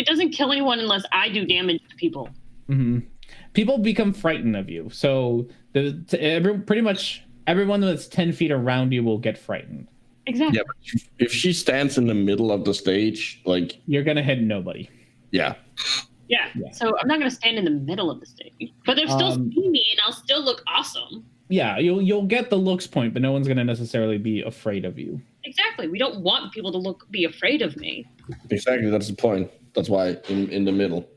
doesn't kill anyone unless I do damage to people. Mm-hmm. People become frightened of you, so pretty much everyone that's 10 feet around you will get frightened. Exactly. Yeah, but if she stands in the middle of the stage, like you're gonna hit nobody. Yeah. So I'm not gonna stand in the middle of the stage, but they'll still see me, and I'll still look awesome. Yeah, you'll get the looks point, but no one's gonna necessarily be afraid of you. Exactly. We don't want people to be afraid of me. Exactly. That's the point. That's why in the middle.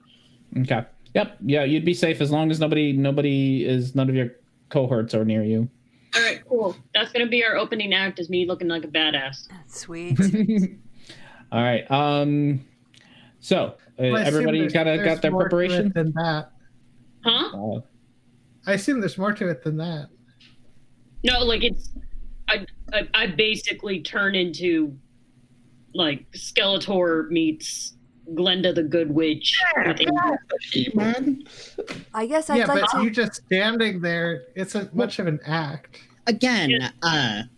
Okay. Yep. Yeah, you'd be safe as long as none of your cohorts are near you. All right, cool. That's gonna be our opening act, is me looking like a badass. That's sweet. All right. So everybody kind of got their preparation than that. Huh? I assume there's more to it than that. No, like I basically turn into like Skeletor meets Glenda the Good Witch. I guess I'd like to. You just standing there isn't much of an act. Again, I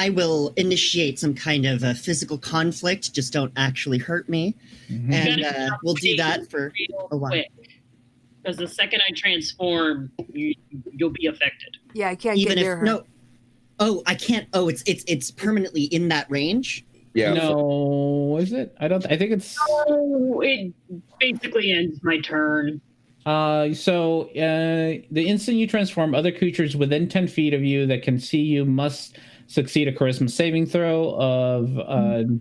will initiate some kind of a physical conflict. Just don't actually hurt me. Mm-hmm. And we'll do that for a while. Because the second I transform, you'll be affected. Yeah, I can't Even get near her. No. Oh, I can't. Oh, it's permanently in that range. Yeah. No, is it? I think it's. Oh, it basically ends my turn. The instant you transform, other creatures within 10 feet of you that can see you must succeed a charisma saving throw of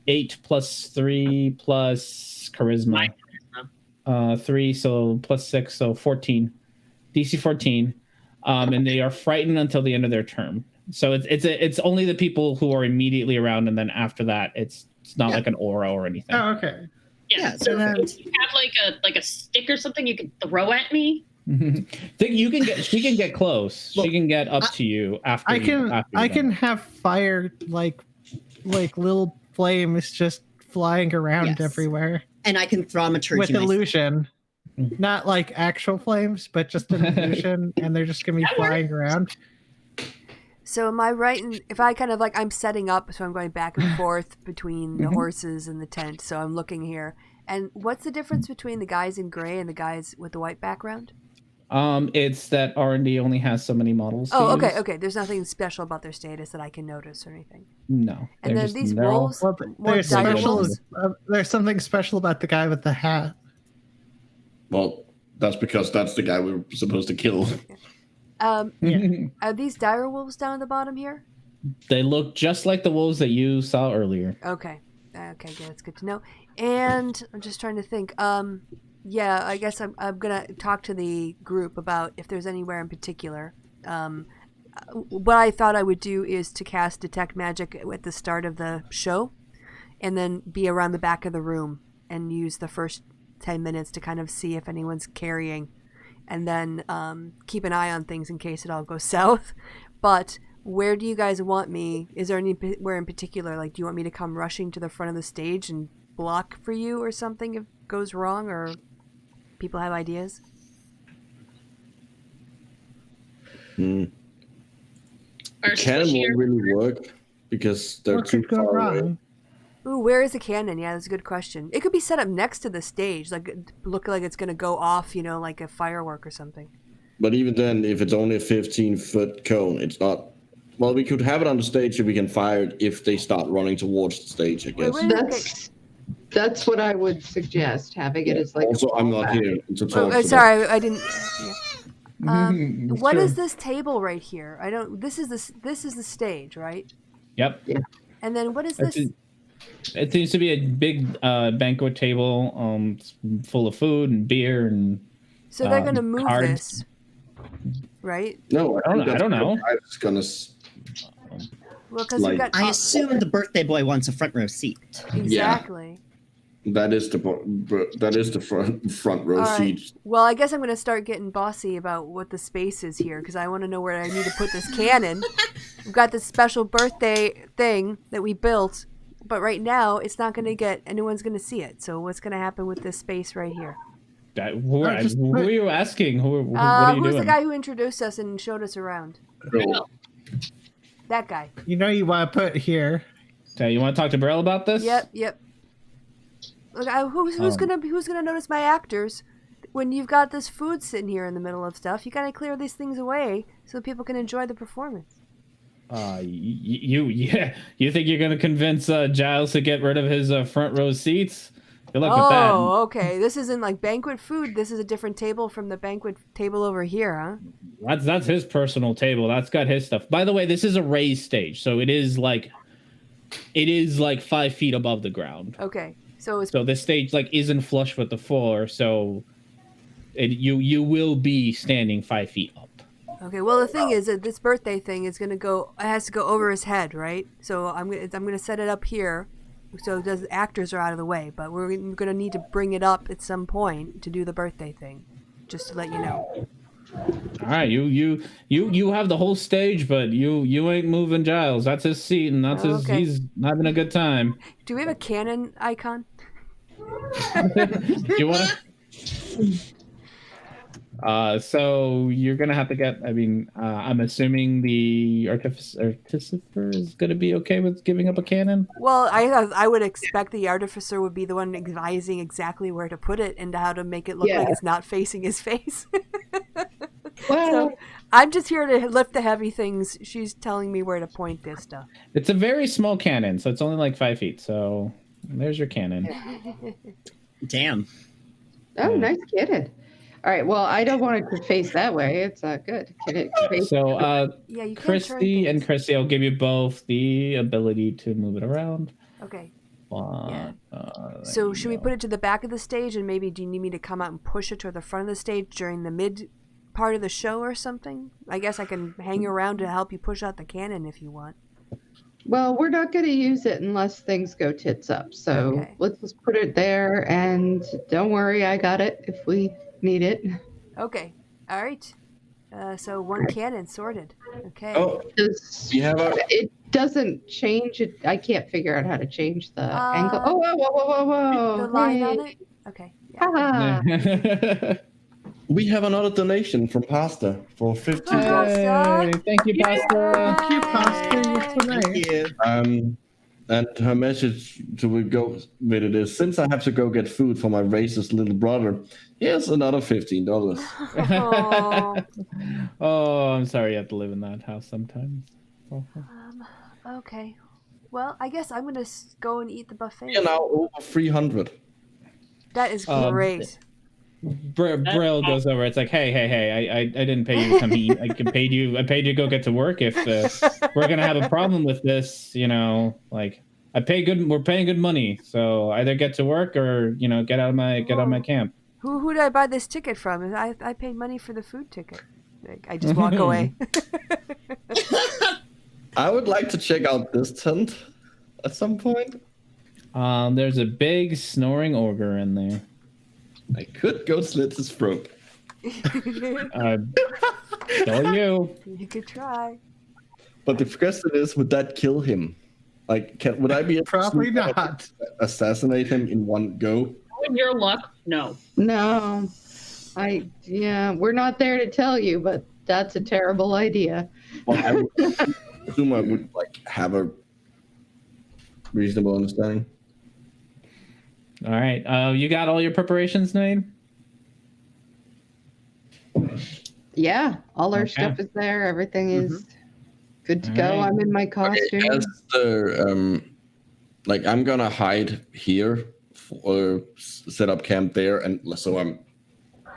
8 plus 3 plus charisma. 3, so plus 6, so 14. DC 14. And they are frightened until the end of their turn. So it's only the people who are immediately around, and then after that, it's not like an aura or anything. Oh, okay. Yeah. So if you have like a stick or something you can throw at me. She can get close. She can get up to you after. I can have fire like little flames just flying around everywhere. And I can thaumaturgy with illusion. Not like actual flames, but just an illusion, and they're just gonna be flying around. So am I right in, if I kind of like, I'm setting up, so I'm going back and forth between the horses and the tent, so I'm looking here. And what's the difference between the guys in gray and the guys with the white background? It's that R&D only has so many models. Oh, okay. There's nothing special about their status that I can notice or anything. No. And then these wolves, there's something special about the guy with the hat. Well, that's because that's the guy we were supposed to kill. Are these dire wolves down at the bottom here? They look just like the wolves that you saw earlier. Okay, good. That's good to know. And I'm just trying to think. Yeah, I guess I'm gonna talk to the group about if there's anywhere in particular. What I thought I would do is to cast Detect Magic at the start of the show, and then be around the back of the room and use the first 10 minutes to kind of see if anyone's carrying, and then keep an eye on things in case it all goes south. But where do you guys want me? Is there anywhere in particular? Like, do you want me to come rushing to the front of the stage and block for you or something if it goes wrong, or people have ideas? Cannon won't really work because they're too far away. Ooh, where is the cannon? Yeah, that's a good question. It could be set up next to the stage, like look like it's going to go off, like a firework or something. But even then, if it's only a 15-foot cone, it's not. Well, we could have it on the stage and we can fire it if they start running towards the stage, I guess. That's what I would suggest, having it as like. Also, I'm not here to talk. Sorry, I didn't. Yeah. What is this table right here? I don't. This is the stage, right? Yep. Yeah. And then what is this? It seems to be a big banquet table, full of food and beer and. So they're going to move cards. This, right? No, I don't know. I was gonna. Well, because we've got. I assume the birthday boy wants a front row seat. Exactly. Yeah, that is the front row seat. Well, I guess I'm going to start getting bossy about what the space is here, because I want to know where I need to put this cannon. We've got this special birthday thing that we built, but right now it's not going to get anyone's going to see it. So what's going to happen with this space right here? Who are you asking? What are you who's doing? the guy who introduced us and showed us around? That guy. You want to put here. Okay, you want to talk to Beryl about this? Yep. Look, who's gonna notice my actors when you've got this food sitting here in the middle of stuff? You gotta clear these things away so people can enjoy the performance. You think you're gonna convince Giles to get rid of his front row seats? Good luck with that. Oh, okay. This isn't like banquet food. This is a different table from the banquet table over here, huh? That's his personal table. That's got his stuff. By the way, this is a raised stage, so it is like 5 feet above the ground. Okay. So this stage isn't flush with the floor, so you will be standing 5 feet up. Okay. Well, the thing is that this birthday thing is gonna go. It has to go over his head, right? So I'm gonna set it up here, so the actors are out of the way. But we're gonna need to bring it up at some point to do the birthday thing, just to let you know. All right, you have the whole stage, but you ain't moving Giles. That's his seat, and that's his. Okay. He's having a good time. Do we have a cannon icon? Do you want to? So you're gonna have to get. I mean, I'm assuming the artificer is gonna be okay with giving up a cannon. Well, I would expect the artificer would be the one advising exactly where to put it and how to make it look like it's not facing his face. Well, so I'm just here to lift the heavy things. She's telling me where to point this stuff. It's a very small cannon, so it's only like 5 feet. So there's your cannon. Damn. Oh, nice cannon. right. Well, I don't want it to face that way. It's not good. Can it face? So, Yeah, you can't turn Christy and things. Christy, I'll give you both the ability to move it around. Okay. There So you should we go. put it to the back of the stage, and maybe do you need me to come out and push it toward the front of the stage during the mid part of the show or something? I guess I can hang around to help you push out the cannon if you want. Well, we're not going to use it unless things go tits up. So Okay. let's just put it there, and don't worry, I got it if we need it. Okay. All right. So one cannon sorted. Okay. Oh, we have a. It doesn't change it. I can't figure out how to change the angle. Oh, whoa, whoa, whoa, whoa, whoa. The line on it? Okay. Yeah. Ah. We have another donation from Pasta for 15. Hey, thank you, Pasta. Thank you, Pasta. You're so nice. And her message to go with it is, since I have to go get food for my racist little brother, here's another $15. Oh. Oh, I'm sorry you have to live in that house sometimes. Okay. Well, I guess I'm gonna go and eat the buffet. We are now over 300. That is great. Brill goes over. It's like, hey, I didn't pay you to come eat. I paid you to go get to work. If we're gonna have a problem with this, like we're paying good money. So either get to work or get out of my camp. Who did I buy this ticket from? I paid money for the food ticket. I just walk away. I would like to check out this tent at some point. There's a big snoring ogre in there. I could go slit his throat. So you. You could try. But the question is, would that kill him? Like, would I be able Probably to not. assassinate him in one go? In your luck, no. No. We're not there to tell you, but that's a terrible idea. Well, I would assume I would have a reasonable understanding. All right. You got all your preparations made? Yeah, all our stuff is there. Everything is good to go. Right. I'm in my costume. Okay, as the I'm gonna hide here or set up camp there, and so I'm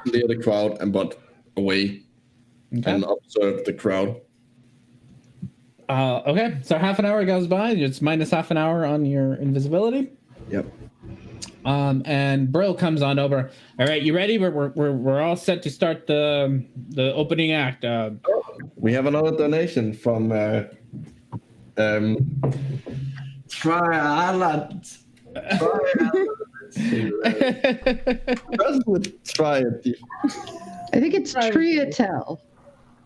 near the crowd but away and observe the crowd. Okay. So half an hour goes by. It's minus half an hour on your invisibility. Yep. And Brill comes on over. All right, you ready? We're all set to start the opening act. We have another donation from Trialat. Person would try it. I think it's Triatel.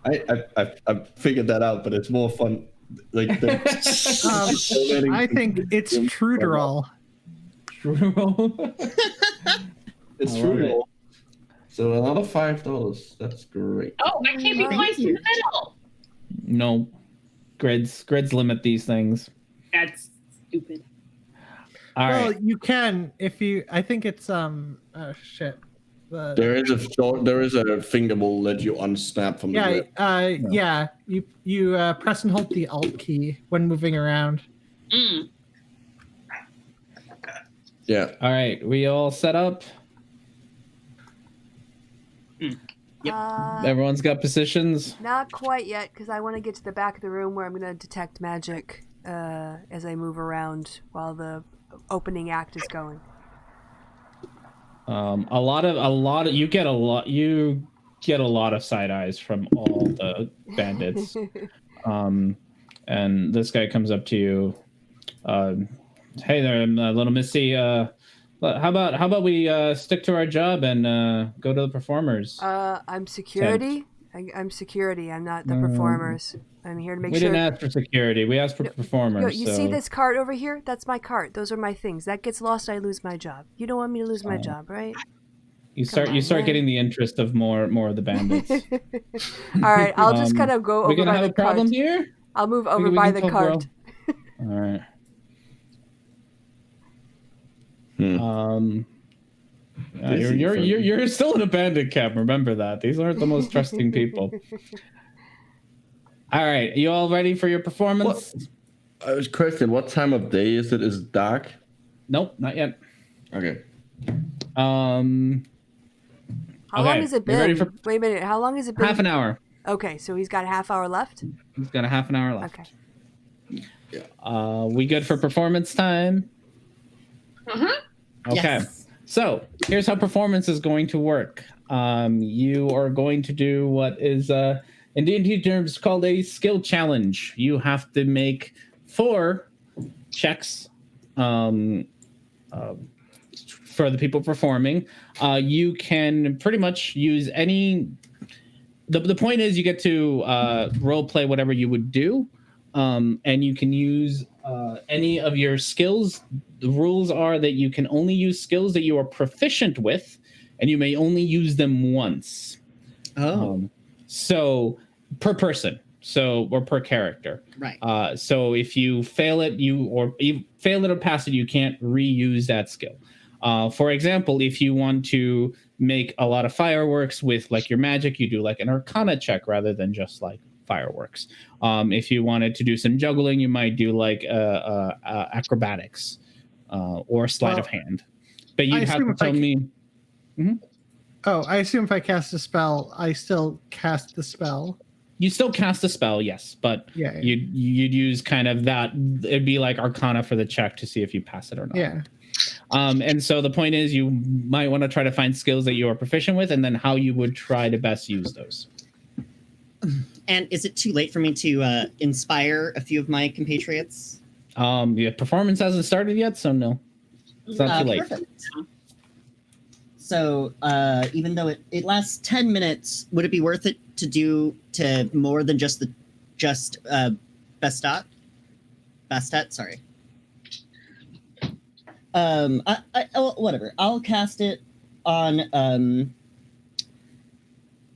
I figured that out, but it's more fun. I think it's Truderall. It's true. So another $5. That's great. Oh, I can't be placed in the middle. No, grids limit these things. That's stupid. All Well, right. you can if you. I think it's shit. There is a thing that will let you unsnap from the grid. Yeah. You press and hold the Alt key when moving around. Mm. Yeah. All right. We all set up. Yep. Everyone's got positions. Not quite yet, because I want to get to the back of the room where I'm going to detect magic as I move around while the opening act is going. You get a lot of side eyes from all the bandits. And this guy comes up to you. Hey there, little Missy. How about we stick to our job and go to the performers? I'm security. I'm security. I'm not the performers. I'm here to make we sure. We didn't ask for security. We asked for performers. You see this cart over here? That's my cart. Those are my things. That gets lost, I lose my job. You don't want me to lose my job, right? You start getting the interest of more of the bandits. All right, I'll just kind of go over by the cart. We're gonna have a problem here. I'll move over by the cart. All right. You're still in a bandit camp. Remember that. These aren't the most trusting people. All right, you all ready for your performance? Question: what time of day is it? Is it dark? Nope, not yet. Okay. How long Okay, has it you ready been? for Wait a minute. How long has it been? half an hour? Okay, so he's got a half hour left. He's got a half an hour left. Okay. We good for performance time? Okay. Yes. So here's how performance is going to work. You are going to do what is in D&D terms called a skill challenge. You have to make 4 checks for the people performing. You can pretty much use any. The point is you get to role play whatever you would do, and you can use any of your skills. The rules are that you can only use skills that you are proficient with, and you may only use them once. So per person, or per character. Right. So if you fail it, you fail it or pass it, you can't reuse that skill. For example, if you want to make a lot of fireworks with like your magic, you do like an Arcana check rather than just like fireworks. If you wanted to do some juggling, you might do like acrobatics or sleight of hand. But you'd have to tell me. Mm-hmm. Oh, I assume if I cast a spell, I still cast the spell. You still cast a spell, yes, but yeah. You'd use kind of that. It'd be like Arcana for the check to see if you pass it or not. Yeah. And so the point is, you might want to try to find skills that you are proficient with, and then how you would try to best use those. And is it too late for me to inspire a few of my compatriots? The performance hasn't started yet, so no, it's not too late. Perfect. So even though it lasts 10 minutes, would it be worth it to do to more than just Bastet? Sorry. Whatever. I'll cast it on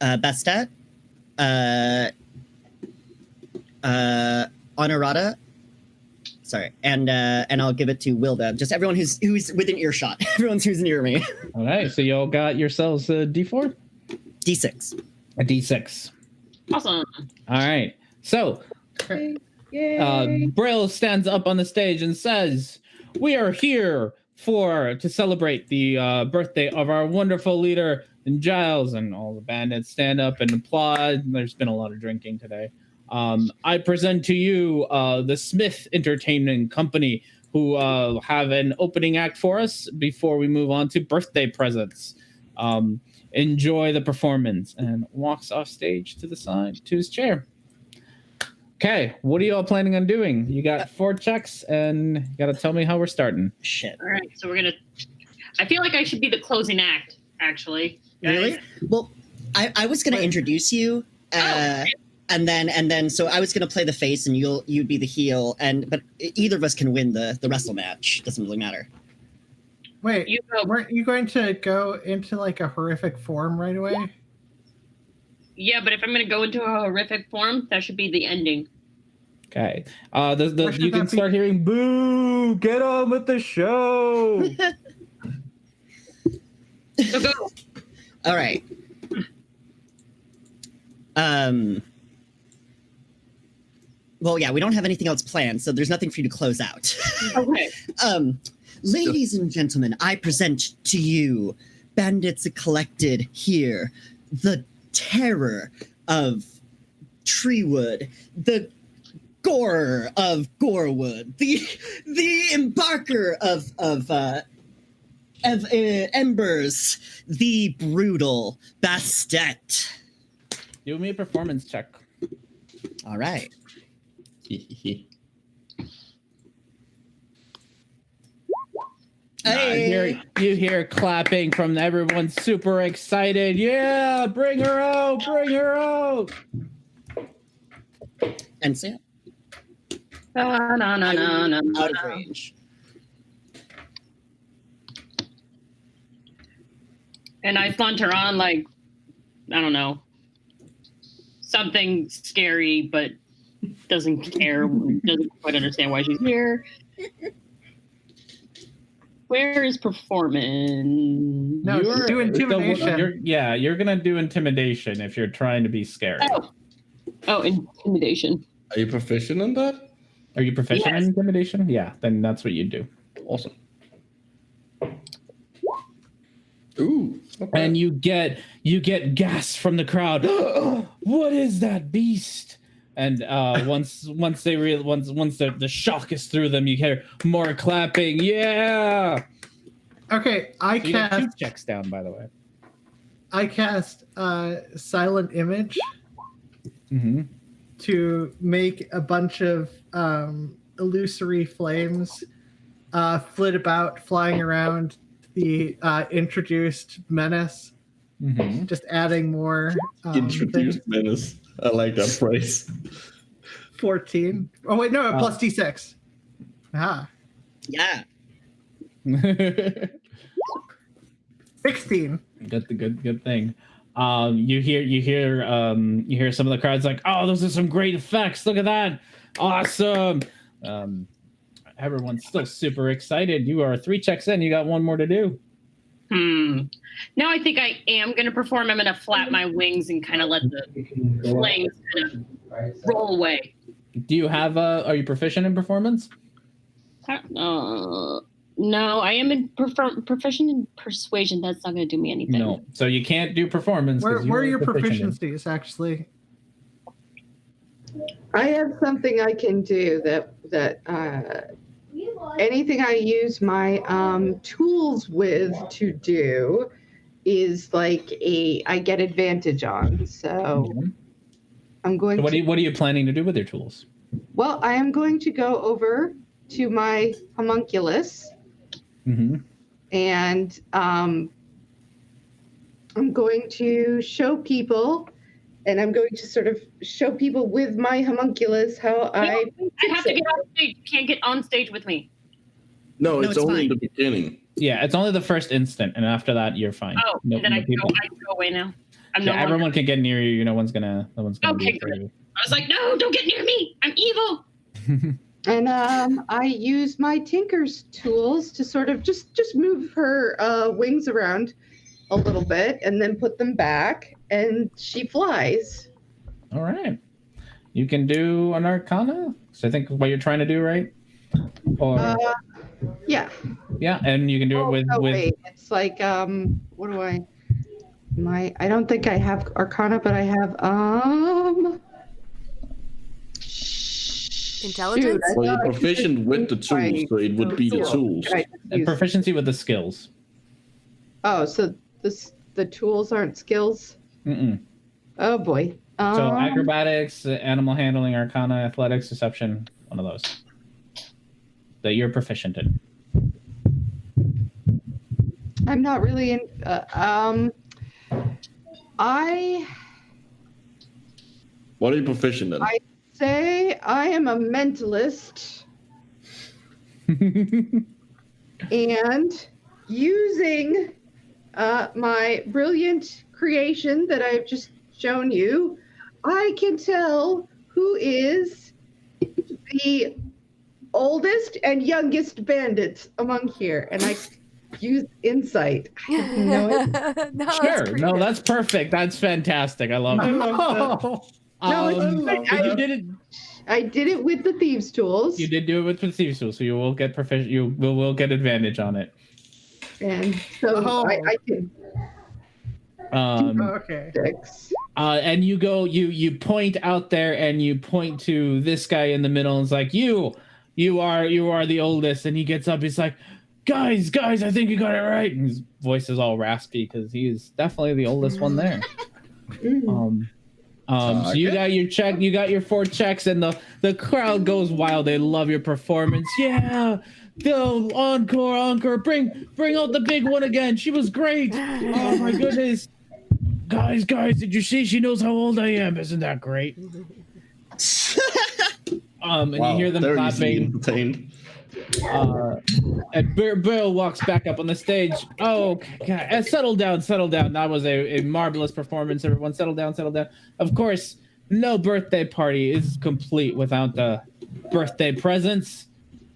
Bastet, Honorata. Sorry, and I'll give it to Wilda. Just everyone who's within earshot. Everyone's who's near me. All right, so y'all got yourselves a D4, D6, a D6. Awesome. All right, so Brill stands up on the stage and says, "We are here to celebrate the birthday of our wonderful leader, Giles," and all the bandits stand up and applaud. There's been a lot of drinking today. I present to you the Smith Entertainment Company, who have an opening act for us before we move on to birthday presents. Enjoy the performance, and walks off stage to the side to his chair. Okay, what are you all planning on doing? You got 4 checks, and you got to tell me how we're starting. Shit. All right, so we're gonna. I feel like I should be the closing act, actually. Really? Well, I was gonna introduce you, and then so I was gonna play the face, and you'd be the heel, but either of us can win the wrestle match. Doesn't really matter. Wait, weren't you going to go into like a horrific form right away? Yeah, but if I'm going to go into a horrific form, that should be the ending. Okay. You can start hearing boo. Get on with the show. So go. All right. Well, yeah, we don't have anything else planned, so there's nothing for you to close out. Okay. Ladies and gentlemen, I present to you Bandits Collected here, the terror of Treewood, the Gorer of Gorewood, the Embarker of Embers, the brutal Bastet. Do me a performance check. All right. Hey. You hear clapping from everyone, super excited. Yeah, bring her out, bring her out. And Sam? No. Out of range. And I flaunt her on like, I don't know, something scary, but doesn't care, doesn't quite understand why she's here. Where is performance? No, do intimidation. You're gonna do intimidation if you're trying to be scary. Oh, intimidation. Are you proficient in that? Are you proficient in intimidation? Yeah, then that's what you do. Awesome. Ooh. and you get gasps from the crowd. What is that beast? And once the shock is through them, you hear more clapping. Yeah. Okay, So you got 2 checks down, by the way. I cast Silent Image to make a bunch of illusory flames flit about, flying around the introduced menace. Just adding more. Introduced menace. I like that phrase. 14. Oh wait, no, plus D6. Yeah. 16. Good thing. You hear some of the crowds like, oh, those are some great effects. Look at that. Awesome. Everyone's still super excited. You are 3 checks in. You got 1 more to do. Now I think I am going to perform. I'm going to flap my wings and kind of let the flames kind of roll away. Do you have are you proficient in performance? No, I am proficient in persuasion. That's not going to do me anything. No, so you can't do performance. Where are your proficiencies, actually? I have something I can do that anything I use my tools with to do is like I get advantage on. So I'm going so what are you planning to do with your tools? Well, I am going to go over to my homunculus and I'm going to show people, and I'm going to sort of show people with my homunculus how I have to get on stage. You can't get on stage with me. No, it's only in the beginning. Yeah, it's only the first instant, and after that, you're fine. Oh, and then I can go away now. Everyone can get near you. No one's gonna. Okay, good. I was like, no, don't get near me. I'm evil. And I use my Tinker's tools to sort of just move her wings around a little bit, and then put them back, and she flies. All right, you can do an Arcana. So I think what you're trying to do, right? Or yeah, and you can do it with. Wait, it's like what do I don't think I have Arcana, but I have Intelligence. Well, you're proficient with the tools, so it would be the tools. And proficiency with the skills. Oh, so the tools aren't skills? Oh boy. So acrobatics, animal handling, Arcana, athletics, deception, one of those that you're proficient in. I'm not really in. What are you proficient in? I say I am a mentalist, and using my brilliant creation that I've just shown you, I can tell who is the oldest and youngest bandits among here, and I use insight. No, that's perfect. That's fantastic. I love it. I did it with the thieves' tools. You did do it with the thieves' tools, so you will get You will get advantage on it. And so I can. Okay. And you go. You point out there, and you point to this guy in the middle. And it's like you are the oldest. And he gets up. He's like, guys, I think you got it right. And his voice is all raspy because he is definitely the oldest one there. So you got your check, you got your 4 checks, and the crowd goes wild. They love your performance. Yeah, go encore, bring out the big one again. She was great. Oh my goodness, guys, did you see? She knows how old I am. Isn't that great? And you hear them clapping. And Bill walks back up on the stage. Oh, okay. Settle down. That was a marvelous performance. Everyone, settle down. Of course, no birthday party is complete without the birthday presents.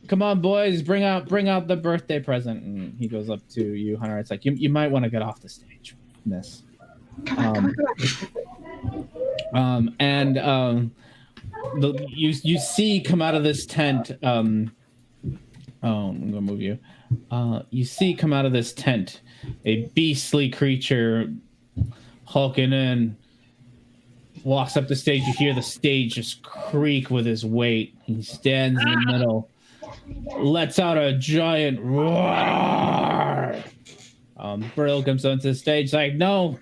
Come on, boys, bring out the birthday present. And he goes up to you, Hunter. It's like you might want to get off the stage, miss. You see come out of this tent. Oh, I'm gonna move you. You see, come out of this tent, a beastly creature, hulking in. Walks up the stage. You hear the stage just creak with his weight. He stands in the middle, lets out a giant roar. Brill comes onto the stage like, "No,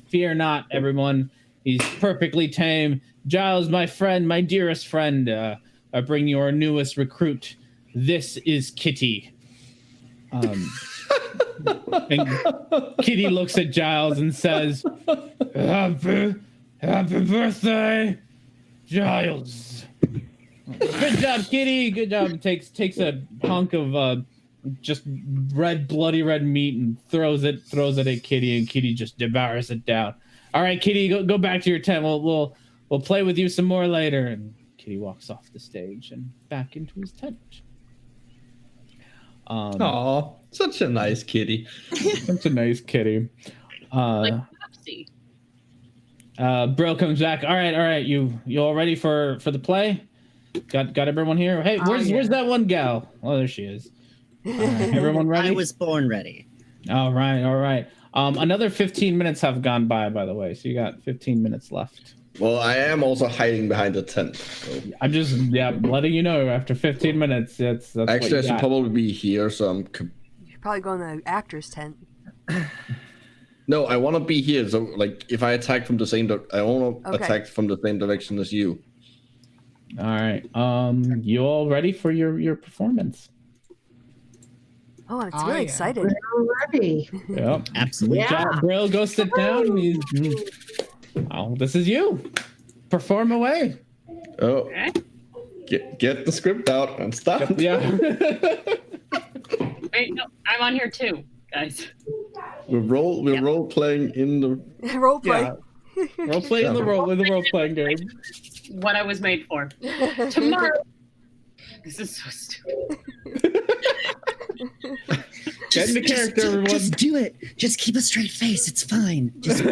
fear not, everyone. He's perfectly tame. Giles, my friend, my dearest friend. I bring you our newest recruit. This is Kitty." And Kitty looks at Giles and says, Happy birthday, Giles. Good job, Kitty. Good job. Takes a hunk of just bloody red meat and throws it at Kitty, and Kitty just devours it down. All right, Kitty, go back to your tent. We'll play with you some more later. And Kitty walks off the stage and back into his tent. Aw, such a nice kitty. Such a nice kitty. Like Pepsi. Brill comes back. All right. You all ready for the play? Got everyone here? Hey, where's that one gal? Oh, there she is. Everyone ready? I was born ready. All right. Another 15 minutes have gone by the way, so you got 15 minutes left. Well, I am also hiding behind the tent. So. I'm just letting you know after 15 minutes. That's actually, I should probably be here, so I'm. You should probably go in the actor's tent. No, I want to be here. So, like, if I attack from the same, I want to attack from the same direction as you. All right. You all ready for your performance? Oh, it's really excited. We're ready. Yep. Absolutely. Yeah. Brill, go sit down. Oh, this is you. Perform away. Oh, get the script out and stop. Yeah. Wait, no, I'm on here too, guys. We're role playing in the Role play. Yeah. Role play in the role playing game. What I was made for. Tomorrow. This is so stupid. Get into character, everyone. Just do it. Just keep a straight face. It's fine. Just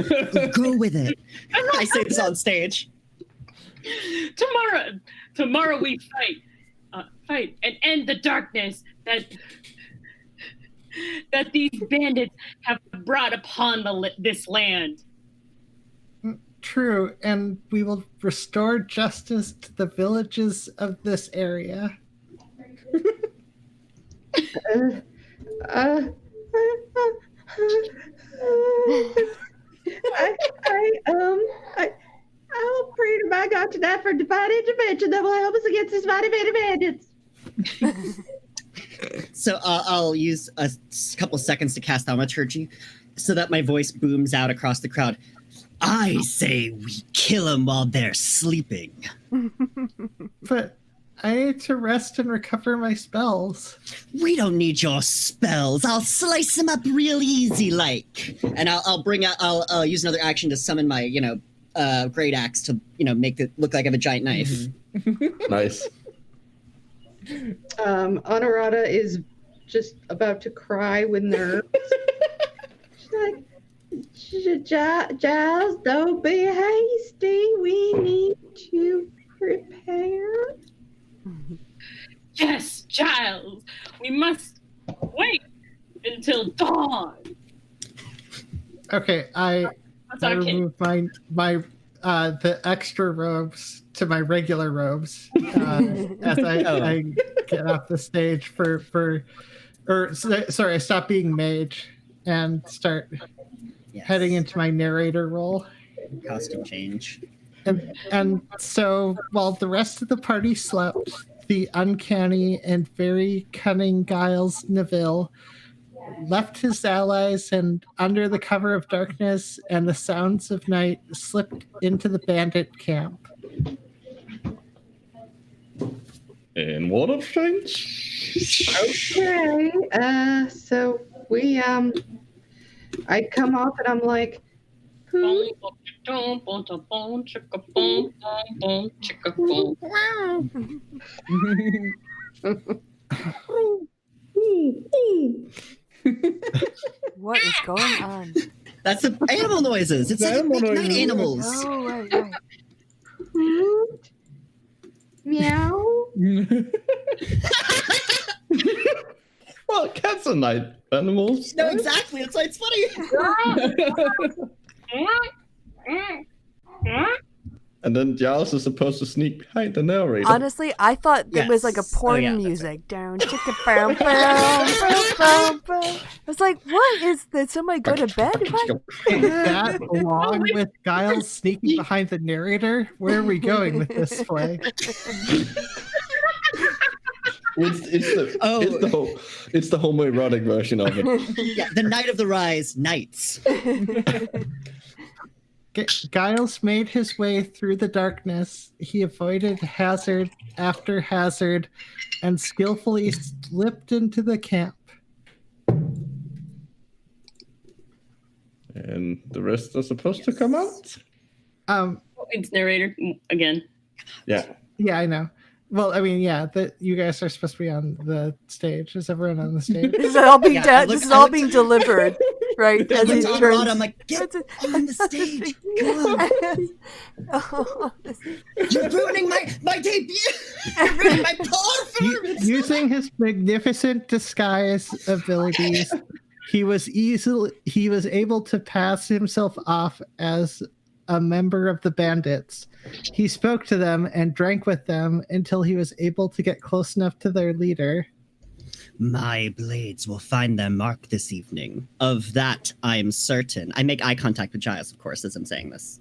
go with it. I say this on stage. Tomorrow we fight and end the darkness that these bandits have brought upon this land. True, and we will restore justice to the villages of this area. I'll pray to my God tonight for divine intervention that will help us against these mighty bandits. So I'll use a couple seconds to cast thaumaturgy so that my voice booms out across the crowd. I say we kill them while they're sleeping. But I need to rest and recover my spells. We don't need your spells. I'll slice them up real easy, like. And I'll use another action to summon my, great axe to, make it look like I have a giant knife. Mm-hmm. Nice. Honorata is just about to cry with nerves. She's like, Giles, don't be hasty. We need to prepare. Yes, Giles. We must wait until dawn. Okay, I remove my the extra robes to my regular robes as I get off the stage I stop being mage and start heading into my narrator role. Costume change. And so while the rest of the party slept, the uncanny and very cunning Giles Neville left his allies and, under the cover of darkness and the sounds of night, slipped into the bandit camp. And what a change. Okay, so we I come off and I'm like, who? What is going on? That's the animal noises. It's like night animals. Oh, right. Hoot. Meow. a night animal. No, exactly. That's why it's funny. And then Giles is supposed to sneak behind the narrator. Honestly, I thought it was like a Yes. porn Oh, yeah, that's music. Down, chicka, bow, bow, bow, bow, bow. I was like, what is that? Somebody go to bed? What? Is that along with Giles sneaking behind the narrator? Where are we going with this play? It's the homoerotic version of it. Yeah, the Night of the Rise Knights. Giles made his way through the darkness. He avoided hazard after hazard and skillfully slipped into the camp. And the rest are supposed to come out? It's narrator again. Yeah. Yeah, I know. Well, I mean, yeah, you guys are supposed to be on the stage. Is everyone on the stage? This is all being Yeah, this is all being delivered, right? I As looked it on turns. Rod, I'm like, get on the stage. Come on. You're ruining my debut. You're ruining my performance. Using his magnificent disguise abilities, he was able to pass himself off as a member of the bandits. He spoke to them and drank with them until he was able to get close enough to their leader. My blades will find their mark this evening. Of that, I'm certain. I make eye contact with Giles, of course, as I'm saying this.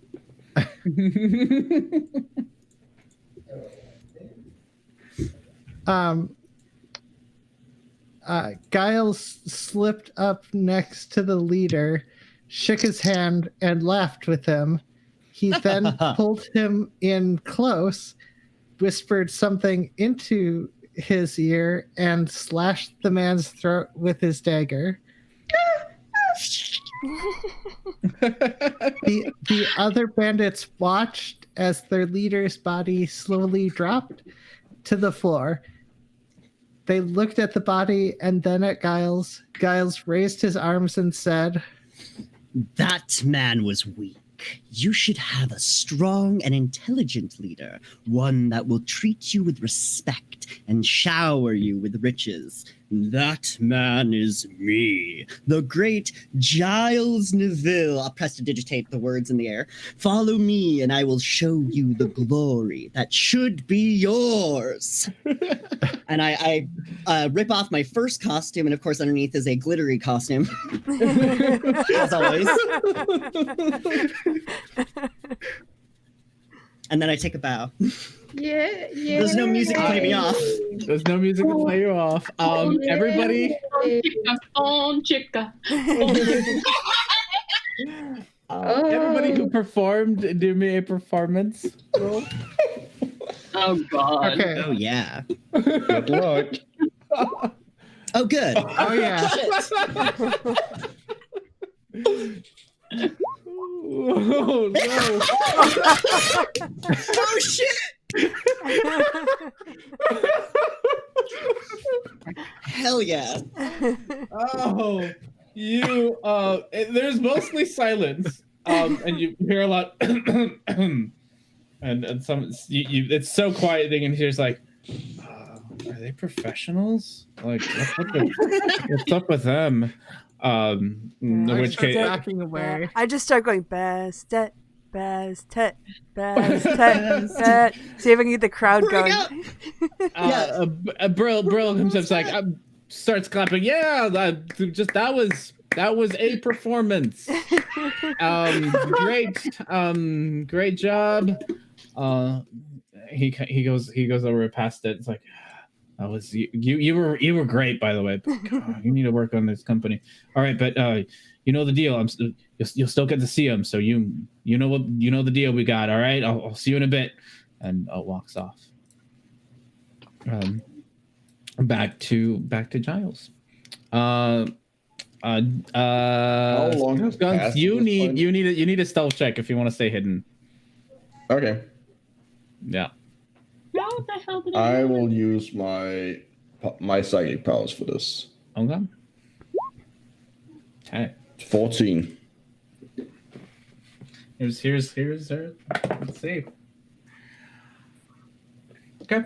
Giles slipped up next to the leader, shook his hand, and laughed with him. He then pulled him in close, whispered something into his ear, and slashed the man's throat with his dagger. The other bandits watched as their leader's body slowly dropped to the floor. They looked at the body and then at Giles. Giles raised his arms and said, That man was weak. You should have a strong and intelligent leader, one that will treat you with respect and shower you with riches. That man is me, the great Giles Neville. I'll prestidigitate the words in the air. Follow me, and I will show you the glory that should be yours. And I rip off my first costume, and of course, underneath is a glittery costume, as always. And then I take a bow. Yeah. There's no music to play me off. There's no music to play you off. Everybody. Chica. Everybody who performed, do me a performance roll. Oh God. okay. Oh yeah. Good luck. Oh good. Oh, yeah. Oh no. Oh shit. Hell yeah. Oh, you. There's mostly silence. And you hear a lot. and some. It's so quiet. Thing and here's like. Are they professionals? Like, what's up with them? In which case, Backing away. I just start going Bastet, Bastet, Bastet. See if I can get the crowd going. Brill himself's like starts clapping. Yeah, that was a performance. Great job. He goes over past it. It's like. That was you were great, by the way. But God, you need to work on this company. All right, but you know the deal. You'll still get to see him, so you know the deal we got. All right, I'll see you in a bit, and walks off. Back to Giles. How long has Guns, passed you at this point? need a stealth check if you want to stay hidden. Okay. Yeah. What the hell did I do? will use my psychic powers for this. Okay. Okay. 14. Here's her. Let's see. Okay.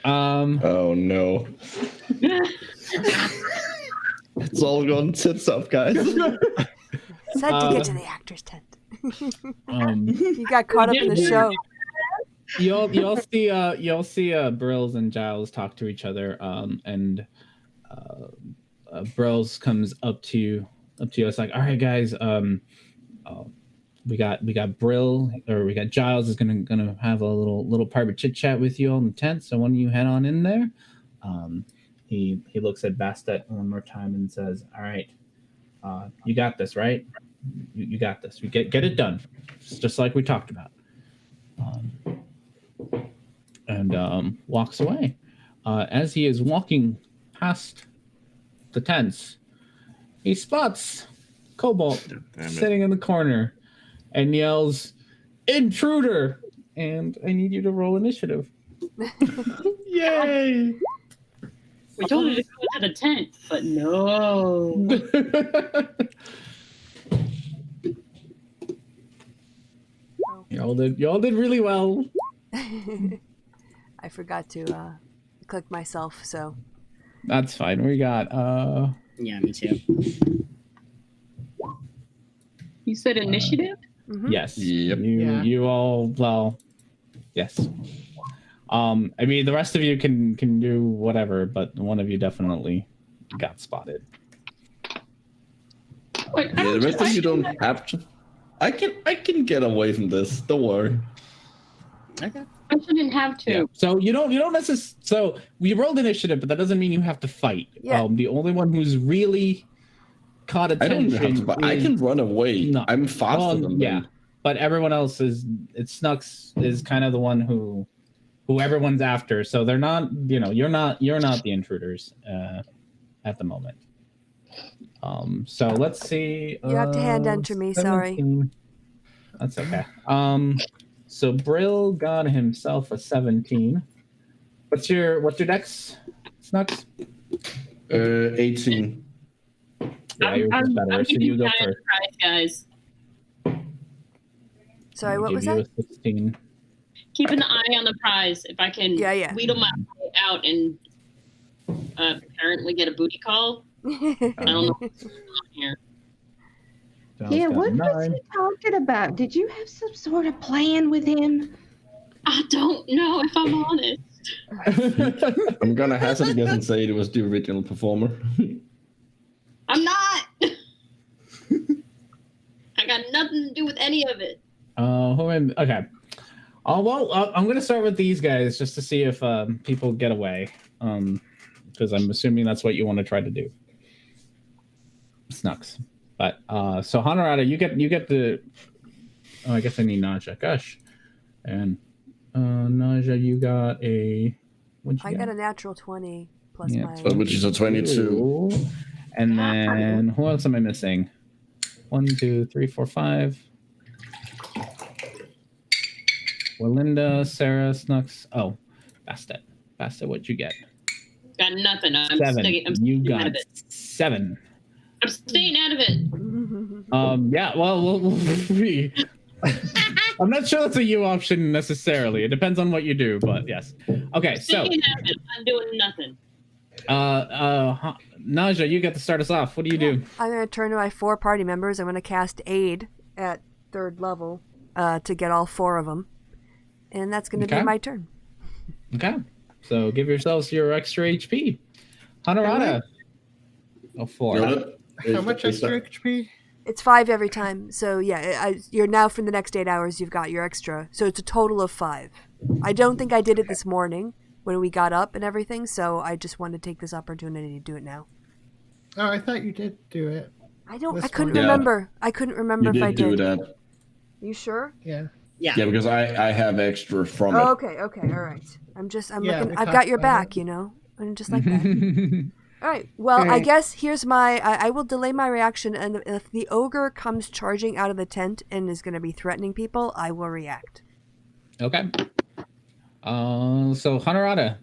Oh no. It's all gone tits up, guys. Said to get to the actor's tent. You got caught up in the show. You'll see Brills and Giles talk to each other, and Brills comes up to you. It's like, all right, guys, we got Brill, or we got Giles is gonna have a little private chit chat with you all in the tent. So why don't you head on in there? He looks at Bastet one more time and says, all right, you got this, right? You got this. We get it done, just like we talked about. And walks away. As he is walking past the tents, he spots Cobalt sitting in the corner and yells, "Intruder!" And I need you to roll initiative. Yay! We told her to go to the tent, but no. Y'all did really well. I forgot to click myself, so That's fine. We got Yeah, me too. You said initiative? yes. Yep. You all, well, yes. I mean, the rest of you can do whatever, but one of you definitely got spotted. Wait, Yeah, the rest of you don't have to. I can get away from this. Don't worry. Okay. I shouldn't have to. Yeah. So you don't necessarily. So we rolled initiative, but that doesn't mean you have to fight. Yeah. The only one who's really caught I attention. don't have to. But I can run away. No. I'm faster than yeah. them. But everyone else is. Snux is kind of the one who everyone's after. So they're not. You're not the intruders at the moment. So let's see. you have to hand enter me. 17. Sorry. That's okay. So Brill got himself a 17. What's your dex, Snux? 18. Yeah, yours is better. So you go first. Prize, guys. Sorry, I'll what give was you that? a 16. Keep an eye on the prize. If I can wheedle my way out and apparently get a booty call, I don't know what's going on here. Yeah, John's got what was 9. he talking about? Did you have some sort of plan with him? I don't know if I'm honest. I'm gonna hazard a guess and say it was the original performer. I'm not. I got nothing to do with any of it. Okay. Well, I'm going to start with these guys just to see if people get away. Because I'm assuming that's what you want to try to do. Snux. But so Honorata, you get the. Oh, I guess I need Naja. Gosh, and Naja, you got a. What'd you I get? got a natural 20 plus Yeah, my. Which is a 22. And then who else am I missing? 1, 2, 3, 4, 5. Walinda, Sarah, Snux. Oh, Bastet. Bastet, what'd you get? Got nothing. I'm 7. staying out got of it. 7. I'm staying out of it. Yeah, well, I'm not sure that's a you option necessarily. It depends on what you do, but yes. Okay, so Staying out of it. I'm doing nothing. Naja, you get to start us off. What do you do? I'm going to turn to my 4 party members. I'm going to cast Aid at 3rd level to get all 4 of them. And that's going to be my turn. Okay. So give yourselves your extra HP. Honorata. Oh, 4. How much extra HP? It's 5 every time. So yeah, you're now for the next 8 hours, you've got your extra. So it's a total of 5. I don't think I did it this morning when we got up and everything. So I just wanted to take this opportunity to do it now. Oh, I thought you did do it. I couldn't remember. I couldn't remember if I did. You did do that. You sure? Yeah. Yeah, because I have extra from it. Okay, all right. I'm looking. I've got your back, I'm just like that. All right. Well, I guess here's my. I will delay my reaction, and if the ogre comes charging out of the tent and is going to be threatening people, I will react. Okay. So Honorata.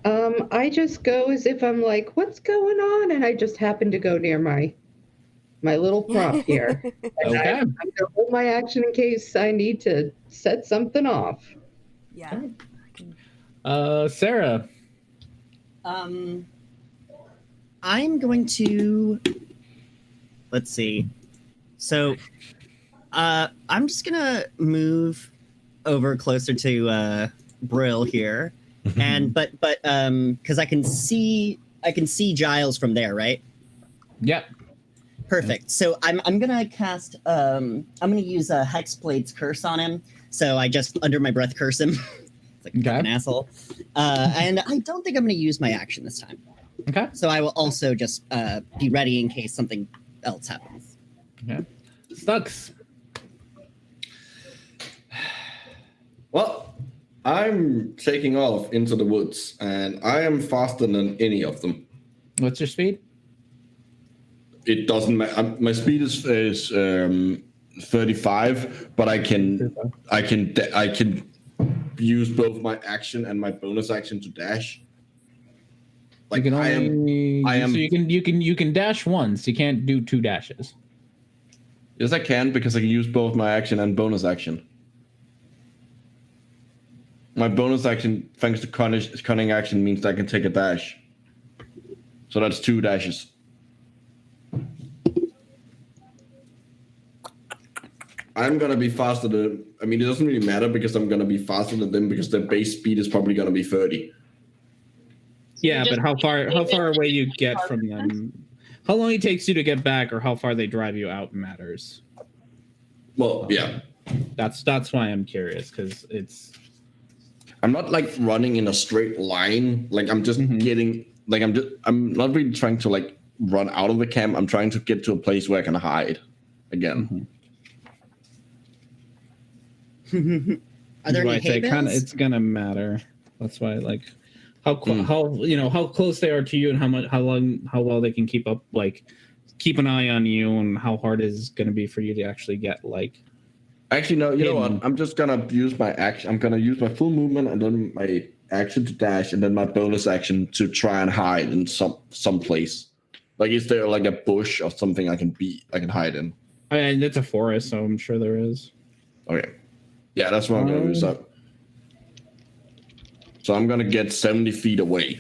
I just go as if I'm like, what's going on? And I just happen to go near my little prop here. And Okay. I'm going to hold my action in case I need to set something off. Yeah. Sarah. I'm going to. Let's see. So, I'm just gonna move over closer to Brill here, and but because I can see Giles from there, right? Yep. Perfect. So I'm gonna cast. I'm gonna use a Hexblade's curse on him. So I just under my breath curse him. It's like Okay. an asshole. And I don't think I'm gonna use my action this time. Okay. So I will also just be ready in case something else happens. Okay. Stux. Well, I'm taking off into the woods, and I am faster than any of them. What's your speed? It doesn't matter. My speed is 35, but I can use both my action and my bonus action to dash. Like you can only, I am. So you can dash once. You can't do 2 dashes. Yes, I can because I can use both my action and bonus action. My bonus action, thanks to cunning action, means that I can take a dash. So that's 2 dashes. I'm gonna be faster than. I mean, it doesn't really matter because I'm gonna be faster than them because their base speed is probably gonna be 30. Yeah, but how far away you get from them, how long it takes you to get back, or how far they drive you out matters. Well, yeah. That's why I'm curious, because it's. I'm not like running in a straight line. Like I'm just getting. Like I'm not really trying to like run out of the camp. I'm trying to get to a place where I can hide again. Are there any hay bales? It's gonna matter. That's why, like, how close they are to you, and how well they can keep an eye on you, and how hard it is gonna be for you to actually get like. Actually, no. You know what? I'm just gonna use my action. I'm gonna use my full movement and then my action to dash, and then my bonus action to try and hide in some place. Like, is there like a bush or something I can hide in? And it's a forest, so I'm sure there is. Okay. Yeah, that's what I'm going to use up. So I'm going to get 70 feet away.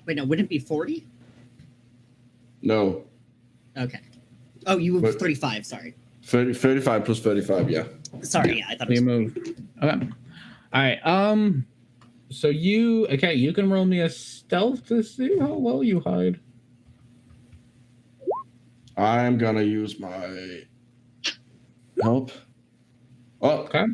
Wait, no, wouldn't it be 40? No. Okay. Oh, you were 35, sorry. 35 plus 35, yeah. Sorry, yeah, I thought it was... You move. Okay. All right. So you can roll me a stealth to see how well you hide. I'm gonna use my help. Oh, Okay.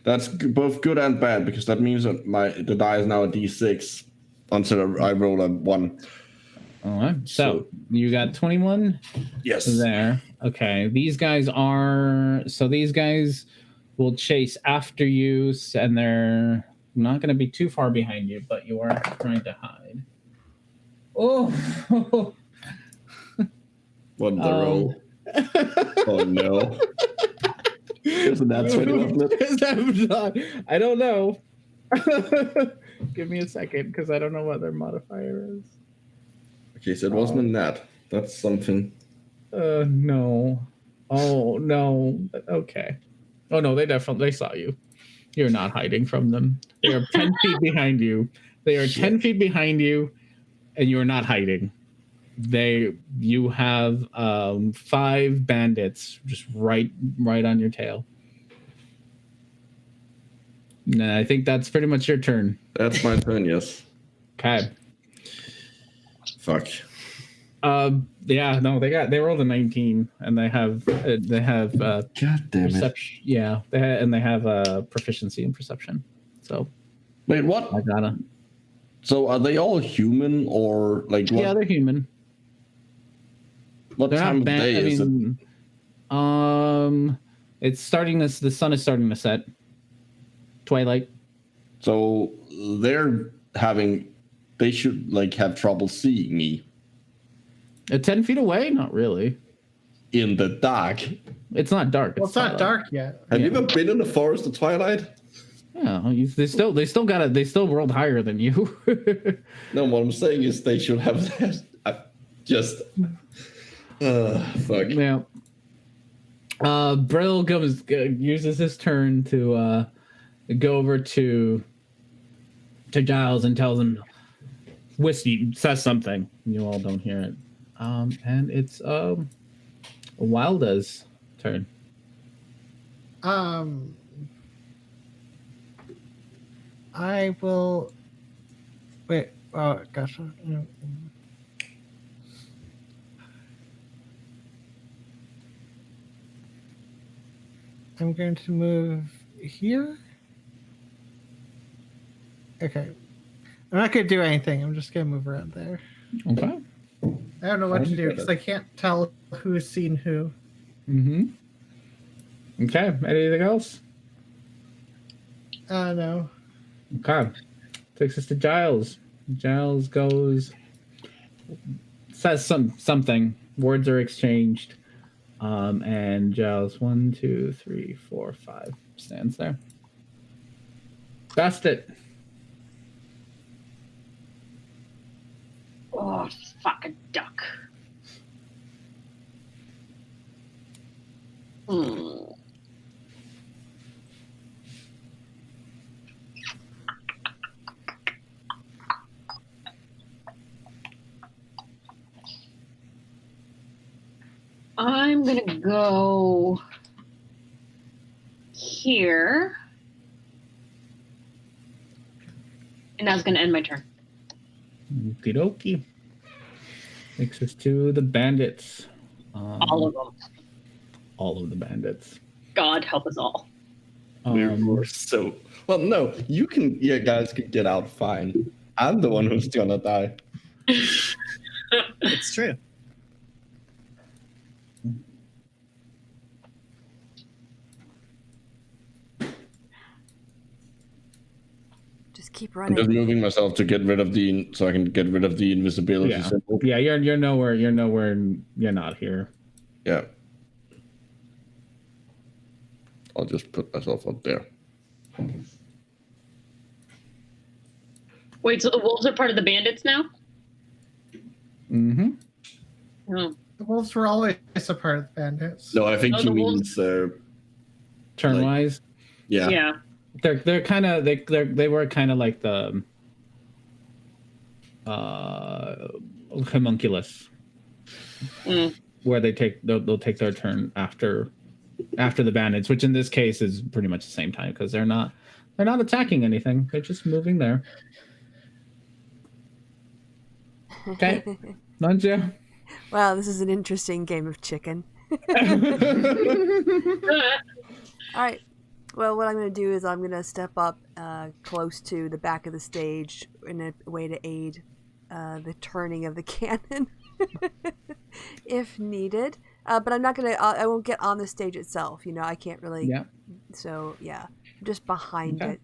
That's both good and bad because that means that the die is now a D6 until I roll a 1. All right. So you got 21. Yes. There. Okay. These guys will chase after you, and they're not going to be too far behind you, but you are trying to hide. Oh. What the roll? Oh no. Isn't that 20, wasn't it? I don't know. Give me a second, because I don't know what their modifier is. Okay, so it wasn't a net. That's something. No. Oh, no. Okay. Oh, no, they saw you. You're not hiding from them. They are 10 feet behind you. They are 10 feet behind you, and you're not hiding. You have 5 bandits just right on your tail. And I think that's pretty much your turn. That's my turn, yes. Okay. Fuck. Yeah, no, they rolled a 19, and they have God damn perception. Yeah, they have proficiency in perception. So wait, what? I gotta. So are they all human or like? What, yeah, they're human. What They're time of day is it? It's starting to. The sun is starting to set. Twilight. So they should like have trouble seeing me. At 10 feet away? Not really. In the dark. It's not dark. Well, it's not dark yet. Have you ever been in the forest of Twilight? Yeah, they still rolled higher than you. No, what I'm saying is they should have that. Fuck. Yeah. Brill uses his turn to go over to to Giles and tells him, says something. You all don't hear it. And it's Wilda's turn. I will wait. Oh gosh. I'm going to move here. Okay. I'm not going to do anything. I'm just going to move around there. Okay. I don't know what to do because I can't tell who's seen who. Mm-hmm. Okay. Anything else? No. Okay. Takes us to Giles. Giles says something. Words are exchanged. And Giles 1, 2, 3, 4, 5 stands there. Best it. Oh, fuck a duck. I'm gonna go here. And that's gonna end my turn. Okie dokie. Takes us to the bandits. All of them. All of the bandits. God help us all. We're so well. No, you guys can get out fine. I'm the one who's gonna die. It's true. Just keep I'm running. just moving myself to get rid of so I can get rid of the invisibility Yeah. symbol. Yeah, you're nowhere. You're not here. Yeah. I'll just put myself up there. Wait, so the wolves are part of the bandits now? Mm-hmm. Oh. The wolves were always a part of the bandits. No, I think Oh, he the means Turn wise. yeah. Yeah. They're kind of they were kind of like the homunculus, where they'll take their turn after the bandits, which in this case is pretty much the same time because they're not attacking anything. They're just moving there. Okay, Nunja. Wow, this is an interesting game of chicken. All right. Well, what I'm going to do is I'm going to step up close to the back of the stage in a way to aid the turning of the cannon if needed. But I'm not going to, I won't get on the stage itself. You know, I can't really. Yeah. So, yeah, just behind it.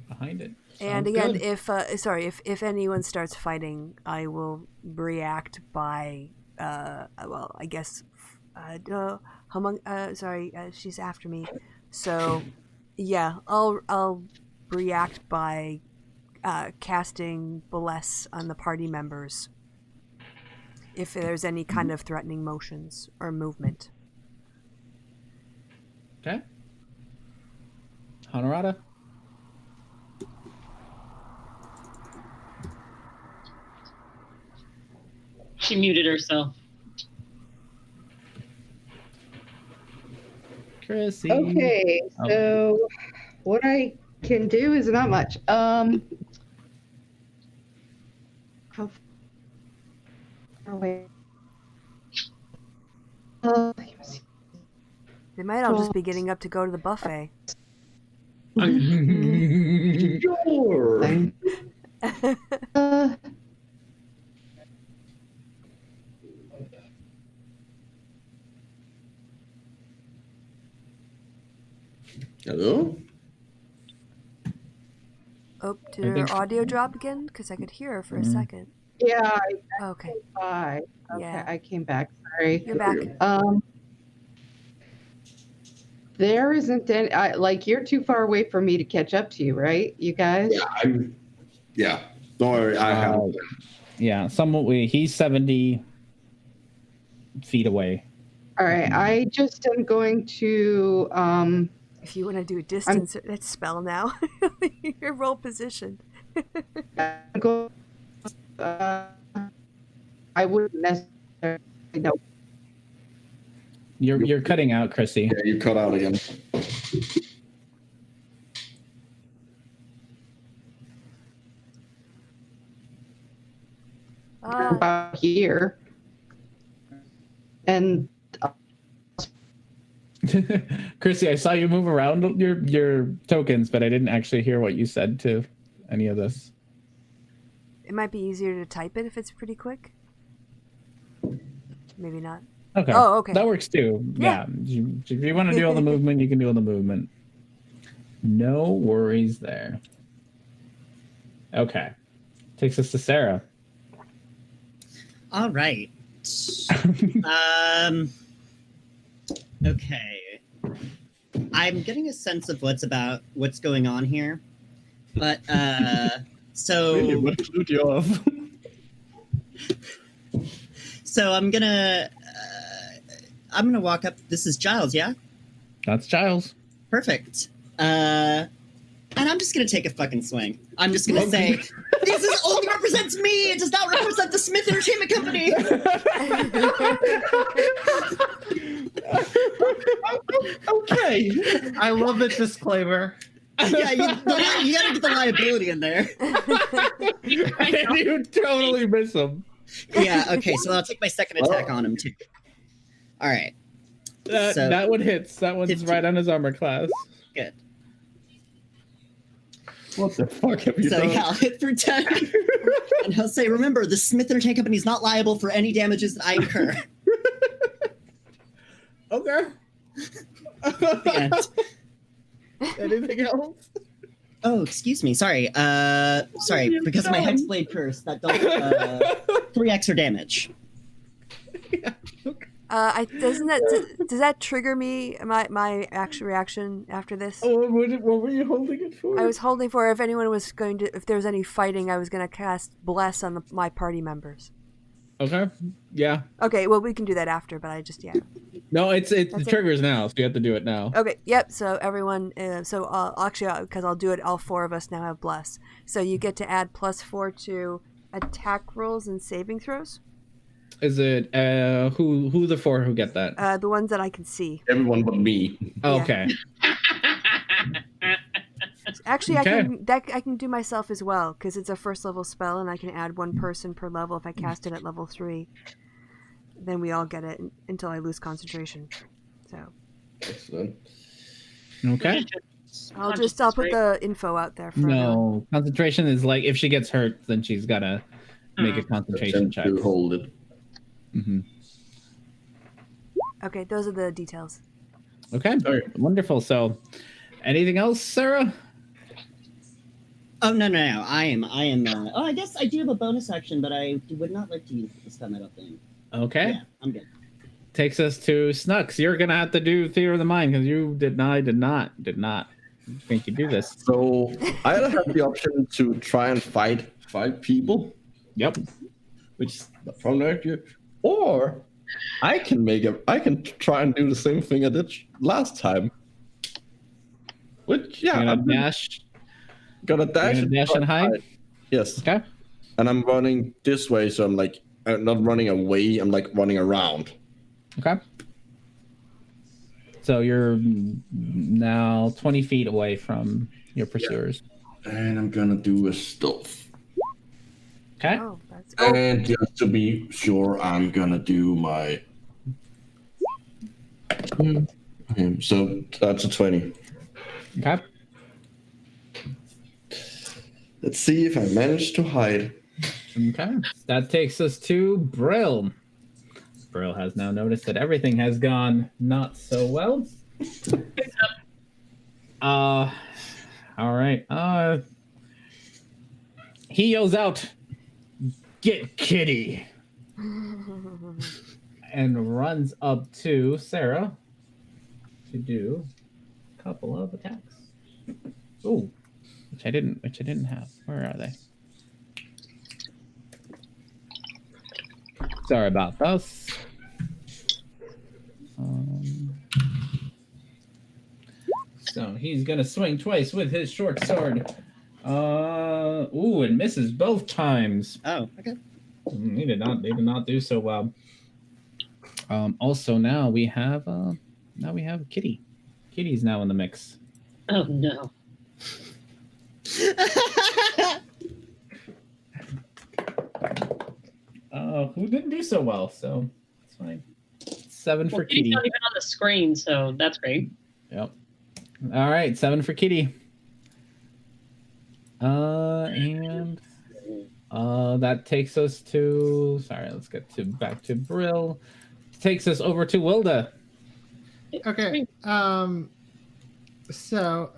Behind it. And Sounds again, good. if anyone starts fighting, I will react by, well, I guess, she's after me. So, yeah, I'll react by casting Bless on the party members if there's any kind of threatening motions or movement. Okay. Honorata. She muted herself. Chrissy. Okay, so what I can do is not much. Oh wait. They might all just be getting up to go to the buffet. Sure. Hello? Oh, did her audio drop again? Because I could hear her for a second. Yeah. Okay. Bye. Okay, Yeah. I came back. Sorry. You're back. There isn't any. Like you're too far away for me to catch up to you, right? You guys. Yeah. Don't worry. I have. Yeah. He's 70 feet away. All right. I just am going to. If you want to do a distance spell now, your roll position. I wouldn't necessarily know. You're cutting out, Chrissy. Yeah, you cut out again. About here. And Chrissy, I saw you move around your tokens, but I didn't actually hear what you said to any of this. It might be easier to type it if it's pretty quick. Maybe not. Okay. Oh, okay. That works too. Yeah. If you want to do all the movement, you can do all the movement. No worries there. Okay. Takes us to Sarah. All right. Okay. I'm getting a sense of what's going on here. But so Really, what clue do you have? so I'm gonna walk up. This is Giles, yeah? That's Giles. Perfect. And I'm just gonna take a fucking swing. I'm just gonna say, this only represents me. It does not represent the Smith Entertainment Company. Okay. I love the disclaimer. Yeah, you gotta get the liability in there. You totally miss him. Yeah. Okay. So I'll take my second attack on him too. All right. So- That one hits. That one's 15. right on his armor class. Good. What the fuck have you So done? yeah, I'll hit for 10. And I'll say, remember, the Smith Entertainment Company is not liable for any damages that I incur. Okay. The end. Anything else? Oh, excuse me. Sorry. Sorry. Because of my Hexblade curse, that does 3 extra damage. Does that trigger me my actual reaction after this? Oh, what were you holding it for? I was holding for if there was any fighting, I was going to cast Bless on my party members. Okay. Yeah. Okay, well, we can do that after, but No, it That's triggers now, so you have to do it now. Okay, yep, so everyone, because I'll do it, all 4 of us now have Bless. So you get to add +4 to attack rolls and saving throws. Is it, who the 4 who get that? The ones that I can see. Everyone but me. Oh, yeah. okay. Actually, Okay. I can do myself as well, because it's a first level spell, and I can add 1 person per level if I cast it at level 3. Then we all get it until I lose concentration. So Excellent. Okay. I'll put the info out there for everyone. No, concentration is like if she gets hurt, then she's gotta make a concentration Attempt check. to hold it. Mm-hmm. Okay, those are the details. Okay, wonderful. So, anything else, Sarah? Oh, no. I am. I guess I do have a bonus action, but I would not like to use this time, I don't think. Okay. Yeah, I'm good. Takes us to Snux. You're gonna have to do Theater of the Mind because you did not think you do this. So I either have the option to try and fight 5 people. Yep. Which is from there, or I can try and do the same thing I did last time. Which, yeah, You're I'm gonna dash. gonna dash, You're gonna dash and hide. Yes. Okay. And I'm running this way, so I'm like not running away. I'm like running around. Okay. So you're now 20 feet away from your pursuers. And I'm gonna do a stealth. Okay. Oh, that's And just to be sure, I'm gonna do my. So that's a 20. Okay. Let's see if I manage to hide. Okay. That takes us to Brill. Brill has now noticed that everything has gone not so well. All right. He yells out, "Get Kitty!" and runs up to Sarah to do a couple of attacks. Ooh, which I didn't have. Where are they? Sorry about this. So he's gonna swing twice with his short sword Ooh, it misses both times. Oh, okay. They did not do so well. Also now we have Kitty. Kitty's now in the mix. Oh no. Who didn't do so well, so it's fine. 7 for Kitty's Kitty. not even on the screen, so that's great. Yep. All right, 7 for Kitty. And that takes us to. Sorry, let's get back to Brill. Takes us over to Wilda. Okay. So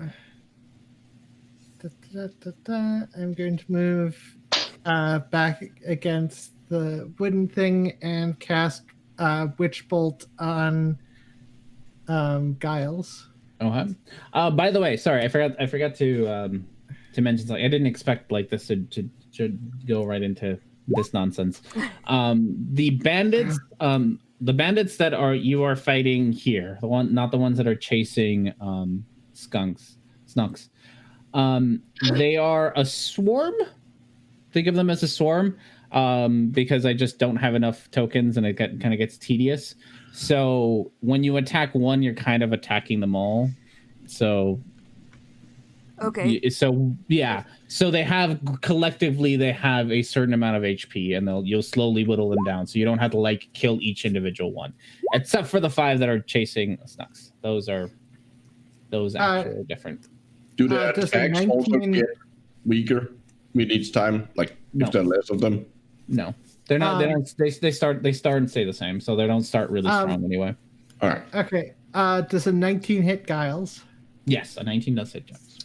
I'm going to move back against the wooden thing and cast Witch Bolt on Giles. Okay. By the way, sorry, I forgot to mention something. I didn't expect like this to go right into this nonsense. The bandits that you are fighting here, not the ones that are chasing snunks. They are a swarm. Think of them as a swarm, because I just don't have enough tokens, and it kind of gets tedious. So when you attack one, you're kind of attacking them all. So Okay. So they have collectively a certain amount of HP, and you'll slowly whittle them down. So you don't have to like kill each individual one, except for the 5 that are chasing snunks. Those actually are different. Do the attacks also get weaker with each time? Like No. if there are less of them? No, they're not. They start and stay the same, so they don't start really strong anyway. All right. Okay. Does a 19 hit Giles? Yes, a 19 does hit Giles.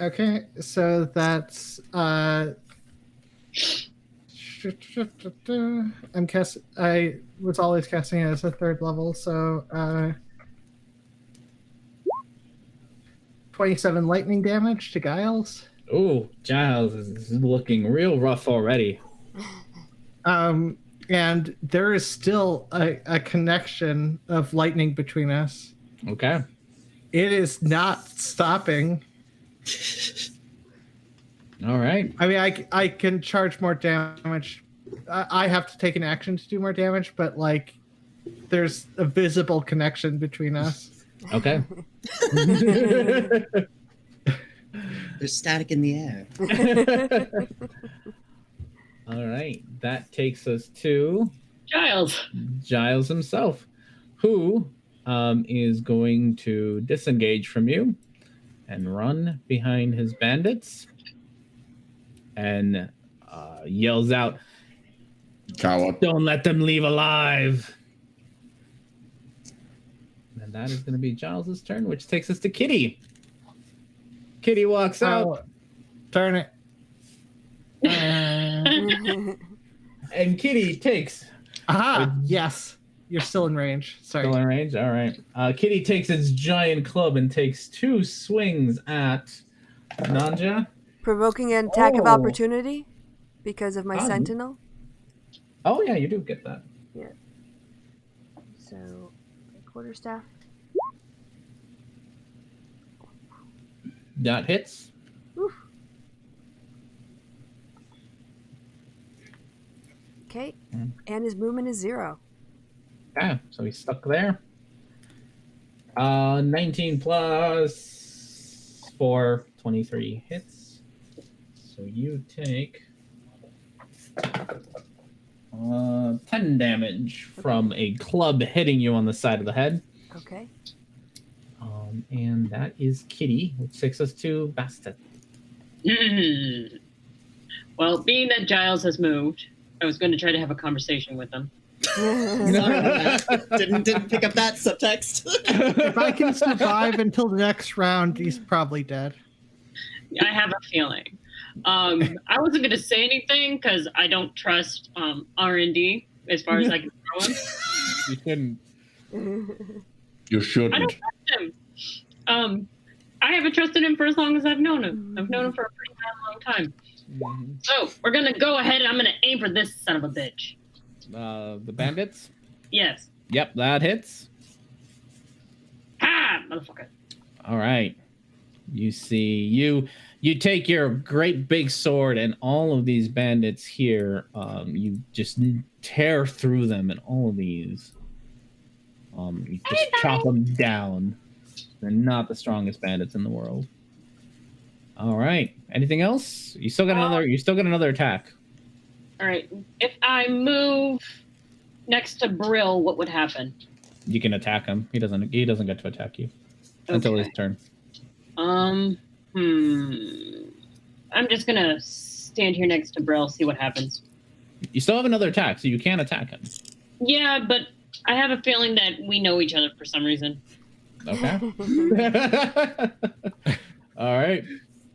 Okay, so that's I was always casting it as a 3rd level, so 27 lightning damage to Giles. Ooh, Giles is looking real rough already. And there is still a connection of lightning between us. Okay. It is not stopping. All right. I mean, I can charge more damage. I have to take an action to do more damage, but like, there's a visible connection between us. Okay. There's static in the air. All right. That takes us to Giles himself, who is going to disengage from you and run behind his bandits and yells out, Coward. "Don't let them leave alive." And that is going to be Giles's turn, which takes us to Kitty. Kitty walks out. Darn it. And Kitty takes... Aha! Yes. You're still in range. Sorry. Still in range? All right. Kitty takes its giant club and takes 2 swings at Nanja. Provoking an attack of opportunity because of my sentinel. Oh, yeah, you do get that. Yeah. So, quarterstaff. That hits. Oof. Okay. And his movement is 0. Yeah, so he's stuck there. 19 plus 4, 23 hits. So you take 10 damage from a club hitting you on the side of the head. Okay. And that is Kitty, which takes us to Bastet. Well, being that Giles has moved, I was going to try to have a conversation with him. Didn't pick up that subtext. If I can survive until the next round, he's probably dead. I have a feeling. I wasn't going to say anything because I don't trust R&D as far as I can throw him. You shouldn't. You shouldn't. I don't trust him. I haven't trusted him for as long as I've known him. I've known him for a pretty long time. So we're going to go ahead and I'm going to aim for this son of a bitch. The bandits? Yes. Yep, that hits. Ha! Motherfucker. All right. You see, you take your great big sword, and all of these bandits here, you just tear through them, and all of these, you just chop them down. They're not the strongest bandits in the world. All right. Anything else? You still got another. You still got another attack. All right. If I move next to Brill, what would happen? You can attack him. He doesn't get to attack you until his turn. I'm just gonna stand here next to Brill, see what happens. You still have another attack, so you can attack him. Yeah, but I have a feeling that we know each other for some reason. Okay. All right.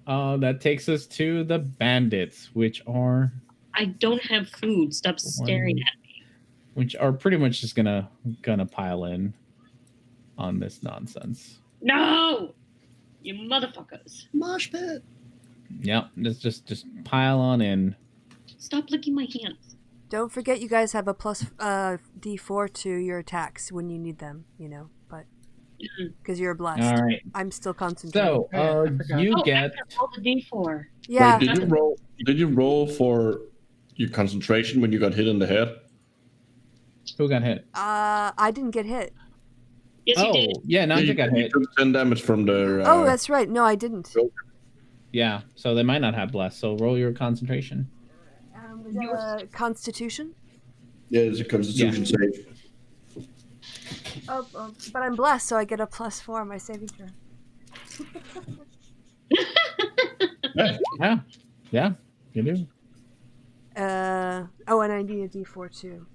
That takes us to the bandits, which are... I don't have food. Stop staring at me. Which are pretty much just gonna pile in on this nonsense. No! You motherfuckers. Mosh pit. Yep, just pile on in. Stop licking my hands. Don't forget you guys have a plus D4 to your attacks when you need them, but because you're blessed. All right. I'm still concentrating. So, you get... roll the D4. Yeah. Wait, did you roll for your concentration when you got hit in the head? Who got hit? I didn't get hit. Yes, you did. Yeah, Nanja got hit. You took 10 damage from the... oh, that's right. No, I didn't. Yeah, so they might not have blessed. So roll your concentration. Was that a Constitution? Yeah, it's a Constitution save. Oh, but I'm blessed, so I get a +4 on my saving throw. Yeah, you do. And I need a D4 too.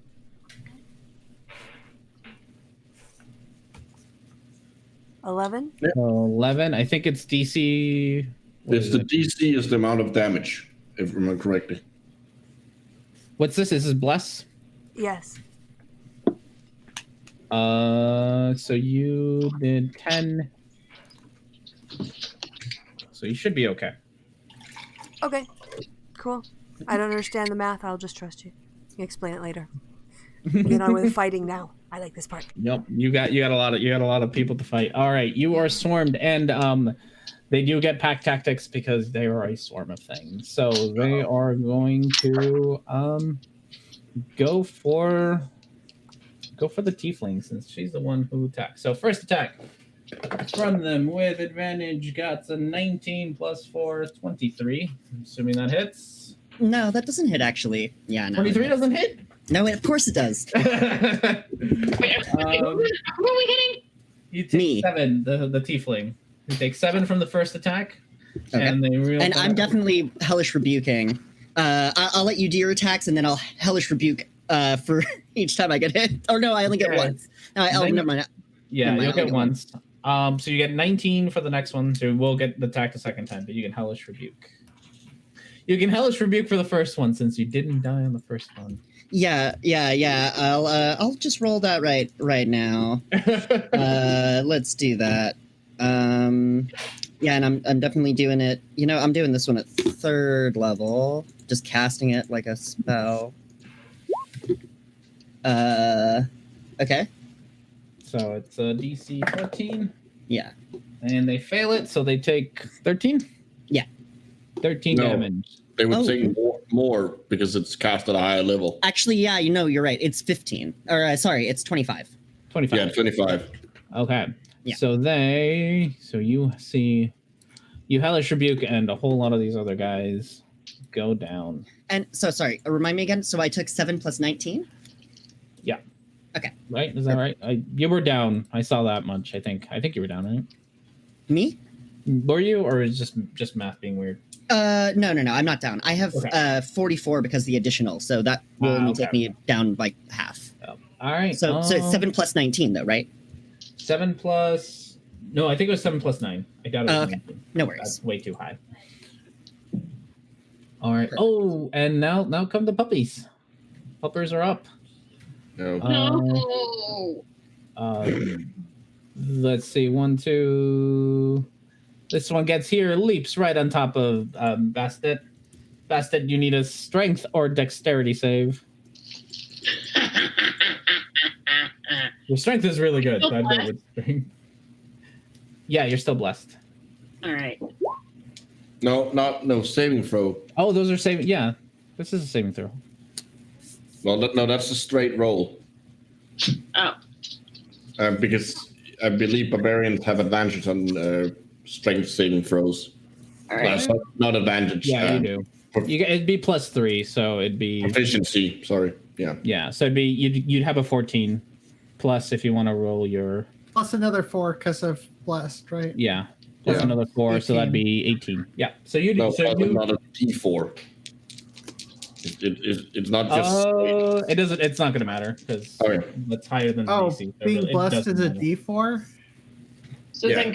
11? 11. I think it's DC. It's the DC is the amount of damage, if I remember correctly. What's this? Is this bless? Yes. So you did 10. So you should be okay. Okay. Cool. I don't understand the math. I'll just trust you. You can explain it later. Get on with fighting now. I like this part. Yep. You got a lot of people to fight. All right. You are swarmed, and they do get pack tactics because they are a swarm of things. So they are going to go for the tiefling, since she's the one who attacks. So first attack from them with advantage, got a 19 plus 4, 23. I'm assuming that hits. No, that doesn't hit, actually. Yeah, no. 23 doesn't hit? No, of course it does. Wait, who are we hitting? You take 7, the tiefling. You take 7 from the first attack. Okay. And I'm definitely hellish rebuking. I'll let you do your attacks, and then I'll hellish rebuke for each time I get hit. Oh no, I only get once. No, never mind. Yeah, you'll get once. So you get 19 for the next one, so we'll get the attack the second time, but you can hellish rebuke. You can hellish rebuke for the first one since you didn't die on the first one. Yeah. I'll just roll that right now. Let's do that. Yeah, and I'm definitely doing it. I'm doing this one at 3rd level, just casting it like a spell. Okay. So it's a DC 14. Yeah. And they fail it, so they take 13? Yeah. 13 damage. They would take more because it's cast at a higher level. Actually, yeah, you're right. It's 15. Or, sorry, it's 25. 25. Yeah, 25. Okay. Yeah. So you see, you hellish rebuke, and a whole lot of these other guys go down. And so, sorry, remind me again. So I took 7 plus 19? Yeah. Okay. Right? Is that right? You were down. I saw that much, I think. I think you were down, right? Me? Were you, or is just math being weird? No. I'm not down. I have 44 because the additional, so that will only take me down like half. Oh. All right. So it's 7 plus 19 though, right? 7 plus... No, I think it was 7 plus 9. I doubt it was 19. No worries. That's way too high. All right. Oh, and now come the puppies. Puppers are up. No. Let's see. 1, 2... This one gets here, leaps right on top of Bastet. Bastet, you need a strength or dexterity save. Your strength is really good. So I'd go with strength. Yeah, you're still blessed. All right. No saving throw. Oh, those are saving. Yeah, this is a saving throw. Well, no, that's a straight roll. Oh. Because I believe barbarians have advantage on strength saving throws. All right. Not advantage. Yeah, you do. It'd be +3, so it'd be proficiency. Sorry. Yeah. Yeah, so it'd be you'd have a 14 plus if you want to roll your Plus another 4 because of blessed, right? yeah. Plus another 4, 18. So that'd be 18. Yeah. So you do. No, So you not a D4. It's not just. It doesn't. It's not going to matter because that's higher than the DC. So being blessed is a D4. So then,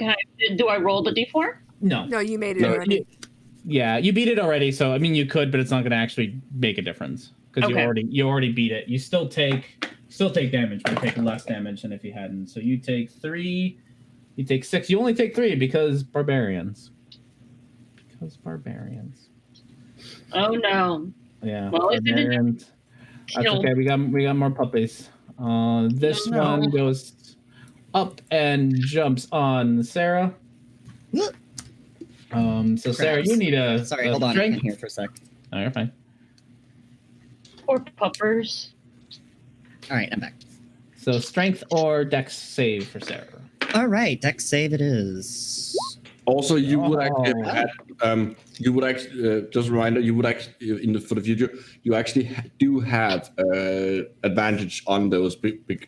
do I roll the D4? No. No, you made it already. You beat it already. So I mean, you could, but it's not going to actually make a difference because you already beat it. You still take damage, but you take less damage than if you hadn't. So you take 3. You take 6. You only take 3 because barbarians. Oh no. Yeah. Well, barbarians. That's okay. We got more puppies. This one goes up and jumps on Sarah. So Sarah, you need a hold on. strength. I'm here for a sec. Oh, you're fine. Poor puppers. All right, I'm back. So strength or dex save for Sarah. All right, dex save it is. Also, you would actually have, just a reminder, you would actually for the future, you actually do have advantage on those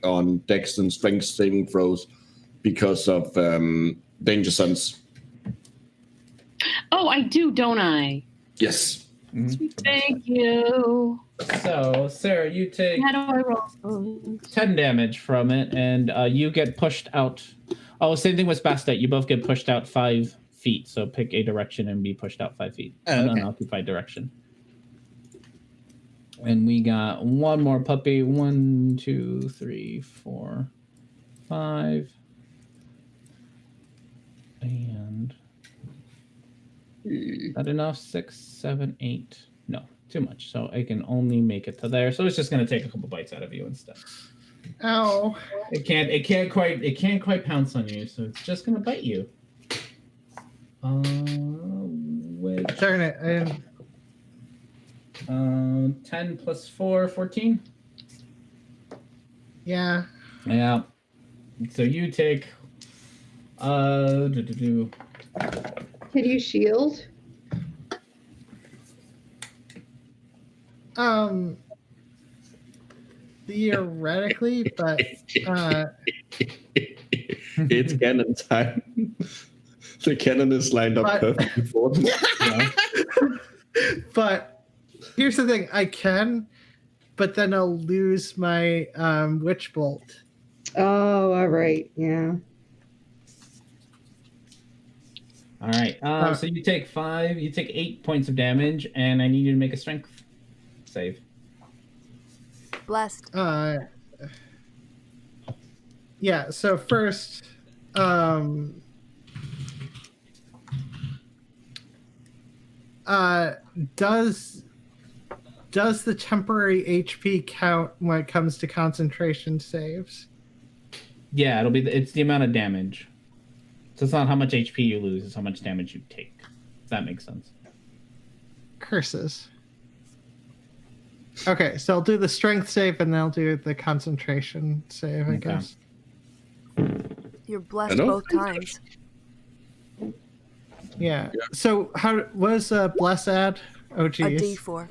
on dex and strength saving throws because of danger sense. Oh, I do, don't I? Yes. Mm-hmm. Thank you. So Sarah, you take How do I roll? 10 damage from it, and you get pushed out. Oh, same thing with Bastet. You both get pushed out 5 feet. So pick a direction and be pushed out 5 feet. An unoccupied direction. And we got one more puppy. 1, 2, 3, 4, 5. And is that enough? 6, 7, 8. No, too much. So I can only make it to there. So it's just going to take a couple bites out of you and stuff. Ow! It can't quite pounce on you, so it's just gonna bite you. Darn it! 10 plus 4, 14. Yeah. Yeah. So you take. Can you shield? Theoretically, but it's cannon time. The cannon is lined up perfectly for them. But here's the thing: I can, but then I'll lose my witch bolt. Oh, all right, yeah. All right. So you take 5. You take 8 points of damage, and I need you to make a strength save. Blessed. Yeah, so first does the temporary HP count when it comes to concentration saves? Yeah, it's the amount of damage. So it's not how much HP you lose, it's how much damage you take. If that makes sense. Curses. Okay, so I'll do the strength save and then I'll do the concentration save, I guess. You're blessed both times. Yeah. So what does bless add? Oh, geez. A D4.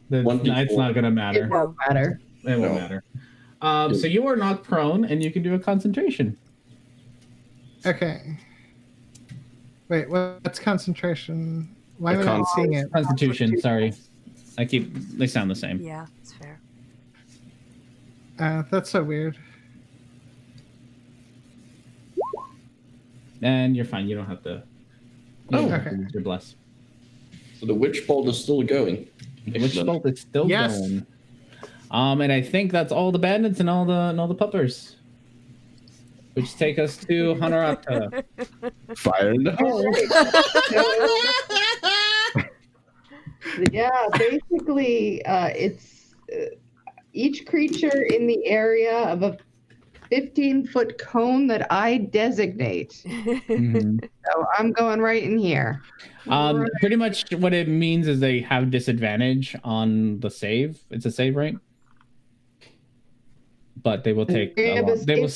It's not going to matter. It won't matter. It won't matter. So you are knocked prone and you can do a concentration. Okay. Wait, what's concentration? Why am I not seeing it? Constitution, sorry. They sound the same. Yeah, it's fair. That's so weird. And you're fine. You don't have to. Okay. You're blessed. So the witch bolt is still going. The witch bolt is still going. And I think that's all the bandits and all the puppers. Which take us to Honorata. Fire in the hole. Yeah, basically, it's each creature in the area of 15-foot cone that I designate. Mhm. So I'm going right in here. Pretty much what it means is they have disadvantage on the save. It's a save, right? But they will take They a have lot. a They will.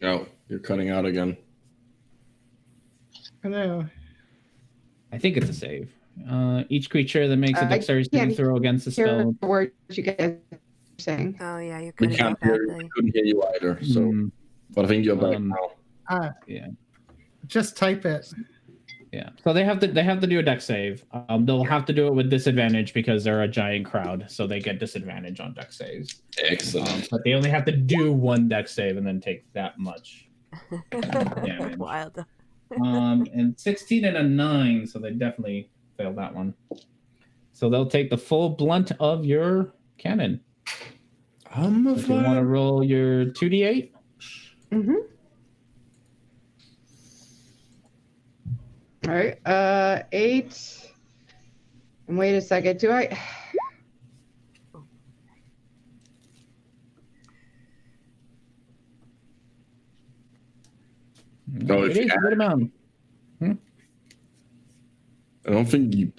Oh, you're cutting out again. I know. I think it's a save. Each creature that makes a dexterity saving throw against the Hear spell. the words you guys are saying. Oh yeah, you're We cutting can't out hear you. badly. We couldn't hear you either. So, Mm, but I think you're back now. yeah. Just type it. Yeah. So they have to do a dex save. They'll have to do it with disadvantage because they're a giant crowd, so they get disadvantage on dex saves. Excellent. But they only have to do one dex save and then take that much damage. Wild. And 16 and a 9, so they definitely failed that one. So they'll take the full blunt of your cannon. If you want to roll your 2d8. Mm-hmm. All right. 8. And wait a second. Do I? No, It if is you a good amount. I don't think you.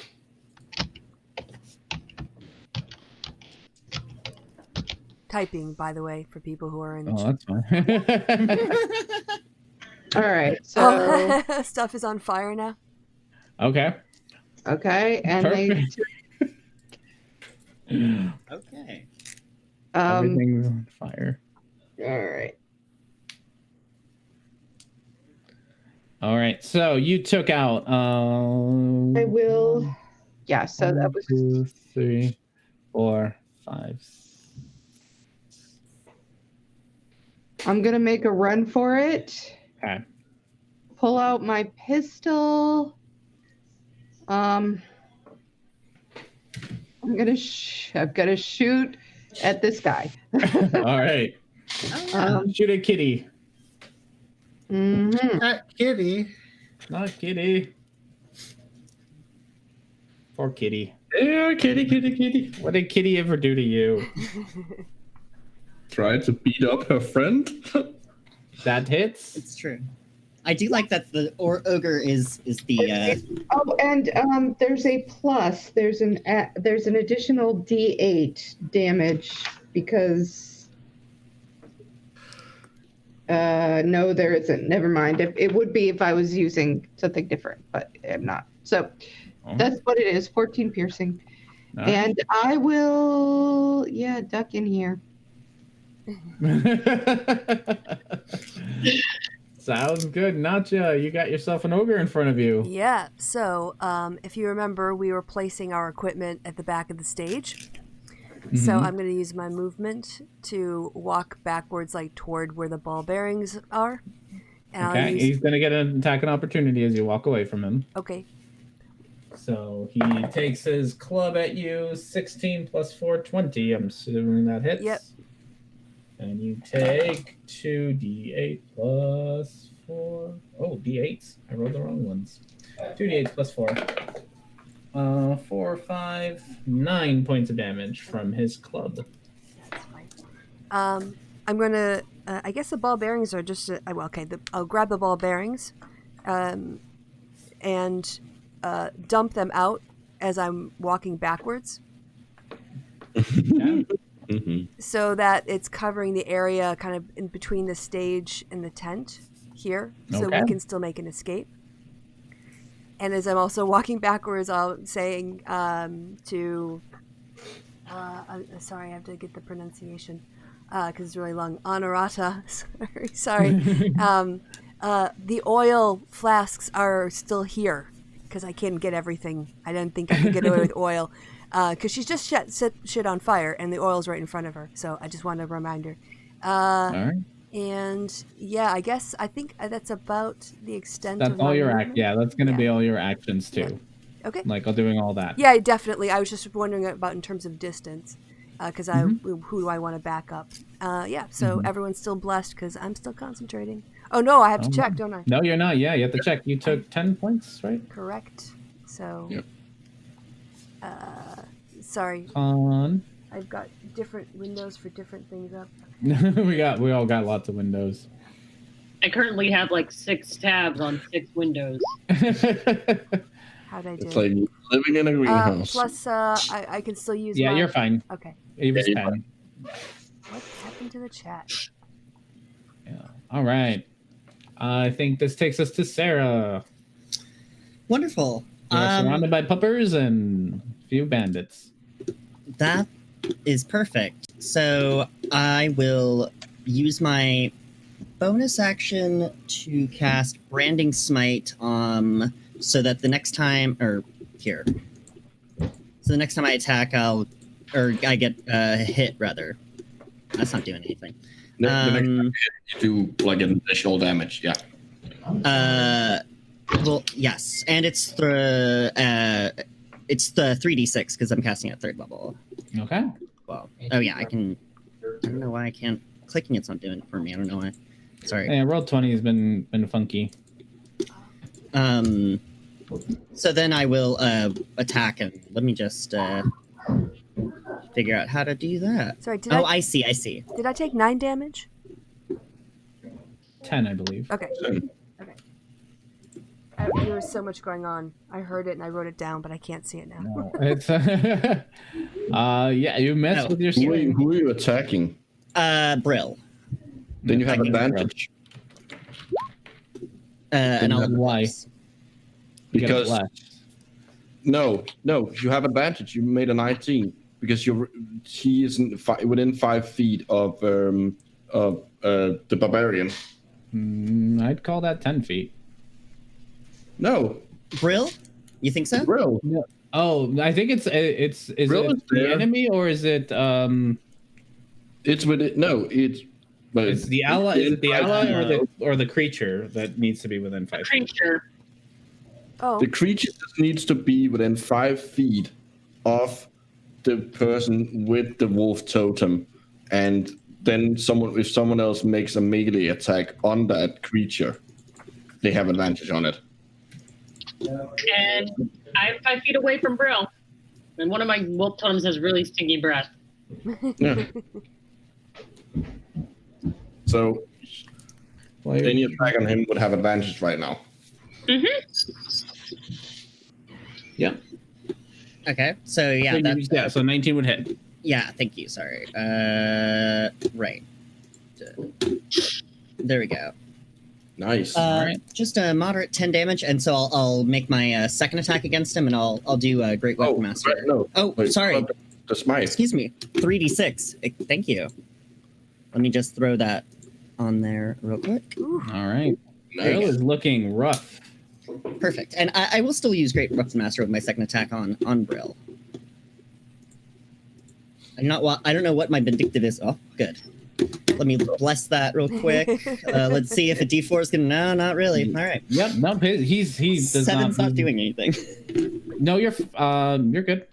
Typing, by the way, for people who are in the Oh, that's fine. All right. So Oh, stuff is on fire now. Okay. okay, and Perfect. Okay. Everything's on fire. All right. All right. So you took out. I will. Yeah. So that was. 2, 3, 4, 5. I'm gonna make a run for it. Okay. Pull out my pistol. I'm gonna shoot at this guy. All right. Shoot a kitty. Mhm. That kitty. Not kitty. Poor kitty. Yeah, kitty. What did kitty ever do to you? Try to beat up her friend. That hits. It's true. I do like that the ogre is the Oh, and there's a plus. There's an additional D8 damage because. No, there isn't. Never mind. It would be if I was using something different, but I'm not. So that's what it is. 14 piercing, and I will duck in here. Sounds good, Natcha. You got yourself an ogre in front of you. Yeah. So, if you remember, we were placing our equipment at the back of the stage. So Mhm. I'm going to use my movement to walk backwards, like toward where the ball bearings are. And I'll Okay, use... he's gonna get an attacking opportunity as you walk away from him. Okay. So he takes his club at you. 16 plus 4, 20. I'm assuming that hits. Yep. And you take 2d8 plus 4. Oh, d8s. I rolled the wrong ones. 2d8 plus 4. 4, 5, 9 points of damage from his club. That's fine. I'm going to... I guess the ball bearings are just... I'll grab the ball bearings and dump them out as I'm walking backwards. Yeah. So that it's covering the area kind of in between the stage and the tent here, so Okay. we can still make an escape. And as I'm also walking backwards, I'm saying to... sorry, I have to get the pronunciation because it's really long. Honorata. Sorry. The oil flasks are still here because I can't get everything. I didn't think I could get away with oil. Because she's just set shit on fire and the oil's right in front of her. So I just wanted to remind her. All right. And yeah, I think that's about the extent That's of all my your movement. Yeah, that's gonna be all your actions too. Okay. Like doing all that. Yeah, definitely. I was just wondering about in terms of distance. Because who do I want to back up? So everyone's still blessed because I'm still concentrating. Oh no, I have to check, don't I? No, you're not. Yeah, you have to check. You took 10 points, right? Correct. So, Yep. sorry. Con. I've got different windows for different things up. we all got lots of windows. I currently have like 6 tabs on 6 windows. How'd I do? It's like living in a greenhouse. Plus, I can still use. Yeah, my... you're fine. Okay. It was 10. What happened to the chat? Yeah. All right. I think this takes us to Sarah. Wonderful. You're surrounded by puppers and a few bandits. That is perfect. So I will use my bonus action to cast Branding Smite so that the next time, or here. So the next time I attack, I get hit, rather. That's not doing anything. The next time you do like an additional damage, yeah. Well, yes, and it's the 3d6 because I'm casting at 3rd level. Okay. Well, oh yeah, I don't know why I can't. Clicking it's not doing it for me. I don't know why. Sorry. Yeah, roll 20 has been funky. So then I will attack him. Let me just figure out how to do that. Sorry, I see. Did I take 9 damage? 10, I believe. Okay. There was so much going on. I heard it and I wrote it down, but I can't see it now. No, it's yeah, you messed with your stream. Who are you attacking? Brill. Then you have advantage. And I'll Why? Because no, you have advantage. You made a 19 because he isn't within 5 feet of the barbarian. I'd call that 10 feet. No, Brill? You think so? Brill. No. Oh, I think is Brill it the enemy or is it It's with it. No, it's. But it's the ally. Is it the ally or the creature that needs to be within 5 feet? Creature. Oh. The creature just needs to be within 5 feet of the person with the wolf totem, and then if someone else makes a melee attack on that creature, they have advantage on it. And I'm 5 feet away from Brill, and one of my wolf totems has really stinky breath. Yeah. So any attack on him would have advantage right now. Yeah. Okay. So yeah, that's so 19 would hit. Yeah, thank you. Sorry. Right. There we go. Nice. All right. Just a moderate 10 damage, and so I'll make my second attack against him, and I'll do a Great Weapon Master. Right, no. Oh, Wait, sorry. The smite. Excuse me. 3d6. Thank you. Let me just throw that on there real quick. Ooh. All right. Nice. Brill is looking rough. Perfect. And I will still use Great Weapon Master with my second attack on Brill. I don't know what my vindictive is. Oh, good. Let me bless that real quick. Let's see if a D4 is gonna. No, not really. All right. Yep. No, he does 7's not doing anything. No, you're good.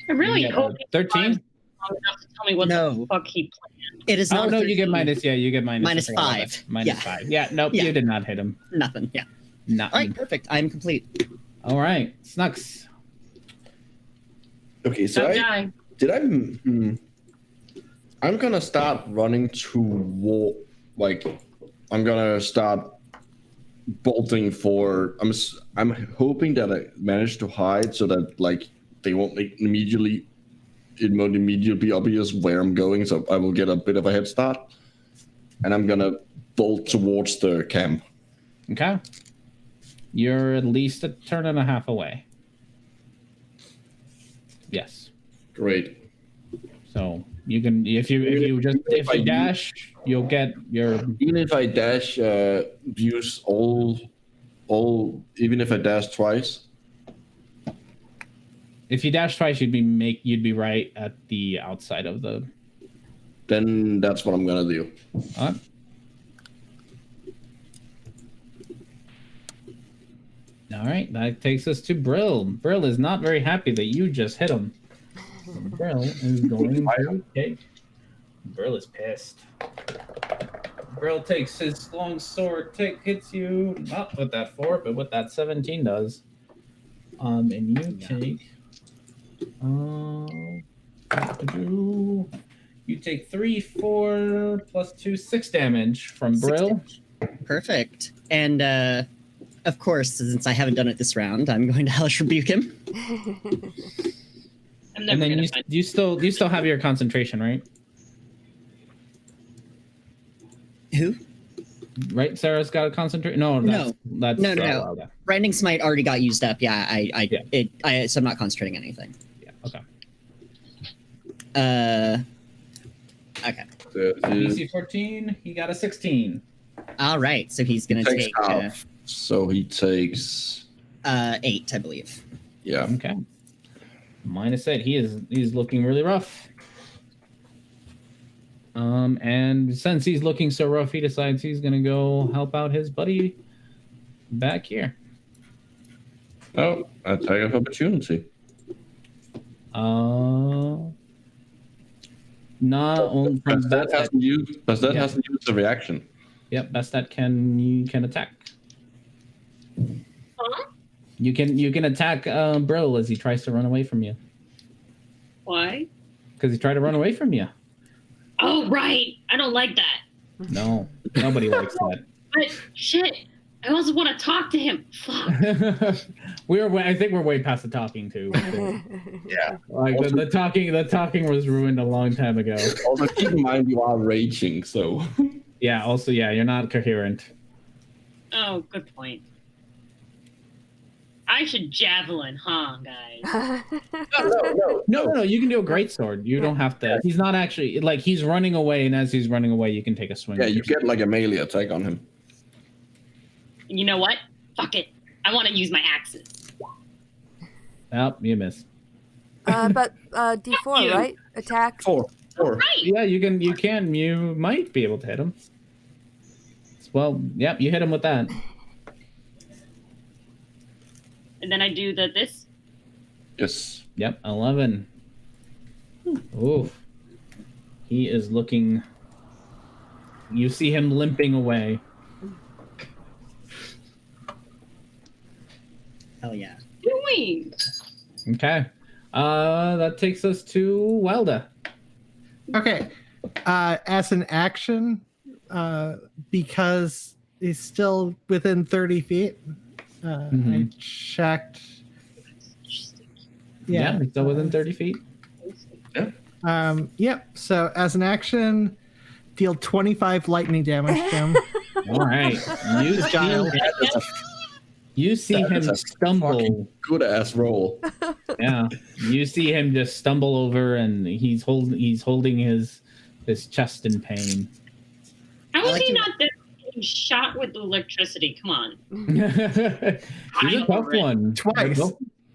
I really Yeah, hope he 13? survives long enough to tell me what No. the fuck he planned. It is not. Oh no, 13. you get minus. Yeah, you get minus. Minus I forgot about 5. that. Minus Yeah. 5. Yeah. Nope. Yeah. You did not hit him. Nothing. Yeah. Nothing. All right. Perfect. I'm complete. All right. Snux. Okay, so Don't die. I'm gonna start running toward, I'm gonna start bolting for. I'm hoping that I manage to hide so that they won't immediately. It won't immediately be obvious where I'm going, so I will get a bit of a head start, and I'm gonna bolt towards the camp. Okay. You're at least a turn and a half away. Yes. Great. So you can if you dash, you'll get your. Even if I dash, use all, even if I dash twice. If you dash twice, you'd be right at the outside of the. Then that's what I'm gonna do. All right. All right, that takes us to Brill. Brill is not very happy that you just hit him. Brill is going to take. Brill is pissed. Brill takes his long sword, hits you not with that 4, but what that 17 does. And you take You take 3, 4, plus 2, 6 damage from Brill. Perfect. And of course, since I haven't done it this round, I'm going to Hellish Rebuke him. And then you still have your concentration, right? Who? Right, Sarah's got a concentration. No. No. Branding Smite already got used up. Yeah, so I'm not concentrating on anything. Yeah. Okay. Okay. DC 14. He got a 16. All right. So he's gonna take. So he takes 8, I believe. Yeah. Okay. -8. He's looking really rough. And since he's looking so rough, he decides he's gonna go help out his buddy back here. Oh, attack of opportunity. Not only from that hasn't used the reaction. Yep, Bastet can attack. Huh? You can attack Brill as he tries to run away from you. Why? Because he tried to run away from you. Oh, right. I don't like that. No, nobody likes that. But shit, I also want to talk to him. Fuck. I think we're way past the talking too. Yeah. Like the talking was ruined a long time ago. Also, keep in mind you are raging, so. Yeah. Also, yeah, you're not coherent. Oh, good point. I should javelin, huh, guys? No. You can do a great sword. You don't have to. He's not actually like he's running away, and as he's running away, you can take a swing. Yeah, you get like a melee attack on him. You know what? Fuck it. I want to use my axes. Nope, you miss. But D4, right? Attack. 4. Right. Yeah, you might be able to hit him. Well, yep, you hit him with that. And then I do this. Yes. Yep, 11. Oof. He is looking. You see him limping away. Hell yeah. Doing. Okay. That takes us to Welda. Okay. As an action, because he's still within 30 feet, I checked. Yeah, he's still within 30 feet. Yeah. Yep. So as an action, deal 25 lightning damage to him. All right. You see him stumble. Good ass roll. Yeah. You see him just stumble over, and he's holding his chest in pain. How is he not there getting shot with electricity? Come on. He's a tough one. Twice.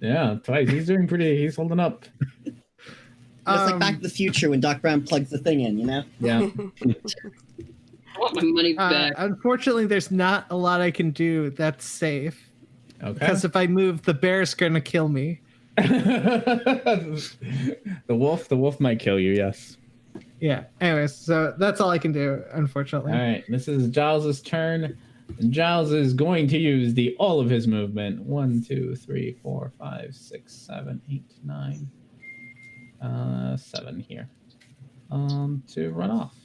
Yeah, twice. He's holding up. It's like Back to the Future when Doc Brown plugs the thing in, you know? Yeah. I want my money back. Unfortunately, there's not a lot I can do that's safe. Okay. Because if I move, the bear's gonna kill me. The wolf might kill you, yes. Yeah. Anyways, so that's all I can do, unfortunately. All right, this is Giles's turn. Giles is going to use all of his movement. 1, 2, 3, 4, 5, 6, 7, 8, 9, 7 here. To run off.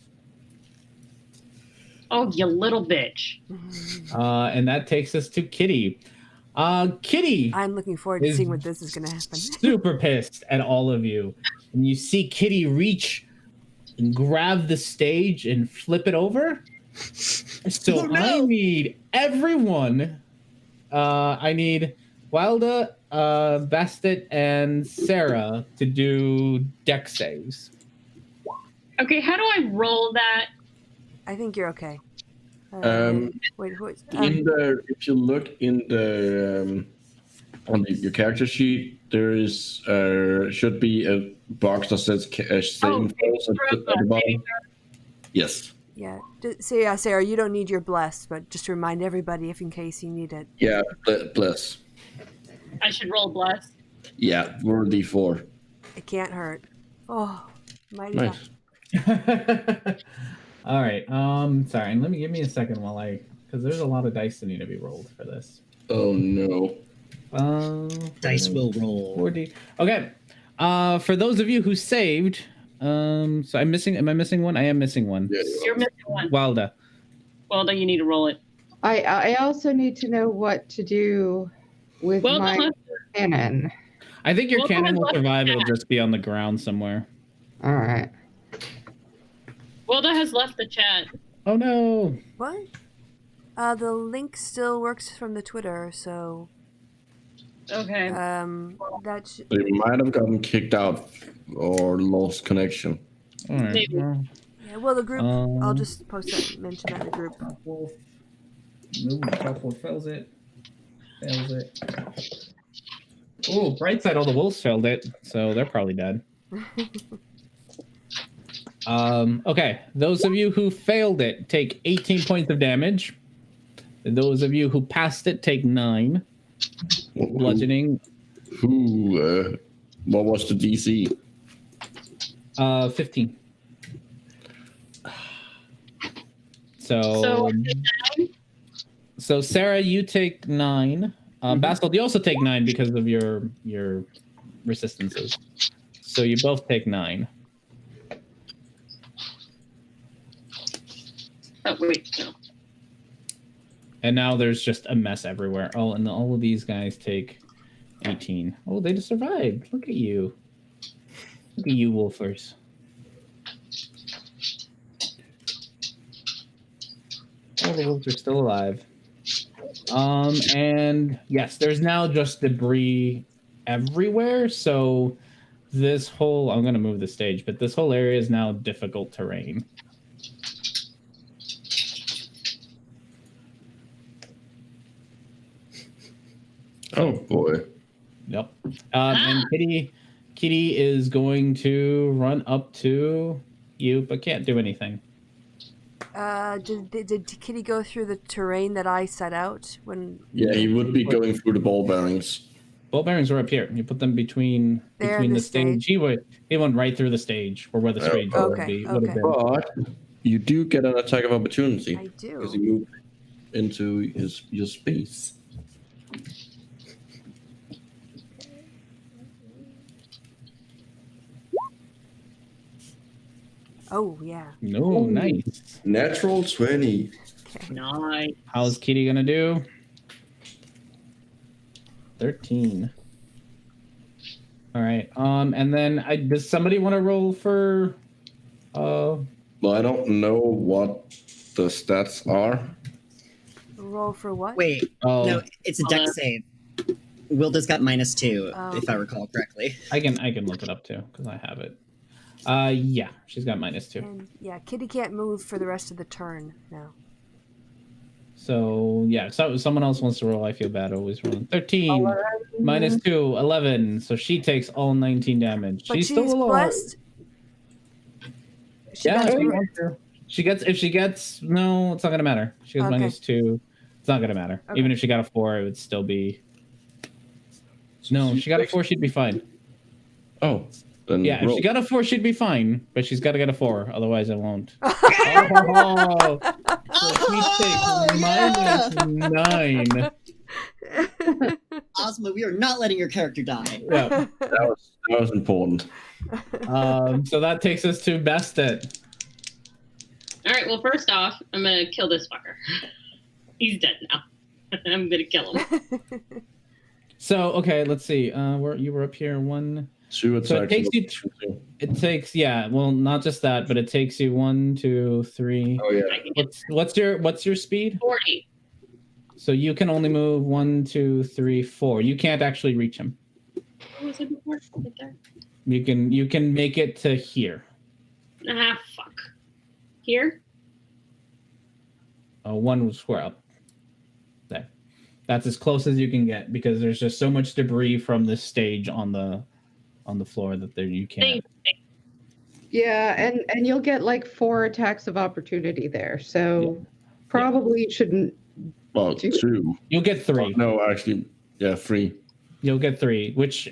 Oh, you little bitch. And that takes us to Kitty. Kitty. I'm looking forward to seeing what this is going to happen. Super pissed at all of you. And you see Kitty reach and grab the stage and flip it over. So I need everyone. I need Wilda, Bastet, and Sarah to do deck saves. Okay, how do I roll that? I think you're okay. Wait, if you look in the on your character sheet, there is should be a box that says saving throws at the bottom. Yes. Yeah. So yeah, Sarah, you don't need your bless, but just to remind everybody if in case you need it. Yeah, bless. I should roll bless. Yeah, we're D4. It can't hurt. Oh, mighty. Nice. All right. Sorry. And give me a second because there's a lot of dice that need to be rolled for this. Oh no. Dice will roll. 4D. Okay. For those of you who saved, so am I missing one? I am missing one. Yeah, You're missing one. Wilda. Wilda, you need to roll it. I also need to know what to do with my cannon. I think your Wilda cannon has will left survive. the It'll chat. just be on the ground somewhere. All right. Wilda has left the chat. Oh no. What? The link still works from the Twitter, so Okay. that's They might have gotten kicked out or lost connection. All right. Maybe. Well, yeah. Well, the group. I'll just post that, mention that in the group. Top wolf fails it. Fails it. Oh, bright side, all the wolves failed it, so they're probably dead. Okay, those of you who failed it take 18 points of damage. Those of you who passed it take 9. Bludgeoning. What was the DC? 15. So Sarah, you take 9. Basil, you also take 9 because of your resistances. So you both take 9. Oh, wait, no. And now there's just a mess everywhere. Oh, and all of these guys take 18. Oh, they just survived. Look at you. Look at you, wolfers. All the wolves are still alive. And yes, there's now just debris everywhere. So this whole, I'm going to move the stage, but this whole area is now difficult terrain. Oh boy. Yep. And Kitty is going to run up to you, but can't do anything. Did Kitty go through the terrain that I set out when? Yeah, he would be going through the ball bearings. Ball bearings were up here. You put them between and the stage. He went right through the stage, or where the stage would have been. But you do get an attack of opportunity. I do. Because he moved into your space. Oh yeah. No, nice. Natural 20. Okay. Nice. How's Kitty gonna do? 13. All right. And then does somebody want to roll for? Well, I don't know what the stats are. Roll for what? Wait, Oh, no, it's a dex save. Wilda's got -2, Oh. if I recall correctly. I can look it up too because I have it. Yeah, she's got -2. And yeah, Kitty can't move for the rest of the turn now. So yeah, so someone else wants to roll. I feel bad always rolling. 13 -2, 11. So she takes all 19 damage. But she's still alive. blessed. She gets if she gets no, it's not gonna matter. She gets Okay. -2. It's not gonna matter. Okay. Even if she got a 4, it would still be. No, if she got a 4, she'd be fine. Oh, then Yeah, roll. if she got a 4, she'd be fine. But she's got to get a 4, otherwise I won't. Oh, so she takes -9. Ozma, we are not letting your character die. Yeah. That was important. So that takes us to Bastet. All right, well, first off, I'm going to kill this fucker. He's dead now. I'm going to kill him. So okay, let's see. You were up here 1. 2 attacks. So it takes well, not just that, but it takes you 1, 2, 3. Oh yeah. I can get What's your speed? 40. So you can only move 1, 2, 3, 4. You can't actually reach him. What was it before? Right there. You can make it to here. Ah, fuck. Here? 1 square up. There. That's as close as you can get because there's just so much debris from this stage on the floor that you can't. Yeah, and you'll get like 4 attacks of opportunity there. So probably shouldn't. Well, 2. You'll get 3. No, actually, yeah, 3. You'll get 3, which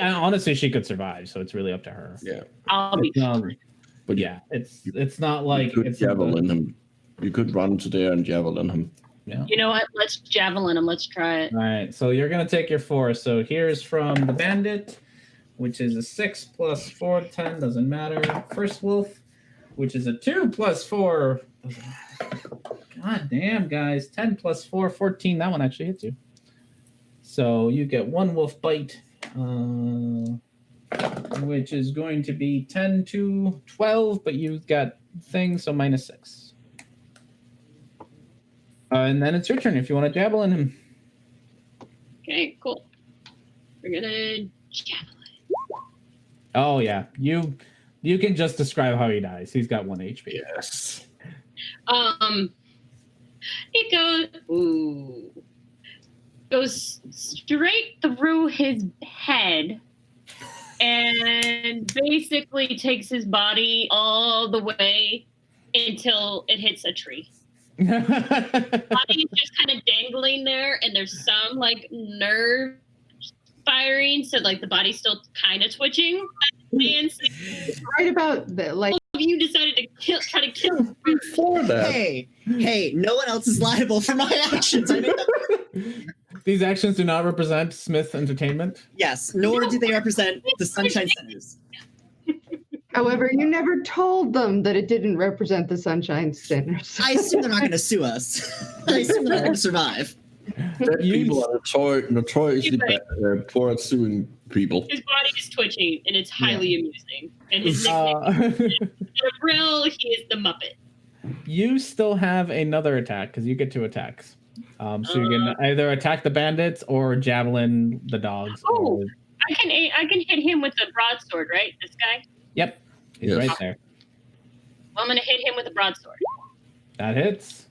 honestly she could survive. So it's really up to her. Yeah. I'll be But Yeah, it's not like you could javelin him. You could run to there and javelin him. Yeah. You know what? Let's javelin him. Let's try it. All right. So you're gonna take your 4. So here's from the bandit. which is a 6 plus 4, 10, doesn't matter. First wolf, which is a 2 plus 4. God damn, guys. 10 plus 4, 14. That one actually hits you. So you get 1 wolf bite, which is going to be 10 to 12, but you've got things, so minus 6. And then it's your turn if you want to javelin him. Okay, cool. We're gonna javelin. Oh, yeah. You can just describe how he dies. He's got 1 HP. Yes. It goes straight through his head and basically takes his body all the way until it hits a tree. The body is just kind of dangling there, and there's some like nerve firing, so like the body's still kind of twitching. And Right about the like. you decided to try to kill him. Before that, Hey, no one else is liable for my actions. I made them. These actions do not represent Smith Entertainment. Yes, nor do they represent the Sunshine Centers. However, you never told them that it didn't represent the Sunshine Centers. I assume they're not going to sue us. I assume they're not going to survive. dead people are notoriously poor at suing people. His body is twitching, and it's highly amusing. And his Brill, he is the Muppet. You still have another attack because you get 2 attacks. So you can either attack the bandits or javelin the dogs. Oh, I can hit him with a broadsword, right? This guy. Yep, he's right there. Well, I'm gonna hit him with a broadsword. That hits.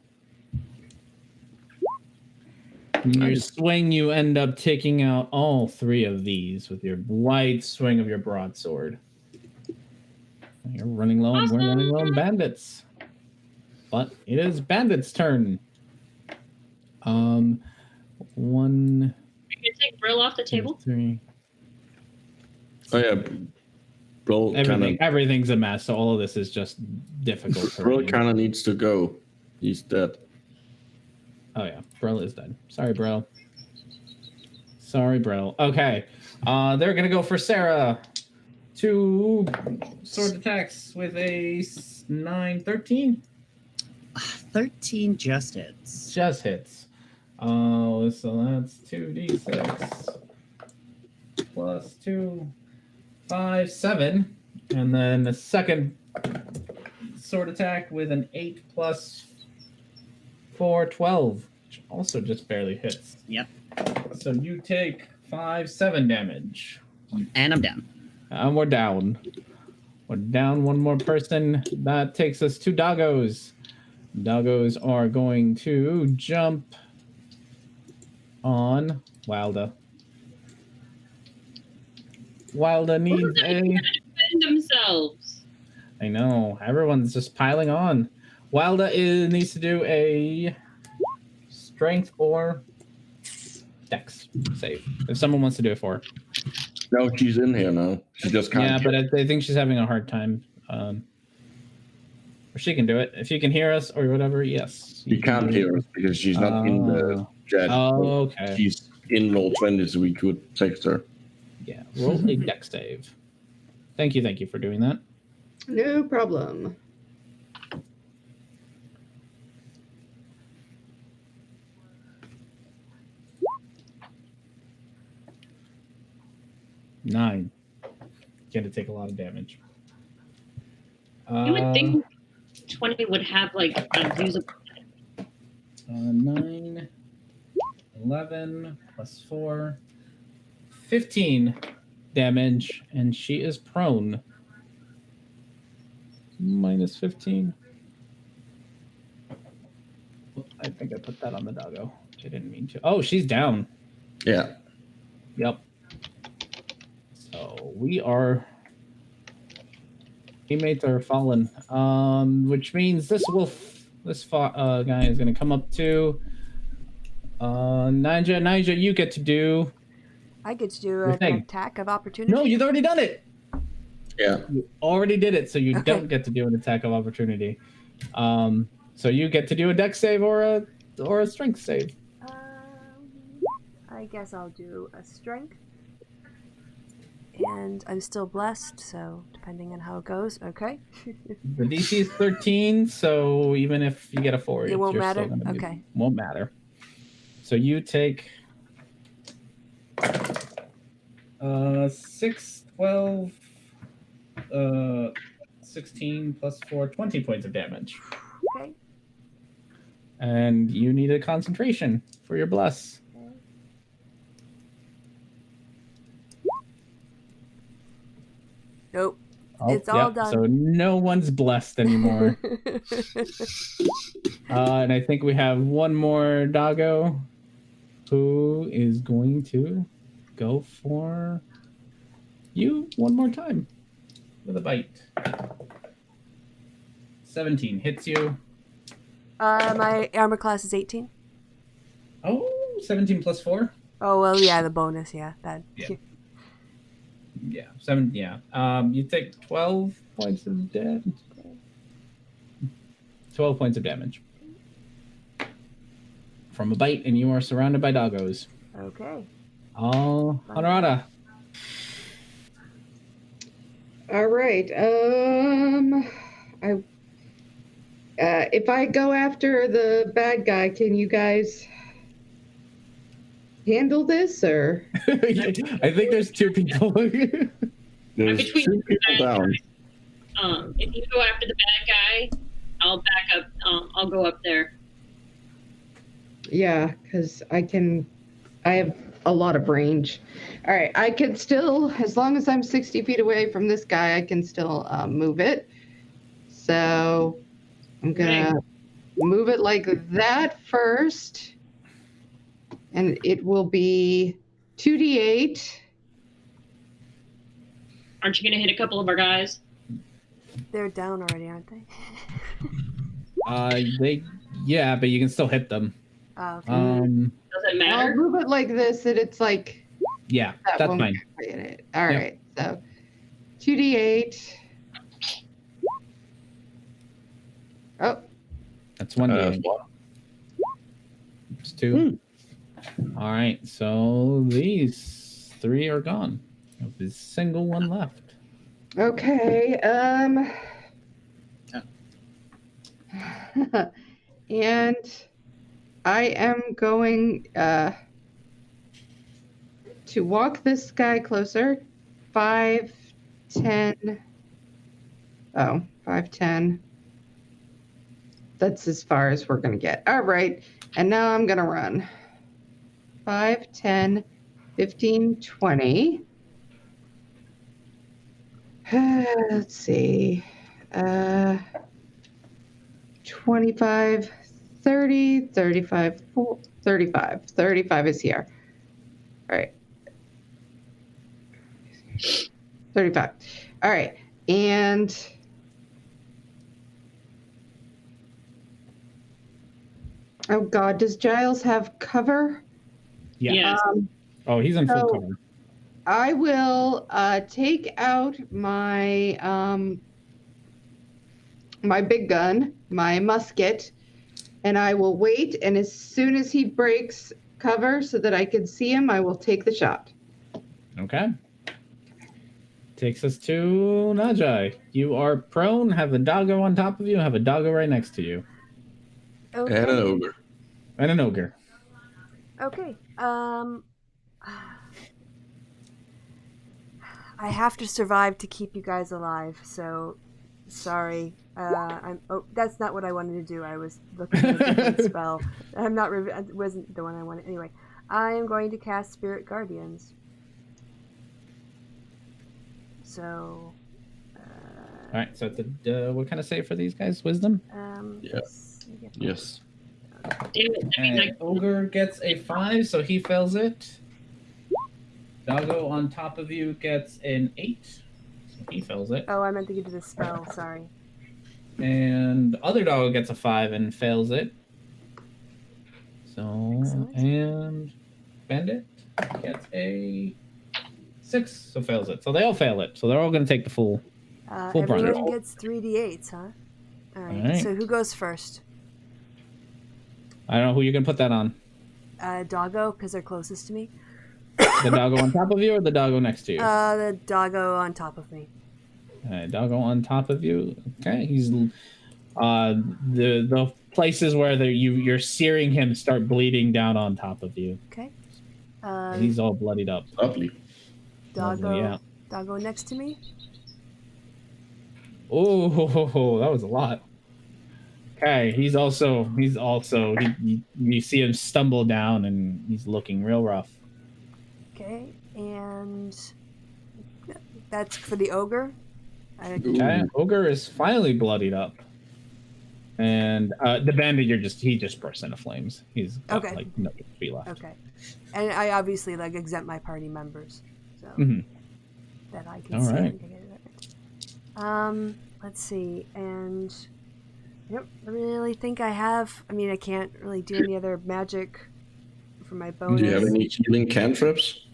In your swing, you end up taking out all 3 of these with your wide swing of your broadsword. You're running low. We're running low on bandits. But it is bandits' turn. One. We can take Brill off the table. 3. Oh yeah, Brill. Everything's a mess. So all of this is just difficult. Brill kind of needs to go. He's dead. Oh yeah, Brill is dead. Sorry, Brill. Okay, they're gonna go for Sarah. 2 sword attacks with a 9, 13. 13 just hits. Just hits. Oh, so that's 2d6 plus 2, 5, 7, and then the second sword attack with an 8 plus 4, 12, which also just barely hits. Yep. So you take 5, 7 damage. And I'm down. And we're down. We're down 1 more person. That takes us to doggos. Doggos are going to jump on Wilda. Wilda needs defend themselves. I know. Everyone's just piling on. Wilda needs to do a strength or dex save. If someone wants to do it for her. No, she's in here now. She just can't. Yeah, but I think she's having a hard time. Or she can do it. If you can hear us or whatever, yes. You can't hear us because she's not in the chat. Oh, okay. She's in roll 20, so we could text her. Yeah, roll a dex save. Thank you for doing that. No problem. Nine. Going to take a lot of damage. You would think 20 would have like a usable. 9, 11 plus 4, 15 damage, and she is prone. Minus 15. I think I put that on the doggo. I didn't mean to. Oh, she's down. Yeah. Yep. So we are. Teammates are fallen. Which means this guy is going to come up to Nija. Nija, you get to do. I get to do an attack of opportunity. No, you've already done it. Yeah. You already did it, so you don't get to do an attack of opportunity. So you get to do a dex save or a strength save. I guess I'll do a strength. And I'm still blessed, so depending on how it goes, okay. The DC is 13, so even if you get a 4, It won't you're matter? still gonna Okay. won't matter. So you take 6, 12, 16 plus 4, 20 points of damage. Okay. And you need a concentration for your bless. Nope. Oh, It's all done. So no one's blessed anymore. And I think we have one more doggo who is going to go for you one more time with a bite. 17 hits you. My armor class is 18. Oh, 17 plus 4? Oh, well, yeah, the bonus, yeah. That. Yeah. Yeah, 7, yeah. You take 12 points of damage. 12 points of damage. From a bite, and you are surrounded by doggos. Okay. Honorata. All right. If I go after the bad guy, can you guys handle this, or? I think there's 2 people. There's Between 2 people down. If you go after the bad guy, I'll back up. I'll go up there. Yeah, because I have a lot of range. All right, I can still, as long as I'm 60 feet away from this guy, I can still move it. So I'm gonna move it like that first, and it will be 2d8. Aren't you going to hit a couple of our guys? They're down already, aren't they? Yeah, but you can still hit them. Oh, okay. Does it matter? I'll move it like this, and it's like Yeah, that that's won't fine. hit it. All right, so 2d8. Oh, That's 1 damage. It's 2. All right, so these 3 are gone. There's a single one left. okay. And I am going to walk this guy closer. 5, 10. Oh, 5, 10. That's as far as we're going to get. All right. And now I'm going to run. 5, 10, 15, 20. Let's see. 25, 30, 35, 35. 35 is here. All right. 35. All right. And oh God, does Giles have cover? Yeah. Yes. Oh, he's in full So- cover. I will take out my my big gun, my musket, and I will wait. And as soon as he breaks cover so that I can see him, I will take the shot. Okay. Takes us to Najai. You are prone, have a doggo on top of you, have a doggo right next to you. Okay. And an ogre. And an ogre. Okay. I have to survive to keep you guys alive, so sorry. That's not what I wanted to do. I was looking at a different spell. It wasn't the one I wanted. Anyway, I am going to cast Spirit Guardians. So. All right, so it's what kind of save for these guys? Wisdom? Yes. Damn it. That means And ogre gets a 5, so he fails it. Doggo on top of you gets an 8, so he fails it. Oh, I meant to give you the spell. Sorry. And the other doggo gets a 5 and fails it. So, Excellent. and Bandit gets a 6, so fails it. So they all fail it. So they're all going to take the full brunt. Everyone gets 3d8s, huh? All right. So who goes first? I don't know who you're going to put that on. Doggo, because they're closest to me. The doggo on top of you or the doggo next to you? The doggo on top of me. Doggo on top of you. Okay, he's the places where you're searing him start bleeding down on top of you. Okay. He's all bloodied up. Lovely. Doggo. Lovely, yeah. Doggo next to me. Oh, that was a lot. Okay, he's also you see him stumble down and he's looking real rough. Okay, and that's for the ogre. Okay, ogre is finally bloodied up, and the bandit he just burst into flames. He's got Okay. like no HP left. Okay, and I obviously like exempt my party members, so that I can All see. right. Let's see, and I don't really think I have. I mean, I can't really do any other magic for my bonus. Do you have any healing cantrips?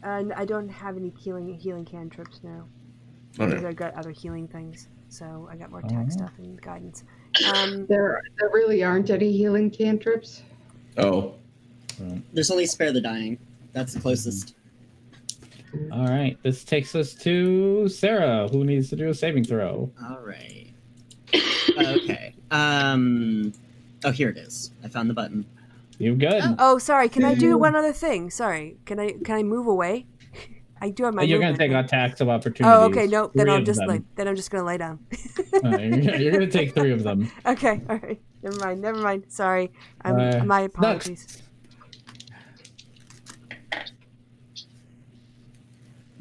I don't have any healing cantrips now. Because I've got other healing things, so I got more tech stuff and guidance. There really aren't any healing cantrips. Oh. There's only Spare the Dying. That's the closest. All right, this takes us to Sarah, who needs to do a saving throw. All right. Okay. Oh, here it is. I found the button. You good? Oh, sorry. Can I do one other thing? Sorry. Can I move away? I do have my. You're gonna take attacks of opportunity. Oh, okay. No, then I'm just gonna lay down. You're gonna take 3 of them. Okay. All right. Never mind. Sorry. My apologies.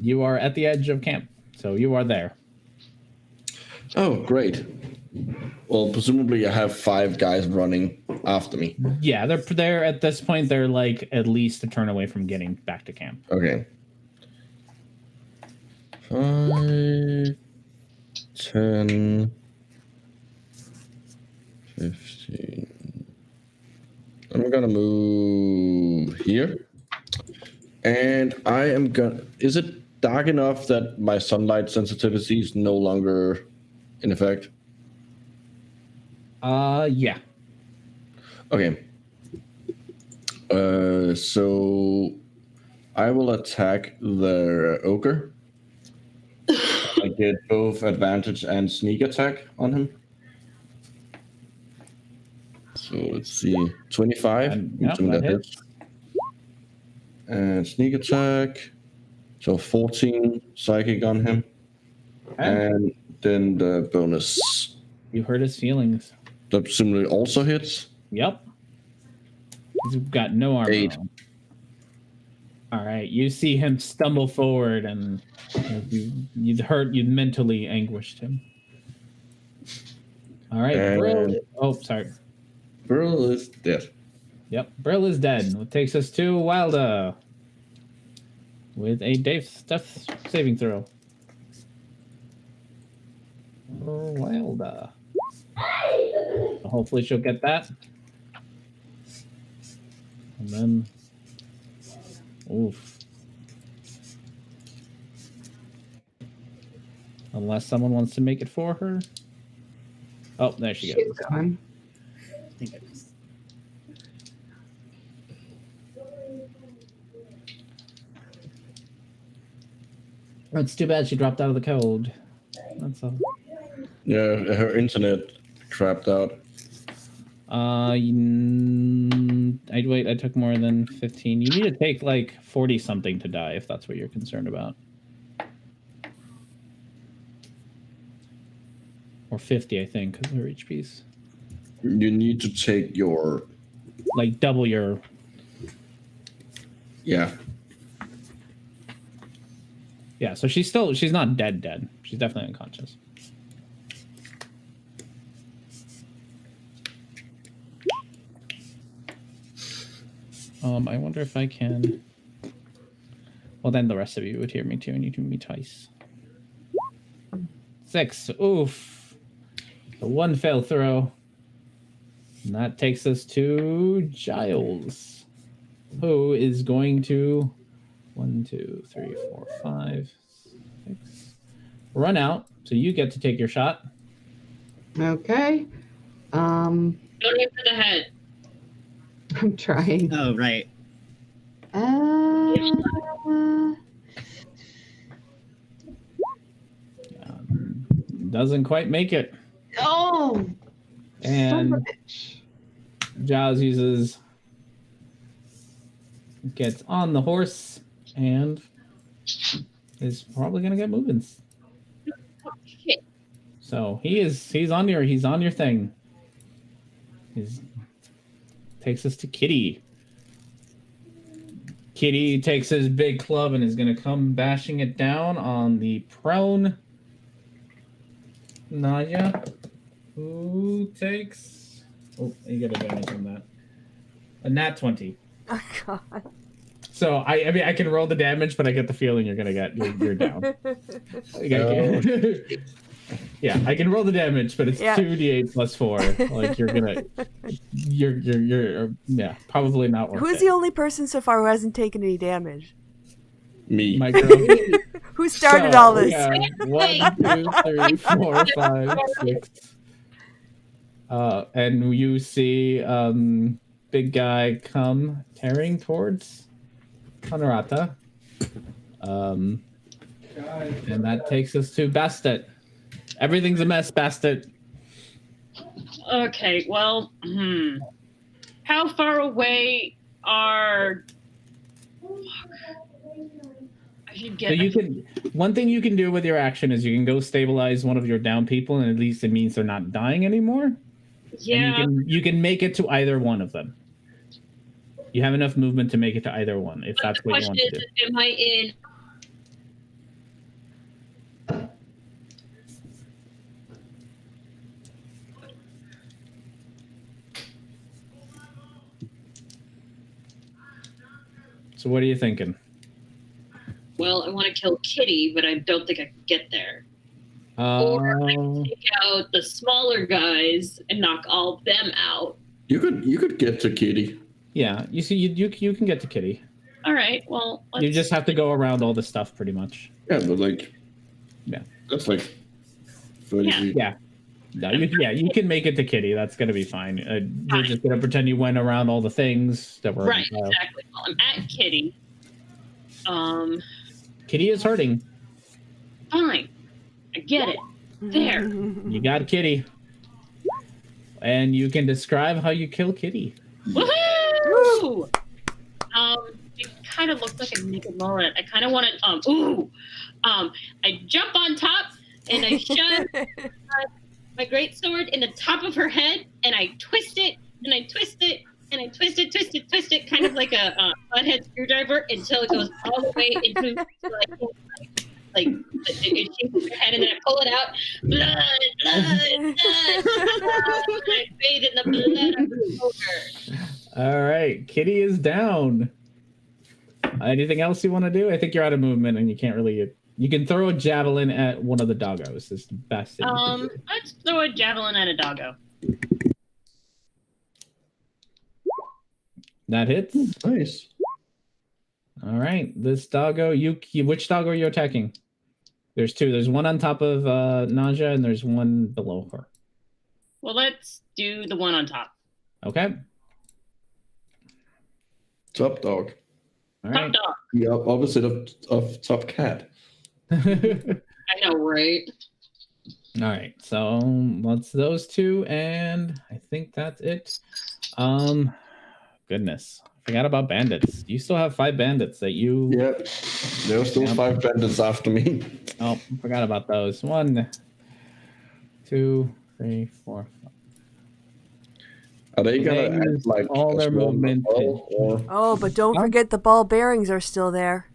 You are at the edge of camp, so you are there. Oh, great. Well, presumably I have 5 guys running after me. Yeah, they're at this point. They're like at least a turn away from getting back to camp. Okay. 5, 10, 15. I'm gonna move here. And I am gonna... Is it dark enough that my sunlight sensitivity is no longer in effect? Yeah. Okay. So I will attack the ogre. I get both advantage and sneak attack on him. So let's see. 25. That hits. And sneak attack. So 14 psychic on him. Okay. And then the bonus. You hurt his feelings. That similarly also hits. Yep. He's got no armor 8. on. All right. You see him stumble forward, and you mentally anguished him. All right. Brill. Oh, sorry. Brill is dead. Yep. Brill is dead. It takes us to Wilda with a death saving throw. Wilda. So hopefully she'll get that. And then, oof. Unless someone wants to make it for her. Oh, there she goes. She's gone. I think I missed. Oh, it's too bad she dropped out of the code. That's all. Yeah, her internet crapped out. I took more than 15. You need to take like 40 something to die if that's what you're concerned about. Or 50, I think, because of her HPs. You need to take your... Like double your... Yeah. Yeah, so she's not dead. She's definitely unconscious. I wonder if I can... Well, then the rest of you would hear me too, and you do me twice. 6. Oof. The 1 fail throw. And that takes us to Giles, who is going to 1, 2, 3, 4, 5, 6. Run out, so you get to take your shot. Okay. Don't aim for the head. I'm trying. Oh, right. Doesn't quite make it. Oh, And son of a bitch. Giles gets on the horse and is probably gonna get moving. Shit. So he's on your thing. Takes us to Kitty. Kitty takes his big club and is gonna come bashing it down on the prone Nadia, who takes you get advantage on that. A nat 20. Oh god. So I mean I can roll the damage, but I get the feeling you're down. Yeah, I can roll the damage, but it's 2d8 plus 4. Like you're probably not worth Who's it. the only person so far who hasn't taken any damage? Me. My girl. Who started all this? Yeah, 1, 2, 3, 4, 5, 6. And you see big guy come tearing towards Honorata. And that takes us to Bastet. Everything's a mess, Bastet. Okay, well, how far away are... I should get... So you can. One thing you can do with your action is you can go stabilize one of your down people, and at least it means they're not dying anymore. Yeah. And you can make it to either one of them. You have enough movement to make it to either one, if that's what you want to do. Am I in... So what are you thinking? Well, I want to kill Kitty, but I don't think I can get there. Or I can take out the smaller guys and knock all of them out. You could get to Kitty. Yeah, you see, you can get to Kitty. All right, well... You just have to go around all the stuff, pretty much. Yeah, but like... Yeah. That's like 30 feet. Yeah. No, you can make it to Kitty. That's going to be fine. You're just going to pretend you went around all the things that were... Right, exactly. Well, I'm at Kitty. Kitty is hurting. Fine. I get it. There. You got Kitty. And you can describe how you kill Kitty. Woohoo! It kind of looks like a naked mullet. I kind of want to, I jump on top and I shove my great sword in the top of her head and I twist it and I twist it and I twist it, kind of like a butthead screwdriver until it goes all the way into like it shakes her head and then I pull it out. Blood. I bathe in the blood of the smoker. All right, Kitty is down. Anything else you want to do? I think you're out of movement and you can't really... You can throw a javelin at one of the doggos. It's the best thing. Let's throw a javelin at a doggo. That hits. Nice. All right, this doggo. Which doggo are you attacking? There's two. There's one on top of Naja, and there's one below her. Well, let's do the one on top. Okay. Top dog. All Top right. dog. The opposite of top cat. I know, right? All right. So that's those two, and I think that's it. Goodness, I forgot about bandits. You still have 5 bandits that you. Yep. There are still 5 bandits after me. Oh, forgot about those. 1, 2, 3, 4, 5. Are they gonna They add use like all a their small movement bubble, or Oh, but don't forget the ball bearings are still there.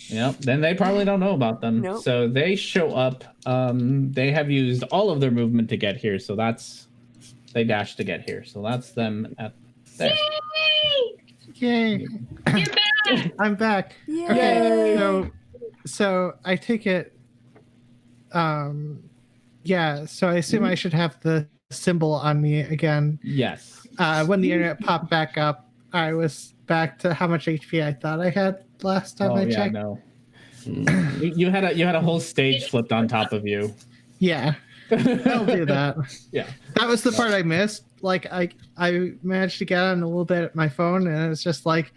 Yep. Then they probably don't know about them. Nope. So they show up. They have used all of their movement to get here. So they dash to get here. So that's them at there. Yay! You're back! I'm back. Yay! Okay, so I take it. Yeah. So I assume I should have the symbol on me again. Yes. When the internet popped back up, I was back to how much HP I thought I had last time I checked. No. You had a whole stage flipped on top of you. Yeah, I'll do that. Yeah. That was the part I missed. Like I managed to get on a little bit at my phone, and it's just like,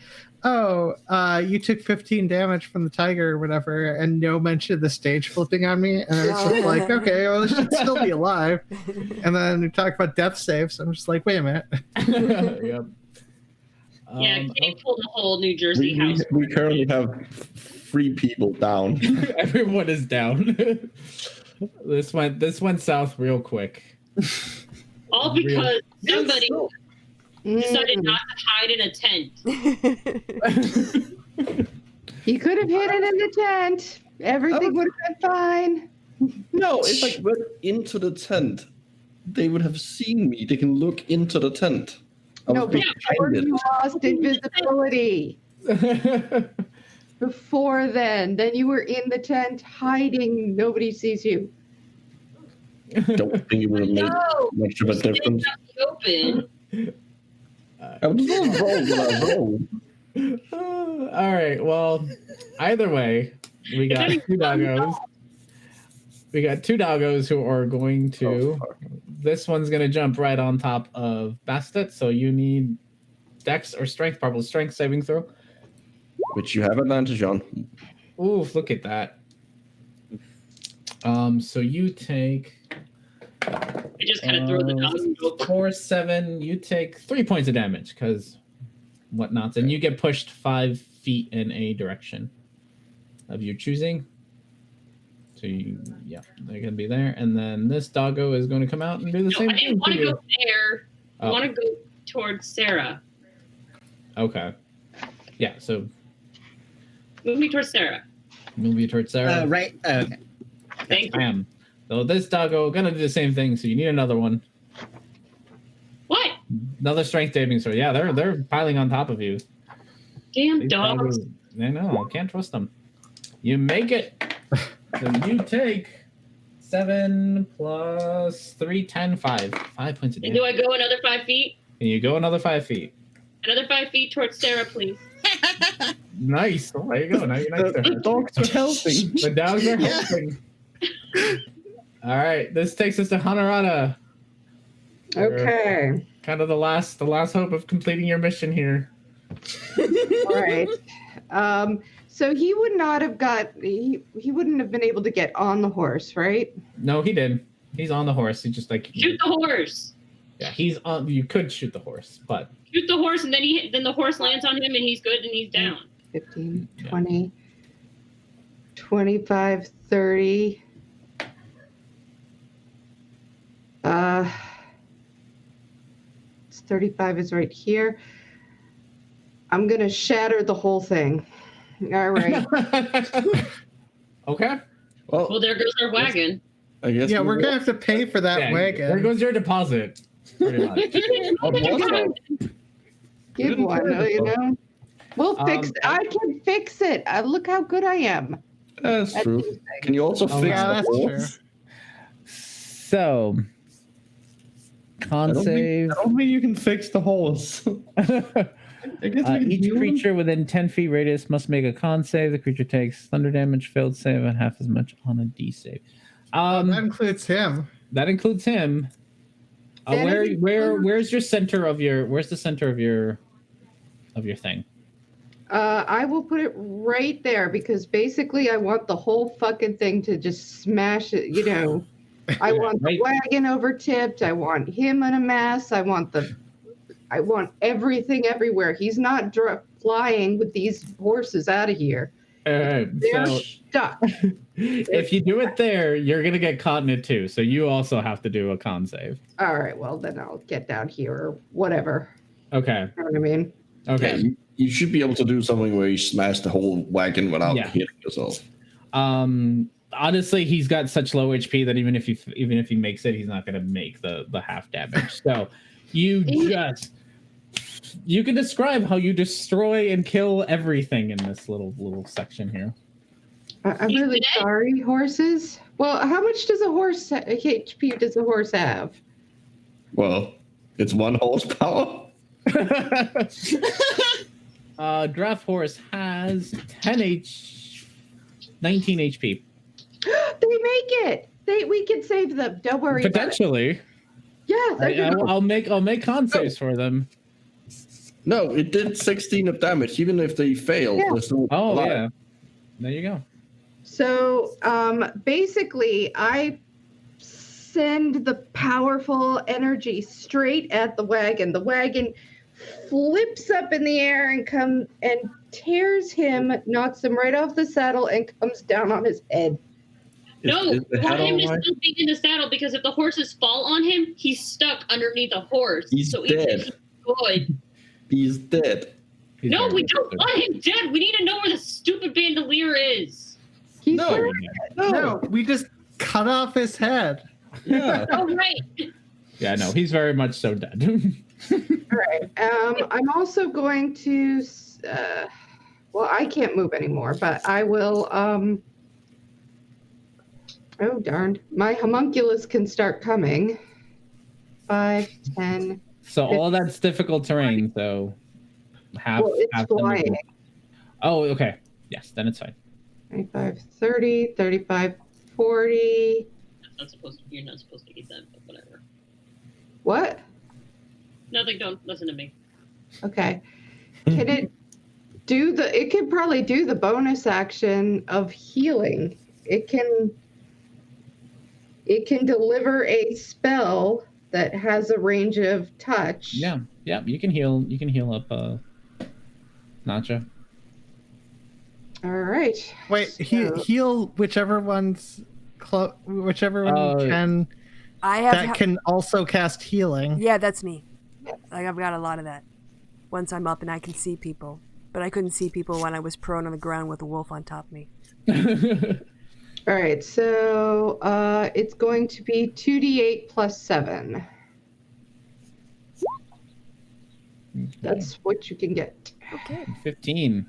you took 15 damage from the tiger or whatever, and no mention of the stage flipping on me. And I was just like, okay, well, it should still be alive. And then we talked about death saves. I'm just like, wait a minute. Yep. Yeah, Kate pulled the whole New Jersey house. We currently have 3 people down. Everyone is down. This went south real quick. All because somebody decided not to hide in a tent. He could have hidden in the tent. Everything would have been fine. No, if I went into the tent, they would have seen me. They can look into the tent. No, before you lost invisibility. Before then you were in the tent hiding. Nobody sees you. Don't think it would have made much of a difference. Open. I was just roll. All right. Well, either way, we got 2 doggos. We got 2 doggos who are going to. This one's going to jump right on top of Bastet. So you need Dex or Strength, probably Strength saving throw. Which you have advantage on. Oof! Look at that. So you take. I just kind of throw the dog. 4, 7. You take 3 points of damage because whatnots, and you get pushed 5 feet in a direction of your choosing. So they're gonna be there, and then this doggo is going to come out and do the same thing. I didn't want to go there. I want to go towards Sarah. Okay. Yeah. So move me towards Sarah. Move you towards Sarah. Right. Okay. Thank you. So this doggo gonna do the same thing. So you need another one. What? Another strength saving throw. Yeah, they're piling on top of you. Damn These dogs. I know. I can't trust them. You make it. So you take 7 plus 3, 10, 5. 5 points of And damage. do I go another 5 feet? And you go another 5 feet. Another 5 feet towards Sarah, please. Nice. Well, there you go. Now you're nice to her. The dogs are helping. The dogs are helping. All right. This takes us to Hanarada. Okay. Kind of the last hope of completing your mission here. All right. So he would not have he wouldn't have been able to get on the horse, right? No, he did. He's on the horse. He just like Shoot the horse. Yeah, he's on. You could shoot the horse, but Shoot the horse, and then the horse lands on him, and he's good, and he's down. 15, 20, 25, 30. It's 35 is right here. I'm going to shatter the whole thing. All right. okay. Well, there goes our wagon. I guess. Yeah, we're going to have to pay for that Yeah, wagon. there goes your deposit. Pretty much. Give one, We'll fix it. I can fix it. Look how good I am. That's true. Can you also fix yeah, the that's horse? true. So, con save. I don't think you can fix the horse. I guess we can Each heal him. creature within 10 feet radius must make a con save. The creature takes thunder damage, failed save, and half as much on a D save. That includes him. That includes him. Where's your center of your? Where's the center of your thing? I will put it right there because basically I want the whole fucking thing to just smash it, I want the wagon over tipped. I want him in a mess. I want everything everywhere. He's not flying with these horses out of here. They're stuck. If you do it there, you're gonna get caught in it too. So you also have to do a con save. All right, well then I'll get down here or whatever. Okay. You know what I mean? Okay. Yeah, you should be able to do something where you smash the whole wagon without hitting yourself. Honestly, he's got such low HP that even if he makes it, he's not gonna make the half damage. So you can describe how you destroy and kill everything in this little section here. I'm really sorry, horses. Well, how much does a horse HP does a horse have? Well, it's 1 horsepower. Draft horse has 19 HP. They make it. We can save them. Don't worry. Potentially. About it. Yeah. I'll make con saves for them. No, it did 16 of damage, even if they failed. Yeah. They're still Oh alive. yeah. There you go. So basically, I send the powerful energy straight at the wagon. The wagon flips up in the air and tears him, knocks him right off the saddle, and comes down on his head. No, Is the want head him all to right? still be in the saddle because if the horses fall on him, he's stuck underneath a horse. He's so even if dead. he's good. He's dead. He's No, very we don't good. want him dead. We need to know where the stupid bandolier is. He's No. hurt. No, we just cut off his head. Yeah. Oh, right. Yeah, no, he's very much so dead. All right. I'm also going to. Well, I can't move anymore, but I will. Oh darned! My homunculus can start coming. 5, 10. So all that's difficult terrain. So half. Well, it's half the flying. movement. Oh, okay. Yes, then it's fine. 25, 30, 35, 40. That's not supposed to. You're not supposed to eat that, but whatever. What? Nothing. Don't listen to me. Okay. Can it do the? It can probably do the bonus action of healing. It can deliver a spell that has a range of touch. Yeah, you can heal. You can heal up, Nacha. All right. Wait, So- heal whichever one's whichever one can I have. that can also cast healing. Yeah, that's me. Like I've got a lot of that. Once I'm up and I can see people, but I couldn't see people when I was prone on the ground with a wolf on top of me. All right. So it's going to be 2d8 plus 7. That's what you can get. Okay. 15.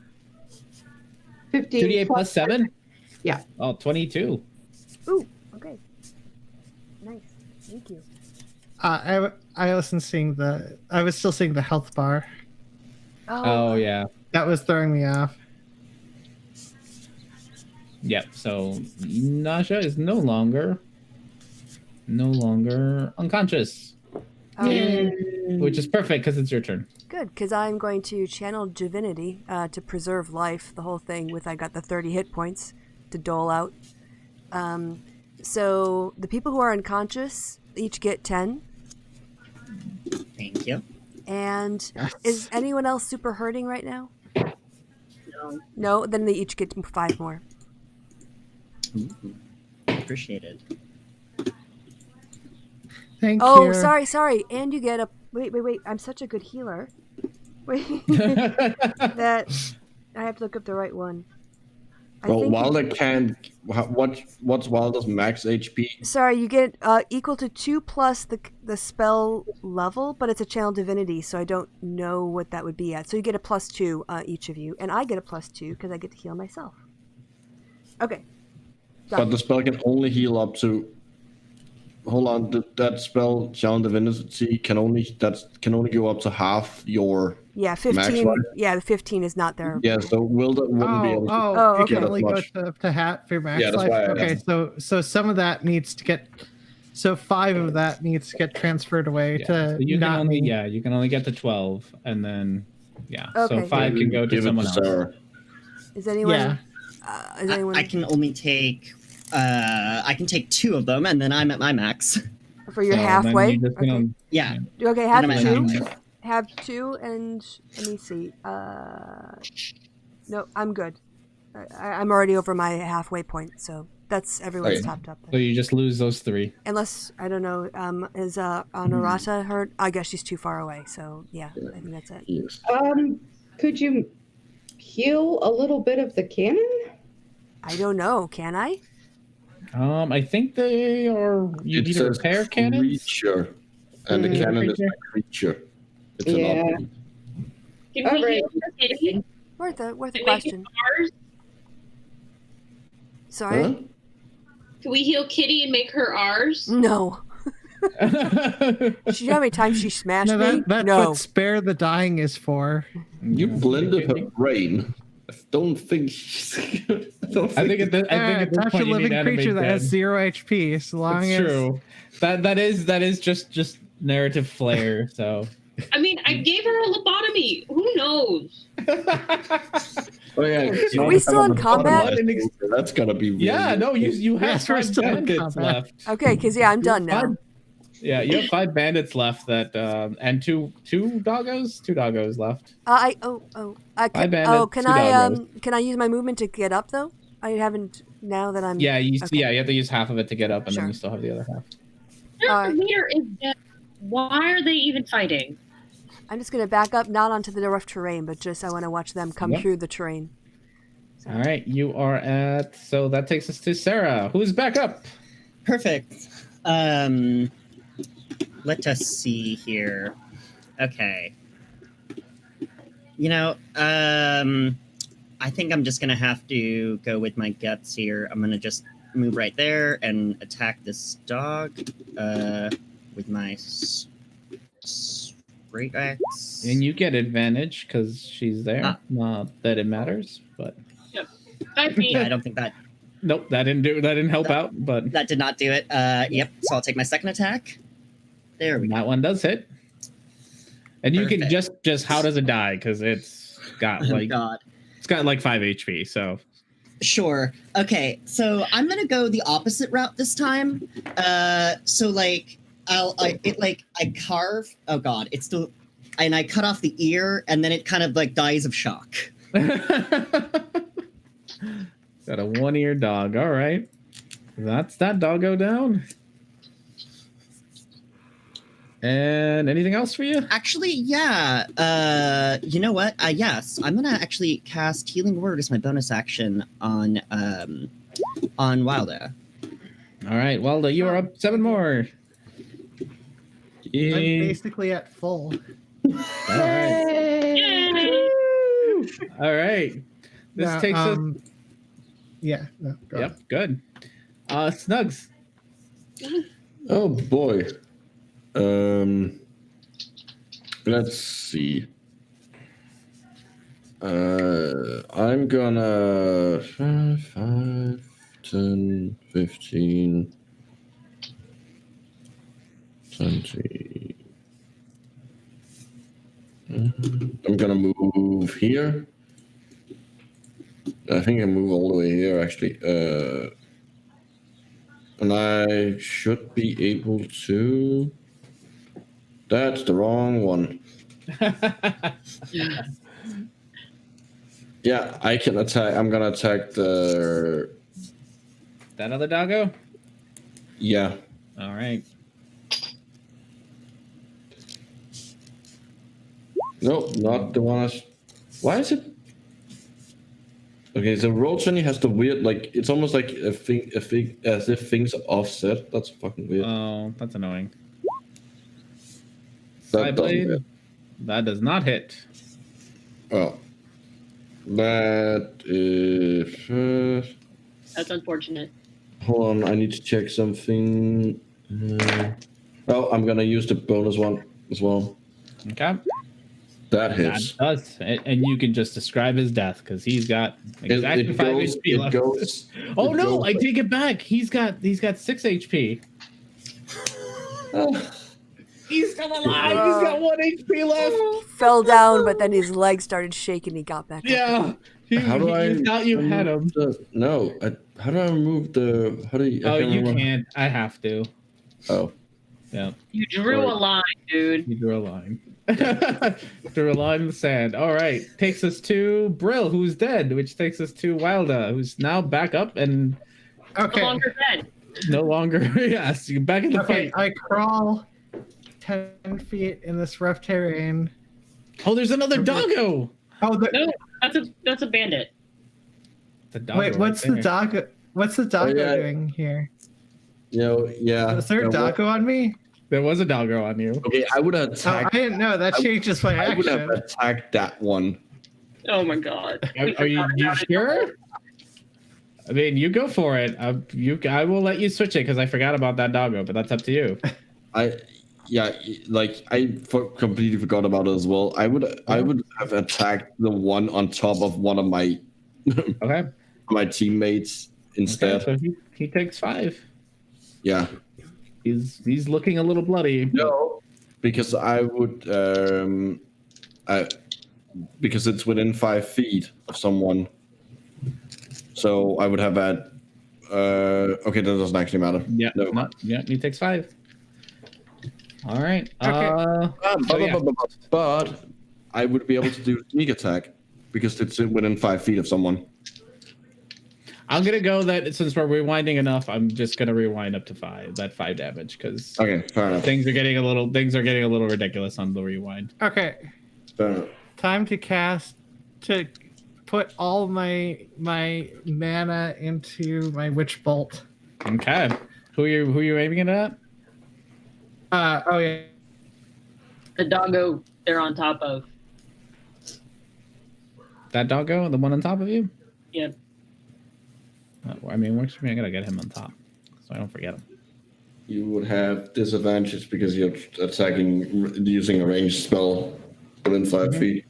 15 2d8 plus 7? Yeah. Oh, 22. Ooh. Okay. Nice. Thank you. I wasn't seeing I was still seeing the health bar. Oh, yeah. That was throwing me off. Yep. So Nasha is no longer unconscious, which is perfect because it's your turn. Good, because I'm going to channel divinity to preserve life. The whole thing with I got the 30 hit points to dole out. So the people who are unconscious each get 10. Thank you. And Yes. is anyone else super hurting right now? No. No, then they each get 5 more. Ooh, appreciated. Thank Oh, you. sorry. And you get a wait. I'm such a good healer. Wait, that I have to look up the right one. Well, Wilder can't. What's Wilder's max HP? Sorry, you get equal to 2 plus the spell level, but it's a channel divinity, so I don't know what that would be at. So you get a +2, each of you, and I get a +2 because I get to heal myself. Okay. But the spell can only heal up to. Hold on, that spell, Channel Divinity, can only go up to half your. Yeah, Max 15. life? Yeah, the 15 is not there. Yeah, so Wilder wouldn't be able to. Oh, you okay. can only Get go as much. to half your max Yeah, that's life. why I Okay, so some of that needs to get. So 5 of that needs to get transferred away Yeah. to So you can not only me. you can only get to 12, and then so Okay. 5 can go to Give it someone else. Sarah. Is anyone? Yeah. Is anyone I can only take. I can take 2 of them, and then I'm at my max. for your So then halfway? you just Okay. gonna- Yeah. Okay, then have I'm at 2. half life. Have 2, and let me see. No, I'm good. I'm already over my halfway point, so that's everyone's Okay. topped up. So you just lose those 3. Unless I don't know, is Honorata hurt? I guess she's too far away. So yeah, I think that's it. Yes. Could you heal a little bit of the cannon? I don't know. Can I? I think they are. You It need to says repair cannons. creature, and the Mm. cannon is a creature. It's an Yeah. object. Can All we right. heal the kitty Worth a and make question. it ours? Sorry. Huh? Can we heal Kitty and make her ours? No. You know how many times she smashed No, me? that's No. what spare the dying is for. You blended her brain. I don't think. I think at this Touch a point you need living to creature animate that has dead. 0 HP. So long It's as true. That is just narrative flair. So I mean, I gave her a lobotomy. Who knows? Oh yeah, Are we still in combat? That's gonna be weird. Yeah, no, you have Yes, we're 5 still in bandits combat. left. Okay, because I'm done now. Yeah, you have 5 bandits left that and two doggos? 2 doggos left. I Five bandits, can 2 doggos. can I use my movement to get up though? I haven't now that I'm. Yeah, you Okay. have to use half of it to get up, and Sure. then you still have the other half. Their leader is dead. Why are they even fighting? I'm just gonna back up, not onto the rough terrain, but just I want to watch them come Yep. through the terrain. So. All right, you are at. So that takes us to Sarah, who's back up. Perfect. Let us see here. Okay. You know, I think I'm just gonna have to go with my guts here. I'm gonna just move right there and attack this dog with my great axe. And you get advantage because she's there. Ah. Not that it matters, but 5 feet. Yeah, I don't think that nope, that didn't help out. But that did not do it. Yep. So I'll take my second attack. There we go. that one does hit. And you can Perfect. just how does it die? Because it's got Oh like God. it's got like 5 HP. So Sure. Okay. So I'm gonna go the opposite route this time. So like I carve. Oh God, it's still, and I cut off the ear, and then it kind of like dies of shock. got a 1-eared dog. All right, that's that doggo down. And anything else for you? Actually, yeah. You know what? Yes, I'm gonna actually cast Healing Word as my bonus action on Wilda. All right, Wilda, you are up 7 more. I'm Yeah. basically at full. All right. Yay! All right. This Now, takes us. Yeah. No, go Yep, good. Snugs. Oh boy. Let's see. I'm gonna 5, 10, 15, 20. I'm gonna move here. I think I move all the way here actually. And I should be able to. That's the wrong one. Yeah, I can attack. I'm gonna attack the. That other doggo? Yeah. All right. No, not the one. Why is it? Okay, so Roll20 has the weird, like, it's almost like a thing, as if things are offset. That's fucking weird. Oh, that's annoying. That doesn't Blade. hit. That does not hit. Oh. That is. That's unfortunate. Hold on, I need to check something. Well, I'm gonna use the bonus one as well. Okay. That hits. That does. And you can just describe his death because he's got exactly 5 HP left. Oh no, I take it back. He's got 6 HP. He's still alive. He's got 1 HP left. Fell down, but then his legs started shaking. He got back up. Yeah. How do I? You thought you had him. No. How do I remove the? How do you? Oh, you remember. can't. I have to. Oh. Yeah. You drew a line, dude. You drew a line. Drew a line in the sand. All right. Takes us to Brill, who's dead, which takes us to Wilda, who's now back up and Okay. No longer dead. no longer. Yes, you're back in the Okay, fight. I crawl 10 feet in this rough terrain. Oh, there's another doggo. Oh, No, that's a bandit. The doggo wait, what's right the doggo? What's the doggo yeah. doing here? Yeah. Is there a Yeah, doggo on me? There was a doggo on you. Okay, I would have Oh, I attacked. didn't know. That changes my I would have action. attacked that one. Oh my god. Are you sure? I mean, you go for it. I will let you switch it because I forgot about that doggo, but that's up to you. I completely forgot about it as well. I would have attacked the one on top of one of my Okay. my teammates instead. Okay, so he takes 5. Yeah. He's looking a little bloody. No. because I would because it's within 5 feet of someone. So I would have that. Okay, that doesn't actually matter. Yeah, No. no, yeah, he takes 5. All right. Okay. But I would be able to do sneak attack because it's within 5 feet of someone. I'm gonna go that since we're rewinding enough, I'm just gonna rewind up to 5. That 5 damage because Okay, fair enough. things are getting a little ridiculous on the rewind. Okay. Fair enough. Time to put all my mana into my witch bolt. Okay. Who are you aiming it at? Oh yeah. The doggo they're on top of. That doggo, the one on top of you? Yep. I mean, works for me. I gotta get him on top, so I don't forget him. You would have disadvantage because you're attacking using a ranged spell within 5 feet.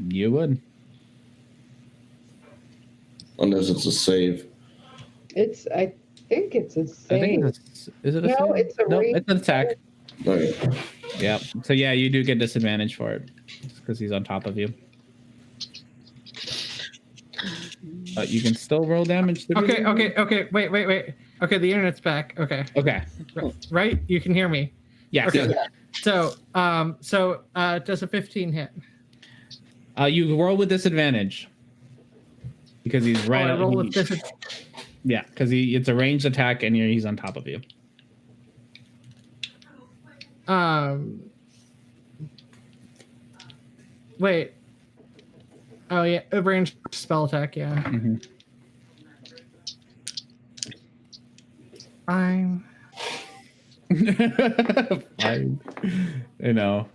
You would. Unless it's a save. I think it's a I save. think is it a No, save? it's a no, range it's an attack. Okay. Yeah. So yeah, you do get disadvantage for it because he's on top of you. But you can still roll damage. Okay. Wait. Okay, the internet's back. Okay. Okay. Right? You can hear me. Yes. Okay. So does a 15 hit? You roll with disadvantage because he's right. I roll with disadvantage. Yeah, because it's a ranged attack and he's on top of you. Wait. Oh yeah, a ranged spell attack. Yeah. Mm-hmm. Fine. Fine. You know,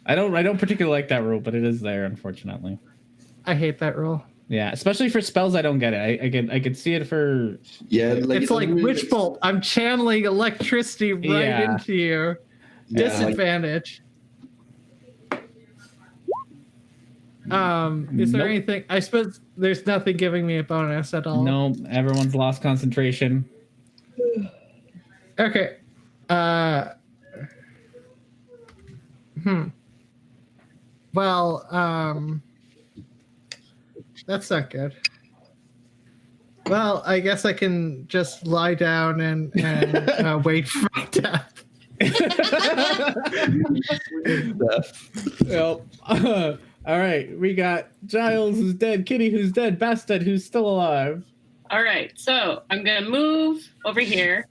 I don't particularly like that rule, but it is there, unfortunately. I hate that rule. Yeah, especially for spells I don't get it. I could see it for It's like witch bolt. I'm channeling electricity right into you. Disadvantage. Is there anything? I suppose there's nothing giving me a bonus at all. No, everyone's lost concentration. Okay. Well, that's not good. Well, I guess I can just lie down and wait for my death. Well, all right. We got Giles who's dead, Kitty who's dead, Bastet who's still alive. All right, so I'm gonna move over here.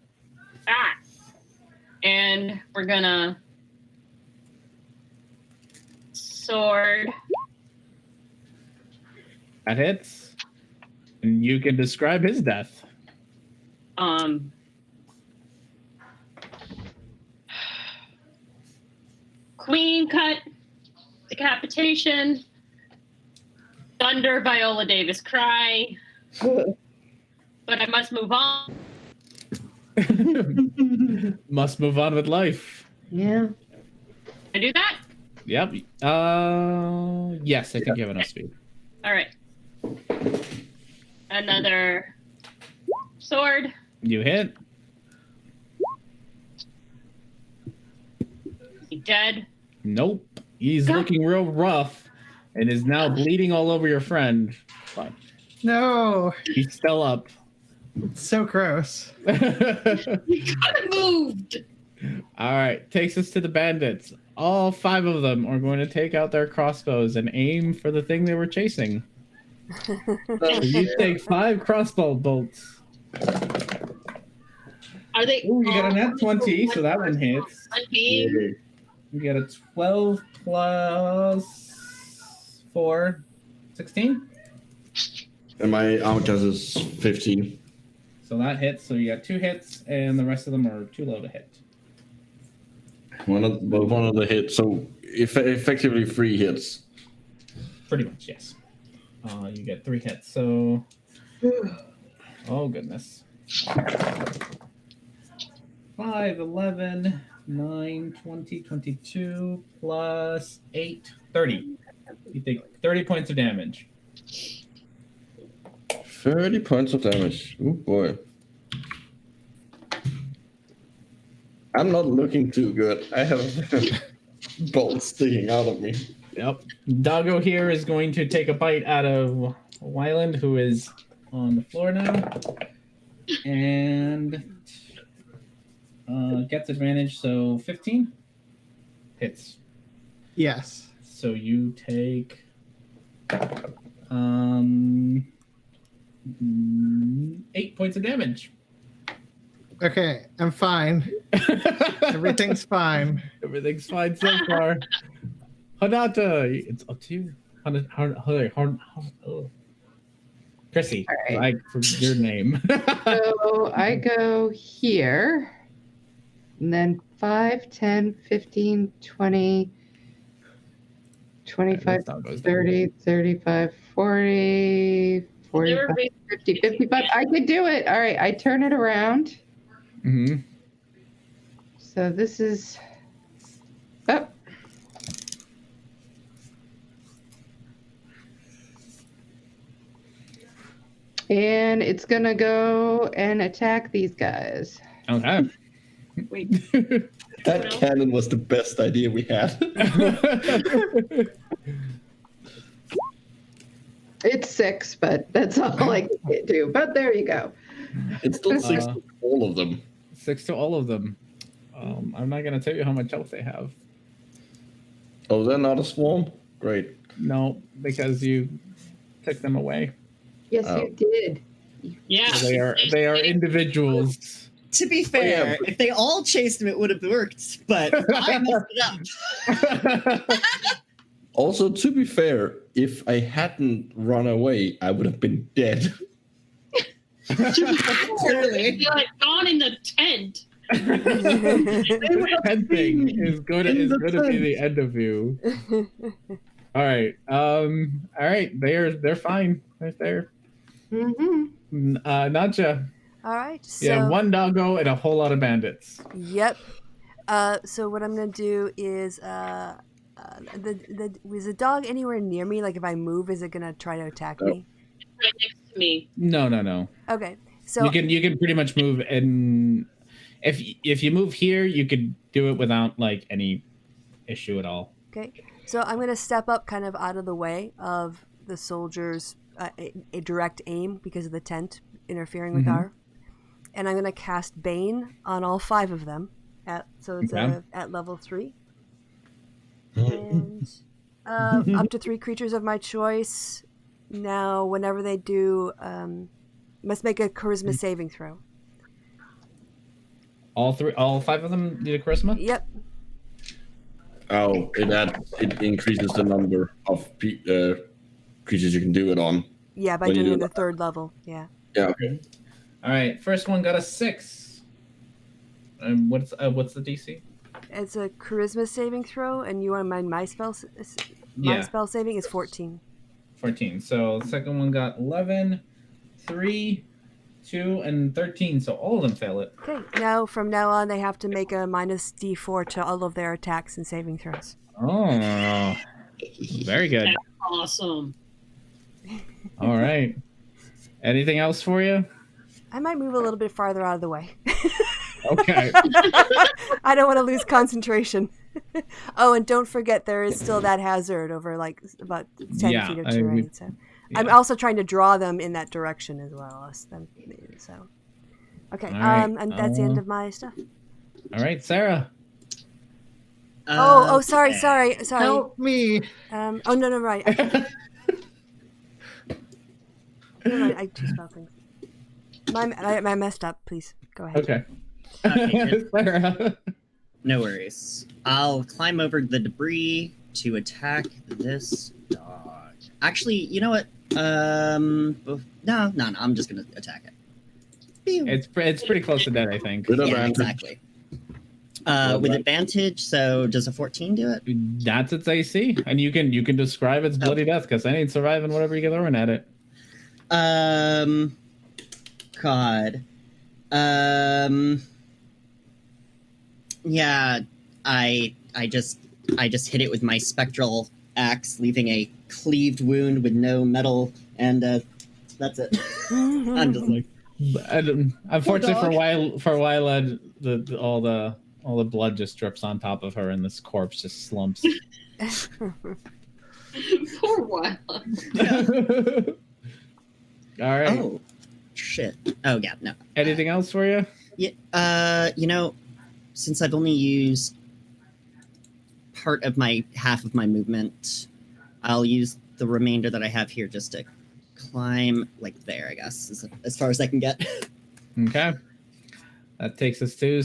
And we're gonna sword. That hits. And you can describe his death. Queen cut, decapitation, thunder, Viola Davis cry. But I must move on. Must move on with life. Yeah. I do that? Yep. Yes, I think you have enough speed. All right. Another sword. You hit. He dead? Nope. He's looking real rough and is now bleeding all over your friend. But No, he's still up. it's so gross. I moved. All right, takes us to the bandits. All 5 of them are going to take out their crossbows and aim for the thing they were chasing. So you take 5 crossbow bolts. Are they? Ooh, you got a nat 20, so that one hits. Beam? You get a 12 plus 4, 16. And my armor class is 15. So that hits. So you got 2 hits, and the rest of them are too low to hit. One of the hits. So effectively 3 hits. Pretty much, yes. You get 3 hits. So, oh goodness. 5, 11, 9, 20, 22, plus 8, 30. You take 30 points of damage. 30 points of damage. Oh boy. I'm not looking too good. I have bolts sticking out of me. Yep. Doggo here is going to take a bite out of Wyland, who is on the floor now. And gets advantage, so 15 hits. Yes. So you take 8 points of damage. Okay, I'm fine. Everything's fine. Everything's fine so far. Hanata, it's up to you. Chrissy, All right. for your name. So I go here, and then 5, 10, 15, 20, 25, 30, 35, 40, 45, 50, 55. I could do it. All right, I turn it around. Mm-hmm. So this is up. And it's gonna go and attack these guys. Okay. Wait. That cannon was the best idea we had. It's 6, but that's all I can do. But there you go. It's still 6 to all of them. 6 to all of them. I'm not going to tell you how much health they have. Oh, they're not a swarm? Great. No, because you took them away. Yes, you did. Yeah. So they are individuals. To be fair, if they all chased him, it would have worked, but I messed it up. Also, to be fair, if I hadn't run away, I would have been dead. Clearly. You're like gone in the tent. The tent thing is going to be the end of you. All right. All right. They're fine right there. Mm-hmm. Nacha. All right. So, Yeah, one doggo and a whole lot of bandits. Yep. So what I'm gonna do is is the dog anywhere near me? Like if I move, is it gonna try to attack me? Right next to me. No. Okay. So You can pretty much move, and if you move here, you could do it without like any issue at all. okay. So I'm gonna step up, kind of out of the way of the soldiers' a direct aim because of the tent interfering with our. And I'm going to cast Bane on all 5 of them. At level 3. And up to 3 creatures of my choice. Now, whenever they do, must make a charisma saving throw. All 5 of them need a charisma? Yep. Oh, it increases the number of creatures you can do it on. Yeah, by When you doing do the 3rd level. Yeah. Yeah, okay. All right, first one got a 6. What's the DC? It's a charisma saving throw, and you want to mind my spell saving is 14. 14. So second one got 11, 3, 2, and 13. So all of them fail it. Okay. Now, from now on, they have to make a minus D4 to all of their attacks and saving throws. Oh, very good. That's awesome. All right. Anything else for you? I might move a little bit farther out of the way. Okay. I don't want to lose concentration. Oh, and don't forget there is still that hazard over like about 10 feet of terrain. I'm also trying to draw them in that direction as well. So, okay. Right. And that's the end of my stuff. All right, Sarah. Sorry. Help me. No, right. Never mind, I two spell things. I messed up. Please go ahead. Okay. Sarah. No worries. I'll climb over the debris to attack this dog. Actually, you know what? No. I'm just gonna attack it. It's pretty close to dead, I think. Yeah, exactly. With advantage, so does a 14 do it? That's its AC, and you can describe its bloody death because I ain't surviving whatever you get throwing at it. God. Yeah, I just hit it with my spectral axe, leaving a cleaved wound with no metal, and that's it. I'm just like, Unfortunately for Wyland, all All the blood just drips on top of her, and this corpse just slumps. Poor Wild. All right. Oh, shit. Oh, yeah, no. Anything else for you? Yeah, since I've only used part of half of my movement, I'll use the remainder that I have here just to climb like there, I guess, as far as I can get. Okay. That takes us to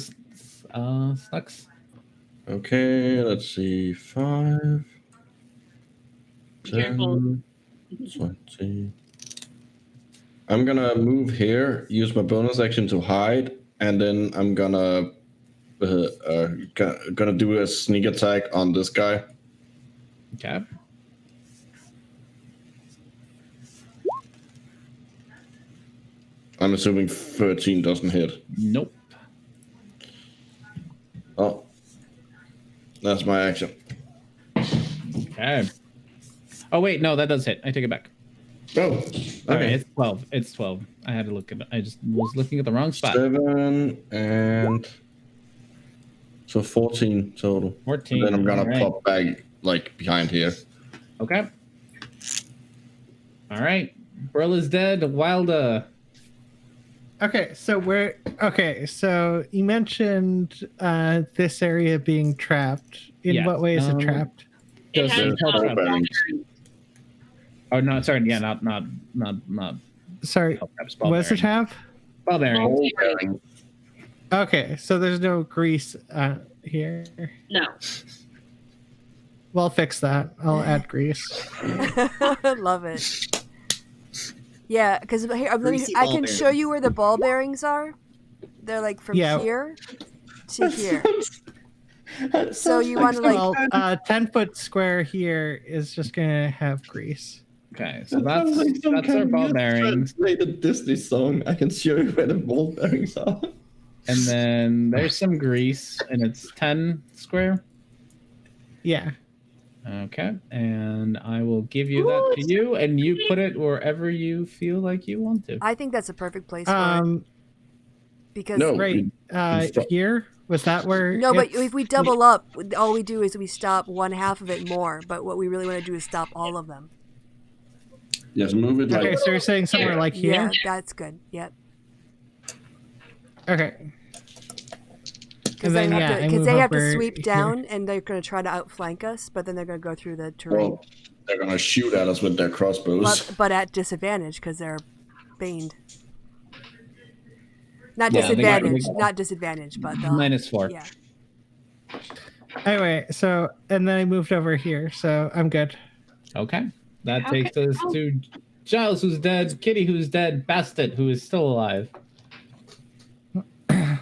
Snux. Okay, let's see. 5, Careful. 10, 20. I'm gonna move here, use my bonus action to hide, and then I'm gonna do a sneak attack on this guy. Okay. I'm assuming 13 doesn't hit. Nope. Oh, that's my action. Okay. Oh wait, no, that does hit. I take it back. Oh, All right, okay. it's 12. It's 12. I had to look at it. I just was looking at the wrong spot. 7 and so 14 total. 14. And then I'm gonna All right. pop back like behind here. Okay. All right. Brill is dead. Wilda. Okay, so you mentioned this area being trapped. In Yeah, what way is it trapped? It Does has it help ball trap? bearings. Oh no, sorry. Yeah, not. Sorry, help traps, ball what does it bearing. have? Ball bearing. Ball bearing. Okay, so there's no grease here. No. We'll fix that. I'll add grease. Love it. Yeah, because here Greasy I ball can show you where the ball bearings are. They're like from here to here. So you want to like Well, 10-foot square here is just gonna have grease. Okay, so that's our ball bearings. Play the Disney song. I can show you where the ball bearings are. And then there's some grease, and it's 10 square. Yeah. Okay, and I will give you that to you, and you put it wherever you feel like you want to. I think that's a perfect place for it. Because No. Right. Here was that where? no, but it's- if we double up, all we do is we stop one half of it more. But what we really want to do is stop all of them. Yes, move it like Okay, so you're saying somewhere like here? Yeah, that's good. Yep. Okay. Because And they then, have yeah, to, I 'cause move they have to over sweep here. down, and they're going to try to outflank us, but then they're going to go through the terrain. well, they're gonna shoot at us with their crossbows. But at disadvantage because they're baned. Not Yeah, they got- disadvantage, not disadvantage, but they'll, -4. yeah. Anyway, so and then I moved over here, so I'm good. Okay, that Okay. takes us to Giles, who's dead, Kitty, who's dead, Bastet, who is still alive. Alright.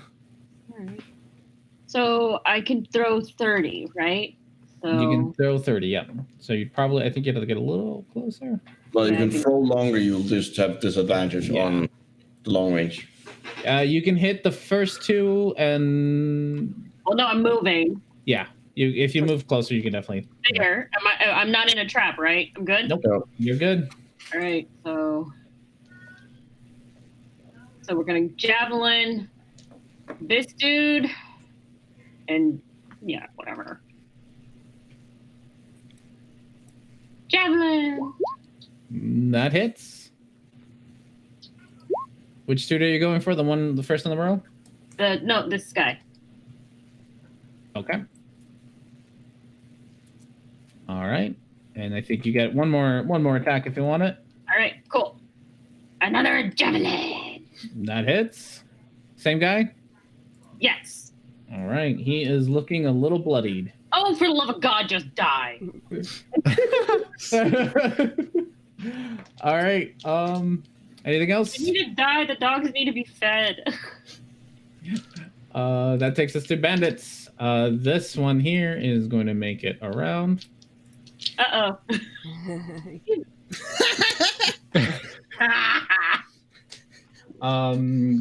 So I can throw 30, right? So You can throw 30, yeah. So you probably, I think you have to get a little closer. Well, you Yeah, can I think- throw longer, you'll just have disadvantage Yeah. on the long range. You can hit the first two, and well, no, I'm moving. yeah, if you move closer, you can definitely. There. I'm not in a trap, right? I'm good? Nope, No. you're good. All right. So we're going to javelin this dude and yeah, whatever. Javelin. That hits. Which dude are you going for? The first in the row? No, this guy. Okay. All right. And I think you get one more attack if you want it. All right, cool. Another javelin. That hits. Same guy? Yes. All right. He is looking a little bloodied. Oh, for the love of God, just die. All right. Anything else? They need to die. The dogs need to be fed. That takes us to bandits. This one here is going to make it around. Uh-oh.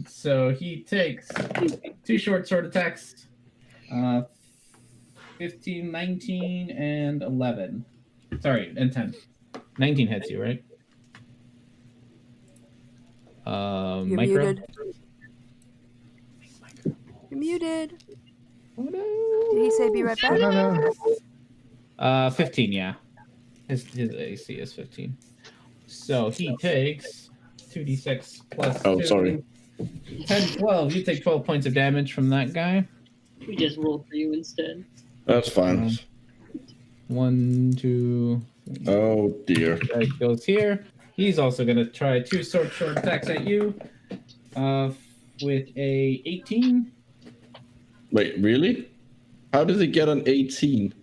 So he takes 2 short sword attacks. 15, 19, and 11. Sorry, and 10. 19 hits you, right? You're Micro. muted. You're muted. Did he say be right I back? don't know. 15, yeah. His AC is 15. So he takes 2d6 plus 2. Sorry. 10, 12. You take 12 points of damage from that guy. We just rolled for you instead. That's fine. 1, 2. Oh dear. That goes here. He's also going to try 2 short attacks at you with a 18. Wait, really? How does he get an 18?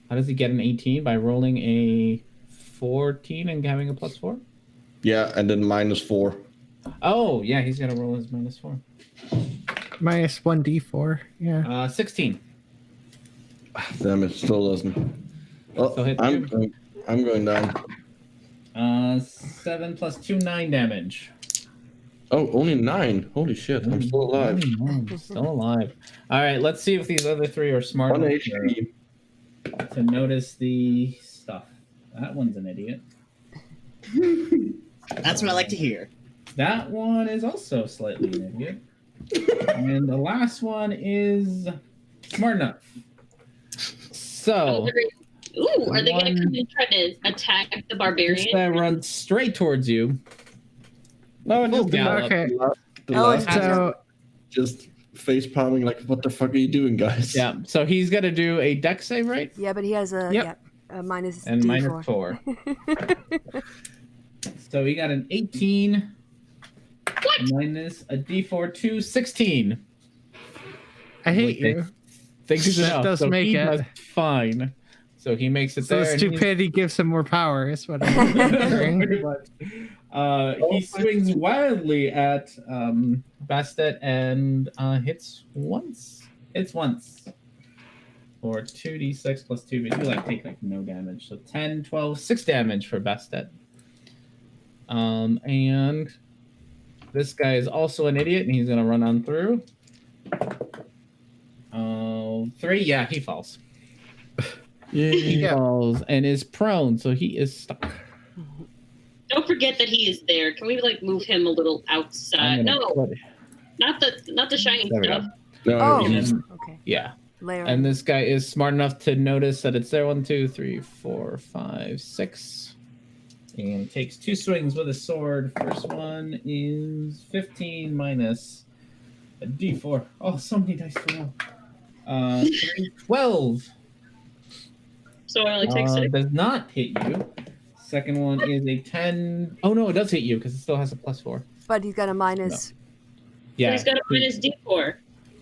How does he get an 18? By rolling a 14 and having a +4? Yeah, and then -4. Oh, yeah, he's going to roll his -4. Minus 1d4. Yeah. 16. Damn it, still doesn't. Oh, So hit I'm going down. 7 plus 2, 9 damage. Oh, only 9. Holy shit, I'm still alive. Still alive. All right, let's see if these other 3 are smart 1 enough HP. to notice the stuff. That one's an idiot. That's what I like to hear. That one is also slightly an idiot. And the last one is smart enough. So, Ooh, are they going to come and try to attack the this barbarian? guy runs straight towards you. No, Full just gallop. Okay. the Oh, last So just face palming like, what the fuck are you doing, guys? Yeah, so he's going to do a dex save, right? Yeah, but he has a Yep. minus And D4. -4. So he got an 18 minus a D4 to 16. I hate you. Thanks That enough. does So make he it. does fine. So he makes it So there. the and he's- stupidity gives him more power, is what I'm hearing. Pretty much. He swings wildly at Bastet and hits once. Hits once. For 2d6 plus 2, but you take no damage. So 10, 12, 6 damage for Bastet. And this guy is also an idiot, and he's gonna run on through. 3, yeah, he falls. He falls and is prone, so he is stuck. Don't forget that he is there. Can we move him a little outside? No, not the shiny There we stuff. go. No, Oh, he's- okay. Yeah. Layer. And this guy is smart enough to notice that it's there. 1, 2, 3, 4, 5, 6. And takes 2 swings with his sword. First one is 15 minus a D4. Oh, so many dice to roll. 3, 12. So I only take 6. Does not hit you. Second one is a 10. Oh, no, it does hit you because it still has a +4. But he's got a minus. Yeah. He's got a minus D4.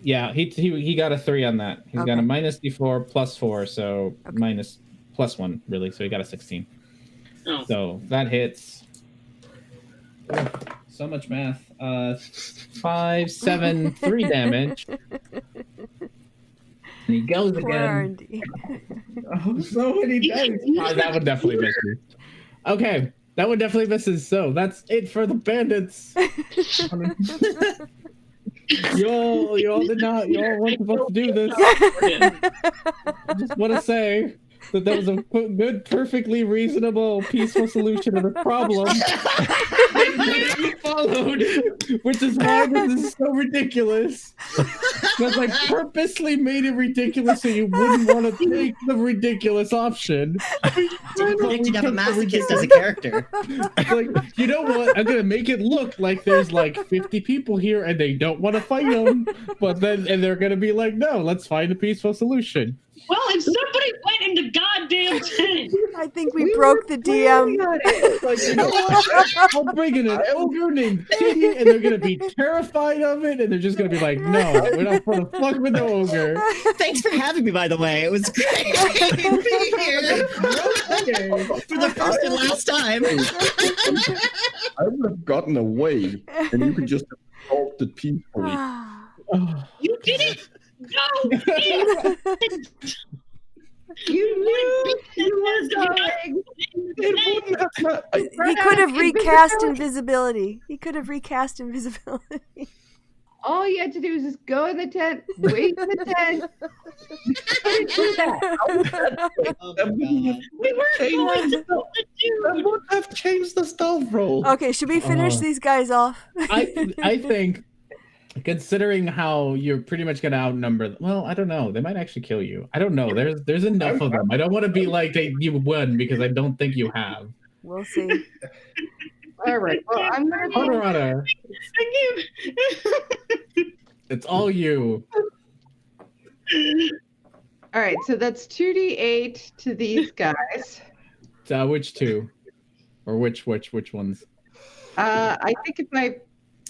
Yeah, he got a 3 on that. He's got Okay. a minus D4 +4, so Okay. minus +1, really. So he got a 16. Oh. So that hits. Oh, so much math. 5, 7, 3 damage. And he goes Poor again. R&D. Oh, so many dice. That one definitely misses. Okay, that one definitely misses. So that's it for the bandits. Y'all weren't supposed to do this. I just want to say that was a good, perfectly reasonable, peaceful solution to the problem. It followed, which is why this is so ridiculous. Because I purposely made it ridiculous so you wouldn't want to take the ridiculous option. Didn't predict you'd have a masochist as a character. Like, you know what? I'm gonna make it look like there's 50 people here and they don't want to fight them, but then they're gonna be like, no, let's find a peaceful solution. Well, if somebody went in the goddamn tent. I think we broke the DM. Like, you know what? I'll bring in an ogre named Kitty, and they're gonna be terrified of it, and they're just gonna be like, no, we're not gonna fuck with the ogre. Thanks for having me, by the way. It was great being here for the first and last time. I would have gotten away, and you could just have solved it peacefully. You didn't. No. You knew you were dying. It wouldn't have. He could have recast invisibility. All you had to do was just go in the tent, wait in the tent. You couldn't do that. Oh my God. We weren't going to kill the That dude. would have changed the stealth roll. Okay, should we finish these guys off? I think Considering how you're pretty much going to outnumber them. Well, I don't know. They might actually kill you. I don't know. There's enough of them. I don't want to be like you won because I don't think you have. We'll see. All right. Well, I'm gonna. Honorata, it's all you. All right. So that's 2d8 to these guys. Which two? Or which ones? I think if I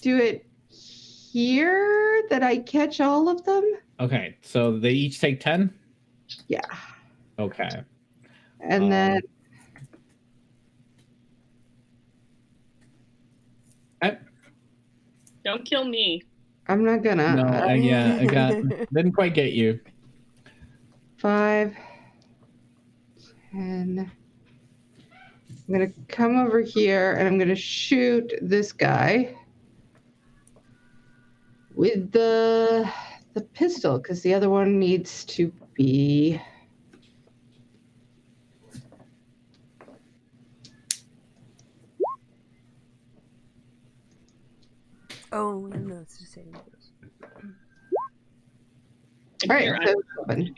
do it here, that I catch all of them. Okay, so they each take 10? Yeah. Okay. And then. Don't kill me. I'm not gonna. No, I didn't quite get you. 5, 10. I'm gonna come over here and I'm gonna shoot this guy with the pistol because the other one needs to be. Oh no, it's the same. All right, so 7.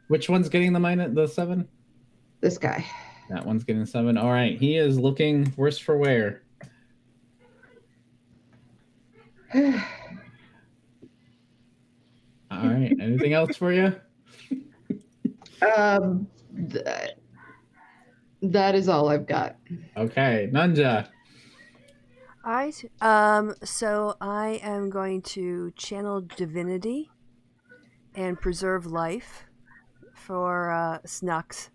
Which one's getting the 7? This guy. That one's getting 7. All right, he is looking worse for wear. All right, anything else for you? That is all I've got. Okay, Nanja. All right. So I am going to channel divinity and preserve life for Snux.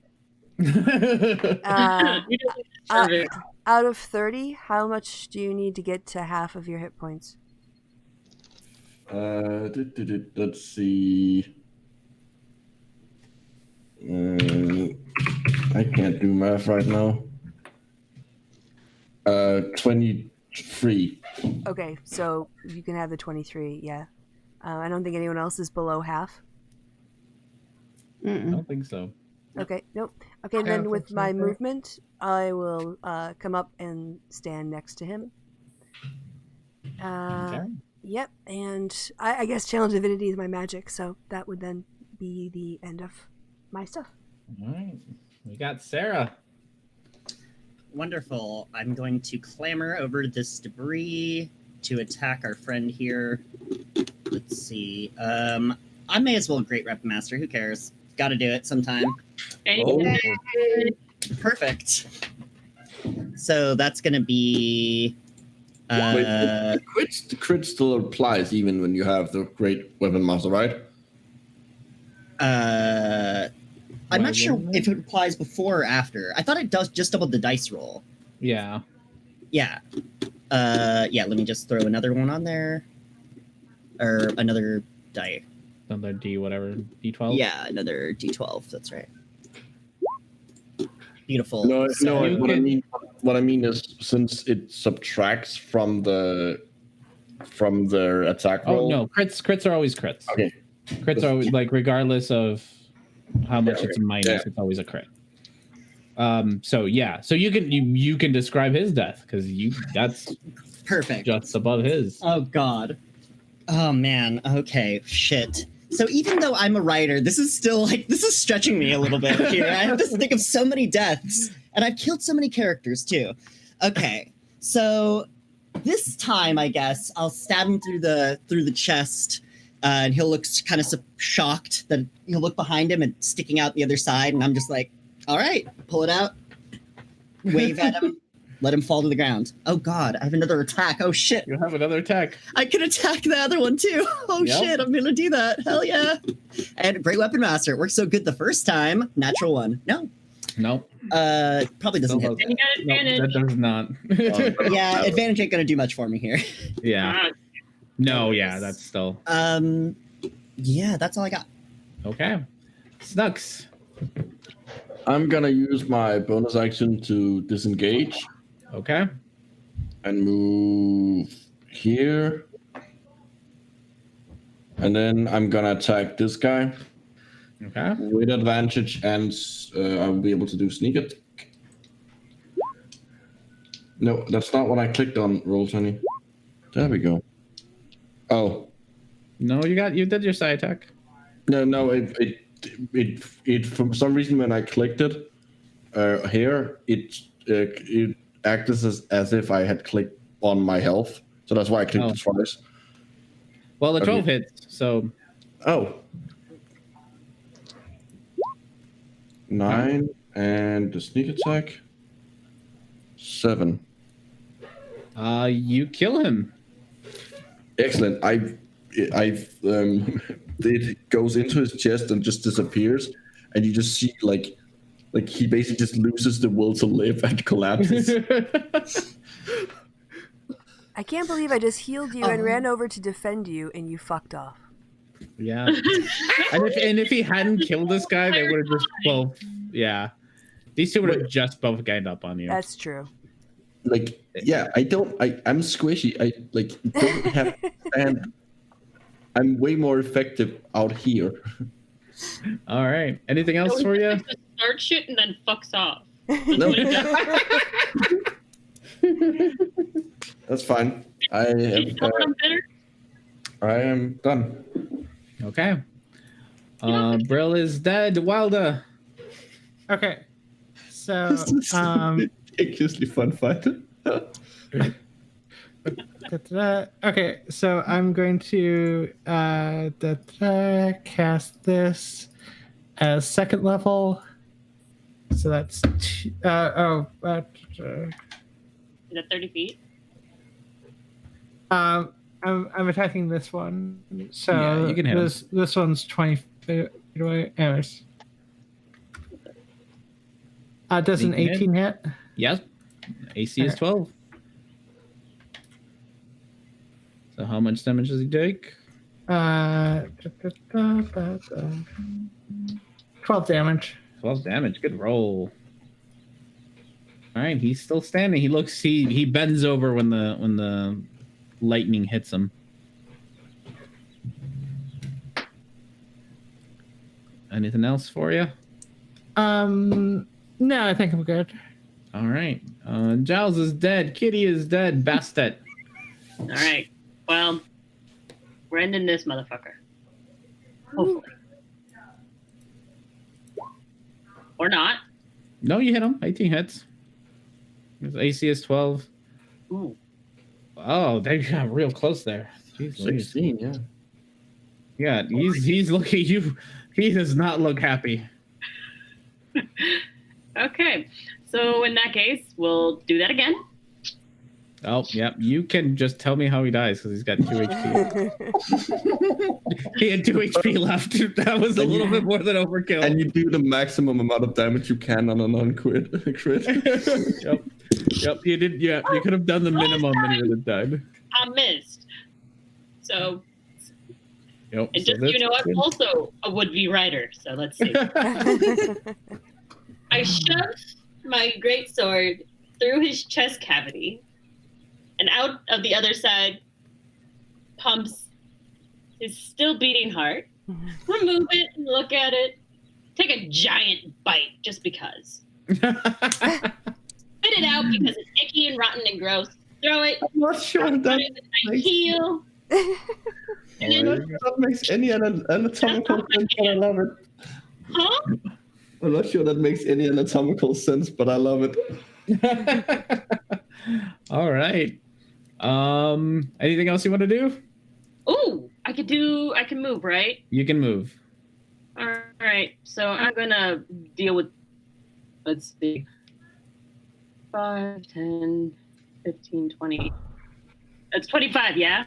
Out of 30, how much do you need to get to half of your hit points? Let's see. I can't do math right now. 23. Okay, so you can have the 23, yeah. I don't think anyone else is below half. I don't think so. Okay, nope. Okay, then with my movement, I will come up and stand next to him. Okay. Yep, and I guess Channel Divinity is my magic, so that would then be the end of my stuff. All right, we got Sarah. Wonderful. I'm going to clamber over this debris to attack our friend here. Let's see. I may as well Great Rep Master. Who cares? Got to do it sometime. Oh. Perfect. So that's going to be... Wait, the crit still applies even when you have the Great Weapon Master, right? I'm not sure if it applies before or after. I thought it does just double the dice roll. Yeah. Yeah. Let me just throw another one on there. Or another die. Another D, whatever. D12? Yeah, another D12. That's right. Beautiful. No, So- what I mean is since it subtracts from their attack roll. Oh no, crits are always crits. Okay. Crits are always, like, regardless of how much it's a minus, it's always a crit. So you can describe his death because that's perfect. Just above his. Oh god. Oh man. Okay. Shit. So even though I'm a writer, this is stretching me a little bit here. I have to think of so many deaths, and I've killed so many characters too. Okay, so this time I guess I'll stab him through the chest, and he'll look kind of shocked. That he'll look behind him and sticking out the other side, and I'm just like, all right, pull it out, wave at him. Let him fall to the ground. Oh god, I have another attack. Oh shit. You have another attack. I can attack the other one too. Oh shit, I'm gonna do that. Hell yeah. And Great Weapon Master. It worked so good the first time. Natural 1. No. Nope. Probably doesn't hit. And you got advantage. No, that does not. Yeah, advantage ain't gonna do much for me here. Yeah. No, yeah, that's still. Yeah, that's all I got. Okay. Snux. I'm gonna use my bonus action to disengage. Okay. And move here. And then I'm gonna attack this guy. Okay. With advantage, and I'll be able to do sneak attack. No, that's not what I clicked on, Roll20. There we go. Oh. No, you did your side attack. No, it for some reason when I clicked it here, it acted as if I had clicked on my health, so that's why I clicked it twice. Well, the 12 hits, so. Oh. 9 and the sneak attack. 7. You kill him. Excellent. It goes into his chest and just disappears, and you just see like he basically just loses the will to live and collapses. I can't believe I just healed you and ran over to defend you, and you fucked off. Yeah. and if he hadn't killed this guy, they would have just both. Yeah. These two would have just both ganged up on you. That's true. Like, yeah, I'm squishy. I don't have stand. I'm way more effective out here. All right. Anything else for you? Start shit and then fucks off. No. That's fine. I am done. Okay. Brill is dead. Wilda. Okay. So, This is ridiculously fun fight. okay, so I'm going to cast this as second level. So that's Is that 30 feet? I'm attacking this one. So Yeah, you can hit this one's 20 feet away. Anyways. Does an 18 hit? Yes. AC is 12. So how much damage does he take? 12 damage. 12 damage. Good roll. All right, he's still standing. He bends over when the lightning hits him. Anything else for you? No, I think I'm good. All right. Giles is dead. Kitty is dead. Bastet. All right. Well, we're ending this motherfucker. Hopefully. Or not. No, you hit him. 18 hits. His AC is 12. Ooh. Oh, they got real close there. Jeez, 16, yeah. Yeah, he's looking at you. He does not look happy. Okay. So in that case, we'll do that again. Oh, yeah. You can just tell me how he dies because he's got 2 HP. He had 2 HP left. That was a little bit more than overkill. And you do the maximum amount of damage you can on a non-crit. Yep. You did. Yeah, you could have done the minimum and you would have died. I missed. So, Yep. and just so you know, I'm also a would-be writer. So let's see. I shoved my greatsword through his chest cavity, and out of the other side pumps his still beating heart. Remove it, look at it, take a giant bite just because. Spit it out because it's icky and rotten and gross. Throw it. I'm not sure that heel. And then, that makes any anatomical sense, but I love it. huh? I'm not sure that makes any anatomical sense, but I love it. All right. Anything else you want to do? Ooh, I can move, right? You can move. All right. So I'm gonna deal with, let's see, 5, 10, 15, 20. That's 25, yeah?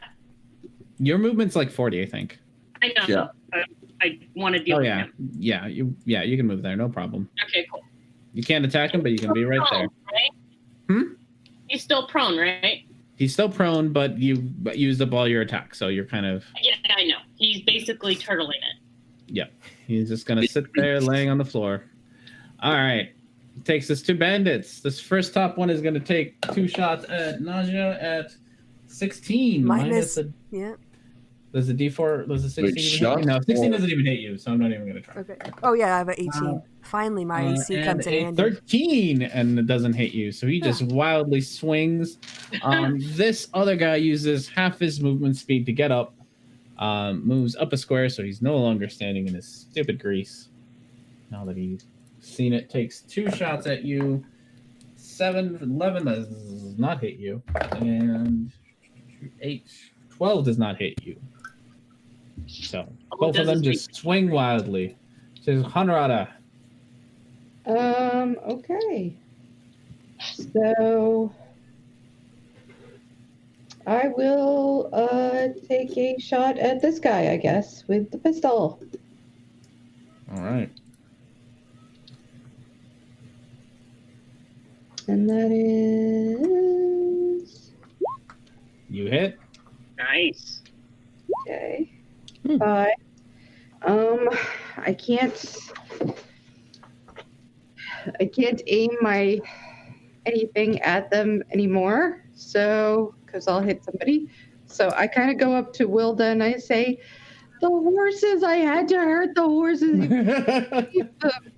Your movement's like 40, I think. I know. Yeah. I want to deal with him. Yeah, you can move there, no problem. Okay, cool. You can't attack him, but you can be right there. Right? He's still prone, right? He's still prone, but you used up all your attack, so you're kind of... Yeah, I know. He's basically turtling it. Yep. He's just going to sit there laying on the floor. All right. Takes us 2 bandits. This first top one is going to take 2 shots at Nausea at 16. Minus yeah. Does the D4, does the 16 Wait, even hit you? shot No, 16 or- doesn't even hit you, so I'm not even going to try. Okay. Oh yeah, I have an 18. Finally, my AC And comes in a handy. 13, and it doesn't hit you, so he just wildly swings. This other guy uses half his movement speed to get up, moves up a square, so he's no longer standing in his stupid grease. Now that he's seen it, takes 2 shots at you. 7, 11 does not hit you, and 8, 12 does not hit you. So both of them just swing wildly. Says Honorata. Okay. So I will take a shot at this guy, I guess, with the pistol. All right. And that is You hit. Nice. okay. 5. I can't aim my anything at them anymore, so because I'll hit somebody. So I kind of go up to Wilda and I say, "The horses! I had to hurt the horses. Keep them.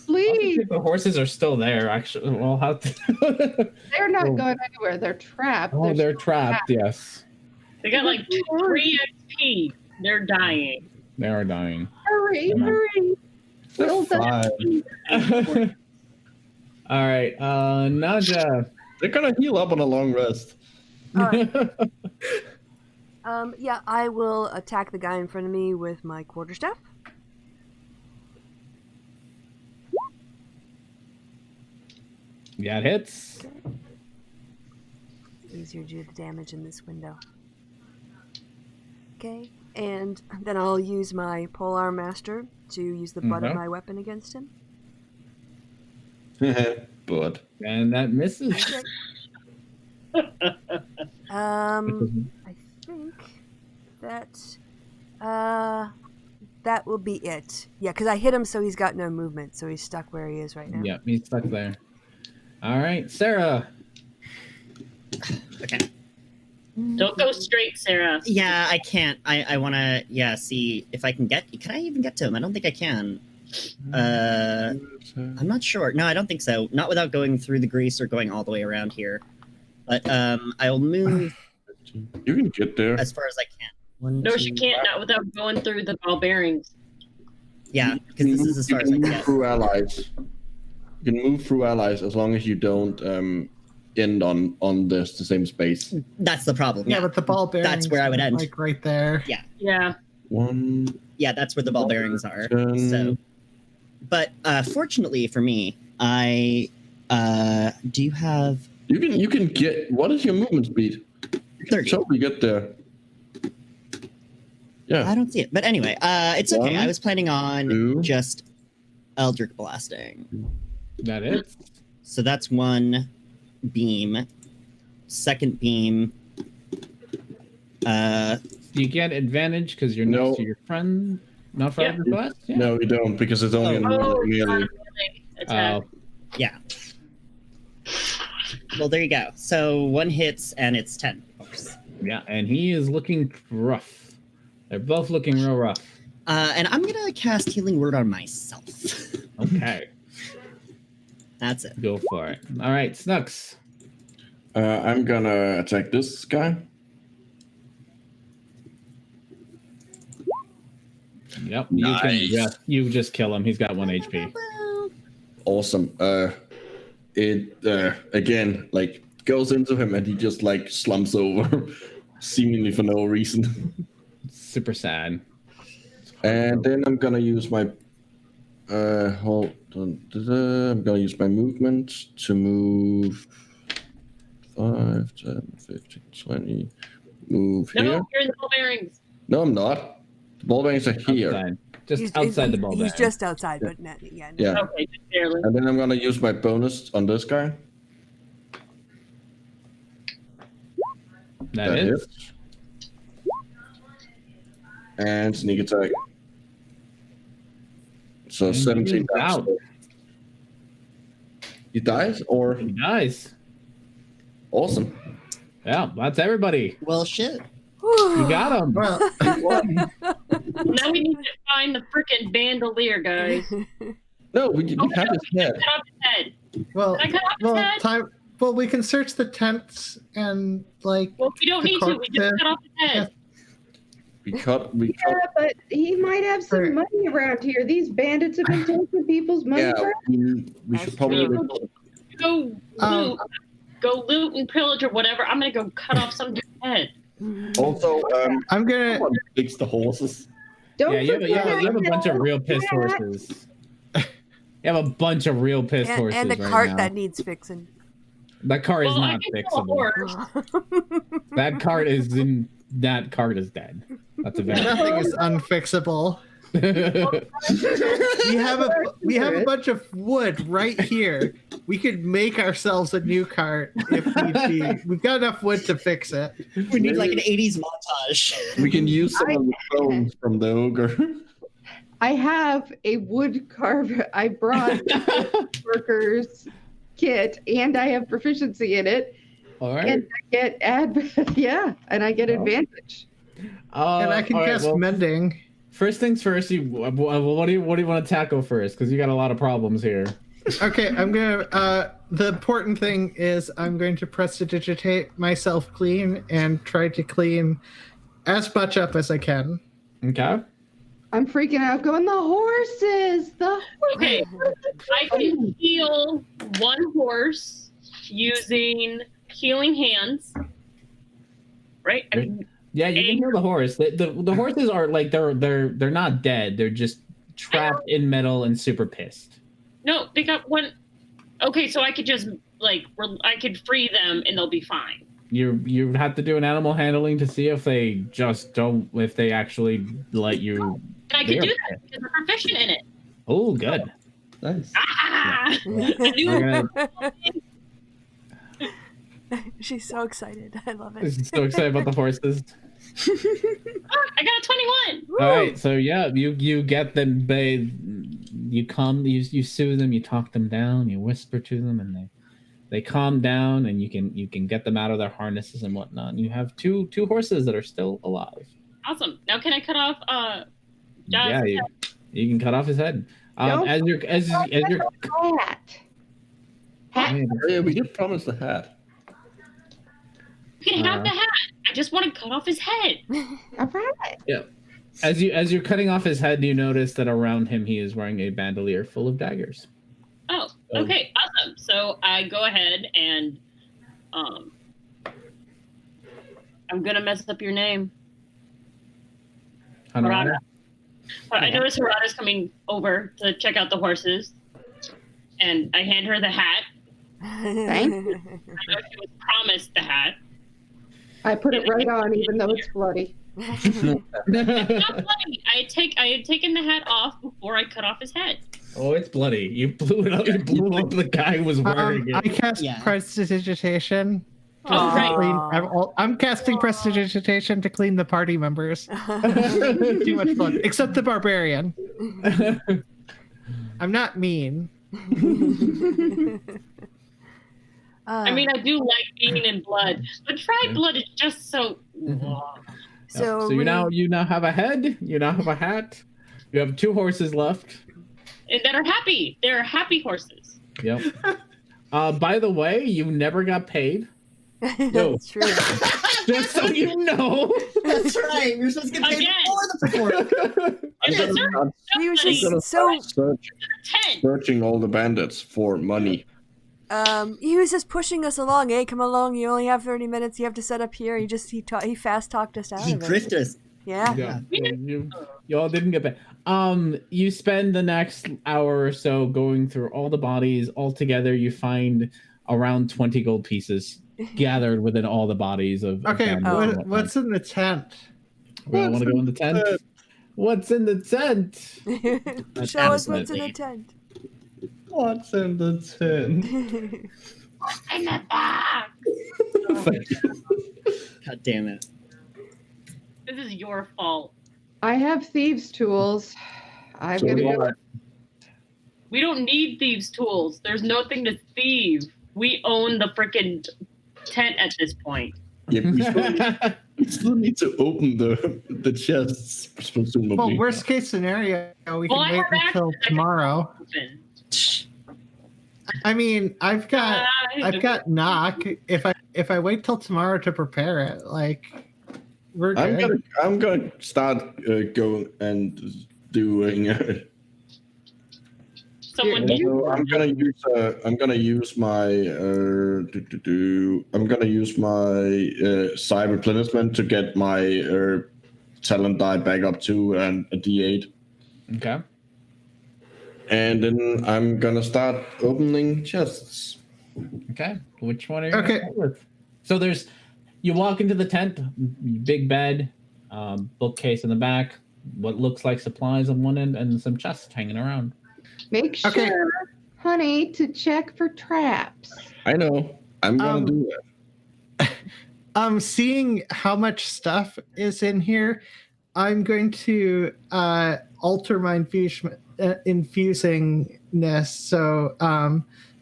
Please, The horses are still there, actually. Well, how? they're not going anywhere. They're trapped. Oh, they're still trapped. Yes, They got like 3 XP. They're dying. they are dying. Hurry, hurry! Wilda, All right, Naja. They're gonna heal up on a long rest. All right. Yeah, I will attack the guy in front of me with my quarterstaff. Yeah, it hits. Easier to do the damage in this window. Okay, and then I'll use my polearm master to use the butt of my weapon against him. But And that misses. I think that will be it. Yeah, because I hit him, so he's got no movement, so he's stuck where he is right now. Yep, he's stuck there. All right, Sarah. Okay. Don't go straight, Sarah. Yeah, I can't. I want to, see if I can get... Can I even get to him? I don't think I can. I'm not sure. No, I don't think so. Not without going through the grease or going all the way around here. But I'll move you can get there. as far as I can. One, No, two- she can't. Not without going through the ball bearings. Yeah, because this is as far as I You can can move get. through allies. You can move through allies as long as you don't end on the same space. That's the problem. Yeah, Yeah, but the ball bearings. That's where I would end. Like right there. Yeah. 1, Yeah, that's where the ball bearings are. 10. So, but fortunately for me, I do you have You can get. What is your movement speed? 30? Totally get there. Yeah. I don't see it, but anyway, it's okay. 1, I was planning on 2. just Eldritch blasting. That hits. So that's one beam. Second beam. Do you get advantage because you're next No. to your friend? Not for Yeah. Eldritch Blast? Yeah. No, you don't because it's only Oh, melee. attack. Yeah. Well, there you go. So one hits and it's 10. Yeah, and he is looking rough. They're both looking real rough. And I'm gonna cast Healing Word on myself. Okay, That's it. go for it. All right, Snooks. I'm gonna attack this guy. Yep, Nice. you just kill him. He's got 1 HP. Awesome. It again like goes into him and he just like slumps over, seemingly for no reason. Super sad. And then I'm gonna use my hold on. I'm gonna use my movement to move 5, 10, 15, 20. Move No, here. you're in the ball bearings. No, I'm not. The ball bearings are here. Outside. Just outside the ball. He's bearing. just outside, but not, yeah. No. Yeah. Okay, just barely. And then I'm gonna use my bonus on this guy. That is. hits. And sneak attack. So And 17 he's out. He dies or He dies. awesome. Yeah, that's everybody. Well, shit. Whew. You got him. Well, Now we need to find the freaking bandolier, guys. No, we have his head. Cut off his head. well, Can I cut off his well, head? Well, we can search the tents and like. Well, we don't the need to. We just cut off his head. We cut. Yeah, but he might have some money around here. These bandits have been taking people's money. Yeah, for we should probably. Go loot. Go loot and pillage or whatever. I'm gonna go cut off some dude's head. Also, I'm gonna fix the horses. Don't Yeah, you have a bunch of real pissed that. horses. You have a bunch of real pissed horses and a right cart now. that needs fixing. That cart is Well, I not can kill a horse. fixable. That cart is dead. That's a very nothing is unfixable. we have a bunch of wood right here. We could make ourselves a new cart if need be. We've got enough wood to fix it. We need like an 80s montage. We can use some of the bones from the ogre. I have a wood carver. I brought workers kit, and I have proficiency in it, All right. and I get and I get advantage. And I can all right, guess well, mending. First things first. What do you want to tackle first? Because you got a lot of problems here. Okay, I'm gonna. The important thing is I'm going to prestidigitate myself clean and try to clean as much up as I can. Okay. I'm freaking out, going the horses. Okay, I can heal one horse using healing hands. Right? I mean, Yeah, you can heal the horse. The horses are like they're not dead. They're just trapped in metal and super pissed. no, they got one. Okay, so I could just I could free them and they'll be fine. You have to do an animal handling to see if they actually let you. And I can do that because I'm proficient in it. Oh, good. Nice. Ah! I knew We're it. She's so excited. I love gonna, it. so excited about the horses. I got a 21. All right, so yeah, you get them. You soothe them, you talk them down, you whisper to them, and they calm down, and you can get them out of their harnesses and whatnot. And you have two horses that are still alive. Awesome. Now can I cut off Yeah, you can cut off his head. Don't As you're Hat. Yeah, we did promise the hat. You can have the hat. I just want to cut off his head. All right. Yeah. As you're cutting off his head, you notice that around him he is wearing a bandolier full of daggers. Oh, okay, awesome. So I go ahead and I'm gonna mess up your name. Harada. I notice Harada's coming over to check out the horses, and I hand her the hat. Thank you. I know she was promised the hat. I put it right on, even though it's bloody. It's not bloody. I had taken the hat off before I cut off his head. Oh, it's bloody. You blew it up. You blew up the guy who was wearing I it. cast Yeah. prestidigitation. Oh, Aw. right. I'm casting prestidigitation to clean the party members. Too much fun. Except the barbarian. I'm not mean. I mean, I do like being in blood, but dried blood is just so. so you now have a head. You now have a hat. You have 2 horses left. And that are happy. They're happy horses. Yep. By the way, you never got paid. That's true. Just so you know. That's right. You're supposed to get paid Again. for the performance. And He was somebody- just so Searching all the bandits for money. he was just pushing us along. Hey, come along. You only have 30 minutes. You have to set up here. He fast talked us out He of it. griffed us. Yeah. Yeah. You all didn't get paid. You spend the next hour or so going through all the bodies. Altogether, you find around 20 gold pieces gathered within all the bodies of. Okay, bandits. what's in the tent? We all want to go in the tent. What's in the tent? Show us what's in Absolutely. the tent. What's in the tin? in the box. God damn it. This is your fault. I have thieves' tools. I'm So gonna we go. are- We don't need thieves' tools. There's nothing to thieve. We own the frickin' tent at this point. Yeah, we still need to open the chests, presumably. Well, worst case scenario, we Well, can I wait have until access. tomorrow. Open. I mean, I've got knock. If I wait till tomorrow to prepare it, like we're good. I'm gonna start going and doing. Someone Yeah. do. I'm gonna use my side replenishment to get my talent die back up to a D8, Okay. and then I'm gonna start opening chests. Okay. Which one are you going Okay. to start with? So you walk into the tent, big bed, bookcase in the back, what looks like supplies on one end, and some chests hanging around. Make sure, Okay. honey, to check for traps. I know. I'm gonna do that. Seeing how much stuff is in here, I'm going to alter my infusingness. So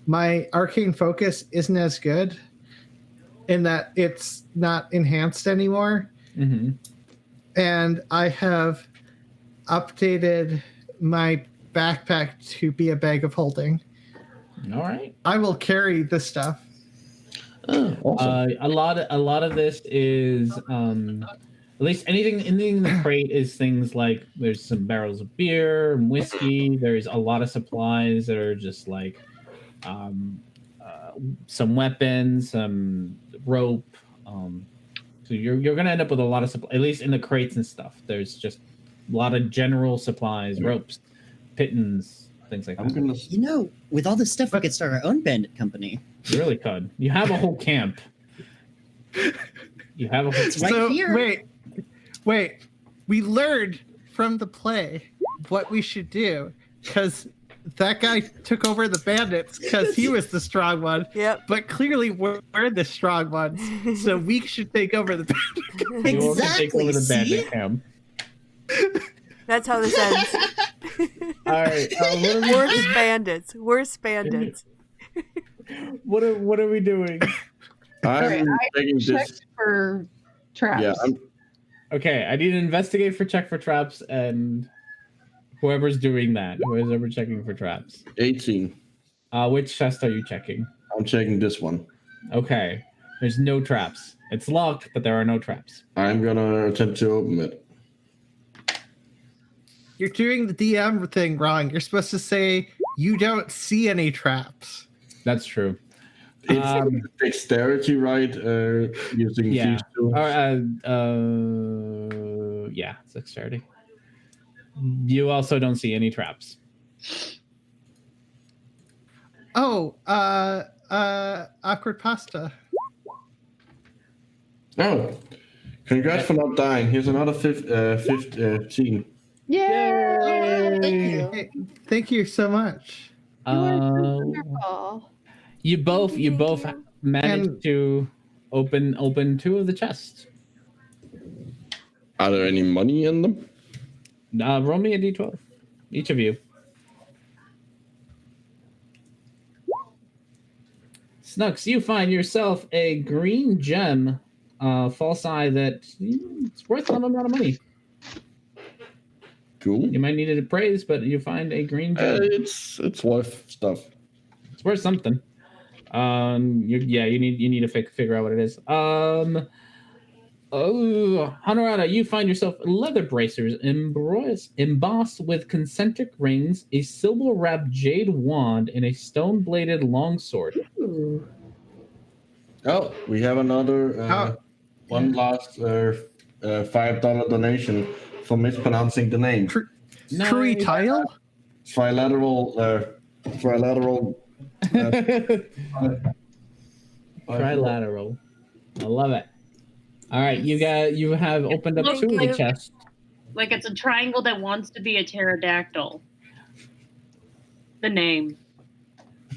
my arcane focus isn't as good in that it's not enhanced anymore. Mm-hmm. And I have updated my backpack to be a bag of holding. All right. I will carry the stuff. Oh, awesome. A lot of this is at least anything in the crate is things like there's some barrels of beer and whiskey. There's a lot of supplies that are just like some weapons, some rope. So you're gonna end up with a lot of supply, at least in the crates and stuff. There's just a lot of general supplies, ropes, pittons, things like that. You know, with all this stuff, we could start our own bandit company. You really could. You have a whole camp. You have a whole. Right here. Wait. We learned from the play what we should do because that guy took over the bandits because he was the strong one. Yep. But clearly we're the strong ones, so we should take over the bandit. You all can take over the see? bandit camp. That's how this ends. All right. Worst bandits. Worst bandits. What are we doing? I'm taking Check this. for traps. Yeah, Okay, I need to investigate for check for traps, and whoever's doing that, whoever's ever checking for traps. 18. Which chest are you checking? I'm checking this one. Okay, there's no traps. It's locked, but there are no traps. I'm gonna attempt to open it. You're doing the DM thing wrong. You're supposed to say you don't see any traps. That's true. It's dexterity, right? Using Yeah. these two. Yeah, it's dexterity. You also don't see any traps. Oh, awkward pasta. Oh, congrats for not dying. Here's another 15. Yay! Hey, thank you so much. Wonderful. You both managed to open two of the chests. Are there any money in them? Roll me a d12, each of you. Snooks, you find yourself a green gem, false eye that it's worth some amount of money. Cool. You might need it appraised, but you find a green gem. It's worth stuff. It's worth something. You need to figure out what it is. Honorata, you find yourself leather bracers embossed with concentric rings, a silver-wrapped jade wand, and a stone-bladed longsword. Oh, we have another one last $5 donation for mispronouncing the name. Curry tile? Trilateral. Trilateral. I love it. All right, you have opened up Looks two of the like- chests. Like it's a triangle that wants to be a pterodactyl. The name.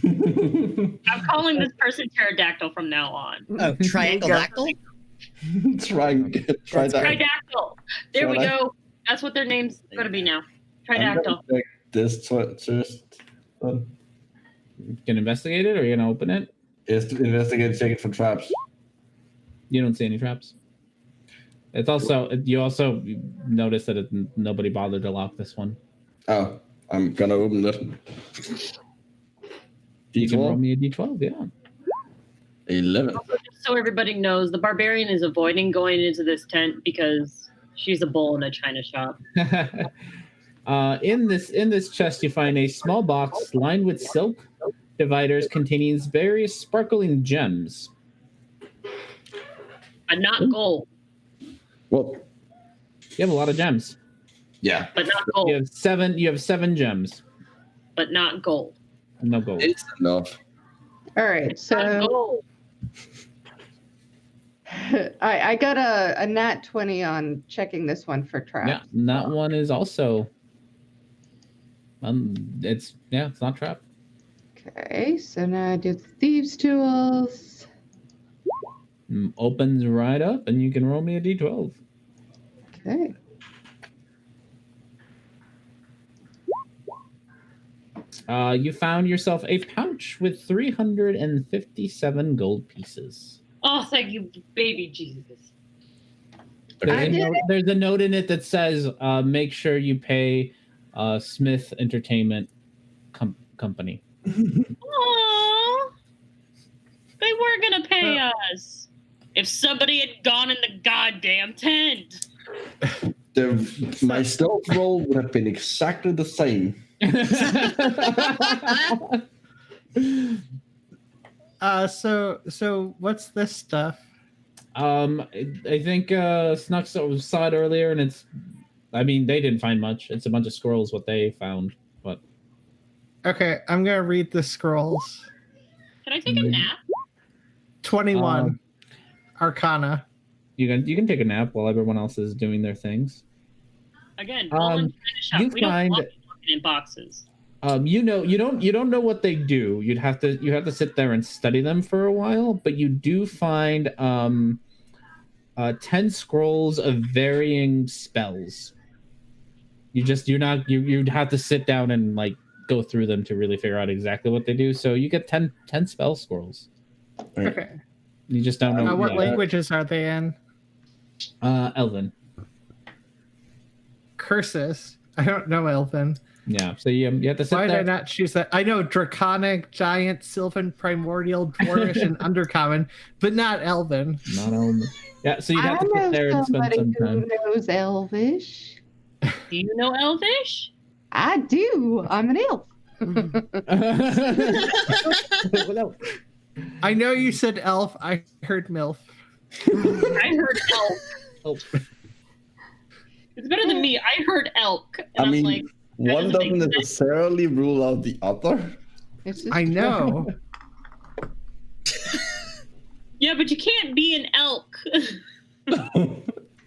I'm calling this person pterodactyl from now on. Oh, triangle dactyl? Tridactyl. There we go. That's what their name's going to be now. Tridactyl. This just You can investigate it, or you're gonna open it. is to investigate, check it for traps. You don't see any traps. It's also you also notice that nobody bothered to lock this one. Oh, I'm gonna open it. You can roll D12? me a d12, yeah. 11. Also, just so everybody knows, the barbarian is avoiding going into this tent because she's a bull in a china shop. In this chest, you find a small box lined with silk dividers containing various sparkling gems. But not gold. Well, You have a lot of gems. yeah. But not gold. You have seven gems. But not gold. No gold. It's enough. All right, It's not so gold. I got a nat 20 on checking this one for traps. Yeah, and that one is also. It's not trapped. Okay, so now I do the thieves' tools. Opens right up, and you can roll me a d12. Okay. You found yourself a pouch with 357 gold pieces. Oh, thank you, baby Jesus. There's a note in it that says, make sure you pay Smith Entertainment Company. Aww. They were gonna pay us. If somebody had gone in the goddamn tent. My stealth roll would have been exactly the same. So what's this stuff? I think Snuck saw it earlier, and they didn't find much. It's a bunch of scrolls what they found, but Okay, I'm gonna read the scrolls. Can I take a nap? 21 Arcana. you can take a nap while everyone else is doing their things. Again, bull in china shop. you We don't find- want people looking in boxes. You don't know what they do. You have to sit there and study them for a while, but you do find 10 scrolls of varying spells. You'd have to sit down and like go through them to really figure out exactly what they do. So you get 10 spell scrolls. Okay. You just don't know What languages are they in? Elven. Curses. I don't know Elven. Yeah, so you have to sit Why did there. I not choose that? I know Draconic, Giant, Sylvan, Primordial, Dwarvish, and Undercommon, but not Elven. Not Elven. Yeah, so you'd have to sit there and spend some time. Who knows Elvish. Do you know Elvish? I do. I'm an elf. I know you said elf. I heard MILF. I heard elk. Oh. It's better than me. I heard elk. And I mean, I'm like, one doesn't doesn't make sense. necessarily rule out the other. It's just I know. yeah, but you can't be an elk.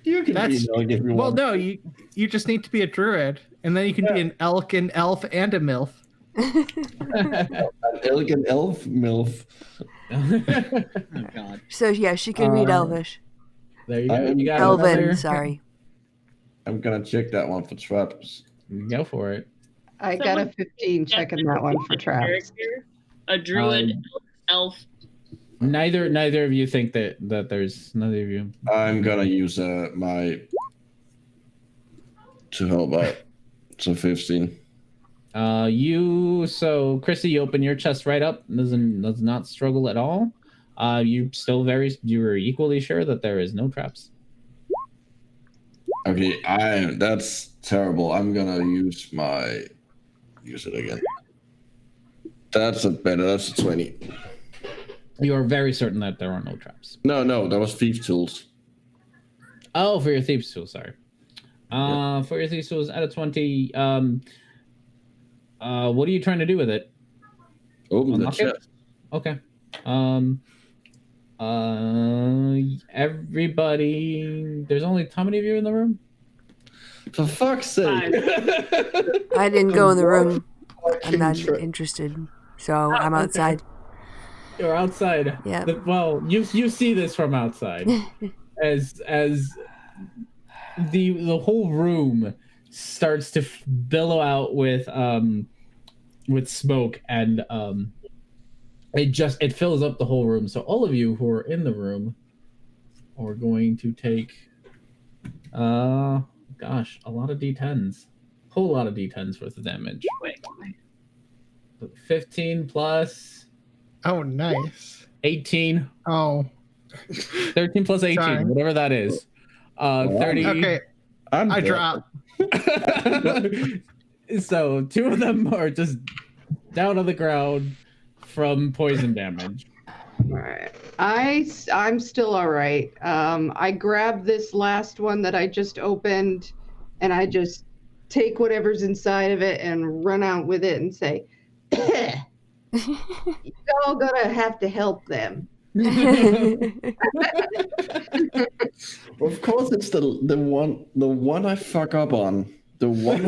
You can That's- be an elk if you Well, want. no, you just need to be a druid, and then you can be an elk, an elf, and a MILF. An elk and elf MILF. Oh God. So yeah, she can read Elvish. There you go. I'm- You got Elven, another- sorry. I'm gonna check that one for traps. Go for it. I got a Someone- 15 checking that one for traps. Character, a druid, elf. Neither of you think that there's neither of you. I'm gonna use my to help out. So 15. Chrissy, you open your chest right up. Does not struggle at all. You were equally sure that there is no traps. Okay, that's terrible. I'm gonna use it again. That's a 20. You are very certain that there are no traps. No, that was thief tools. Oh, for your thieves tool, sorry. For your thieves tools, out of 20. What are you trying to do with it? Open the Unlock it? chest. Okay. Everybody. There's only how many of you in the room? For fuck's sake. I didn't go in the room. I'm not Fucking interested. So I'm outside. You're outside. Yeah. Well, you see this from outside, as the whole room starts to billow out with smoke, and it fills up the whole room. So all of you who are in the room are going to take, gosh, a lot of D10s. Whole lot of D10s worth of damage. Wait. 15 plus Oh, nice. 18. Oh, 13 plus 18, Sorry. whatever that is. 30. okay. I drop. So 2 of them are just down on the ground from poison damage. All right. I'm still all right. I grab this last one that I just opened, and I just take whatever's inside of it and run out with it and say, "Y'all gonna have to help them." Of course, it's the one I fuck up on. The one.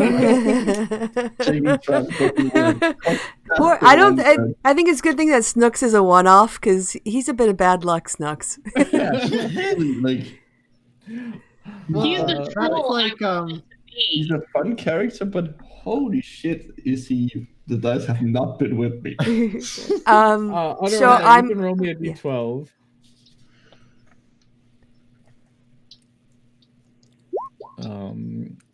Poor, I think it's a good thing that Snooks is a one-off because he's a bit of bad luck, Snooks. Like, He's the troll. he's a fun character, but holy shit, is he? The dice have not been with me. So you can roll me a d12.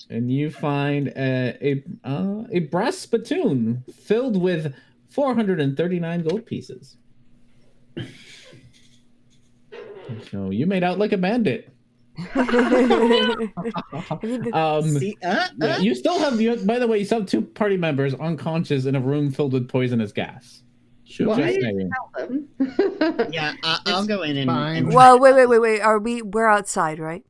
And you find a brass spittoon filled with 439 gold pieces. So you made out like a bandit. You still have, by the way, you still have 2 party members unconscious in a room filled with poisonous gas. Well, I Just didn't saying. tell them. Yeah, I'll go in and. fine. Well, wait. We're outside, right?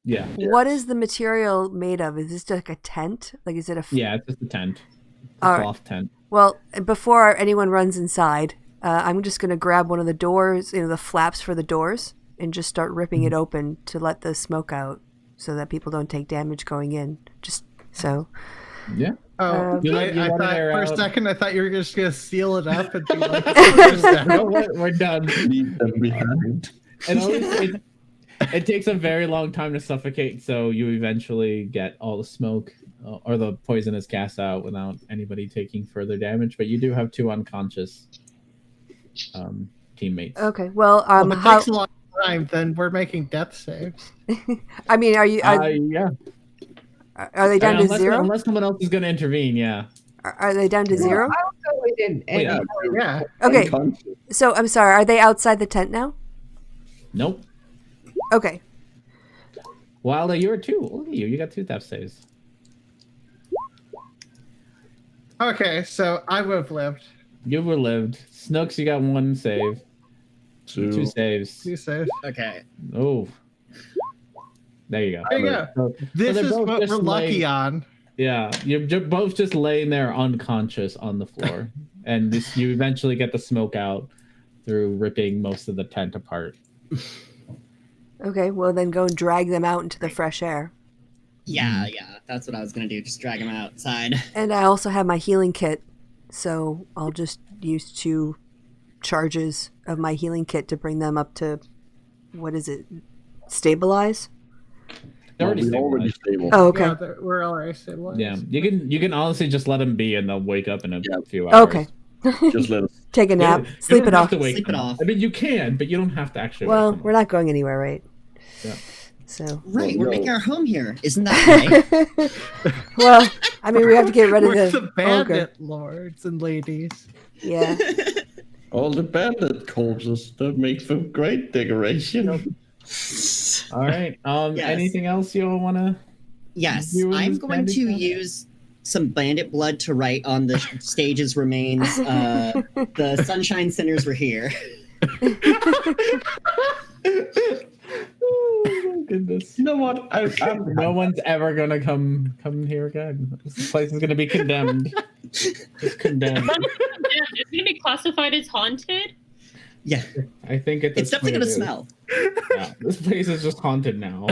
Yeah. What is the material made of? Is this like a tent? Like, is it a? Yeah, it's just a tent. A All right. cloth tent. Well, before anyone runs inside, I'm just gonna grab one of the doors, the flaps for the doors, and just start ripping it open to let the smoke out, so that people don't take damage going in. Just so. Yeah. Oh, You I want thought air for a out. second I thought you were just gonna seal it up and be like, No, we're done. Leave them behind. It takes a very long time to suffocate, so you eventually get all the smoke or the poisonous gas out without anybody taking further damage. But you do have 2 unconscious teammates. Okay. Well, well, it takes a long time. Then we're making death saves. I mean, are you? Yeah. Are they down to 0? Unless someone else is going to intervene, yeah. Are they down to 0? I'll go in and Yeah. Yeah. Okay. Unconscious. So I'm sorry. Are they outside the tent now? Nope. Okay. Wilder, you're 2. Look at you. You got 2 death saves. Okay, so I would have lived. You were lived. Snooks, you got 1 save. 2 saves. 2 saves. Okay. Oh. There you go. There you go. So This they're is both what just we're lucky laying- on. Yeah, you're both just laying there unconscious on the floor. And you eventually get the smoke out through ripping most of the tent apart. Okay. Well, then go and drag them out into the fresh air. Yeah, that's what I was gonna do. Just drag him outside. And I also have my healing kit, so I'll just use 2 charges of my healing kit to bring them up to, what is it? Stabilize? They're already already stabilized. stable. Oh, okay. Yeah, we're already stabilized. Yeah, you can honestly just let them be, and they'll wake up in a few hours. Okay. Just let us. Take a nap. You Sleep don't it have off. to wake Sleep them it up. off. I mean, you can, but you don't have to actually. Well, wake them we're not going anywhere, right? Yeah. So. Right, Oh, we're no. making our home here. Isn't that right? Well, I mean, we have to get rid of We're the the bandit lords and ladies. Yeah. All the bandit corpses that make for great decoration. All right. Yes. Anything else you want to? Yes, You and I'm this going bandit to guy? use some bandit blood to write on the stage's remains. The Sunshine Sinners were here. Oh my goodness. You know what? No one's ever gonna come here again. This place is gonna be condemned. Just condemned. It's going to be classified as haunted. Yeah, I think at this it's definitely point gonna it smell. is. Yeah, this place is just haunted now.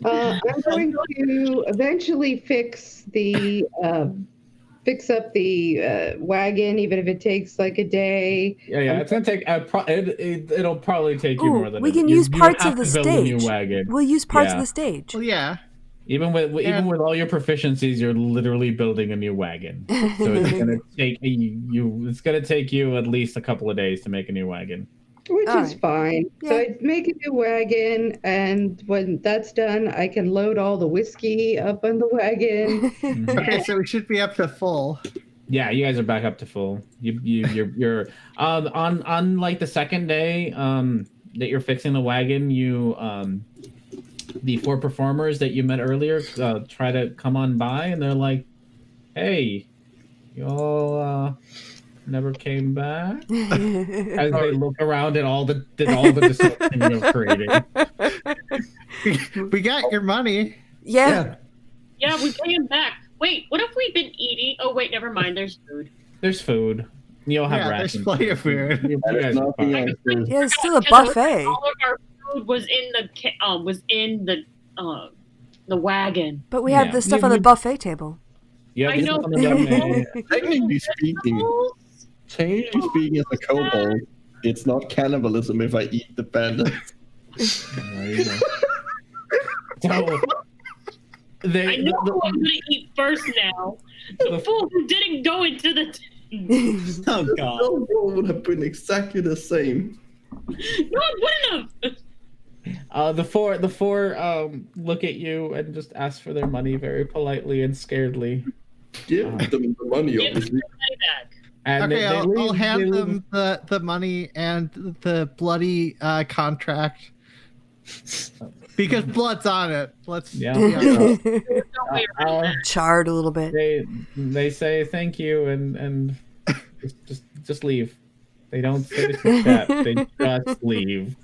I'm going to eventually fix up the wagon, even if it takes like a day. Yeah. It's gonna take. It'll probably take you Ooh, more than we can you use parts have of the to build a new stage. wagon. We'll use parts Yeah. of the stage. Well, yeah. Even with all your proficiencies, you're literally building a new wagon. So it's gonna take you. It's gonna take you at least a couple of days to make a new wagon. Which All is right. fine. So Yeah. I make a new wagon, and when that's done, I can load all the whiskey up on the wagon. Okay, so we should be up to full. Yeah, you guys are back up to full. You're on like the second day that you're fixing the wagon. The 4 performers that you met earlier try to come on by, and they're like, "Hey, y'all never came back." As they look around at all the destruction you're creating. We got your money. Yeah. Yeah, we pay him back. Wait, what have we been eating? Oh, wait, never mind. There's food. There's food. You'll have Yeah, rations. there's plenty of food. You guys are Nothing fine. else is- Yeah, it's still a Because buffet. All of our food was in the wagon. But we have Yeah. the stuff You- on the you- buffet table. You have I this know. on the domain. Technically speaking, as a kobold, it's not cannibalism if I eat the bandits. There you go. So, I know who I'm gonna eat first now. The fool who didn't go into the. Oh god. No, it would have been exactly the same. No, it wouldn't have. the four look at you and just ask for their money very politely and scaredly. Give them the money, Give obviously. the money back. And Okay, I'll leave- hand they leave- them the money and the bloody contract. Because blood's on it. Let's Yeah. Don't worry about that. Charred a little bit. They say thank you and just leave. They don't say the chat. They just leave.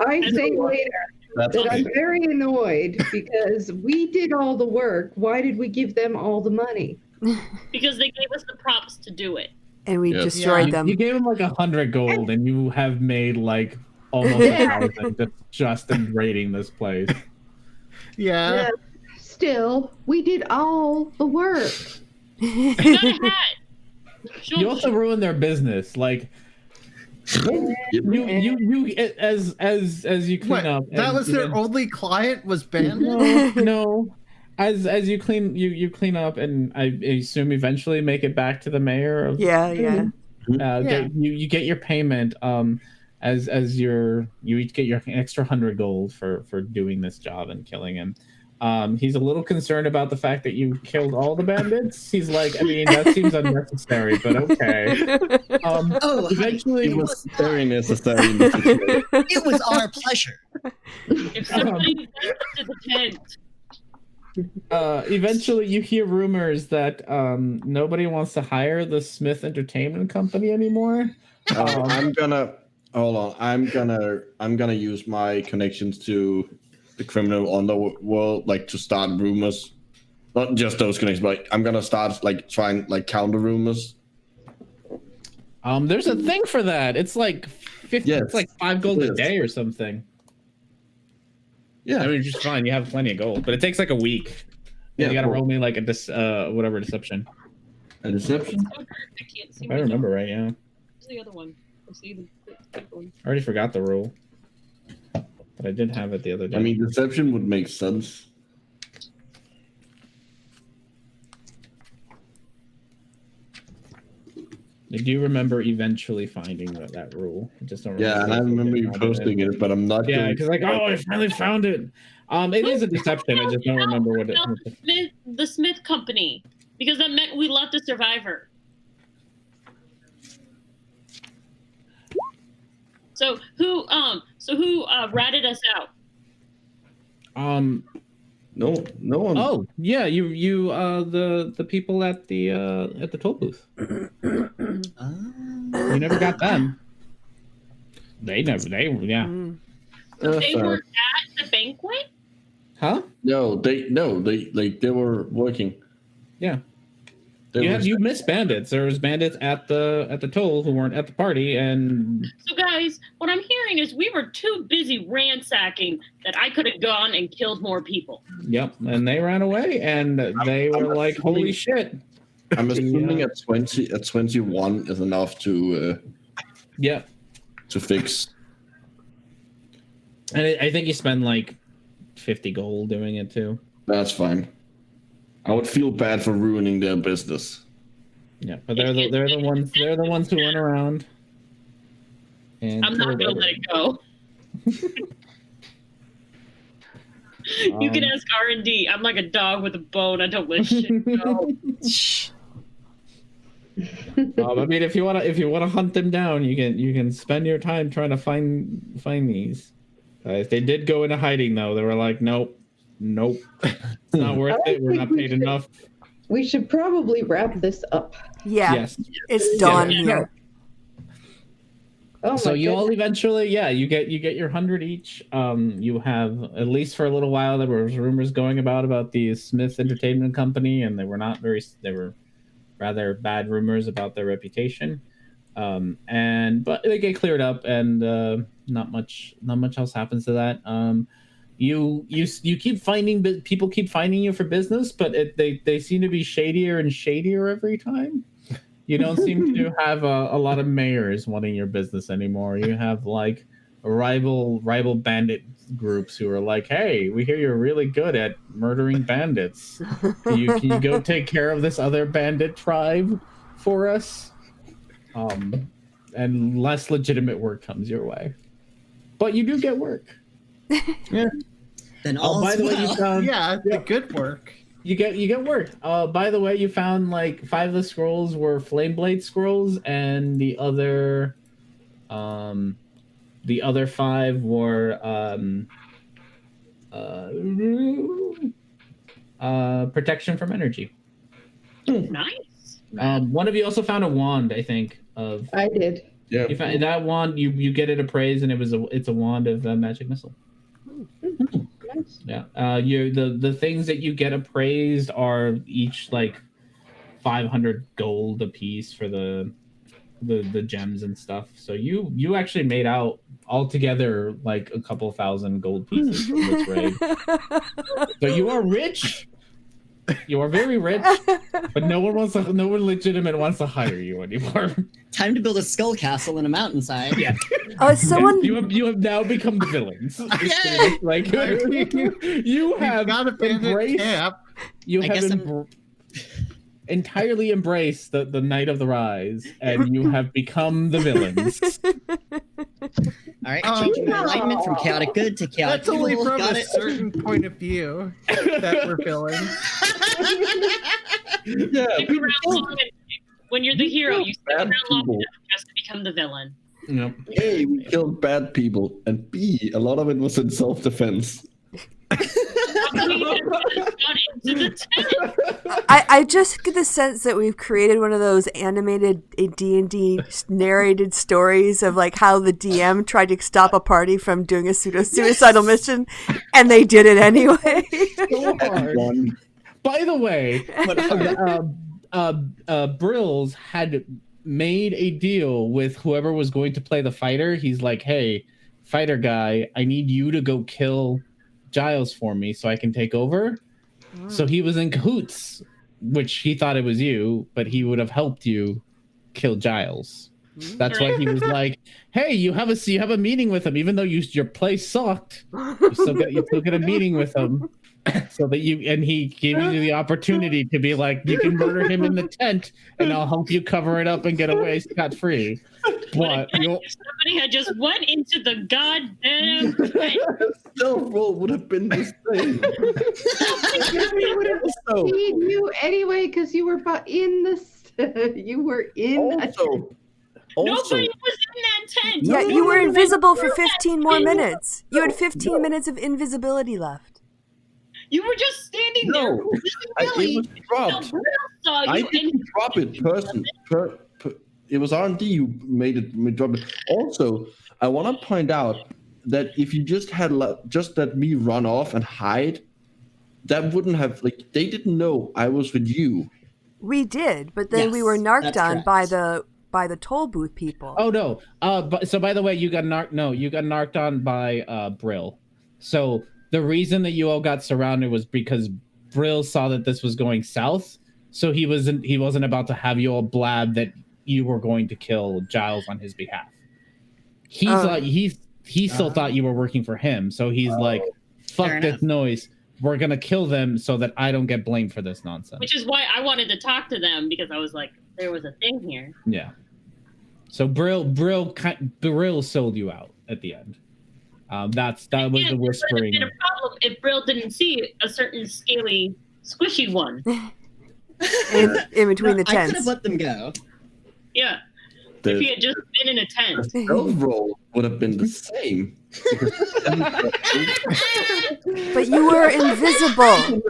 I say later That's that I'm okay. very annoyed because we did all the work. Why did we give them all the money? Because they gave us the props to do it. And we Yes. destroyed You them. gave them like 100 gold, and you have made like almost Yeah. 1,000 just in raiding this place. Yeah. Yeah. Still, we did all the work. I got a hat. You also ruined their business. Like you as you clean What? up. That and was you their then- only client was Ben? No. As you clean up, and I assume eventually make it back to the mayor of Yeah. you get your payment as you each get your extra 100 gold for doing this job and killing him. He's a little concerned about the fact that you killed all the bandits. He's like, I mean, that seems unnecessary, but okay. Oh, Eventually, It was very necessary in this situation. it was our pleasure. If somebody went to the tent, eventually you hear rumors that nobody wants to hire the Smith Entertainment Company anymore. I'm gonna hold on. I'm gonna use my connections to the criminal underworld, like to start rumors. Not just those connections, but I'm gonna start like trying like counter rumors. There's a thing for that. It's like 50. Yes, it's like 5 gold a it is. day or something. Yeah, I mean, just fine. You have plenty of gold, but it takes like a week. Yeah, You gotta cool. roll me like a deception. a deception. I can't see If I remember right, yeah. Where's the other one? Let's see the one. I already forgot the rule, but I did have it the other day. I mean, deception would make sense. I do remember eventually finding that rule. I just don't. Yeah, and I remember you posting it, but I'm not. Yeah, gonna- because like, oh, I finally found it. It is a deception. I just don't remember what it. The Smith Company, because that meant we left a survivor. So who ratted us out? No one. Oh yeah, you the people at the toll booth. You never got them. They yeah. Mm. They were at the banquet? Huh? No, they were working. Yeah. They were- You missed bandits. There was bandits at the toll who weren't at the party, and So guys, what I'm hearing is we were too busy ransacking that I could have gone and killed more people. yep, and they ran away, and they were like, "Holy shit!" I'm assuming at 21 is enough to Yep. fix. And I think you spend like 50 gold doing it too. That's fine. I would feel bad for ruining their business. Yeah, but they're the ones who went around. And I'm not gonna let it go. You can ask R&D. I'm like a dog with a bone. I don't let shit go. I mean, if you wanna hunt them down, you can spend your time trying to find these. If they did go into hiding, though, they were like, nope, it's not worth it. We're not paid enough. We should probably wrap this up. Yeah, Yes. it's dawn Yeah. here. Oh So my you all goodness. eventually, you get your 100 each. You have, at least for a little while, there was rumors going about the Smith Entertainment Company, and they were rather bad rumors about their reputation. But they get cleared up, and not much else happens to that. You keep finding, people keep finding you for business, but they seem to be shadier and shadier every time. You don't seem to have a lot of mayors wanting your business anymore. You have like rival bandit groups who are like, "Hey, we hear you're really good at murdering bandits. Can you go take care of this other bandit tribe for us?" And less legitimate work comes your way, but you do get work. Yeah. Then By the way, you found the good work. You get work. By the way, you found like 5 of the scrolls were flame blade scrolls, and the other 5 were protection from energy. Nice. One of you also found a wand, I think. I did. Yeah. You found that wand. You get it appraised, and it's a wand of magic missile. Nice. Yeah. The things that you get appraised are each like 500 gold a piece for the gems and stuff. So you actually made out altogether like a couple thousand gold pieces from this raid. So you are rich. You are very rich, but no one legitimate wants to hire you anymore. Time to build a skull castle in a mountainside. Yeah. Someone. You have now become the villains. Yay! Like you have got a embraced. camp. You I have guess entirely embraced the Night of the Rise, and you have become the villains. All right, changing my alignment from chaotic good to chaotic That's only evil. from Got a it. certain point of view that we're villains. Yeah. Stick around long enough. When you're the hero, you stick Bad around long people. enough just to become the villain. Yep. A, we killed bad people, and B, a lot of it was in self-defense. I just get the sense that we've created one of those animated D&D narrated stories of like how the DM tried to stop a party from doing a suicidal mission, and they did it anyway. So hard. One. By the way, Brills had made a deal with whoever was going to play the fighter. He's like, "Hey, fighter guy, I need you to go kill Giles for me so I can take over." So he was in cahoots, which he thought it was you, but he would have helped you kill Giles. That's why he was like, "Hey, you have a meeting with him, even though your play sucked. You still get a meeting with him." So that he gave you the opportunity to be like, you can murder him in the tent, and I'll help you cover it up and get away scot free. But if somebody had just went into the goddamn tent. Stealth roll would have been the same. We would have Also, seen you anyway because you were in the. You were in a tent. also, Nobody was in that tent. Yeah, No, you were no, no, invisible for no. 15 more minutes. You had 15 No. minutes of invisibility left. You were just standing there. no, it was dropped. Bill saw I you didn't drop it. It was R&D who made it drop it. Also, I want to point out that if you just had just let me run off and hide, that wouldn't have they didn't know I was with you. We did, but then we Yes, were narked that's on correct. by the toll booth people. oh no, so by the way, you got narked. No, you got narked on by Brill. So the reason that you all got surrounded was because Brill saw that this was going south. So he wasn't about to have you all blab that you were going to kill Giles on his behalf. He still thought you were working for him. So he's like, fuck Fair this enough. noise. We're gonna kill them so that I don't get blamed for this nonsense. Which is why I wanted to talk to them, because I was like, there was a thing here. Yeah. So Brill sold you out at the end. That was the whispering. It would have been a problem if Brill didn't see a certain scaly, squishy one. in between the I could have tents. let them go. Yeah. If he had just been in a tent. The spell roll would have been the same. But you were invisible.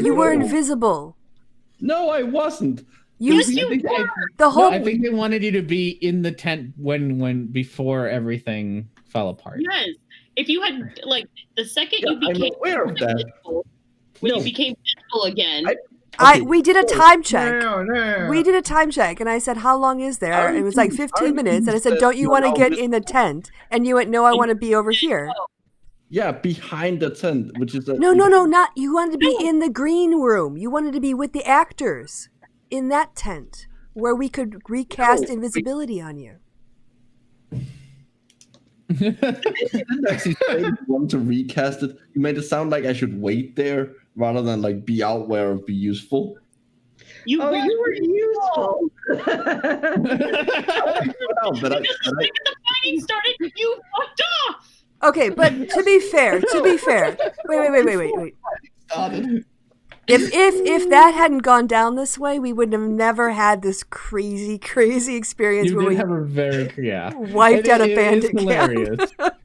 You were invisible. No, I wasn't. You the whole. I think they wanted you to be in the tent when before everything fell apart. Yes. If you had like the second you became I'm aware of that. visible, when you became visible again. We did a time check. No. We did a time check, and I said, "How long is there?" And it was like 15 minutes, and I said, "Don't you want to get in the tent?" And you went, "No, I want to be over here." Yeah, behind the tent, which is No, not you wanted to be in the green room. You wanted to be with the actors in that tent where we could recast invisibility on you. You didn't actually say you want to recast it. You made it sound like I should wait there rather than like be out where it would be useful. You were useful. But The fighting started, you fucked off. Okay, but to be fair, wait. If that hadn't gone down this way, we would have never had this crazy experience You where did we have a very wiped out a it bandit is hilarious. camp.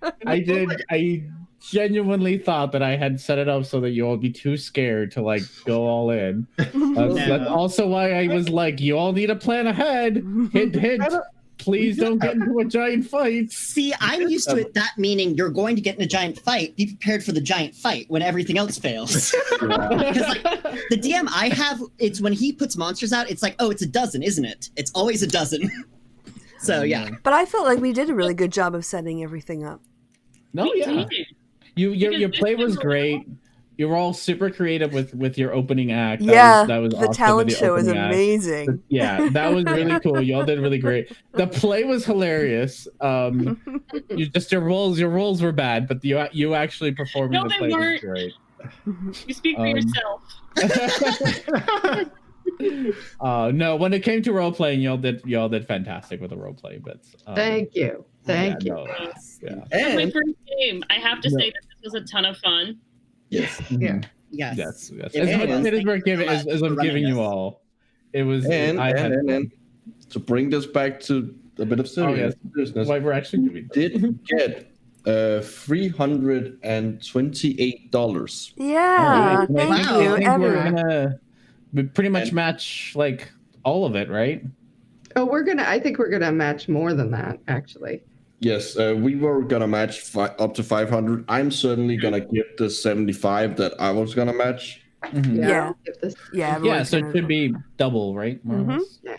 I genuinely thought that I had set it up so that you all would be too scared to like go all in. That's also why I was like, you all need a plan ahead. Hint. Please don't get into a giant fight. See, I'm used to it. That meaning you're going to get in a giant fight. Be prepared for the giant fight when everything else fails. Because like the DM I have, it's when he puts monsters out. It's like, oh, it's a dozen, isn't it? It's always a dozen. So yeah. But I felt like we did a really good job of setting everything up. No, yeah. Your play was great. You were all super creative with your opening act. That was the awesome talent with the show was opening act. amazing. Yeah, that was really cool. You all did really great. The play was hilarious. Your roles were bad, but you actually performed in the play was great. You speak for yourself. No, when it came to role playing, y'all did fantastic with the role play bits. Thank you. Yeah. My first game. I have to say that this was a ton of fun. Yes. Yeah. Yes. As much as I'm giving you all, it was. And to bring this back to a bit of seriousness, why we're actually we did get $328. Yeah, Right. thank Wow. you, I think we're everyone. gonna pretty much match like all of it, right? Oh, I think we're gonna match more than that, actually. Yes, we were gonna match up to 500. I'm certainly gonna give the 75 that I was gonna match. Mm-hmm. Yeah. Yeah. Everyone's So gonna- it should be double, right? More or less. Yeah.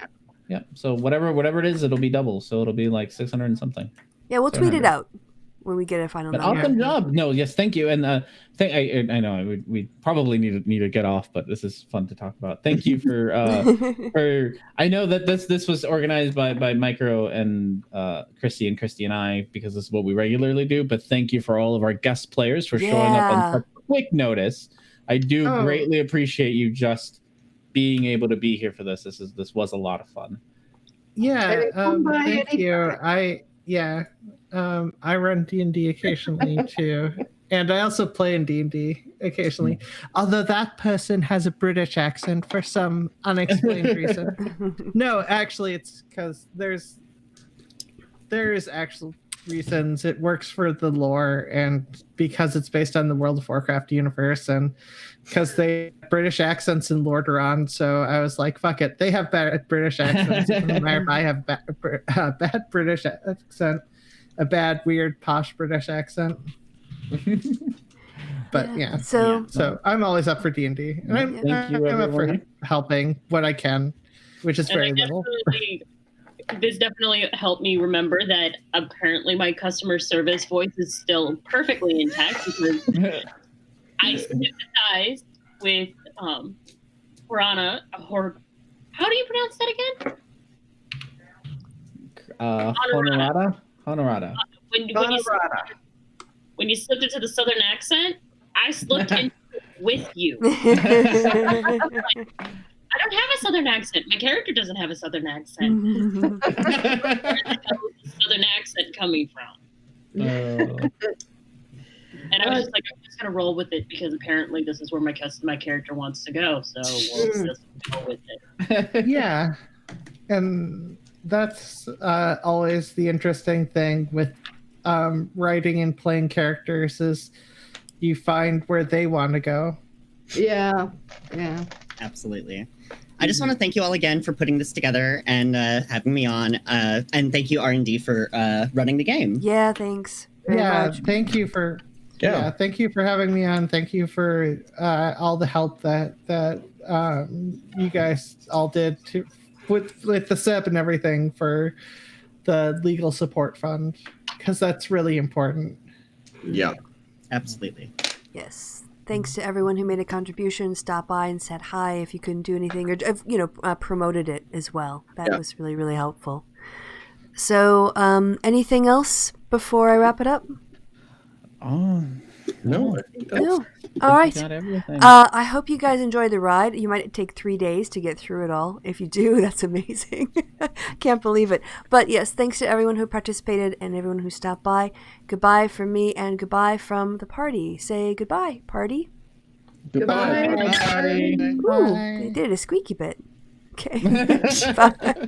Yeah. So whatever it is, it'll be double. So it'll be like 600 and something. Yeah, we'll tweet it 700. out when we get a final But number. awesome job. No, yes, thank you. And I know we probably need to get off, but this is fun to talk about. Thank you for I know that this was organized by Micro and Christy and I, because this is what we regularly do. But thank you for all of our guest players for showing up on such quick notice. I do greatly appreciate you just being able to be here for this. This was a lot of fun. Yeah, thank you. anytime. I run D&D occasionally too, and I also play in D&D occasionally. Although that person has a British accent for some unexplained reason. No, actually, it's because there's actual reasons. It works for the lore, and because it's based on the World of Warcraft universe, and because they have British accents in Lordaeron. So I was like, fuck it. They have bad British accents. It doesn't matter if I have bad British accent. A bad, weird, posh British accent. But yeah. So I'm always up for D&D. And I'm up for helping what I can, which is very little. This definitely helped me remember that apparently my customer service voice is still perfectly intact, because I sympathized with Horana. How do you pronounce that again? Honorata. When you slipped into the southern accent, I slipped into it with you. I I don't have a Southern accent. My character doesn't have a Southern accent. Mhm. Where the hell is the Southern accent coming from? And I was just like, I'm just gonna roll with it because apparently this is where my character wants to go. So we'll just go with it. Yeah, and that's always the interesting thing with writing and playing characters is you find where they want to go. Yeah. Absolutely. I just want to thank you all again for putting this together and having me on. And thank you, R&D, for running the game. Yeah, thanks very much. Thank you for thank you for having me on. Thank you for all the help that you guys all did with the SIP and everything for the legal support fund, because that's really important. Yeah. Absolutely. Yes. Thanks to everyone who made a contribution, stopped by and said hi if you couldn't do anything, or promoted it as well. That was really, really helpful. So, anything else before I wrap it up? No, I think that's No. All right. Got everything. I hope you guys enjoy the ride. You might take 3 days to get through it all. If you do, that's amazing. Can't believe it. But yes, thanks to everyone who participated and everyone who stopped by. Goodbye from me and goodbye from the party. Say goodbye, party. goodbye. Bye. Ooh, they did a squeaky bit. Okay. Bye.